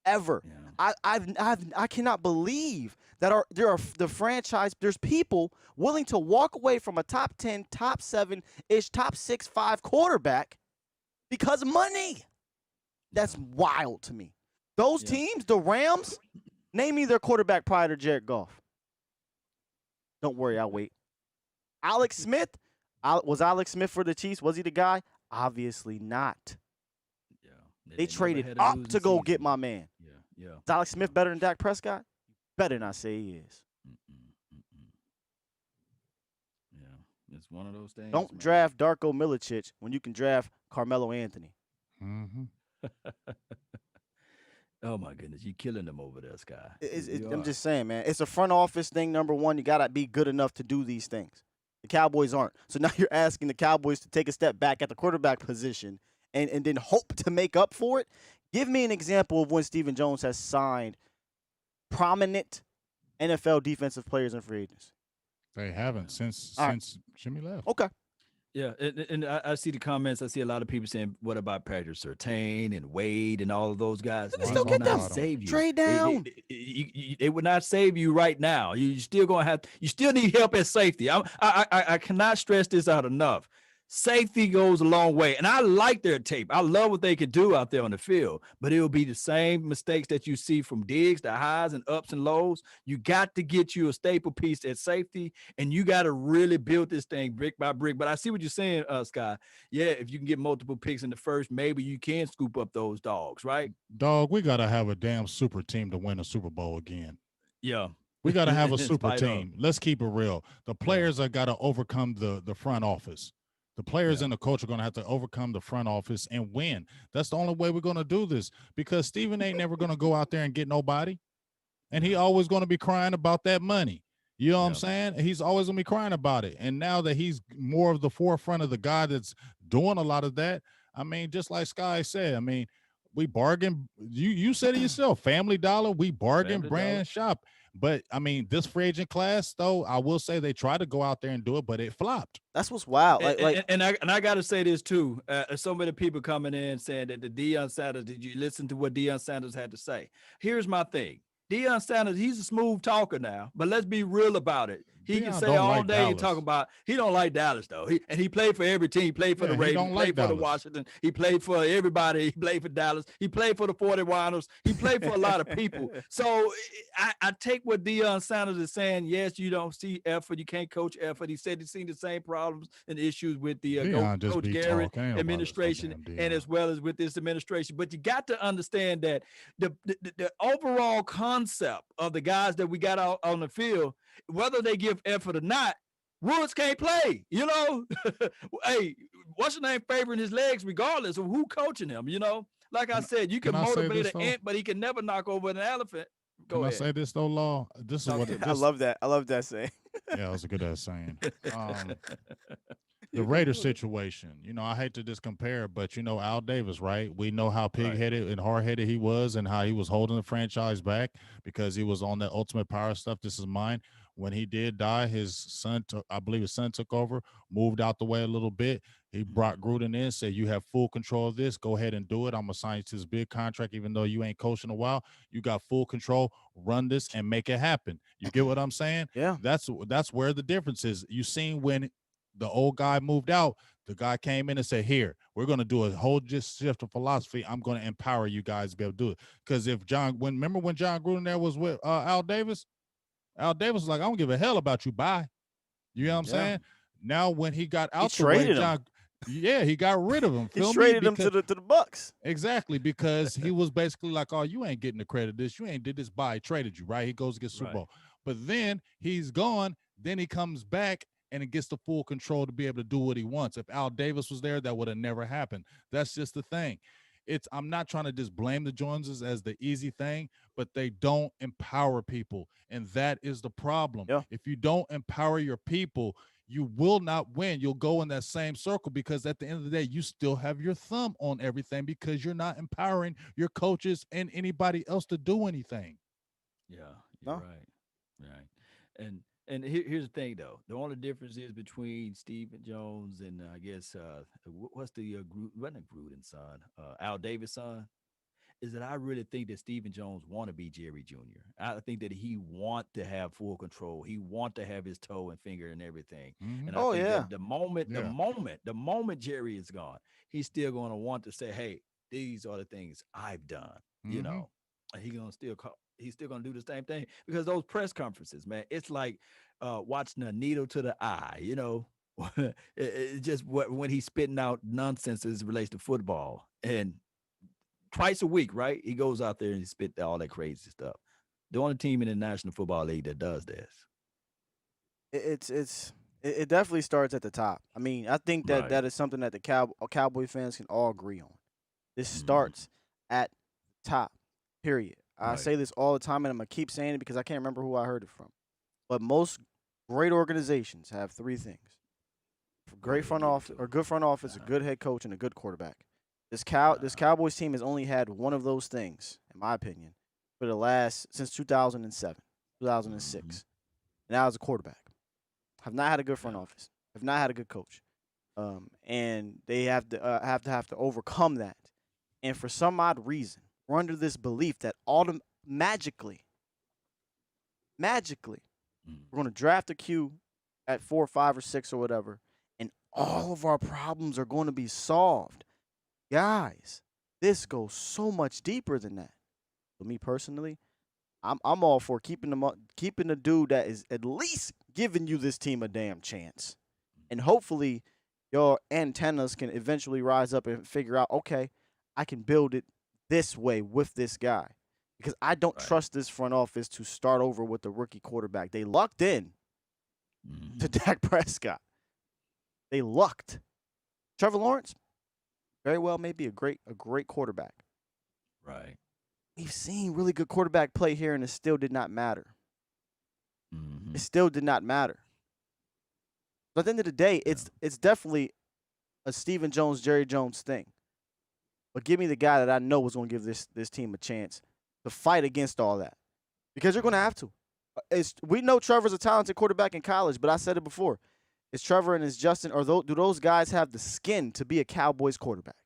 Ever. Yeah. I cannot believe that there are the franchise. There's people willing to walk away from a top 10, top 7-ish, top 6, 5 quarterback because of money. That's wild to me. Those Yeah. teams, the Rams, name me their quarterback prior to Jared Goff. Don't worry, I'll wait. Alex Smith, was Alex Smith for the Chiefs? Was he the guy? Obviously not. Yeah. They never traded had a up losing to go get season. my man. Yeah. Yeah. Is Alex Smith better than Dak Prescott? Better not say he is. Mm-mm, mm-mm. Yeah. It's one of those things. Don't man. draft Darko Milicic when you can draft Carmelo Anthony. Mm-hmm. Oh my goodness, you killing them over there, Sky. You I'm are. just saying, man. It's a front office thing, number one. You got to be good enough to do these things. The Cowboys aren't. So now you're asking the Cowboys to take a step back at the quarterback position and then hope to make up for it. Give me an example of when Stephen Jones has signed prominent NFL defensive players and free agents. They haven't since All right. Jimmy left. Okay. Yeah, and I see the comments. I see a lot of people saying, "What about Patrick Surtain and Wade and all of those guys?" They They still will get them. not save you. Trade down. They would not save you right now. You still gonna have. You still need help at safety. I cannot stress this out enough. Safety goes a long way, and I like their tape. I love what they could do out there on the field, but it will be the same mistakes that you see from Diggs, the highs and ups and lows. You got to get you a staple piece at safety, and you got to really build this thing brick by brick. But I see what you're saying, Sky. Yeah, if you can get multiple picks in the first, maybe you can scoop up those dogs, right? Dog, we gotta have a damn super team to win a Super Bowl again. Yeah. We gotta have a In super spite of. team. Let's keep it real. The players are gotta overcome the front office. The players Yeah. and the coach are going to have to overcome the front office and win. That's the only way we're going to do this because Steven ain't never going to go out there and get nobody. And he always going to be crying about that money. You know what I'm Yeah. saying? He's always going to be crying about it. And now that he's more of the forefront of the guy that's doing a lot of that, I mean, just like Sky said, I mean, we bargain. You said it yourself, Family Dollar, we bargain Family brand Dollar. shop. But I mean, this free agent class, though, I will say they tried to go out there and do it, but it flopped. That's what's wild. And I got to say this too. So many people coming in saying that the Deion Sanders. Did you listen to what Deion Sanders had to say? Here's my thing. Deion Sanders, he's a smooth talker now, but let's be real about it. He can Deion say don't all like day Dallas. and talk about he don't like Dallas though. He played for every team. He played for Yeah, the he Ravens. don't He like played for the Dallas. Washington. He played for everybody. He played for Dallas. He played for the 49ers. He played for a lot of people. So I take what Deion Sanders is saying. Yes, you don't see effort. You can't coach effort. He said he's seen the same problems and issues with the Deion just Coach be Garrett talking. Ain't nobody administration listen to him, and Deion. as well as with this administration. But you got to understand that the overall concept of the guys that we got out on the field, whether they give effort or not, Woods can't play, you know. Hey, what's your name favoring his legs regardless of who coaching him, you know? Like I said, you can can I say motivate this, an though? ant, but he can never knock over an elephant. Go Can I ahead. say this though, Law? This is what I love that. I love that saying. Yeah, it was a good ass saying. The Raiders situation, you know, I hate to just compare, but you know, Al Davis, right? We know how pig-headed and hard-headed he was and how he was holding the franchise back because he was on that ultimate power stuff. This is mine. When he did die, his son, I believe his son took over, moved out the way a little bit. He brought Gruden in, said, you have full control of this. Go ahead and do it. I'm going to sign you to this big contract, even though you ain't coaching a while. You got full control. Run this and make it happen. You get what I'm saying? Yeah. That's where the difference is. You seen when the old guy moved out, the guy came in and said, here, we're going to do a whole just shift of philosophy. I'm going to empower you guys to be able to do it. Because if remember when John Gruden there was with Al Davis? Al Davis was like, I don't give a hell about you. Bye. You know what I'm saying? Now, when he got out the way, traded him. he got rid of him. He traded him to the Bucks. Exactly, because he was basically like, oh, you ain't getting the credit this. You ain't did this by. He traded you, right? He goes to get Super Bowl. But then he's gone. Then he comes back and it gets the full control to be able to do what he wants. If Al Davis was there, that would have never happened. That's just the thing. I'm not trying to just blame the Joneses as the easy thing, but they don't empower people. And that is the problem. Yeah. If you don't empower your people, you will not win. You'll go in that same circle because at the end of the day, you still have your thumb on everything because you're not empowering your coaches and anybody else to do anything. Yeah, you're No. right. Right. And here's the thing though. The only difference is between Stephen Jones and I guess what's the wasn't it Gruden son? Al Davis son? Is that I really think that Stephen Jones want to be Jerry Jr. I think that he want to have full control. He want to have his toe and finger and everything. Mhm. And I Oh think yeah. that the Yeah. moment Jerry is gone, he's still going to want to say, "Hey, these are the things I've done." You Mhm. know, and he's still gonna do the same thing because those press conferences, man, it's like watching a needle to the eye. You know, it just when he's spitting out nonsense as it relates to football and twice a week, right? He goes out there and he spit all that crazy stuff. The only team in the National Football League that does this. It definitely starts at the top. I mean, I think that Right. that is something that the Cowboy fans can all agree on. This Mhm. starts at the top. Period. I Right. say this all the time, and I'm gonna keep saying it because I can't remember who I heard it from. But most great organizations have three things: Go great ahead, front give it office, to or him. good front office, a Uh-huh. good head coach, and a good quarterback. This Uh-huh. Cowboys team has only had one of those things, in my opinion, for the last since 2007, Mhm. 2006. And that was a quarterback. Have not had a good front Yeah. office. Have not had a good coach. And they have to overcome that. And for some odd reason, we're under this belief that magically, Mm. we're going to draft a Q at 4, 5, or 6 or whatever, and all of our problems are going to be solved. Guys, this goes so much deeper than that. For me personally, I'm all for keeping the dude that is at least giving you this team a damn chance, and hopefully your antennas can eventually rise up and figure out, okay, I can build it this way with this guy, because I don't Right. trust this front office to start over with the rookie quarterback. They lucked in to Mhm. Dak Prescott. They lucked. Trevor Lawrence very well may be a great quarterback. Right. We've seen really good quarterback play here, and it still did not matter. It Mhm. still did not matter. But at the end of the day, Yeah. it's definitely a Stephen Jones, Jerry Jones thing. But give me the guy that I know is going to give this team a chance to fight against all that, because you're going to Mhm. have to. We know Trevor's a talented quarterback in college, but I said it before. Is Trevor and is Justin, or do those guys have the skin to be a Cowboys quarterback?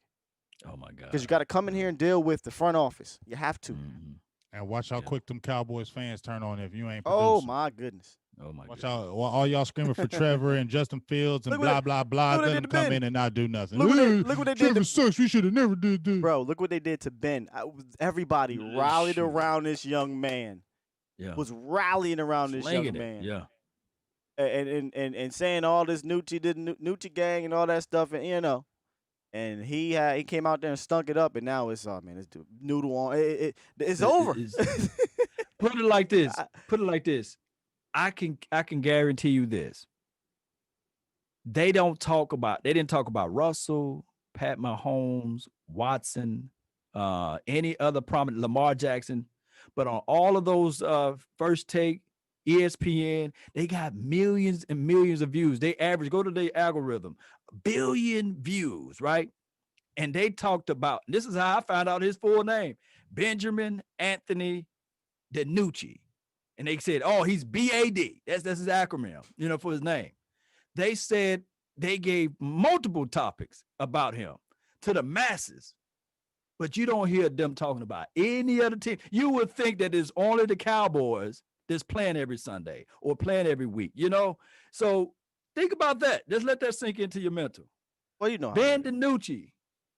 Oh my Because you God. got to come in No. here and deal with the front office. You have to. Mhm. And watch how Yeah. quick them Cowboys fans turn on if you ain't Oh producing. my goodness. Oh my Watch goodness. out. All y'all screaming for Trevor and Justin Fields and Look what blah, blah, blah. look what they Let did them to come Ben. in and not do nothing. Look what they did Trevor to sucks. We should have never did this. bro. Look what they did to Ben. Everybody rallied Shoot. around this young man. Yeah. Was rallying around this young Slinging it. man. Yeah. And saying all this Nucci gang and all that stuff, and and he came out there and stunk it up, and now it's it's noodle on. It's over. Put it like this. I- Put it like this. I can guarantee you this. They didn't talk about Russell, Pat Mahomes, Watson, any other prominent Lamar Jackson, but on all of those first take, ESPN, they got millions and millions of views. They average, go to the algorithm, billion views, right? And they talked about, this is how I found out his full name, Benjamin Anthony Dinucci. And they said, oh, he's BAD. That's his acronym, for his name. They said they gave multiple topics about him to the masses, but you don't hear them talking about any other team. You would think that it's only the Cowboys that's playing every Sunday or playing every week, So think about that. Just let that sink into your mental. well, you know how Ben it is. DiNucci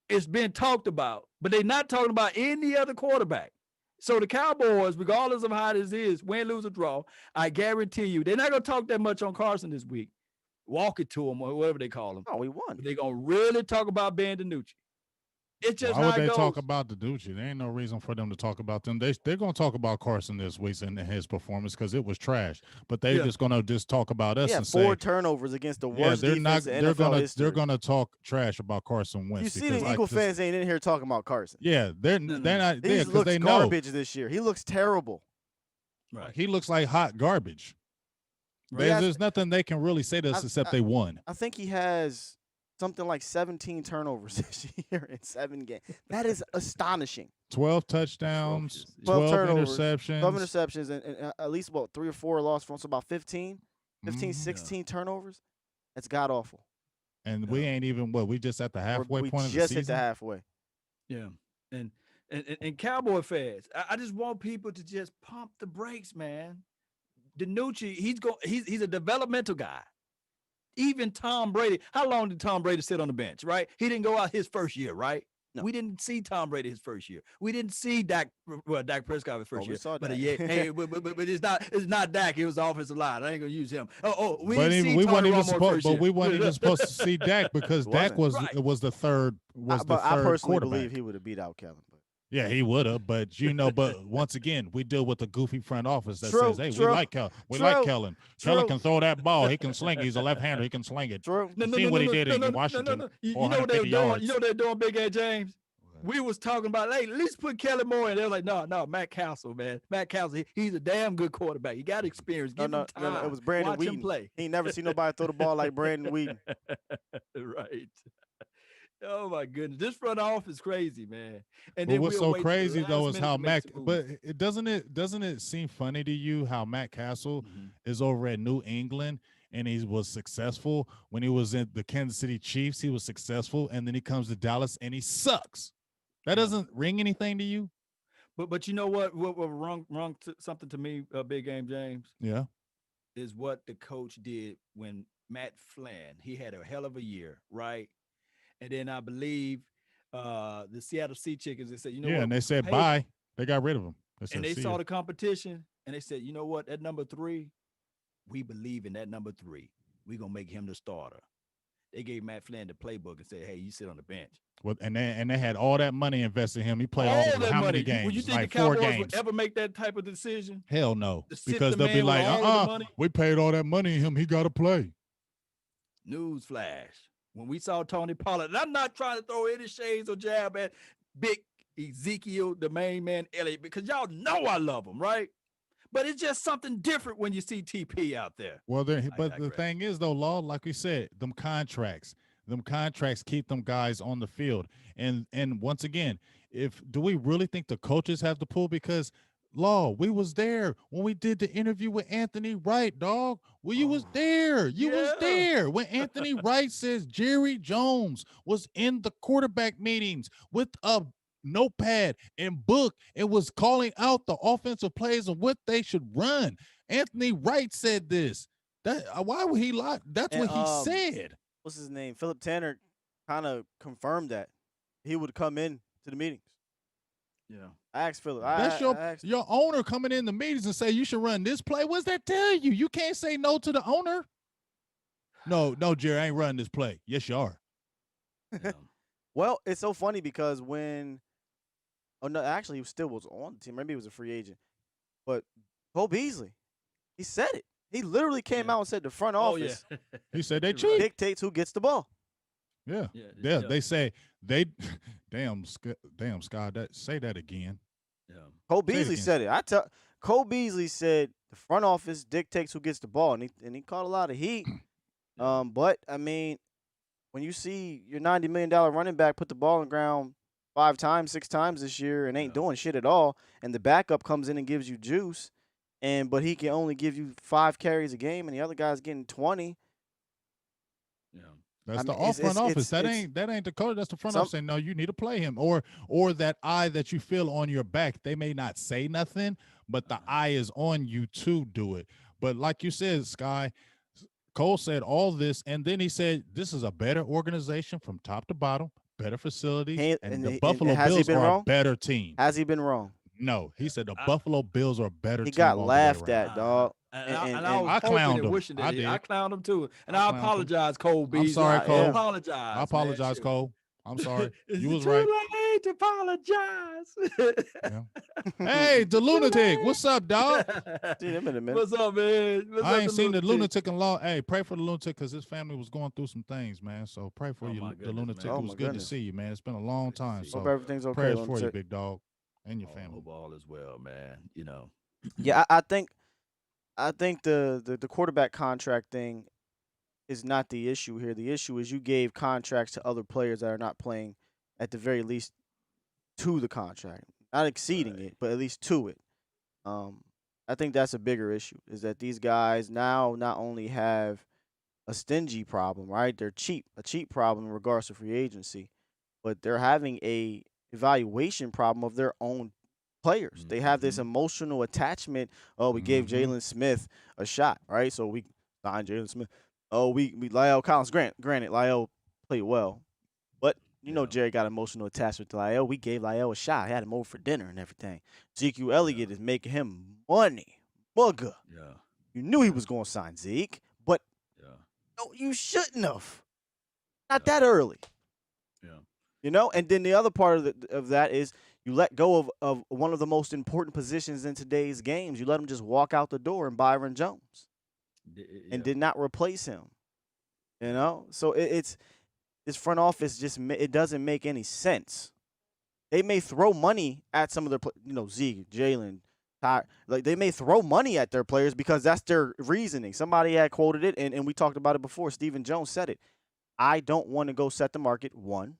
is being talked about, but they're not talking about any other quarterback. So the Cowboys, regardless of how this is, win, lose, or draw, I guarantee you, they're not going to talk that much on Carson this week. Walk it to him or whatever they call him. Oh, we won. But they're going to really talk about Ben DiNucci. It's just Why how would it they goes. talk about Dinucci? There ain't no reason for them to talk about them. They're gonna talk about Carson this week and his performance because it was trash. But they're just gonna talk about us He and had 4 say, turnovers against the yeah, worst they're not. defense in They're NFL gonna history. talk trash about Carson Wentz. You see, because the like Eagle this- fans ain't in here talking about Carson. Yeah, they're No, no, they're no. not He there just because looks they know. garbage this year. He looks terrible. Right. He looks like hot garbage. Right. There's nothing they can really say to us except they won. I think he has something like 17 turnovers this year in 7 games. That is astonishing. 12 touchdowns, 12 12 turnovers, interceptions. 12 interceptions, and at least, 3 or 4 lost from, so about 15, Mhm. 16 turnovers. That's god-awful. And we ain't even we just at the halfway We point of the just season. hit the halfway. Yeah. And Cowboy fans, I just want people to just pump the brakes, man. Dinucci, he's a developmental guy. Even Tom Brady, how long did Tom Brady sit on the bench, right? He didn't go out his first year, right? No. We didn't see Tom Brady his first year. We didn't see Dak Prescott his first we year. saw But Dak. hey, but it's not Dak. It was the offensive line. I ain't gonna use him. We But didn't see we Tony weren't even Romo supposed. first But year. we weren't even supposed to see Dak because He Dak was wasn't. was the third But third I personally quarterback. believe he would have beat out Kellen. But Yeah, he would have, but but once again, we deal with a goofy front office that True, says, "Hey, true, we like Kellen. We true, like Kellen. Kellen true. can throw that ball. He can sling it. He's a left-hander. He can sling it. True. See what he did in Washington. You know what they were 450 doing? yards. You know what they're doing, Big Ed James? We was talking about, hey, at least put Kelly Moore in. They were like, no, Matt Castle, man. Matt Castle, he's a damn good quarterback. He got experience. Give him time. It was Brandon Watch Whedon. him play. He ain't never seen nobody throw the ball like Brandon Whedon. Right. Oh my goodness, this front office is crazy, man. And But then what's we'll so wait till the crazy last though is minute how to make Matt. some But moves. doesn't it seem funny to you how Matt Castle Mhm. is over at New England and he was successful when he was in the Kansas City Chiefs? He was successful, and then he comes to Dallas and he sucks. That Yeah. doesn't ring anything to you? But you know what? What wrong something to me, Big Game James, Yeah. is what the coach did when Matt Flynn. He had a hell of a year, right? And then I believe the Seattle Sea Chickens, they said, you know what? And they said Pay- bye. They got rid of him. Said, And they "See saw ya." the competition and they said, you know what? That number 3, we believe in that number 3. We're gonna make him the starter. They gave Matt Flynn the playbook and said, hey, you sit on the bench. Well, and they had all that money invested in him. He played All all that how money. many games? Well, you think like the 4 Cowboys games. would ever make that type of decision? Hell no, To sit because the they'll be man with like, all of the money? we paid all that money in him. He got to play. Newsflash. When we saw Tony Pollard, and I'm not trying to throw any shades or jab at big Ezekiel, the main man, Elliott, because y'all know I love him, right? But it's just something different when you see TP out there. Well, but the digress. thing is, though, Law, like we said, them contracts keep them guys on the field. And once again, do we really think the coaches have the pull? Because Law, we was there when we did the interview with Anthony Wright, dog. Well, you was there. You was Yeah. there when Anthony Wright says Jerry Jones was in the quarterback meetings with a notepad and book and was calling out the offensive plays and what they should run. Anthony Wright said this. Why would he lie? That's And, what he said. What's his name? Philip Tanner kind of confirmed that he would come in to the meetings. Yeah. I asked Philip. That's I asked, your owner coming in the meetings and say you should run this play. What's that tell you? You can't say no to the owner. No, Jerry, I ain't running this play. Yes, you are. Yeah. Well, it's so funny because actually he still was on the team. Maybe he was a free agent. But Cole Beasley, he said it. He literally came out and said the front office He said they You're cheat. right. dictates who gets the ball. Yeah. Yeah. They say they damn Scott, say that again. Yeah. Cole Say it Beasley again. said it. Cole Beasley said the front office dictates who gets the ball, and he caught a lot of heat. But I mean, when you see your $90 million running back put the ball on the ground 5 times, 6 times this year and ain't doing shit at all, and the backup comes in and gives you juice, but he can only give you 5 carries a game, and the other guy's getting 20. Yeah. That's I the mean, off front office. That it's- ain't the coach. That's the front office saying, no, you need to play him. Or that eye that you feel on your back. They may not say nothing, but the eye is on you to do it. But like you said, Sky, Cole said all this, and then he said this is a better organization from top to bottom, better facilities, and the Buffalo has he Bills been are wrong? a better team. Has he been wrong? No, he said the Buffalo Bills are a better He team. got all the way laughed around. at, dog. And And I was I hoping clowned and him. wishing that I did. I clowned him too. And I I clowned him. apologize, Cole Beasley. sorry, I Cole. apologize. I apologize, man. Cole. I'm sorry. Is You it was too right. late to apologize? Yeah. Hey, the lunatic. What's up, dog? See them in a minute. What's up, man? What's I up, ain't the seen the lunatic? lunatic in long. Hey, pray for the lunatic because his family was going through some things, man. So pray for Oh you, my the goodness, lunatic. man. Oh It my was good to goodness. see you, man. It's been a long Good to time. see Hope you. So everything's okay. prayers Let me for you, say. big dog, and your family. Hope all is well, man. Yeah, I think the quarterback contract thing is not the issue here. The issue is you gave contracts to other players that are not playing at the very least to the contract, not exceeding Right. it, but at least to it. Um, I think that's a bigger issue. Is that these guys now not only have a stingy problem, right? They're cheap, a cheap problem in regards to free agency, but they're having a evaluation problem of their own players. They have this Mm-hmm. emotional attachment. Oh, we gave Mm-hmm. Jalen Smith a shot, right? So we signed Jalen Smith. Oh, we Lyle Collins. Granted, Lyle played well, but Yeah. Jerry got emotional attachment to Lyle. We gave Lyle a shot. Had him over for dinner and everything. Ezekiel Yeah. Elliott is making him money, mugga. Yeah. You knew he Yeah. was going to sign Zeke, but Yeah. no, you shouldn't have. Not Yeah. that early. Yeah. And then the other part of that is you let go of one of the most important positions in today's games. You let him just walk out the door and Byron Jones and Yeah. did not replace him. So it's this front office it doesn't make any sense. They may throw money at some of their, Zeke, Jalen, Ty, like they may throw money at their players because that's their reasoning. Somebody had quoted it, and we talked about it before. Stephen Jones said it. I don't want to go set the market, one.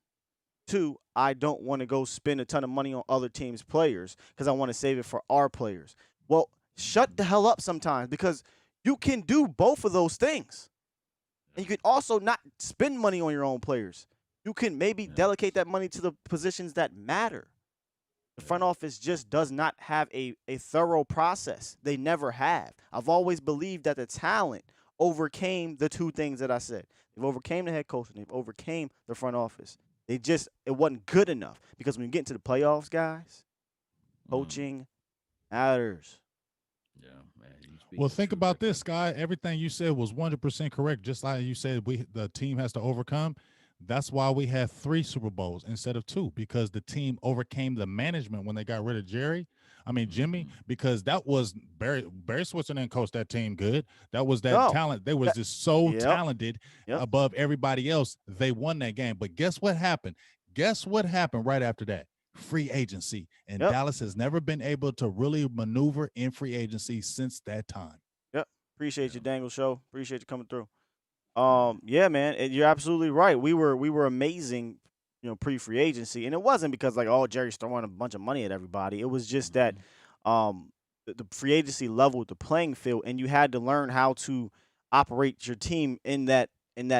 Two, I don't want to go spend a ton of money on other teams' players because I want to save it for our players. Well, shut the hell up sometimes because you can do both of those things. And you can also not spend money on your own players. You can maybe Yeah. delegate that money to the positions that matter. The front Yeah. office just does not have a thorough process. They never have. I've always believed that the talent overcame the two things that I said. They've overcame the head coach and they've overcame the front office. It wasn't good enough because when you get into the playoffs, guys, coaching matters. Yeah, man. You speak Well, the think truth about right this, Sky. Everything you said was 100% correct. Just like you said, the team has to overcome. That's why we had 3 Super Bowls instead of 2 because the team overcame the management when they got rid of Jimmy, Mhm. because that was Barry Switzer didn't coach that team good. That was that No. talent. They was just so Yep. talented Yep. above everybody else. They won that game. But guess what happened? Guess what happened right after that? Free agency. And Yep. Dallas has never been able to really maneuver in free agency since that time. Yep. Appreciate Yeah. you, Dangle Show. Appreciate you coming through. Right. Yeah, man, you're absolutely right. We were amazing, pre-free agency, and it wasn't because like, oh, Jerry's throwing a bunch of money at everybody. It was just that, the free agency leveled the playing field, and you had to learn how to operate your team in that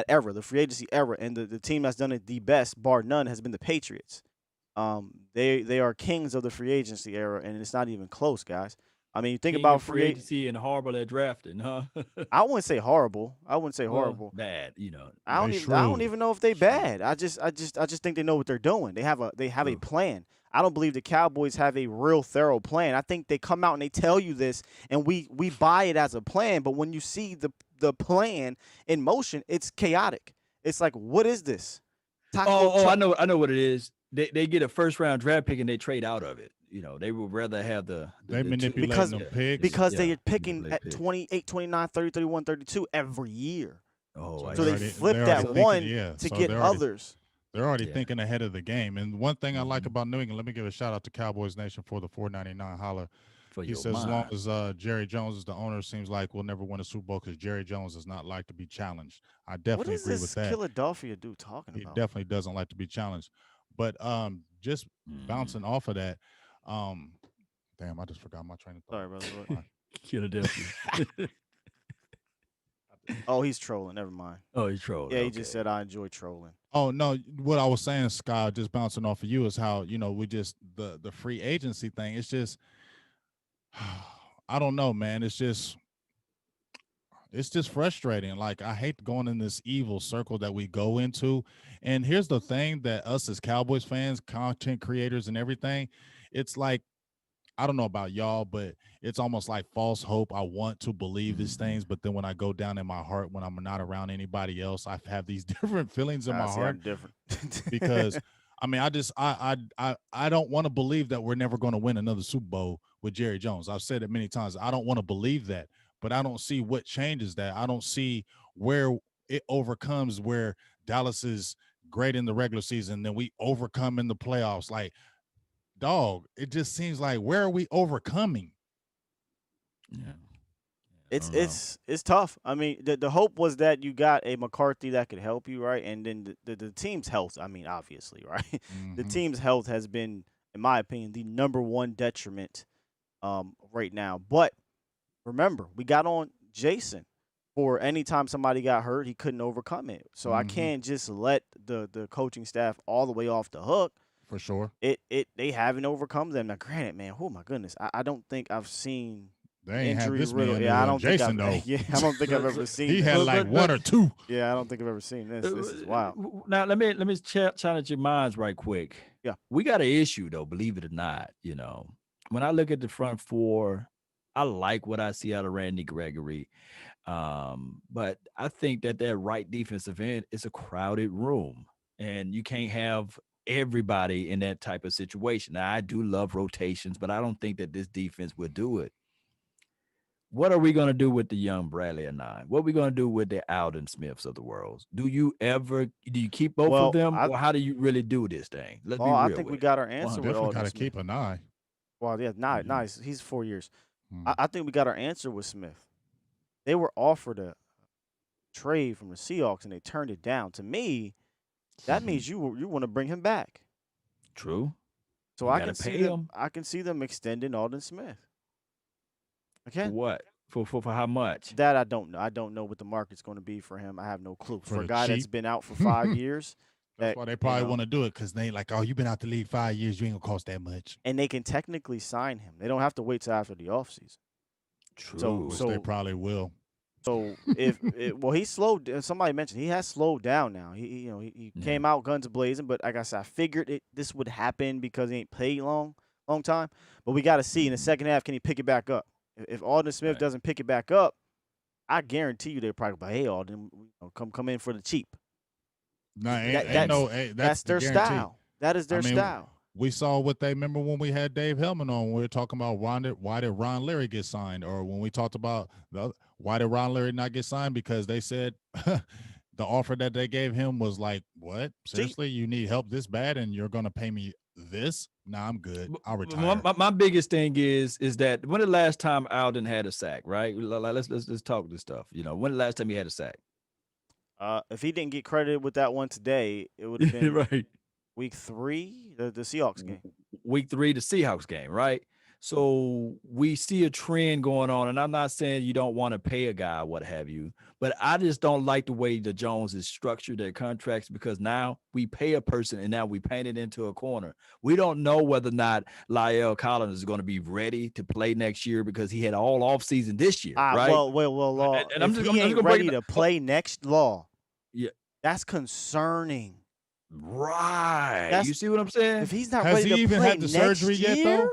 era, the free agency era, and the team that's done it the best, bar none, has been the Patriots. They are kings of the free agency era, and it's not even close, guys. I mean, you think King about of free agency and horrible at drafting, huh? I wouldn't say horrible. Well, Horrible. bad, I don't They even I don't shrewd. even know if they Shrewd. bad. I just think they know what they're doing. They have a True. plan. I don't believe the Cowboys have a real thorough plan. I think they come out and they tell you this and we buy it as a plan, but when you see the plan in motion, it's chaotic. It's like, what is this? I know what it is. They get a first round draft pick and they trade out of it. They would rather have They the two. manipulating because them Yeah, pigs. because yeah, they are picking manipulate at picks. 28, 29, 30, 31, 32 every year. Oh, So I So they're they see. already, flip they're that already thinking, one yeah. to So get they're already others. they're already Yeah. thinking ahead of the game. And one thing I like Mhm. about New England, let me give a shout out to Cowboys Nation for the 499 holler. For He your says as long mind. as Jerry Jones is the owner, it seems like we'll never win a Super Bowl because Jerry Jones does not like to be challenged. I What definitely is agree with this that. Philadelphia dude talking He about? definitely doesn't like to be challenged. But just Mhm. bouncing off of that, damn, I just forgot my train of thought. Sorry, brother. What? Fine. Philadelphia. Oh, he's trolling. Never mind. Oh, he's trolling. Yeah, he Okay. just said I enjoy trolling. Oh no, what I was saying, Scott, just bouncing off of you is how we just the free agency thing. It's just I don't know, man. It's just frustrating. Like I hate going in this evil circle that we go into. And here's the thing that us as Cowboys fans, content creators, and everything, it's like I don't know about y'all, but it's almost like false hope. I want to believe these things, but then when I go down in my heart, when I'm not around anybody else, I have these different feelings in my See, heart I'm different. because I mean, I don't want to believe that we're never going to win another Super Bowl with Jerry Jones. I've said it many times. I don't want to believe that, but I don't see what changes that. I don't see where it overcomes where Dallas is great in the regular season, then we overcome in the playoffs. Like, dog, it just seems like where are we overcoming? Yeah. It's tough. I mean, the hope was that you got a McCarthy that could help you, right? And then the team's health. I mean, obviously, right? The Mhm. team's health has been, in my opinion, the number one detriment right now. But remember, we got on Jason for anytime somebody got hurt, he couldn't overcome it. So I Mhm. can't just let the coaching staff all the way off the hook. For sure. They haven't overcome them. Now, granted, man, oh my goodness, I don't think I've seen They ain't have injury this riddle. man Yeah, I don't Jason think I've. though. Yeah, I don't think I've ever seen. He this. had like one or two. Yeah, I don't think I've ever seen this. This is wild. Now let me challenge your minds right quick. Yeah. We got an issue though, believe it or not. You know, when I look at the front four, I like what I see out of Randy Gregory. But I think that right defensive end is a crowded room, and you can't have everybody in that type of situation. Now, I do love rotations, but I don't think that this defense would do it. What are we going to do with the young Bradley and nine? What are we going to do with the Alden Smiths of the world? Do you keep both Well, of them, or how do you really do this thing? Let's be real. I think with we it. got our answer with Definitely Alden got to Smith. keep an eye. Well, yeah, Mhm. nice. He's 4 years. Mhm. I think we got our answer with Smith. They were offered a trade from the Seahawks and they turned it down. To me, that means you want to bring him back. True. So You I gotta can see pay them. him. I can see them extending Alden Smith. For Okay. what? For how much? That I don't know. I don't know what the market's going to be for him. I have no clue. For For a the guy that's cheap. been out for 5 years, That's that, why they you probably know, want to do it because they like, oh, you've been out the league 5 years, you ain't gonna cost that much. and they can technically sign him. They don't have to wait till after the offseason. True. Which they probably will. So he slowed. Somebody mentioned he has slowed down now. He came out guns blazing, but like I said, I figured this would happen because he ain't played long time. But we got to see in the second half, can he pick it back up? If Alden Smith doesn't pick it back up, I guarantee you they're probably like, hey, Alden, come in for the cheap. No, That's their style. That is their style. We saw what they remember when we had Dave Hellman on. We were talking about why did Ron Leary get signed, or when we talked about why did Ron Leary not get signed, because they said the offer that they gave him was like, what? Seriously, you need help this bad, and you're gonna pay me this? Nah, I'm good. I'll retire. My biggest thing is that when the last time Alden had a sack, right? Let's talk this stuff. You know, when the last time he had a sack? If he didn't get credited with that one today, it would have been right. Week 3, the Seahawks game. Week 3, the Seahawks game, right? So we see a trend going on, and I'm not saying you don't want to pay a guy, what have you, but I just don't like the way the Joneses structured their contracts, because now we pay a person and now we paint it into a corner. We don't know whether or not La'el Collins is going to be ready to play next year because he had all off season this year, right? Well, Law. And I'm just ain't ready to play next, Law. Yeah, that's concerning. Right. You see what I'm saying? If he's not Has ready he to even play had the next surgery year, yet, though?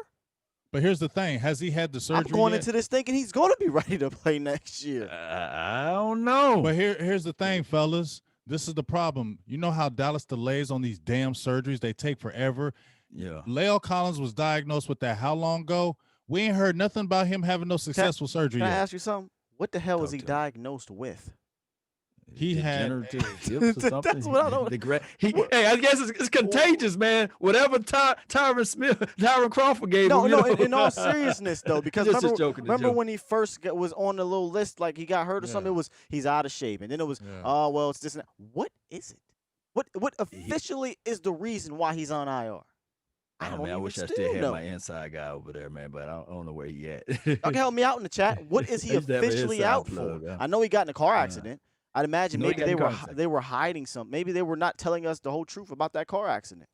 But here's the thing: has he had the surgery? I'm going yet? into this thinking he's going to be ready to play next year. I don't know. But here's the thing, fellas. This is the problem. You know how Dallas delays on these damn surgeries? They take forever. Yeah. La'el Collins was diagnosed with that how long ago? We ain't heard nothing about him having no successful surgery yet. Can I ask you something? What the hell was he diagnosed with? He had hips or something. That's what I don't. Hey, I guess it's contagious, man. Whatever Tyron Crawford gave him. No. In all seriousness, though, because remember when he first was on the little list, like he got hurt or something. It was he's out of shape, and then it was well, it's this. What is it? What officially is the reason why he's on IR? I wish I still had my inside guy over there, man, but I don't know where he at. Y'all can help me out in the chat. What is he officially out for? I know he got in a car accident. I'd imagine maybe they were hiding something. Maybe they were not telling us the whole truth about that car accident.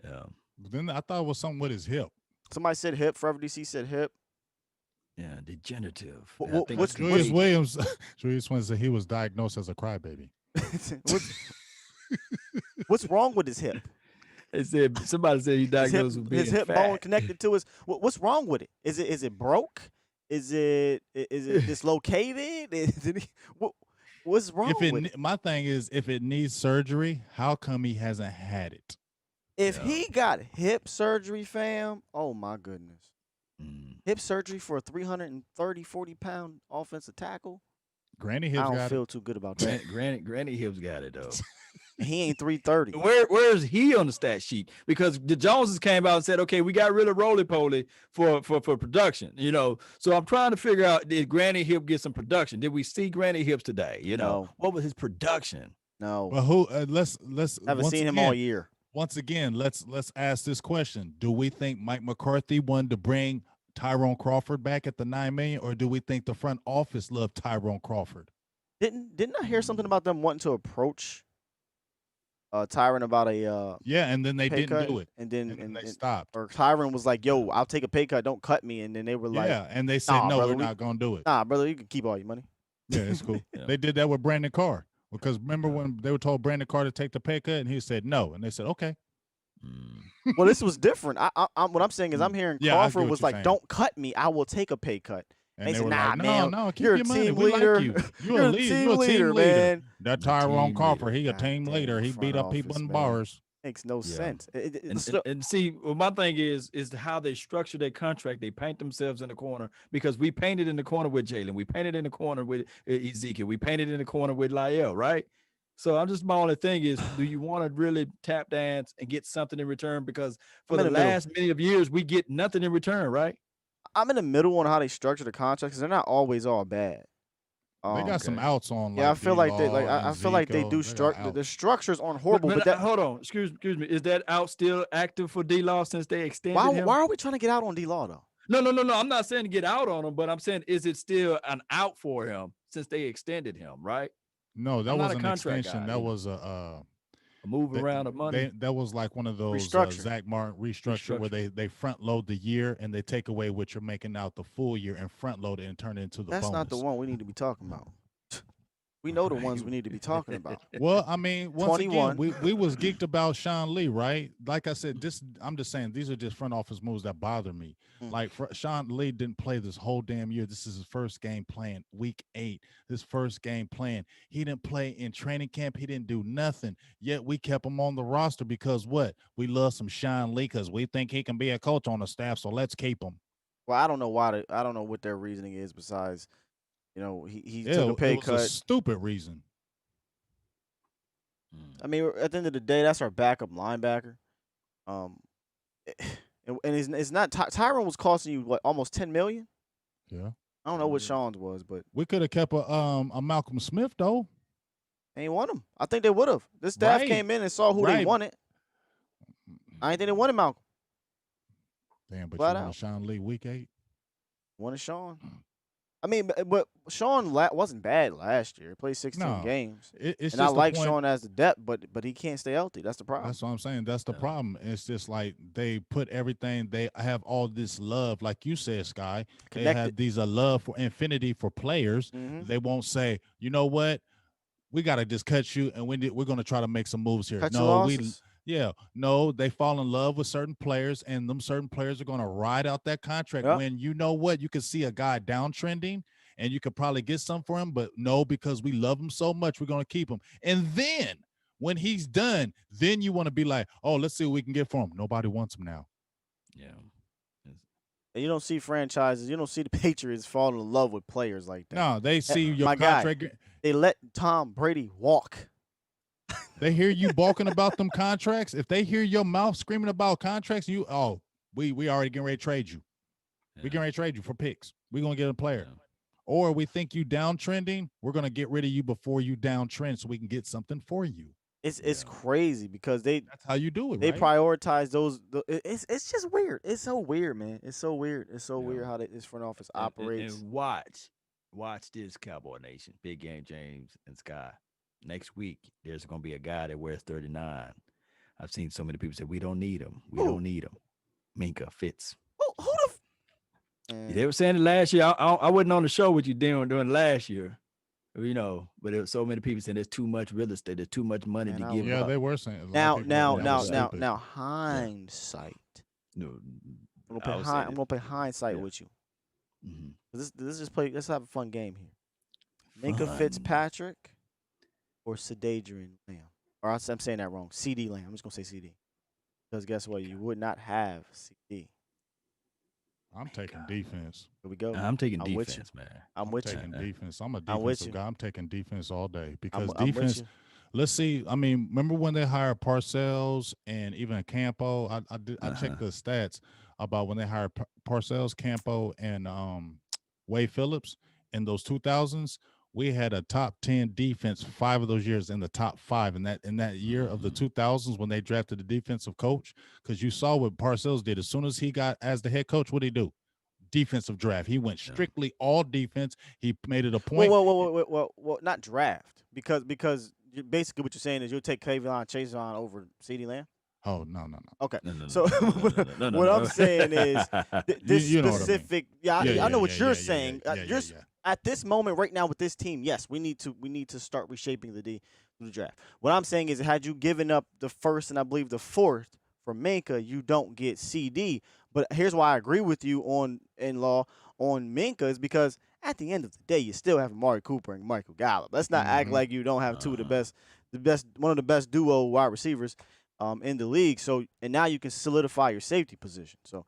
Yeah. But then I thought it was something with his hip. Somebody said hip. Forever DC said hip. Yeah, degenerative. What's Julius Williams? Julius Williams said he was diagnosed as a crybaby. What's wrong with his hip? They said somebody said he His diagnosed with being his hip fat. bone connected to his. What's wrong with it? Is it broke? Is it dislocated? What's wrong with it? My thing is, if it needs surgery, how come he hasn't had it? If Yeah. he got hip surgery, fam, oh my goodness. Mm. Hip surgery for a 330, 40-pound offensive tackle? Granny I Hips don't got feel too good about that. Granny Hips got it though. He ain't 330. Where is he on the stat sheet? Because the Joneses came out and said, okay, we got rid of Roly Poly for production, you know. So I'm trying to figure out, did Granny Hip get some production? Did we see Granny Hips today? You know, No. what was his production? No. Well, who? Let's Haven't once seen him again, all year. Once again, let's ask this question: do we think Mike McCarthy wanted to bring Tyrone Crawford back at the $9 million, or do we think the front office loved Tyrone Crawford? Didn't I hear something about them wanting to approach Tyron about a Yeah, and then they pay didn't cut, do it, and then and they stopped. or Tyron was like, "Yo, I'll take a pay cut, don't cut me," and then they were like, Yeah, and they said "Nah, no, brother, we're not going to do it. Nah, brother, you can keep all your money." Yeah, it's cool. Yeah. They did that with Brandon Carr because remember when they were told Brandon Carr to take the pay cut, and he said no, and they said okay. Mm. Well, this was different. What I'm saying is, I'm hearing Yeah, I get Crawford what was you're like, saying. "Don't cut me, I will take a pay cut." And They they said, were "Nah, like, man, no, keep you're your a money. team We leader. like you. You're a leader. team You're a team leader, leader. man." That The Tyrone team Crawford, leader. he a God team damn, leader. He front beat up people office, in man. bars. Makes no Yeah. sense. And see, well, my thing is how they structure their contract. They paint themselves in the corner because we painted in the corner with Jalen. We painted in the corner with Ezekiel. We painted in the corner with Lyell, right? So I'm just, my only thing is, do you want to really tap dance and get something in return? Because for I'm in the the middle. last many of years, we get nothing in return, right? I'm in the middle on how they structure the contracts because they're not always all bad. They got some Okay. outs on. Yeah, I like feel like they D-Law I feel like they and do Zico. They got the outs. structures aren't horrible, but that hold on, excuse me, is that out still active for D-Law since they extended why him? are we trying to get out on D-Law though? No. I'm not saying to get out on him, but I'm saying, is it still an out for him since they extended him, right? No, that I'm not was a an contract extension. guy That either. was A move they, around of money. that was like one of those Restructure. Zach Martin restructure where they front load the year and they take away what you're making out the full year and front load it and turn it into the That's bonus. not the one we need to be talking about. We know the ones we need to be talking about. Well, I mean, once 21. again, we was geeked about Sean Lee, right? Like I said, I'm just saying these are just front office moves that bother me. Mm. Like Sean Lee didn't play this whole damn year. This is his first game playing week 8. His first game playing. He didn't play in training camp. He didn't do nothing. Yet we kept him on the roster because what? We love some Sean Lee because we think he can be a coach on the staff. So let's keep him. Well, I don't know I don't know what their reasoning is besides, he Yeah, took a pay it was cut. a stupid reason. I mean, at the end of the day, that's our backup linebacker. And it's not Tyron was costing you what, almost $10 million? Yeah. I don't know what Sean's was, but We could have kept a Malcolm Smith though. they ain't want him. I think they would have. This staff Right. came in and saw who they Right. wanted. I ain't think they wanted Malcolm. Damn, but Flat you want out. Sean Lee week 8? Wanted Sean. I mean, but Sean wasn't bad last year. He played 16 No. games. It's And I just the like point- Sean as the depth, but he can't stay healthy. That's the problem. That's what I'm saying. That's the Yeah. problem. It's just like they put everything. They have all this love, like you said, Sky. They have Connected. these love for infinity for players. Mhm. They won't say, you know what, we got to just cut you, and we're going to try to make some moves here. Cut your No, losses. no. They fall in love with certain players, and them certain players are going to ride out that contract. Yep. When you know what, you can see a guy downtrending, and you could probably get some for him, but no, because we love him so much, we're going to keep him. And then when he's done, then you want to be like, oh, let's see what we can get for him. Nobody wants him now. Yeah. And you don't see franchises, you don't see the Patriots fall in love with players like that. No, they see your my guy. contract. They let Tom Brady walk. They hear you balking about them contracts. If they hear your mouth screaming about contracts, we already getting ready to trade you. We getting ready to trade you for picks. We're going to get a player. Yeah. Or we think you downtrending, we're going to get rid of you before you downtrend so we can get something for you. It's Yeah. crazy because they That's how you do it, they right? prioritize those. It's just weird. It's so weird, man. It's so weird. It's so Yeah. weird how this front office And- operates. And watch this, Cowboy Nation, Big Game James and Sky. Next week, there's going to be a guy that wears 39. I've seen so many people say, we don't need him. We Who? don't need him. Minka Fitz. Who the? They were saying it last year. I wasn't on the show with you during last year. But there was so many people saying there's too much real estate, there's too much money Man, to I give was- Yeah, up. they were saying. A lot of Now, people now, thought that now, was now, stupid. now, hindsight. No, I'm I would say gonna play hindsight yeah. with you. Mhm. This just play. Let's have a fun game here. Minka Fun. Fitzpatrick or Sedadrian Lamb. Or I'm saying that wrong. CD Lamb. I'm just gonna say CD. Because guess what? You would not have CD. I'm taking defense. Here we go. I'm taking I'm with you. defense, man. I'm with you. Taking defense. I'm a I'm with defensive you. guy. I'm taking defense all day because I'm with defense. you. Let's see. I mean, remember when they hired Parcells and even Campo? I checked the stats about when they hired Parcells, Campo, and Wade Phillips in those 2000s. We had a top 10 defense 5 of those years in the top 5 in that year of the 2000s when they drafted the defensive coach. Because you saw what Parcells did as soon as he got as the head coach. What did he do? Defensive draft. He went strictly all defense. He made it a point. Well, not draft because basically what you're saying is you'll take Kayvon Chason over CeeDee Lamb. Oh no. Okay, No, so no, what I'm saying is this You know what I mean. specific. I know what you're saying. Yeah. At this moment right now with this team, yes, we need to start reshaping the draft. What I'm saying is, had you given up the first and I believe the fourth for Minka, you don't get CD. But here's why I agree with you on Minka is because at the end of the day, you still have Amari Cooper and Michael Gallup. Let's not act like you don't have two of the best, one of the best duo wide receivers in the league. So and now you can solidify your safety position. So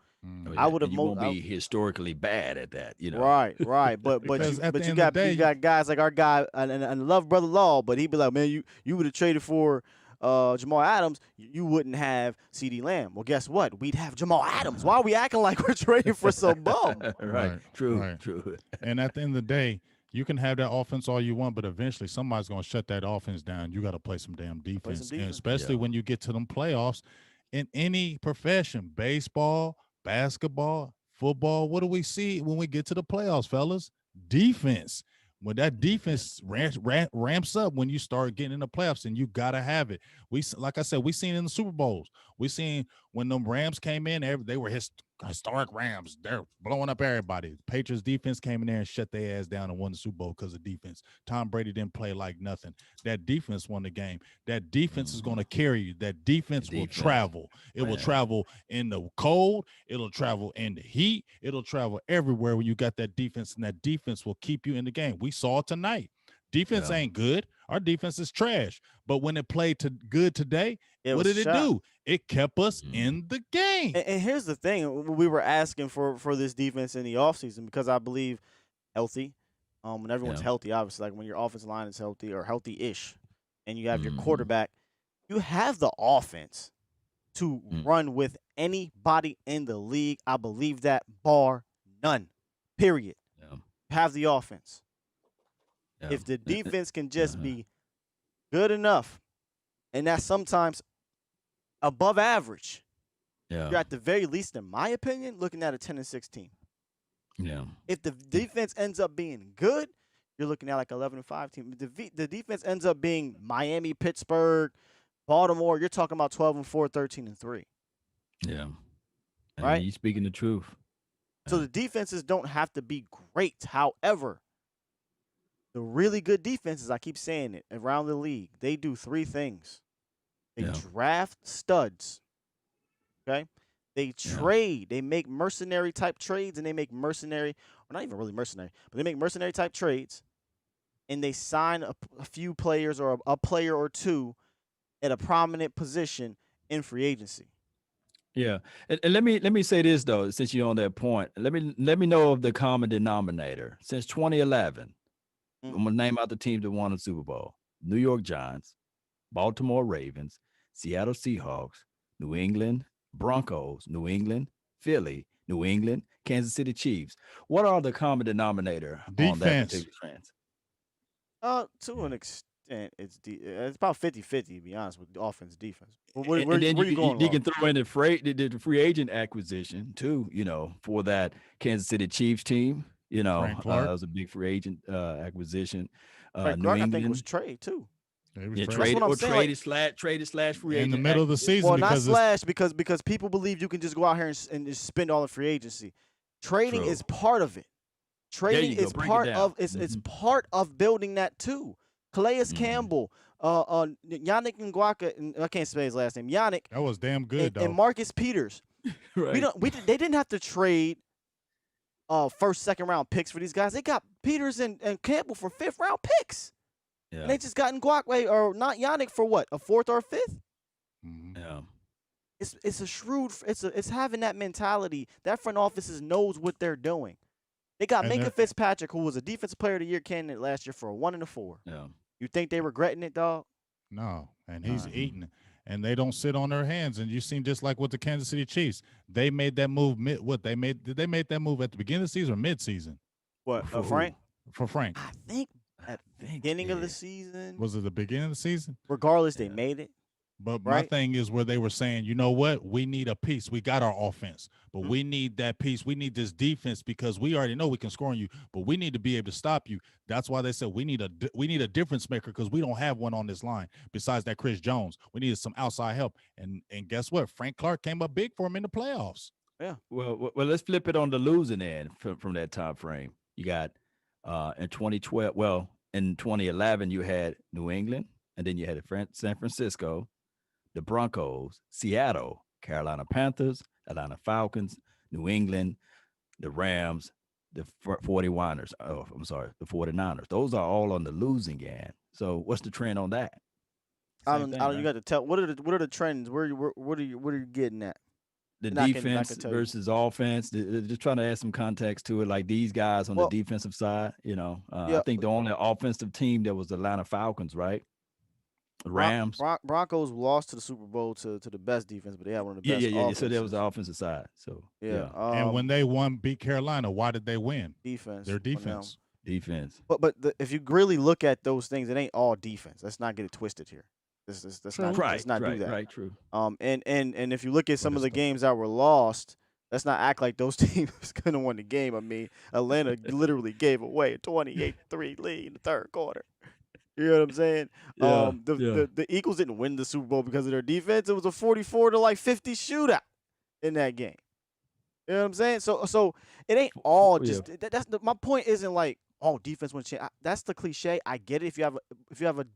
I would have. You won't be historically bad at that, Right. But Because at the you end of the day, you got guys like our guy and love Brother Law, but he'd be like, man, you would have traded for Jamal Adams, you wouldn't have CeeDee Lamb. Well, guess what? We'd have Jamal Adams. Why are we acting like we're trading for some bum? Right. True. Right. True. And at the end of the day, you can have that offense all you want, but eventually somebody's going to shut that offense down. You got to play some damn defense. And especially when you get to them playoffs in any profession, baseball, basketball, football. What do we see when we get to the playoffs, fellas? Defense. When that defense ramps up when you start getting in the playoffs, and you got to have it. Like I said, we seen in the Super Bowls. We seen when them Rams came in, they were historic Rams. They're blowing up everybody. Patriots defense came in there and shut their ass down and won the Super Bowl because of defense. Tom Brady didn't play like nothing. That defense won the game. That defense is going to carry you. That defense will travel. It will travel in the cold. It'll travel in the heat. It'll travel everywhere when you got that defense, and that defense will keep you in the game. We saw it tonight. Defense ain't good. Our defense is trash. But when it played good today, what did it do? It kept us in the game. And here's the thing. We were asking for this defense in the offseason because I believe healthy. When everyone's healthy, obviously, like when your offensive line is healthy or healthy-ish, and you have your quarterback, you have the offense to run with anybody in the league. I believe that, bar none, period. Have the offense. If the defense can just be good enough, and that's sometimes above average, you're at the very least, in my opinion, looking at a 10-6 team. Yeah. If the defense ends up being good, you're looking at like 11-5 team. If the defense ends up being Miami, Pittsburgh, Baltimore, you're talking about 12-4, 13-3. Yeah. Right? You speaking the truth. So the defenses don't have to be great. However, the really good defenses, I keep saying it, around the league, they do 3 things. They draft studs, okay? They trade. They make mercenary-type trades, and they make mercenary, or not even really mercenary, but they make mercenary-type trades, and they sign a few players or a player or two at a prominent position in free agency. Yeah, and let me say this though, since you're on that point, let me know of the common denominator since 2011. I'm gonna name out the teams that won the Super Bowl: New York Giants, Baltimore Ravens, Seattle Seahawks, New England Broncos, New England, Philly, New England, Kansas City Chiefs. What are the common denominator on that particular trend? To an extent, it's about 50-50, to be honest, with offense defense. Where you going? You can throw in the free agent acquisition too, for that Kansas City Chiefs team. It was a big free agent acquisition. New England, I think, was trade too. Traded slash free agent in the middle of the season. Well, not slash because people believe you can just go out here and just spend all the free agency. Trading is part of it. Trading you go. is Break it part down. of it's part of building that too. Calais Campbell, Yannick Ngwaka, I can't say his last name. Yannick That was damn good, and though. Marcus Peters. Right. They didn't have to trade first, second round picks for these guys. They got Peters and Campbell for 5th round picks. Yeah. And they just got Ngwakwe or not Yannick for what? A 4th or a 5th? Mhm. Yeah. It's a shrewd it's having that mentality. That front office knows what they're doing. They got And Minka they're- Fitzpatrick, who was a defensive player of the year candidate last year for a 1 and a 4. Yeah. You think they regretting it, dog? No, and he's Mhm. eating, and they don't sit on their hands. And you seem just like with the Kansas City Chiefs. They made that move. Did they make that move at the beginning of the season or mid-season What, For who? Frank? for Frank? I think at the think, beginning of yeah. the season, Was it the beginning of the season? regardless, they Yeah. made it. But my Right. thing is where they were saying, you know what? We need a piece. We got our offense, but Mhm. we need that piece. We need this defense because we already know we can score on you, but we need to be able to stop you. That's why they said we need a difference maker because we don't have one on this line besides that Chris Jones. We needed some outside help, and guess what? Frank Clark came up big for him in the playoffs. Well, let's flip it on the losing end from that time frame. You got in 2012. Well, in 2011, you had New England, and then you had San Francisco, the Broncos, Seattle, Carolina Panthers, Atlanta Falcons, New England, the Rams, the 49ers. Oh, I'm sorry, the 49ers. Those are all on the losing end. So what's the trend on that? I Same don't. thing, You right? what are the trends? What are you getting at? The And I can defense tell you. versus offense. Just trying to add some context to it. Like these guys on Well, the defensive side, I yeah, think the only offensive team that was the Atlanta Falcons, right? The Rams. Broncos lost to the Super Bowl to the best defense, but they had one of the Yeah, best yeah, yeah. So that was offenses. the offensive side. So Yeah. And when they beat Carolina, why did they win? defense, Their on them. defense. defense. But if you really look at those things, it ain't all defense. Let's not get it twisted here. Let's not Right, do right, that. right. True. And if you look at some of it's the the- games that were lost, let's not act like those teams gonna win the game. I mean, Atlanta literally gave away a 28-3 lead in the 3rd quarter. You know what I'm saying? Yeah, The Eagles didn't win the Super Bowl because of their defense. It was a 44-50 shootout in that game. You know what I'm saying? So it ain't all yeah. just my point isn't like defense wins. That's the cliche. I get it. If you have a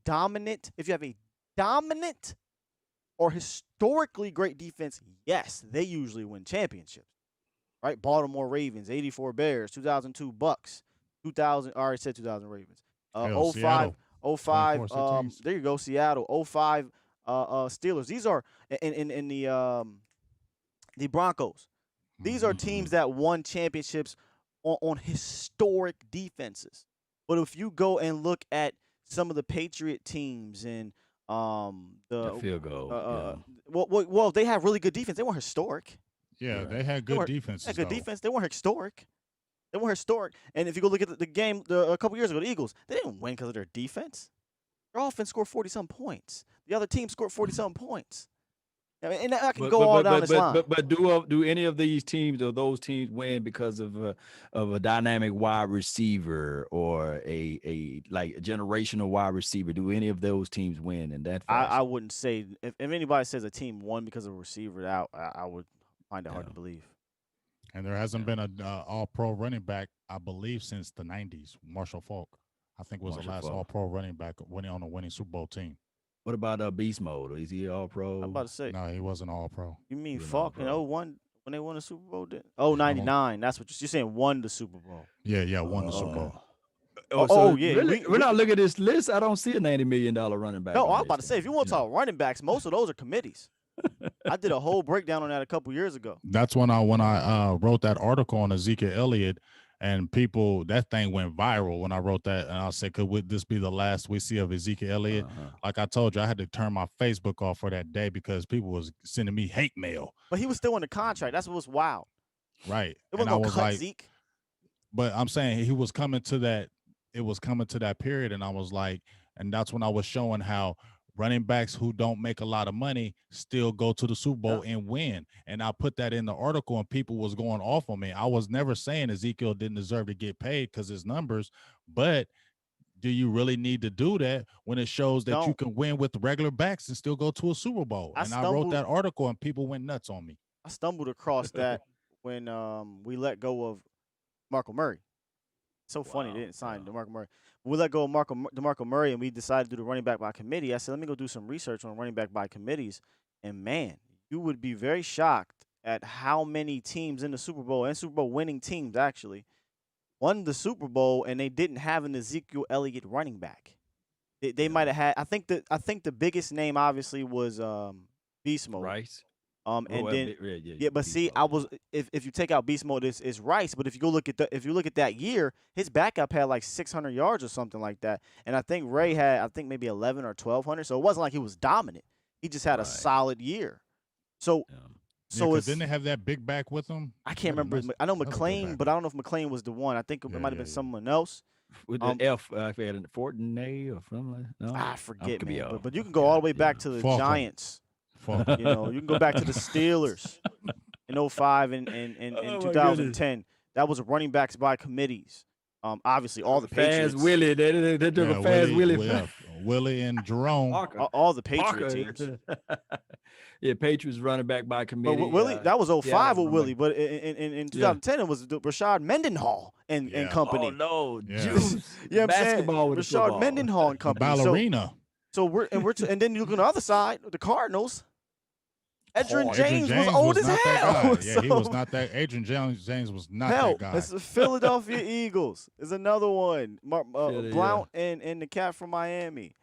dominant or historically great defense, yes, they usually win championships. Right? Baltimore Ravens, 84 Bears, 2002 Bucks, 2000. I already said 2000 Ravens. Hell, 05, Seattle, 05. 24-16. There you go, Seattle. 05 Steelers. These are in the Broncos. These are teams that won championships on historic defenses. But if you go and look at some of the Patriot teams and The field goal. well, they have really good defense. They weren't historic. Yeah, Right. they had They good were- defenses. They had good though. defense. They weren't historic. They weren't historic. And if you go look at the game a couple years ago, the Eagles, they didn't win because of their defense. Their offense scored 40-some points. The other team scored 40-some points. I mean, and I can go all down this line. But do any of these teams or those teams win because of a dynamic wide receiver or a like a generational wide receiver? Do any of those teams win in that fashion? I wouldn't say if anybody says a team won because of a receiver, I would find it hard to Yeah. believe. And there hasn't been an all-pro running back, I believe, since the 90s. Marshall Faulk, I think, was Marshall the last Faulk. all-pro running back winning on a winning Super Bowl team. What about Beast Mode? Is he all pro? I'm about to say, No, he wasn't all-pro. you mean You're not, Falk in bro. 01 when they won the Super Bowl? Oh, 99. That's what you're saying. Won the Super Bowl. Yeah, won the Super Bowl. Yeah, Really, when I look at this list, I don't see a $90 million running back. No, on I was this about to say, thing, if you want to talk running backs, most of those are committees. I did a whole breakdown on that a couple years ago. That's when I wrote that article on Ezekiel Elliott, and that thing went viral when I wrote that, and I said, could this be the last we see of Ezekiel Elliott? Like I told you, I had to turn my Facebook off for that day because people was sending me hate mail. But he was still in the contract. That's what was wild. Right. It And wasn't I gonna was cut like, Zeke. but I'm saying he was coming to that. It was coming to that period, and I was like, and that's when I was showing how running backs who don't make a lot of money still go to the Super Bowl and win. And I put that in the article, and people was going off on me. I was never saying Ezekiel didn't deserve to get paid because his numbers, but do you really need to do that when it shows that you Don't. can win with the regular backs and still go to a Super Bowl? I I wrote stumbled- that article, and people went nuts on me. I stumbled across that when we let go of Marco Murray. so funny they Wow, didn't sign yeah. DeMarco Murray. We let go of DeMarco Murray, and we decided to do the running back by committee. I said, let me go do some research on running back by committees. And, man, you would be very shocked at how many teams in the Super Bowl, and Super Bowl winning teams actually, won the Super Bowl, and they didn't have an Ezekiel Elliott running back. They Yeah. might have had. I think the biggest name obviously was Beast Mode. Rice. And Well, then yeah, but beast see, mode, I yeah. was if you take out Beast Mode, it's Rice. But if you look at that year, his backup had like 600 yards or something like that, and I think Ray had maybe 11 or 1,200. So it wasn't like he was dominant. He just had a Right. solid year. So Yeah. Yeah, so 'cause it's didn't they have that big back with them? I They can't had a remember. nice- I know that was a good McLean, back. but I don't know if McLean was the one. I think it Yeah, might have yeah, been yeah. someone else. With the F, if I had a Fortney or something like that. No? I forget, could be man. off. But I you can go all the way forgot, back yeah. to the Falcon. Giants. Fuck. You know, you can go back to the Steelers in 05 and Oh, my 2010. That was running backs by committees. Obviously, all the Patriots. Fast Willie. They took Yeah, a fast Willie. Willie and Jerome. Parker. All the Patriot Parker. teams. Yeah, Patriots running back by But committee. Willie, that was 05 Seattle with running Willie. But in 2010, it was Rashad Mendenhall and Yeah. company. Oh no, Yeah. juice. You know what I'm saying? Basketball with the Rashad football. Mendenhall and The company. ballerina. So and then you look on the other side, the Cardinals. Edgerrin Adrian James was old as not that hell. guy. Yeah, he was So- not that. Adrian James was not Hell, that guy. it's the Philadelphia Eagles. Is another one. Philly, Blount and the cat from Miami,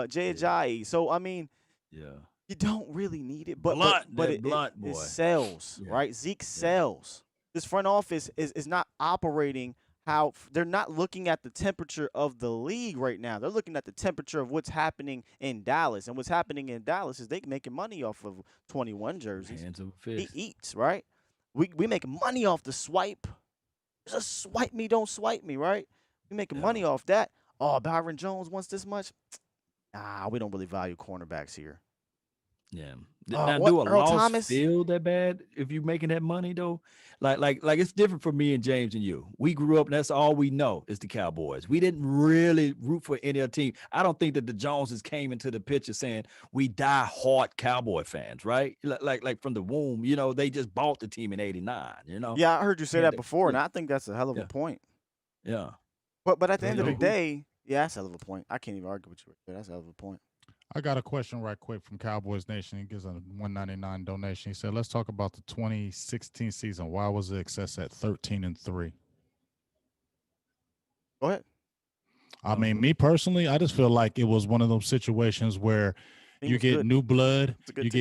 Jay Ajayi. So I mean, Yeah. you don't really need it, but Blunt, but that it Blunt boy. sells, Yeah. right? Zeke sells. This front office is not operating how they're not looking at the temperature of the league right now. They're looking at the temperature of what's happening in Dallas, and what's happening in Dallas is they making money off of 21 jerseys. Hands over He fist. eats, right? We make money off the swipe. Just swipe me, don't swipe me, right? We making Yeah. money off that. Oh, Byron Jones wants this much. Nah, we don't really value cornerbacks here. Yeah. What, Now, do a Earl loss Thomas? feel that bad if you're making that money though? Like it's different for me and James and you. We grew up, and that's all we know is the Cowboys. We didn't really root for any other team. I don't think that the Joneses came into the picture saying we die hard Cowboy fans, right? Like from the womb, you know, they just bought the team in '89. You know? Yeah, I heard you say Yeah, that they- before, and yeah. I think that's a hell of a Yeah. point. Yeah. But at the You end of know the who- day, yeah, that's a hell of a point. I can't even argue with you right there. That's a hell of a point. I got a question right quick from Cowboys Nation. He gives a $1.99 donation. He said, "Let's talk about the 2016 season. Why was the excess at 13-3?" Go ahead. I mean, me personally, I just feel like it was one of those situations where Team you was get good. new blood. It's a good You team.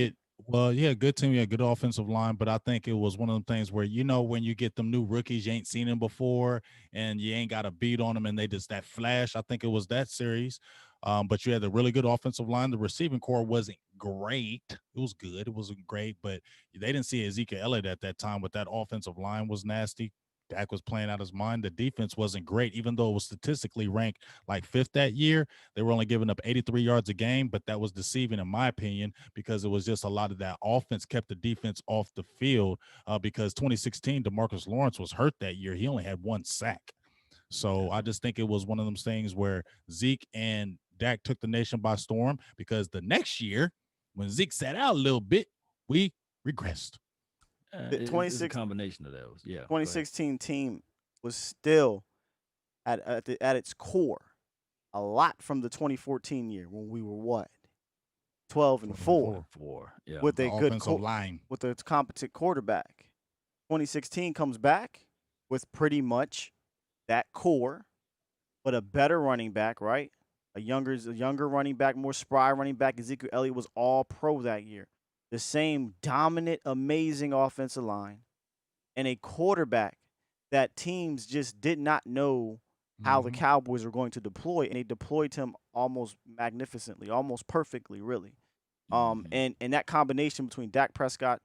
get good team, good offensive line. But I think it was one of them things where, you know, when you get them new rookies, you ain't seen them before, and you ain't got a beat on them, and they just that flash. I think it was that series. But you had a really good offensive line. The receiving core wasn't great. It was good. It wasn't great, but they didn't see Ezekiel Elliott at that time. But that offensive line was nasty. Dak was playing out his mind. The defense wasn't great, even though it was statistically ranked like fifth that year. They were only giving up 83 yards a game, but that was deceiving in my opinion, because it was just a lot of that offense kept the defense off the field, because 2016, DeMarcus Lawrence was hurt that year. He only had 1 sack. So I just think it was one of those things where Zeke and Dak took the nation by storm, because the next year when Zeke sat out a little bit, we regressed. The It's a 26 combination of those. Yeah. go ahead. 2016 team was still at its core a lot from the 2014 year when we were what 12-4 4. Yeah. with The a good offensive line. with a competent quarterback. 2016 comes back with pretty much that core, but a better running back, right? A younger running back, more spry running back. Ezekiel Elliott was all pro that year. The same dominant, amazing offensive line, and a quarterback that teams just did not know how the Mhm. Cowboys were going to deploy, and they deployed him almost magnificently, almost perfectly, really. Mhm. And that combination between Dak Prescott,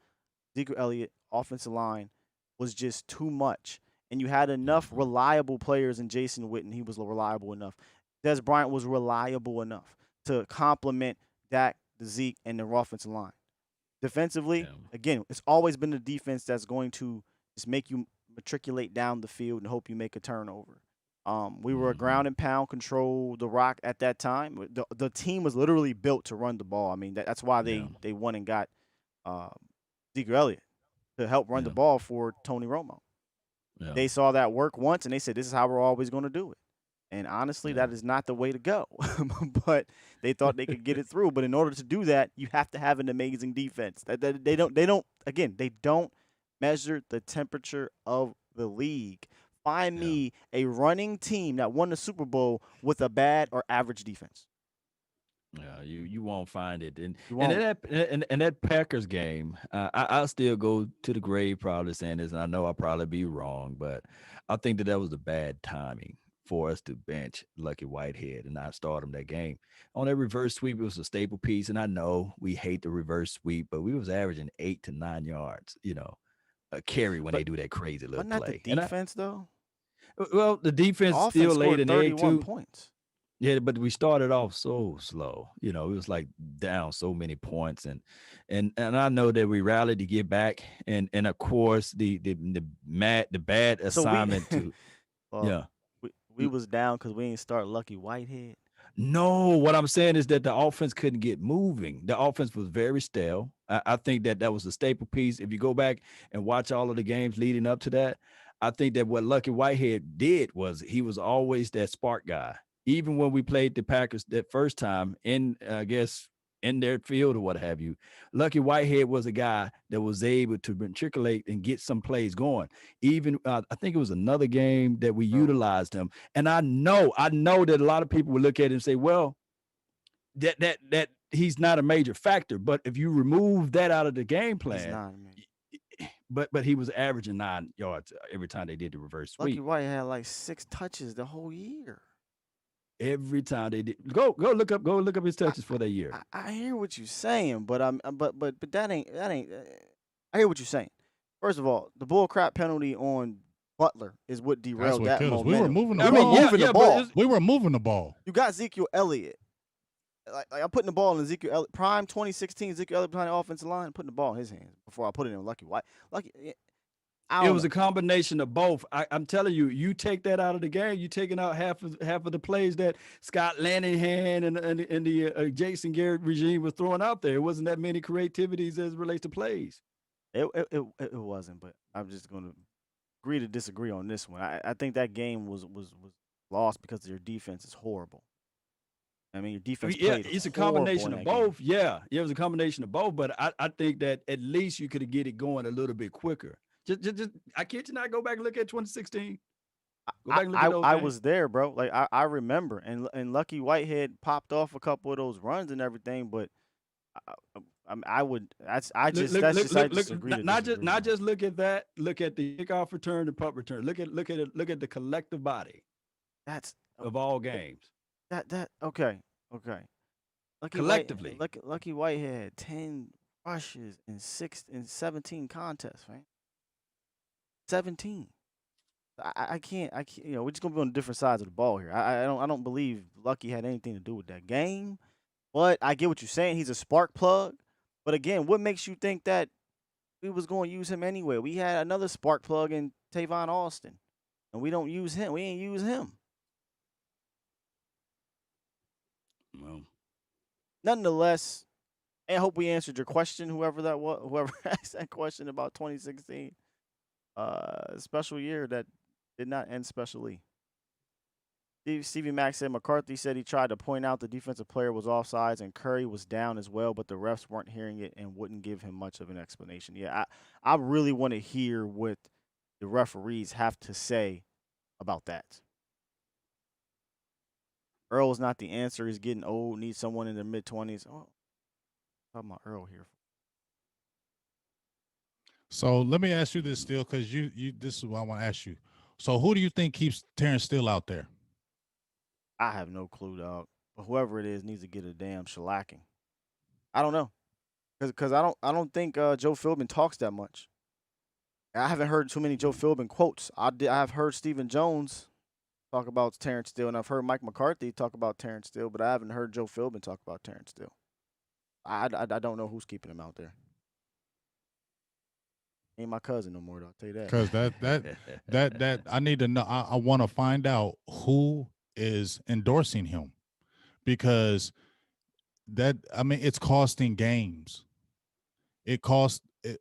Ezekiel Elliott, offensive line was just too much. And you had enough reliable players in Jason Witten. He was reliable enough. Des Bryant was reliable enough to complement Dak, the Zeke, and the offensive line. Defensively, Yeah. again, it's always been the defense that's going to just make you matriculate down the field and hope you make a turnover. We were a ground and pound control the rock at that time. The team was literally built to run the ball. I mean, that's why Yeah. they went and got Ezekiel Elliott to help run the Yeah. ball for Tony Romo. Yeah. They saw that work once and they said, this is how we're always going to do it. And honestly, Yeah. that is not the way to go. But they thought they could get it through. But in order to do that, you have to have an amazing defense. They don't measure the temperature of the league. Find Yeah. me a running team that won the Super Bowl with a bad or average defense. Yeah, you won't find it, and You and won't. in that Packers game, I'll still go to the grave probably saying this, and I know I'll probably be wrong, but I think that was a bad timing for us to bench Lucky Whitehead and not start him that game. On that reverse sweep, it was a staple piece, and I know we hate the reverse sweep, but we was averaging 8 to 9 yards, a carry when But they do that crazy little wasn't that the play. And defense, though? well, the defense Offense still laid scored an egg 31 too. points. Yeah, but we started off so slow. It was like down so many points, and I know that we rallied to get back, and of course the bad So assignment to well, yeah. we was down because we ain't start Lucky Whitehead. No, what I'm saying is that the offense couldn't get moving. The offense was very stale. I think that was a staple piece. If you go back and watch all of the games leading up to that, I think that what Lucky Whitehead did was he was always that spark guy. Even when we played the Packers that first time in, I guess, in their field or what have you, Lucky Whitehead was a guy that was able to matriculate and get some plays going. Even I think it was another game that we Bro, utilized him, and I know that a lot of people would look at it and say, "Well, that he's not a major factor." But if you remove that out of the game he's plan, not, man. but he was averaging 9 yards every time they did the reverse Lucky sweep. Whitehead had like 6 touches the whole year. Every time they did, go look up his touches for that year. I hear what you're saying, but but that ain't. I hear what you're saying. First of all, the bull crap penalty on Butler is what That's derailed what that killed us. We momentum. were moving the I We were mean, ball. moving the but ball. We were moving the ball. You got Ezekiel Elliott. Like I'm putting the ball in Ezekiel Elliott, prime 2016 Ezekiel Elliott behind the offensive line, putting the ball in his hands before I put it in Lucky White. I it don't was know. a combination of both. I'm telling you, you take that out of the game, you taking out half of the plays that Scott Lanahan and the Jason Garrett regime was throwing out there. It wasn't that many creativities as it relates to plays. It wasn't, but I'm just going to agree to disagree on this one. I think that game was lost because your defense is horrible. I mean, your defense Yeah, played it's a horrible combination in of that game. both. Yeah, it was a combination of both. But I think that at least you could get it going a little bit quicker. Just I kid you not. Go back and look at 2016. Go back and look at those I games. was there, bro. Like I remember, and Lucky Whitehead popped off a couple of those runs and everything. But I would I just Look, that's look, just I look, look, disagree to not disagree. just look at that. Look at the kickoff return, the punt return. Look at it. Look at the collective body That's of all games that okay. collectively. Lucky Whitehead had 10 rushes in 17 contests, right? 17. I can't. We're just gonna be on different sides of the ball here. I don't believe Lucky had anything to do with that game. But I get what you're saying. He's a spark plug. But again, what makes you think that we was going to use him anyway? We had another spark plug in Tavon Austin, and we don't use him. We ain't use him. Well, Nonetheless, I hope we answered your question. Whoever that was, whoever asked that question about 2016, special year that did not end specially. Stevie Mack said McCarthy said he tried to point out the defensive player was offsides and Curry was down as well, but the refs weren't hearing it and wouldn't give him much of an explanation. Yeah, I really want to hear what the referees have to say about that. Earl's not the answer. He's getting old, needs someone in their mid-20s. Oh, talking about Earl here. So let me ask you this, Steele, because you this is what I want to ask you. So who do you think keeps Terrence Steele out there? I have no clue, dog. But whoever it is needs to get a damn shellacking. I don't know, because I don't think Joe Philbin talks that much. I haven't heard too many Joe Philbin quotes. I've heard Stephen Jones talk about Terrence Steele, and I've heard Mike McCarthy talk about Terrence Steele, but I haven't heard Joe Philbin talk about Terrence Steele. I don't know who's keeping him out there. Ain't my cousin no more, though. I'll tell you that. Because that I need to know. I want to find out who is endorsing him, because it's costing games.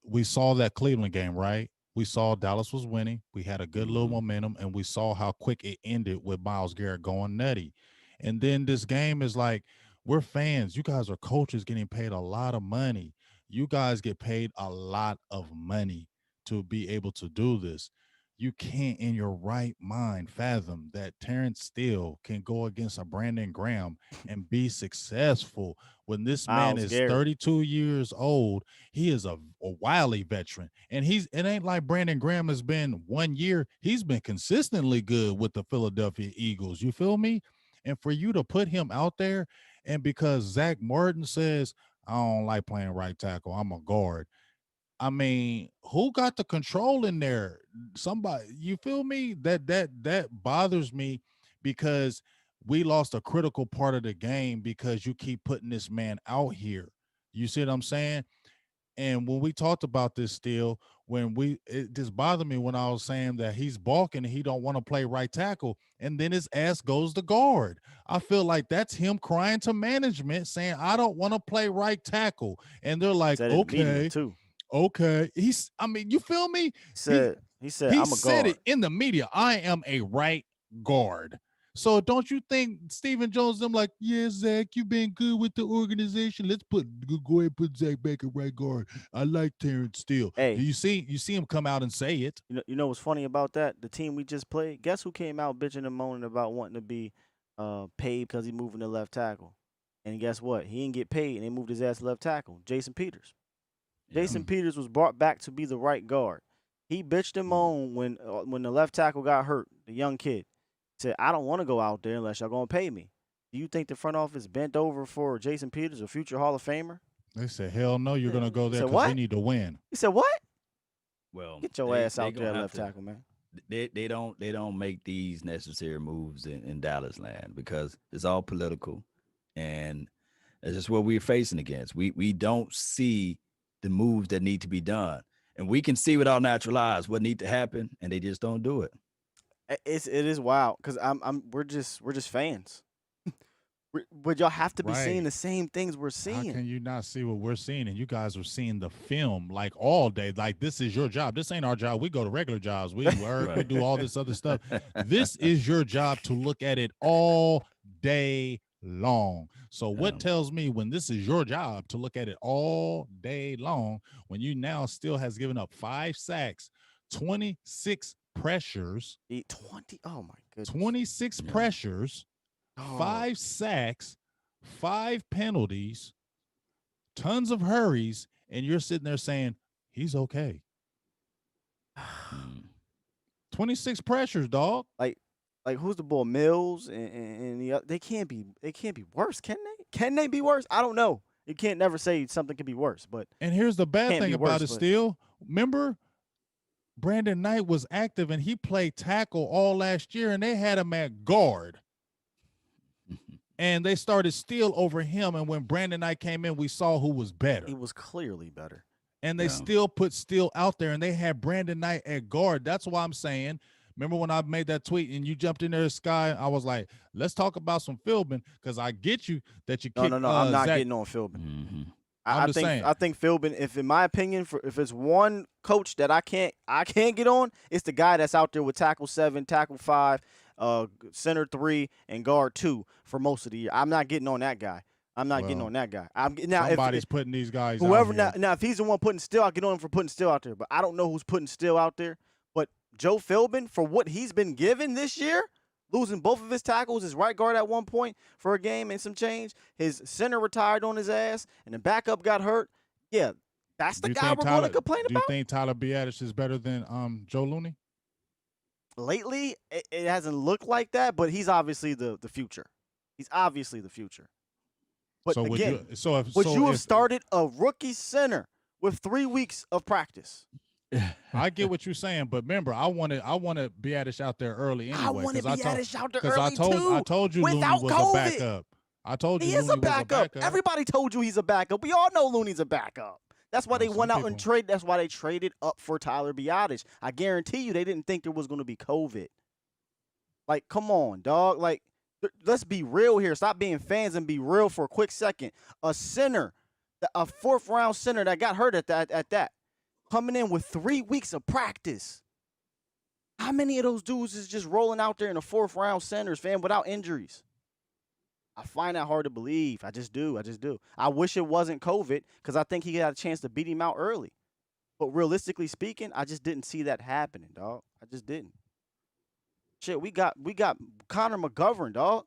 We saw that Cleveland game, right? we saw Dallas was winning. We had a good little momentum, and we saw how quick it ended with Myles Garrett going nutty. And then this game is like, we're fans. You guys are coaches getting paid a lot of money. You guys get paid a lot of money to be able to do this. You can't, in your right mind, fathom that Terrence Steele can go against a Brandon Graham and be successful when this man Myles is Garrett. 32 years old. He is a wily veteran, and it ain't like Brandon Graham has been 1 year. He's been consistently good with the Philadelphia Eagles. You feel me? And for you to put him out there, and because Zach Martin says, I don't like playing right tackle, I'm a guard. I mean, who got the control in there? Somebody, you feel me? That bothers me because we lost a critical part of the game because you keep putting this man out here. You see what I'm saying? And when we talked about this still, it just bothered me when I was saying that he's balking and he don't want to play right tackle, and then his ass goes to guard. I feel like that's him crying to management saying, I don't want to play right tackle. And they're like, Said it in the media, okay. too. Okay. I mean, you feel me? He said, he I'm a said guard. it in the media. I am a right guard. So don't you think Stephen Jones, them like, yeah, Zach, you've been good with the organization. Let's go ahead and put Zach back at right guard. I like Terrence Steele. Hey. Do you see him come out and say it? You know what's funny about that? The team we just played, guess who came out bitching and moaning about wanting to be paid because he moving to left tackle? And guess what? He didn't get paid, and they moved his ass to left tackle. Jason Peters. Jason Peters was brought back to be the right guard. He bitched and moaned when the left tackle got hurt, the young kid. Said, I don't want to go out there unless y'all going to pay me. Do you think the front office bent over for Jason Peters, a future Hall of Famer? They said, hell no, you're going to go there because we need to win. He said, what? Well, get your ass out there at left tackle, man. They don't make these necessary moves in Dallas land because it's all political, and that's just what we're facing against. We don't see the moves that need to be done, and we can see with our natural eyes what need to happen, and they just don't do it. It is wild because we're just fans. But y'all have to be seeing the same things we're seeing. How can you not see what we're seeing? And you guys are seeing the film like all day. Like, this is your job. This ain't our job. We go to regular jobs. We work. We do all this other stuff. This is your job to look at it all day long. So what tells me when this is your job to look at it all day long, when you now still has given up 5 sacks, 26 pressures, 20, oh my goodness, 26 pressures, 5 sacks, 5 penalties, tons of hurries, and you're sitting there saying he's okay. 26 pressures, dog. Like who's the boy? Mills and the they can't be worse, can they? Can they be worse? I don't know. You can't never say something can be worse, but and here's the bad thing about it. Still, remember, Brandon Knight was active and he played tackle all last year, and they had him at guard. And they started Steele over him, and when Brandon Knight came in, we saw who was better. He was clearly better. And they still put Steele out there, and they had Brandon Knight at guard. That's why I'm saying, remember when I made that tweet and you jumped in there, Sky? I was like, let's talk about some Philbin, because I get you that you kicked No, I'm not Zach. getting on Philbin. Mm-hmm. I think Philbin, if in my opinion, if it's one coach that I can't get on, it's the guy that's out there with tackle 7, tackle 5, center 3, and guard 2 for most of the year. I'm not getting on that guy. I'm not getting on that guy. Somebody's putting these guys whoever out here. Now, if he's the one putting Steele, I'll get on him for putting Steele out there. But I don't know who's putting Steele out there. But Joe Philbin, for what he's been given this year, losing both of his tackles, his right guard at one point for a game and some change, his center retired on his ass, and the backup got hurt. Yeah, that's the guy we're going to complain about. Do you think Tyler Biadasz is better than Joe Looney? Lately, it hasn't looked like that, but he's obviously the future. He's obviously the future. But so again, would you have started a rookie center with 3 weeks of practice? I get what you're saying, but remember, I wanted Biadasz out there early anyway. I wanted Biadasz out there early I told you without Looney was COVID. a backup. I told you he Looney is a was backup. Everybody told you he's a backup. We all know Looney's a backup. That's why they went out and traded. That's why they traded up for Tyler Biadasz. I guarantee you, they didn't think there was going to be COVID. Like, come on, dog. Like, let's be real here. Stop being fans and be real for a quick second. A center, a 4th round center that got hurt at that. coming in with 3 weeks of practice. How many of those dudes is just rolling out there in the 4th round centers, fam, without injuries? I find that hard to believe. I just do. I wish it wasn't COVID because I think he got a chance to beat him out early. But realistically speaking, I just didn't see that happening, dog. I just didn't. Shit, we got Connor McGovern, dog.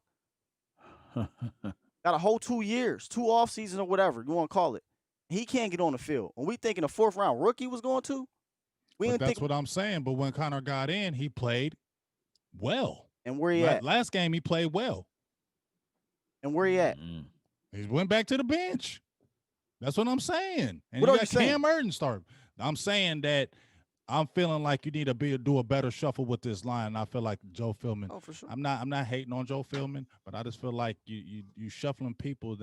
Got a whole 2 years, 2 off seasons or whatever you want to call it. He can't get on the field. When we thinking a 4th round rookie was going to, that's what I'm saying. But when Connor got in, he played well. And where he at? Last game, he played well. And where he at? He went back to the bench. That's what I'm saying. And what you are got you saying? Cam Erden start. I'm saying that I'm feeling like you need to do a better shuffle with this line. And I feel like Joe Philbin. Oh, for sure. I'm not hating on Joe Philbin, but I just feel like you shuffling people.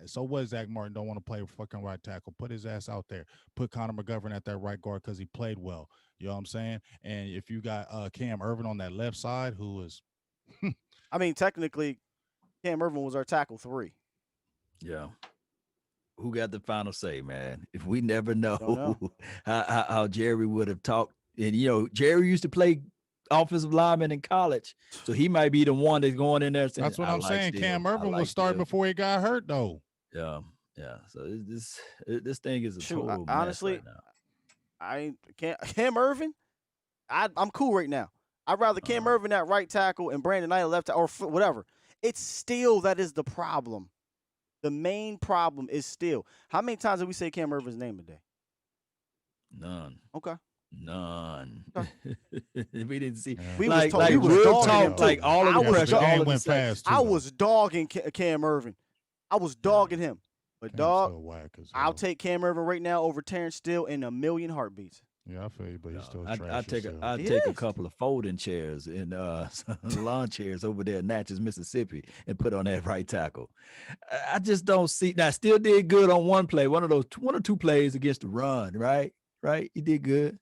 So what? Zach Martin don't want to play fucking right tackle. Put his ass out there. Put Connor McGovern at that right guard because he played well. You know what I'm saying? And if you got Cam Ervin on that left side, who is, I mean, technically, Cam Ervin was our tackle 3. Yeah. Who got the final say, man? If we never know, how Jerry would have talked. And, Jerry used to play offensive lineman in college, so he might be the one that's going in there saying, that's what I'm saying. Cam Ervin was starting before he got hurt, though. Yeah. So this thing is a total mess honestly, right now. I can't. Cam Ervin, I'm cool right now. I'd rather Cam Ervin at right tackle and Brandon Knight at left tackle or whatever. It's still that is the problem. The main problem is still, how many times did we say Cam Ervin's name today? None. Okay. None. We didn't see. Yeah. We like was real dogging talk, like all of the pressure, all of went the fast. I was dogging Cam Ervin. I was dogging him. But dog, I'll take Cam Ervin right now over Terrence Steele in a million heartbeats. Yeah, I feel you, but he's still I'd take a couple of folding chairs and lawn chairs over there in Natchez, Mississippi, and put on that right tackle. I just don't see. Now, still did good on one play, one or two plays against the run, right? He did good.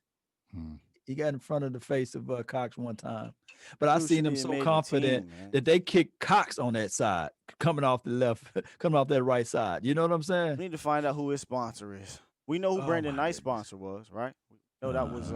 He got in front of the face of Cox one time, but I seen him so confident that they kicked Cox on that side, coming off the left, coming off that right side. You know what I'm saying? We need to find out who his sponsor is. We know who Brandon Knight's sponsor was, right? No, that was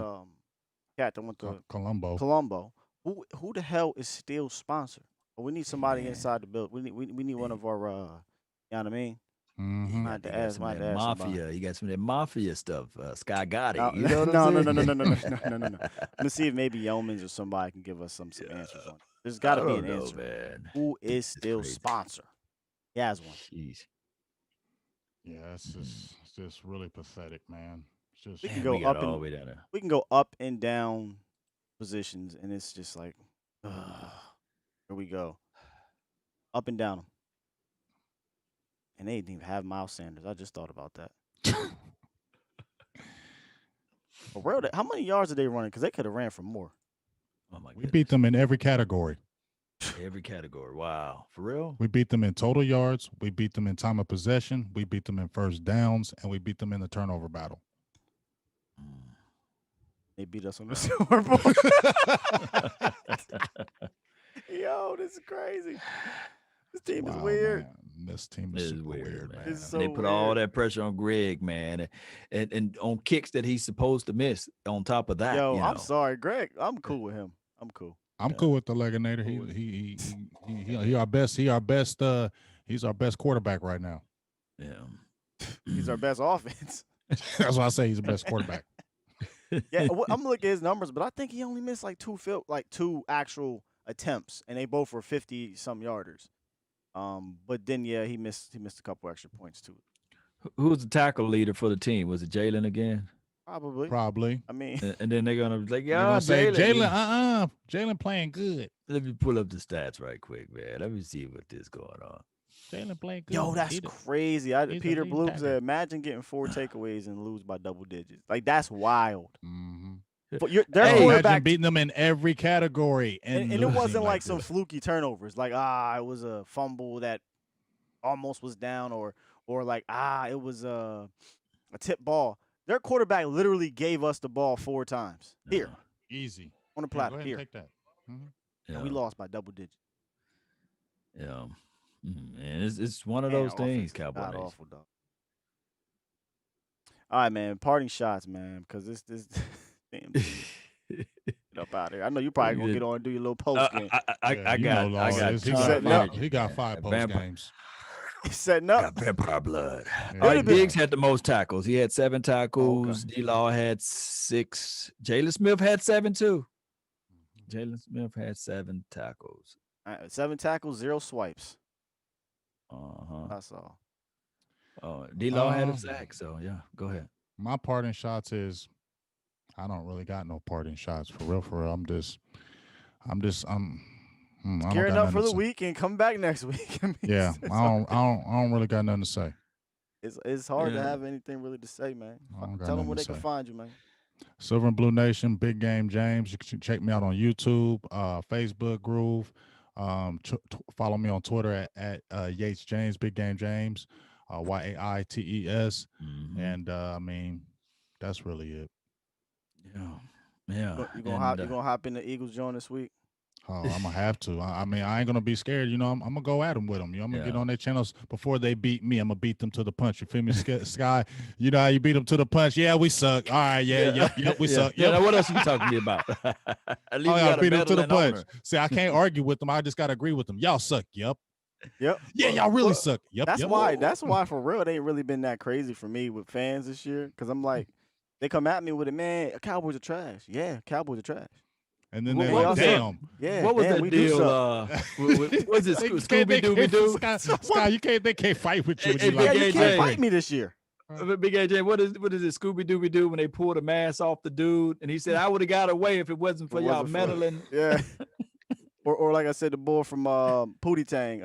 cat that went to Colombo. Who the hell is Steele's sponsor? We need somebody inside the building. We need one of our you know what I mean? Mm-hmm. Might have to ask mafia. You got some of that mafia stuff. Sky got it. You know what I'm saying? No. Let's see if maybe Yeomans or somebody can give us some answers on it. There's got to be an answer. Man. Who is Steele's sponsor? He has one. Jeez. Yeah, it's just really pathetic, man. Just, we can go up and we can go up and down positions, and it's just like, here we go, up and down them. And they didn't even have Miles Sanders. I just thought about that. For real, how many yards are they running? Because they could have ran for more. Oh my! We beat them in every category. Every category. Wow, for real. We beat them in total yards. We beat them in time of possession. We beat them in first downs, and we beat them in the turnover battle. They beat us on the scoreboard. Yo, this is crazy. This team is weird. Man. This team is weird, man. It's so they put all that pressure on Greg, man, and on kicks that he's supposed to miss. On top of that, I'm sorry, Greg. I'm cool with him. I'm cool. I'm cool with the Leganator. He our best. He's our best quarterback right now. Yeah, he's our best offense. That's why I say he's the best quarterback. Yeah, I'm looking at his numbers, but I think he only missed like two actual attempts, and they both were 50-some yarders. But then he missed a couple extra points too. Who was the tackle leader for the team? Was it Jalen again? Probably. I mean, and then they're gonna be like, Jalen. Jalen playing good. Let me pull up the stats right quick, man. Let me see what this going on. Jalen playing good. Yo, that's crazy. Peter Bloom said, imagine getting 4 takeaways and lose by double digits. Like, that's wild. Mm-hmm. But imagine beating them in every category. And it wasn't like some fluky turnovers. Like, it was a fumble that almost was down or like, it was a tip ball. Their quarterback literally gave us the ball 4 times. Here. Easy. On the platter. Here. Take that. Mm-hmm. Yeah. And we lost by double digits. Yeah. And it's one of those things, Cowboys. Awful, dog. All right, man. Parting shots, man, because this damn dude, get up out here. I know you probably gonna get on and do your little post game. Yeah, I you know, got Lord, tons he of setting got up. five. He got 5 post Vampire. games. He's setting Got up. vampire blood. Yeah, All right, been- Diggs had the most tackles. He had 7 tackles. okay. D-Law had 6. Jalen Smith had 7 too. Jalen Smith had 7 tackles. All right, 7 tackles, 0 swipes. Uh-huh. That's all. D-Law had a sack, so yeah, go ahead. My parting shots is, I don't really got no parting shots for real. For real, I'm I don't Gearing got up for nothing the to say. week and come back next week. I mean, Yeah, I don't really got nothing to say. It's hard to Yeah. have anything really to say, man. I don't got Tell them nothing where to they can say. find you, man. Silver and Blue Nation, Big Game James. You can check me out on YouTube, Facebook, Groove. Follow me on Twitter at Yates James, Big Game James, YAITES. Mhm. And I mean, that's really it. Yeah. You gonna hop in the Eagles joint this week? Oh, I'm gonna have to. I mean, I ain't gonna be scared. You know, I'm gonna go at them with them. You know, I'm gonna get Yeah. on their channels before they beat me. I'm gonna beat them to the punch. You feel me, Sky? You know how you beat them to the punch? Yeah, we suck. All right, yep, we suck. Yeah, Yep. now what else are you talking to me about? At least Oh, you yeah, got a beat them to the meddling punch. owner. See, I can't argue with them. I just gotta agree with them. Y'all suck. Yep. Yep. Yeah, y'all really Well, suck. Yep. That's yep. why. That's why for real, it ain't really been that crazy for me with fans this year. Cause I'm like, they come at me with it, man. Cowboys are trash. Yeah, Cowboys are trash. And then What they're was like, that? damn. Yeah. What was damn, that we do deal? suck. Was it Scooby Dooby Doo? Sky, you can't. They can't fight with you. when Hey, you hey, Yeah, like, you Big can't AJ. fight me this year. Big AJ, what is it? Scooby Dooby Doo when they pulled the mask off the dude, and he said, "I would have got away if it wasn't for It y'all wasn't for- meddling." Yeah. or like I said, the boy from Pootie Tang,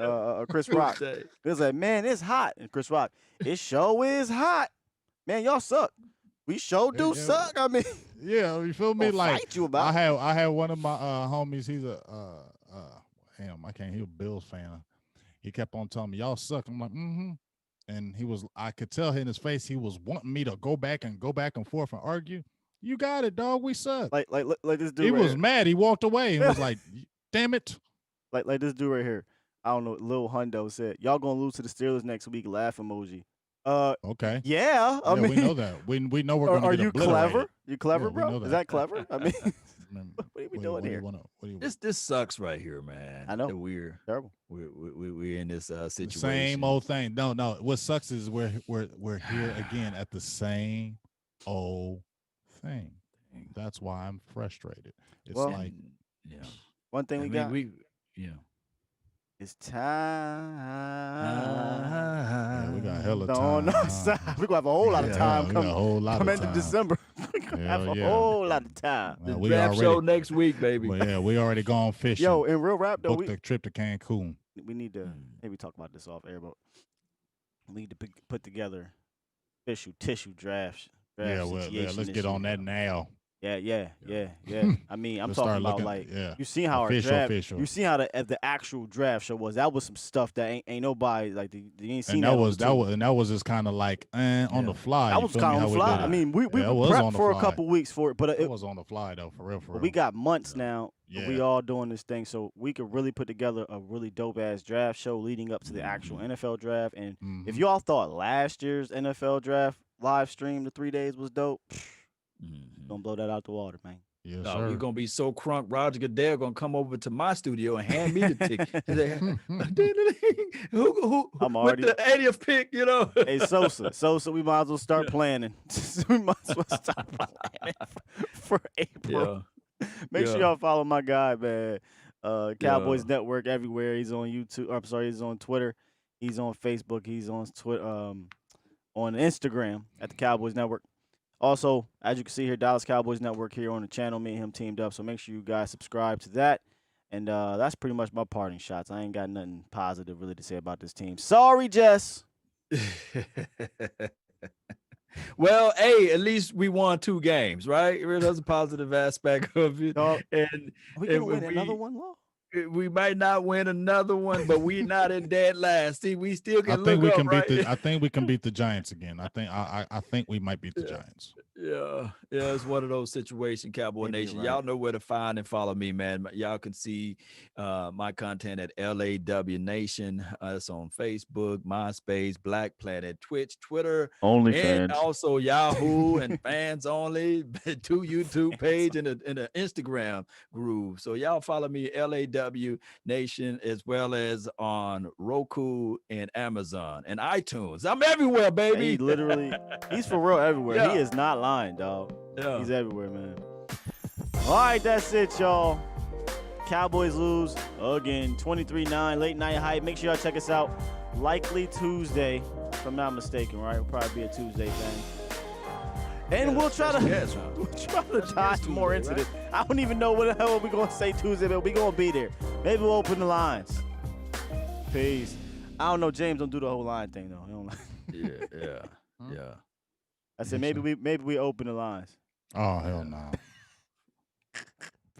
Chris Rock. It was like, man, it's hot. And Chris Rock, it sure is hot. Man, y'all suck. We sure do Yeah. suck. I mean, yeah, you feel me? gonna Like fight you about. I had one of my homies. He's a I can't. He a Bills fan. He kept on telling me y'all suck. I'm like, mm-hmm. And I could tell in his face he was wanting me to go back and forth and argue. You got it, dog. We suck. like this dude. He right was here. mad. He walked away and was like, damn it. Like this dude right here. I don't know. Lil Hundo said, "Y'all gonna lose to the Steelers next week." Laugh emoji. Okay. Yeah. I Yeah, mean, we know that. We know we're going to are get you obliterated. clever? You clever, Yeah, we bro? know Is that. that clever? I mean, Man, what are we doing here? This sucks right here, man. I know. That we're Terrible. we're in this situation. The same old thing. No. What sucks is we're here again at the same old thing. That's why I'm frustrated. It's Well, like, yeah. One thing we got yeah. is time. yeah, we got hella Don't time. know. We're gonna have a whole lot of Yeah, time we got a whole lot of come into time. December. We're gonna have Hell a yeah. whole lot of time. The we draft already, show next week, baby. well, yeah, we already gone fishing. Yo, in real rap though, Booked the trip to Cancun. we need to maybe talk about this off air, but we need to put together official tissue drafts. Yeah, well, let's get on that now. Yeah. I mean, I'm Let's talking start about looking- like yeah. you seen how Official, our draft, official. you seen how the actual draft show was. That was some stuff that ain't nobody like they ain't seen And that that was just kind of like on the fly. That you was feel me, kind how of we fly. did I it. mean, we Yeah, it was on prepped the for a fly. couple weeks for it, but It was on the fly though, for real. we got months now. Yeah. We all doing this thing, so we could really put together a really dope ass draft show leading up to the actual NFL draft. And if Mhm. y'all thought last year's NFL draft live stream, the 3 days was dope, don't blow that out the water, man. Yes, No, sir. you're gonna be so crunk. Roger Goodell gonna come over to my studio and hand me the ticket. He's like, who I'm with already- the 80th pick? You know. Hey Sosa, we might as well start planning. We might as well start planning for April. Yeah. Make sure Yeah. y'all follow my guy, man. Cowboys Network everywhere. He's on YouTube. I'm sorry, he's on Twitter. He's on Facebook. He's on Twitter. On Instagram at the Cowboys Network. Also, as you can see here, Dallas Cowboys Network here on the channel. Me and him teamed up. So make sure you guys subscribe to that. And that's pretty much my parting shots. I ain't got nothing positive really to say about this team. Sorry, Jess. Well, hey, at least we won 2 games, right? That's a positive aspect of it. Dog. And Are we gonna if win we- another one, Law? we might not win another one, but we not in dead last. See, we still I can think look we up, can right? beat the. I think we can beat the Giants again. I think we might beat the Giants. Yeah, it's one of those situations, Cowboy Maybe you're Nation. right. Y'all know where to find and follow me, man. Y'all can see my content at LAW Nation. It's on Facebook, MySpace, Black Planet, Twitch, Twitter, and OnlyFans. also Yahoo and fans only, 2 YouTube page and the Instagram groove. So y'all follow me, LAW Nation, as well as on Roku and Amazon and iTunes. I'm everywhere, He baby. literally, he's for real everywhere. He Yeah. is not lying, dog. Yeah. He's everywhere, man. All right, that's it, y'all. Cowboys lose again, 23-9, late night hype. Make sure y'all check us out. Likely Tuesday, if I'm not mistaken, right? It'll probably be a Tuesday thing. And we'll try to Yes, we'll try to dive more into this. I don't even know what the hell we're gonna say Tuesday, but we're gonna be there. Maybe we'll open the lines. Peace. I don't know. James don't do the whole line thing though. He don't like. Yeah. I said maybe we open the lines. Oh hell no.